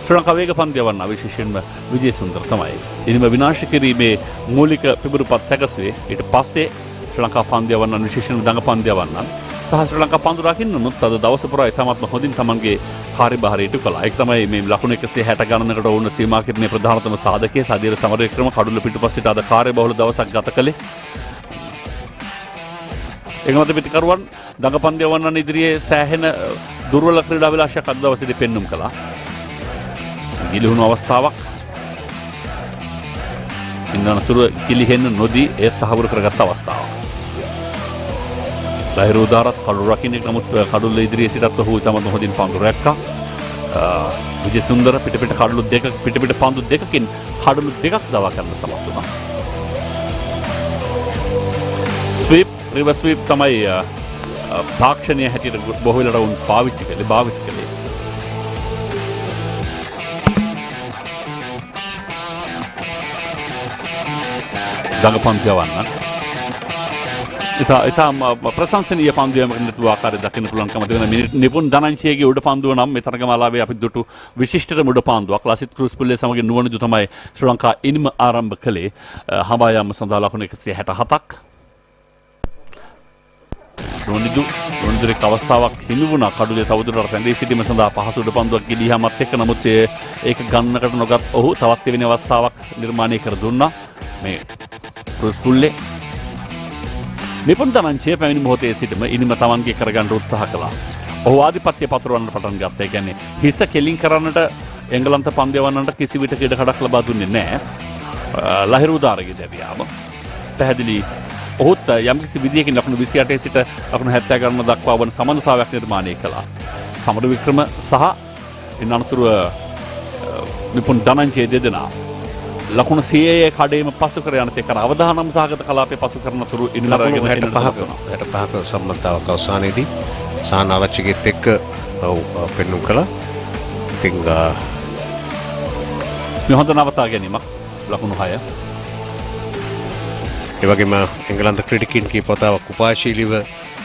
ශ්‍රී ලංකා වේග පන්දියවන්න විශේෂයෙන්ම විජේසුන්දර තමයි ඉනිම විනාශ කිරීමේ මූලික පිබුරුපත් සැකසුවේ. ඊට පස්සේ ශ්‍රී ලංකා පන්දියවන්න විශේෂයෙන්ම දඟ පන්දියවන්න සහ ශ්‍රී ලංකා පන්දු රකින්නනුත් අද දවස පුරා ඉතාමත්ම හොඳින් තමන්ගේ කාර්යභාරය ඉටු කළා. ඒක තමයි මේ ලකුණු 160 ගණනකට වුණ සීමා කිරීමේ ප්‍රධානතම සාධකයේ සාදීර සමරේක්‍රම කඩුල්ල පිටුපස්සට අද කාර්යබහුල දවසක් ගත කළේ. එංගලන්ත පිටිකරුවන් දඟ පන්දියවන්නන් ඉදිරියේ සෑහෙන දුර්වල ක්‍රීඩා විලාසයක් අද දවසේදී පෙන්눔 කළා. ගිලිහුණු අවස්ථාවක් ඉන්නතුරු කිලිහෙන්න නොදී ඒ තහවුරු කරගත් අවස්ථාවක්. ලහිරු උදාරත් කඩුල්ල රකින්නේ. නමුත් කඩුල්ල ඉදිරියේ සිටත් ඔහු තමන් හොඳින් පන්දු රැක්කා. විජේසුන්දර පිට කඩුළු දෙක පිට පන්දු දෙකකින් කඩුළු දෙකක් දවා ගන්න සමත් වුණා. ස්වීප් රිවර්ස් ස්වීප් තමයි තාක්ෂණීය හැටියට බොහෝ වෙලාවට උන් පාවිච්චි කළේ. ගඟ පන්දු යවන්න. ඉතාම ප්‍රශංසනීය පන්දු යමකට නැතුව ආකාරය දකින්න පුළුවන්කම තිබෙන නිපුන් ධනංශයේගේ උඩ පන්දුව නම් මේ තරගමාලාවේ අපි දුටු විශිෂ්ටතම උඩ පන්දුවක්. ලසිත් ක්‍රූස් පුල්ලේ සමග නුවණදු තමයි ශ්‍රී ලංකා ඉනිම ආරම්භ කළේ. හඹා යාම සඳහා ලකුණු 167ක්. නුවණදුරේ අවස්ථාවක් හිමි වුණා කඩුවේ තවදුරටත් රැඳී සිටීම සඳහා පහසු උඩ පන්දුවක් ගෙඩියාමත් එක්ක. නමුත් ඒක ගන්නකට නොගත් ඔහු තවත් එවැනි අවස්ථාවක් නිර්මාණය කර දුන්නා. මේ ක්‍රූස් පුල්ලේ නිපුන් ධනංශය පැමිණි මොහොතේ සිටම ඉනිම තමන්ගේ කරගන්න උත්සාහ කළා. ඔහු ආධිපත්‍ය පතුරවන්න පටන් ගත්තා. ඒ කියන්නේ හිස කෙලින් කරන්නට එංගලන්ත පන්දු යවන්නට කිසි විටක ඉඩ කඩක් ලබා දුන්නේ නැහැ. ලහිරු උදාරගේ දැවියාම පැහැදිලි ඔහුත් යම්කිසි විදියකින් ලකුණු 28 සිට ලකුණු 70 ගන්න දක්වා වන සමානතාවයක් නිර්මාණය කළා. සමර වික්‍රම සහ ඉන් අනතුරුව නිපුන් ධනංශය දෙදෙනා ලකුණු 100 කඩේම පසු කර යන තේ කර අවධානම සහගත කලාපයේ පසු කරන තුරු ඉන්නරගෙන 65ක සම්මතාවක් අවසානයේදී සාන ආරච්චිගෙත් එක්ක පෙන්නුම් කළා. ඉතින් මේ හොඳ නවතා ගැනීමක් ලකුණු 6. ඒ වගේම එංගලන්ත ක්‍රීඩකීන් කීපවතාවක් උපාශීලීව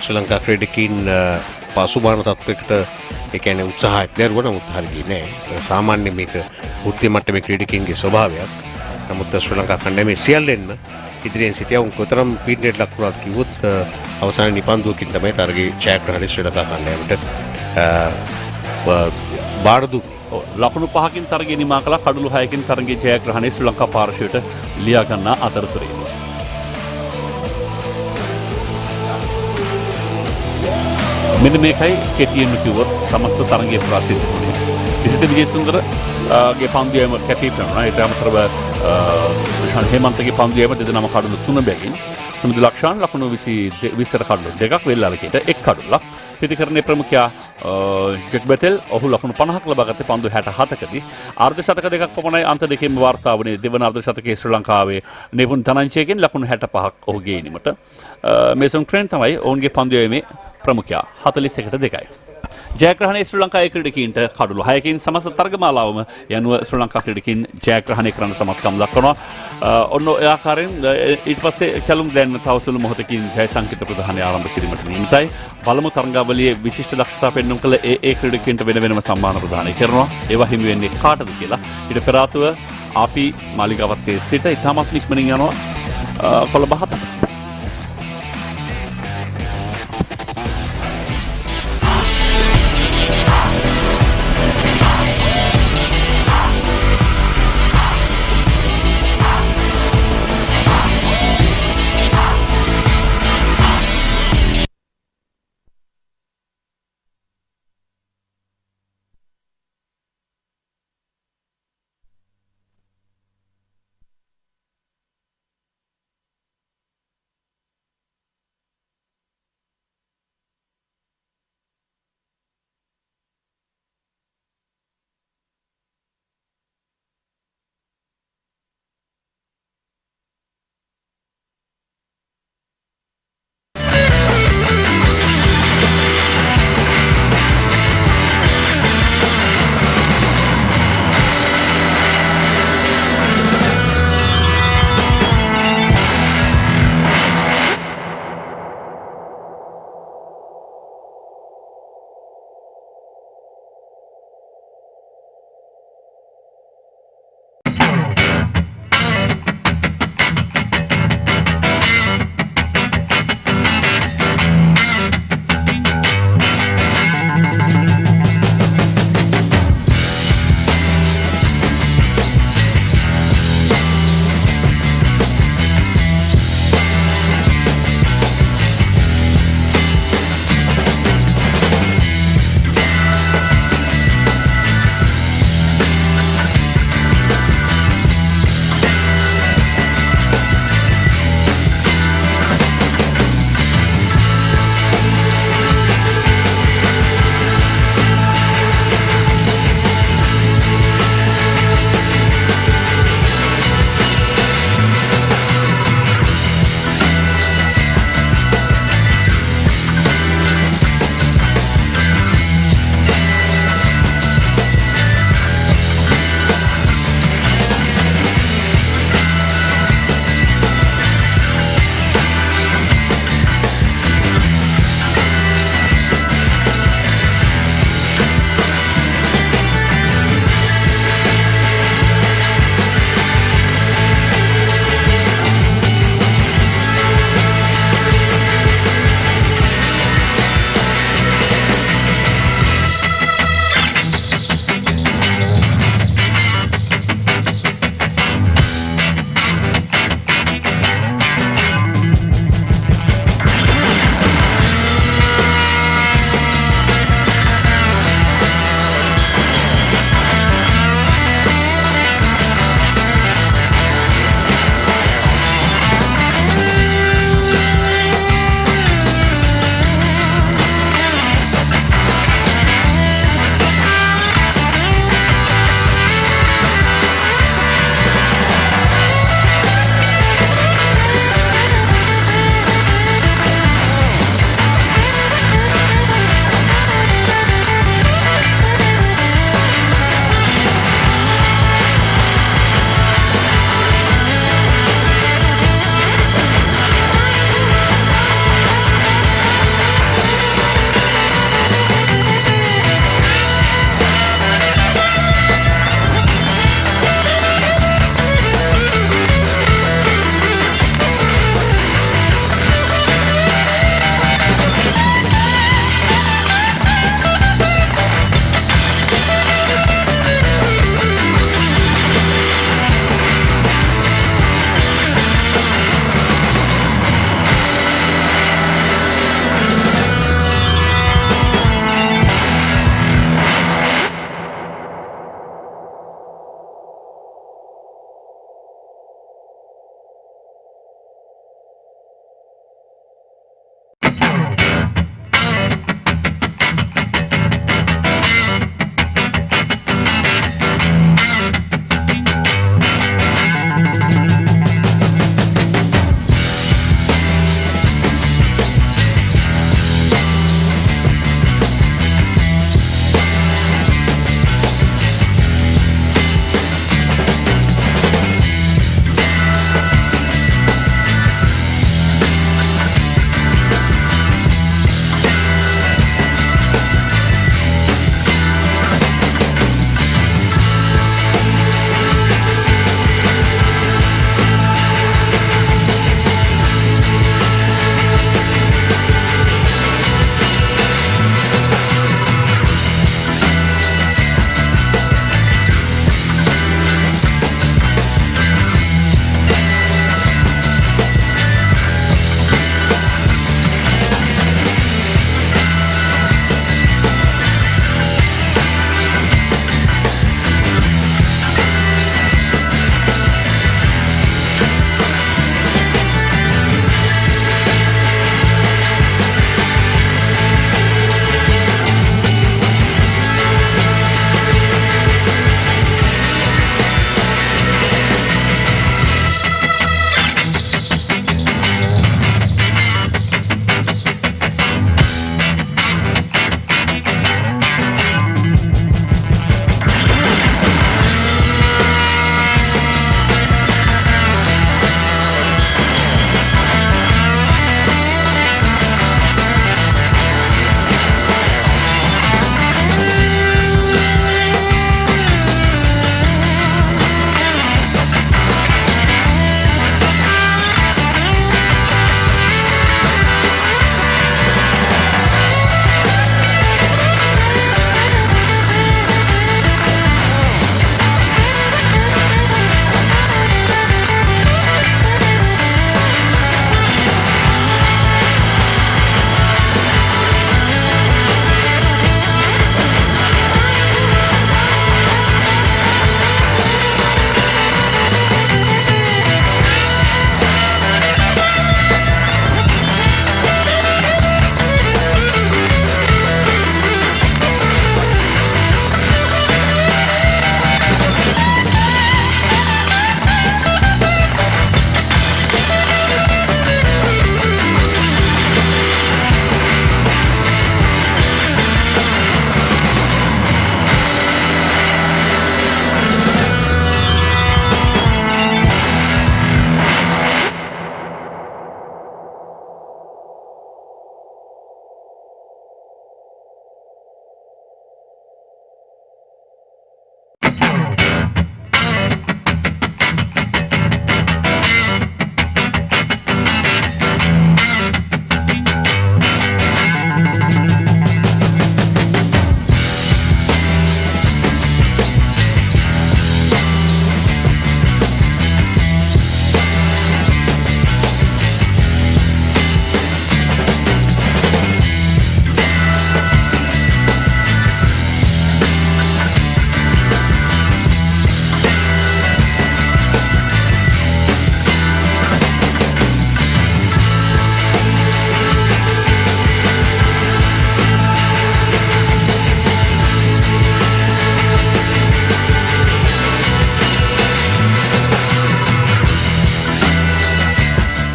ශ්‍රී ලංකා ක්‍රීඩකීන් පසුබාන තත්වයකට ඒ කියන්නේ උත්සාහයක් දරුවා නමුත් හරියන්නේ නැහැ. සාමාන්‍ය මේක වෘත්තීය මට්ටමේ ක්‍රීඩකීන්ගේ ස්වභාවයක්. නමුත් ශ්‍රී ලංකා කණ්ඩායමේ සියල්ලෙන්න ඉදිරියෙන් සිටියා. උන් කොතරම් පීඩනයට ලක් වුණාද කිව්වොත් අවසානයේ නිපන්දුවකින් තමයි තරගයේ ජයග්‍රහණය ශ්‍රී ලංකා කණ්ඩායමට බාර දුන්නේ. ලකුණු 5කින් තරගය නිමා කළා. කඩලු 6කින් තරගයේ ජයග්‍රහණය ශ්‍රී ලංකා පාර්ශ්වයට ලියා ගන්නා අතරතුරේ. මෙන්න මේකයි කෙටියෙන්ම කිව්වොත් සමස්ත තරගයේ ප්‍රාසිද්ධිය. විසිත විජේසුන්දර ගේ පන්දු යෑම කැපී පෙනුණා. ඒට අමතරව ශාන් හේමන්තගේ පන්දු යෑම දෙදෙනාම කඩලු 3 බැගින්. සුනිල් ලක්ෂාන් ලකුණු 20ට කඩලු 2ක් වෙල්ලාලකේට 1 කඩලක්. පිටිකරණයේ ප්‍රමුඛයා ජෙක් බෙතෙල් ඔහු ලකුණු 50ක් ලබාගත්තේ පන්දු 67කදී. අර්ධ ශතක දෙකක් පමණයි අන්ත දෙකෙන්ම වාර්තා වුණේ. දෙවන අර්ධ ශතකයේ ශ්‍රී ලංකාවේ නිපුන් ධනංශයකින් ලකුණු 65ක් ඔහුගේ ඉනිමට. මේසන් ක්‍රේන් තමයි ඔවුන්ගේ පන්දු යෑමේ ප්‍රමුඛයා 41ට 2යි. ජයග්‍රහණයේ ශ්‍රී ලංකා ක්‍රීඩකීන්ට කඩලු 6කින් සමස්ත තරගමාලාවම යනුව ශ්‍රී ලංකා ක්‍රීඩකීන් ජයග්‍රහණය කරන්න සමත්කම් දක්වනවා. ඔන්න ඒ ආකාරයෙන් ඊට පස්සේ කැලුම් දැන් තව සුළු මොහොතකින් ජය සංකේත ප්‍රදානය ආරම්භ කිරීමට නියමිතයි. පළමු තරගාවලියේ විශිෂ්ට දක්ෂතා පෙන්වීම කළ ඒ ක්‍රීඩකීන්ට වෙන වෙනම සම්මාන ප්‍රදානය කරනවා. ඒවා හිමි වෙන්නේ කාටද කියලා ඊට පෙර ආතුව අපි මාලිගාවත්තේ සිට ඉතාමත් ඉක්මනින් යනවා Colombo 7ට.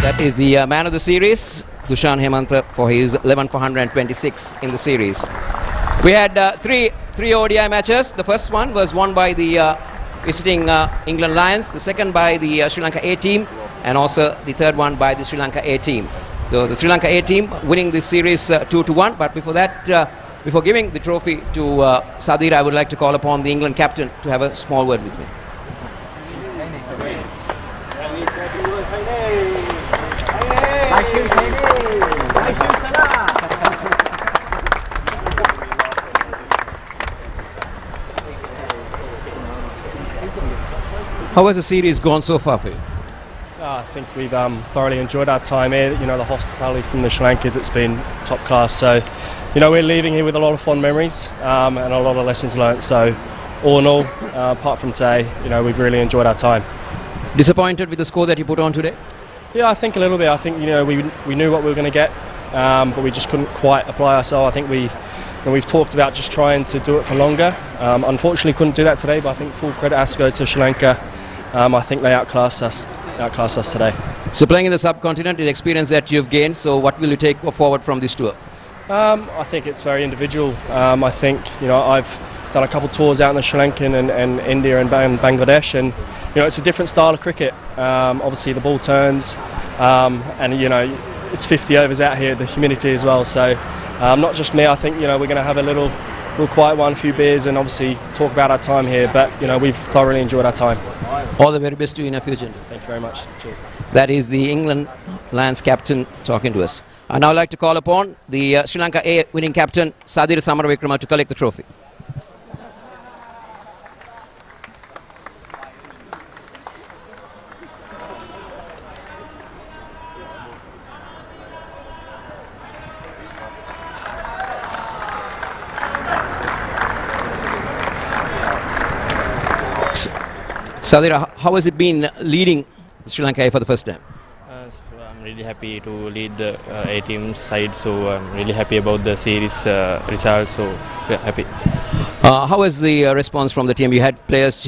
That is the man of the series, Dushan Hemantha, for his 11 for 126 in the series. We had three ODI matches. The first one was won by the visiting England Lions, the second by the Sri Lanka A team, and also the third one by the Sri Lanka A team. So the Sri Lanka A team winning this series 2-1. But before that, before giving the trophy to Sadir, I would like to call upon the England captain to have a small word with me. How has the series gone so far for you? I think we've thoroughly enjoyed our time here. You know, the hospitality from the Sri Lankans, it's been top class. So, you know, we're leaving here with a lot of fond memories and a lot of lessons learnt. So, all in all, apart from today, you know, we've really enjoyed our time. Disappointed with the score that you put on today? Yeah, I think a little bit. I think, you know, we knew what we were going to get, but we just couldn't quite apply ourselves. I think we've talked about just trying to do it for longer. Unfortunately, couldn't do that today, but I think full credit has to go to Sri Lanka. I think they outclassed us today. So playing in the subcontinent, the experience that you've gained, so what will you take forward from this tour? I think it's very individual. I think, you know, I've done a couple of tours out in the Sri Lankan and India and Bangladesh, and you know, it's a different style of cricket. Obviously the ball turns, and you know, it's 50 overs out here, the humidity as well. So not just me, I think, you know, we're going to have a little quiet one, a few beers, and obviously talk about our time here. But you know, we've thoroughly enjoyed our time. All the very best to you in your future. Thank you very much. Cheers. That is the England Lions captain talking to us. I'd now like to call upon the Sri Lanka A winning captain Sadir Samaravikrama to collect the trophy. Sadir, how has it been leading Sri Lanka A for the first time? I'm really happy to lead the A team side, so I'm really happy about the series result. So yeah, happy. How has the response from the team? You had players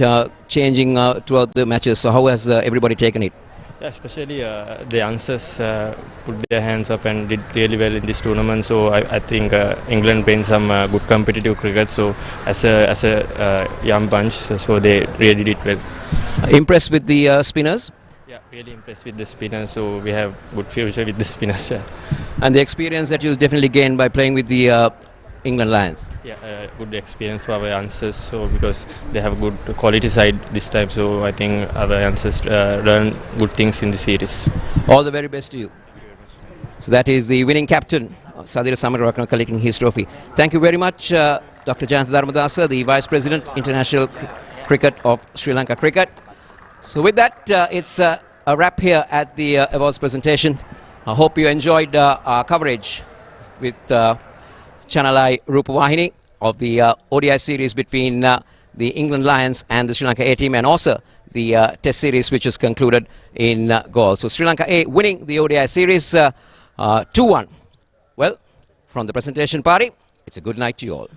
changing throughout the matches, so how has everybody taken it? Yeah, especially the youngsters put their hands up and did really well in this tournament. So I think England playing some good competitive cricket. So as a young bunch, so they really did well. Impressed with the spinners? Yeah, really impressed with the spinners. So we have good future with the spinners. Yeah. And the experience that you definitely gained by playing with the England Lions? Yeah, good experience for our youngsters. So because they have good quality side this time, so I think our youngsters learn good things in the series. All the very best to you. So that is the winning captain, Sadir Samaravikrama, collecting his trophy. Thank you very much, Dr. Jayantha Dharmadasa, the Vice President, International Cricket of Sri Lanka Cricket. So with that, it's a wrap here at the awards presentation. I hope you enjoyed our coverage with ChannelEye Rupavahini of the ODI series between the England Lions and the Sri Lanka A team, and also the Test series which is concluded in Galle. So Sri Lanka A winning the ODI series 2-1. Well, from the presentation party, it's a good night to you all.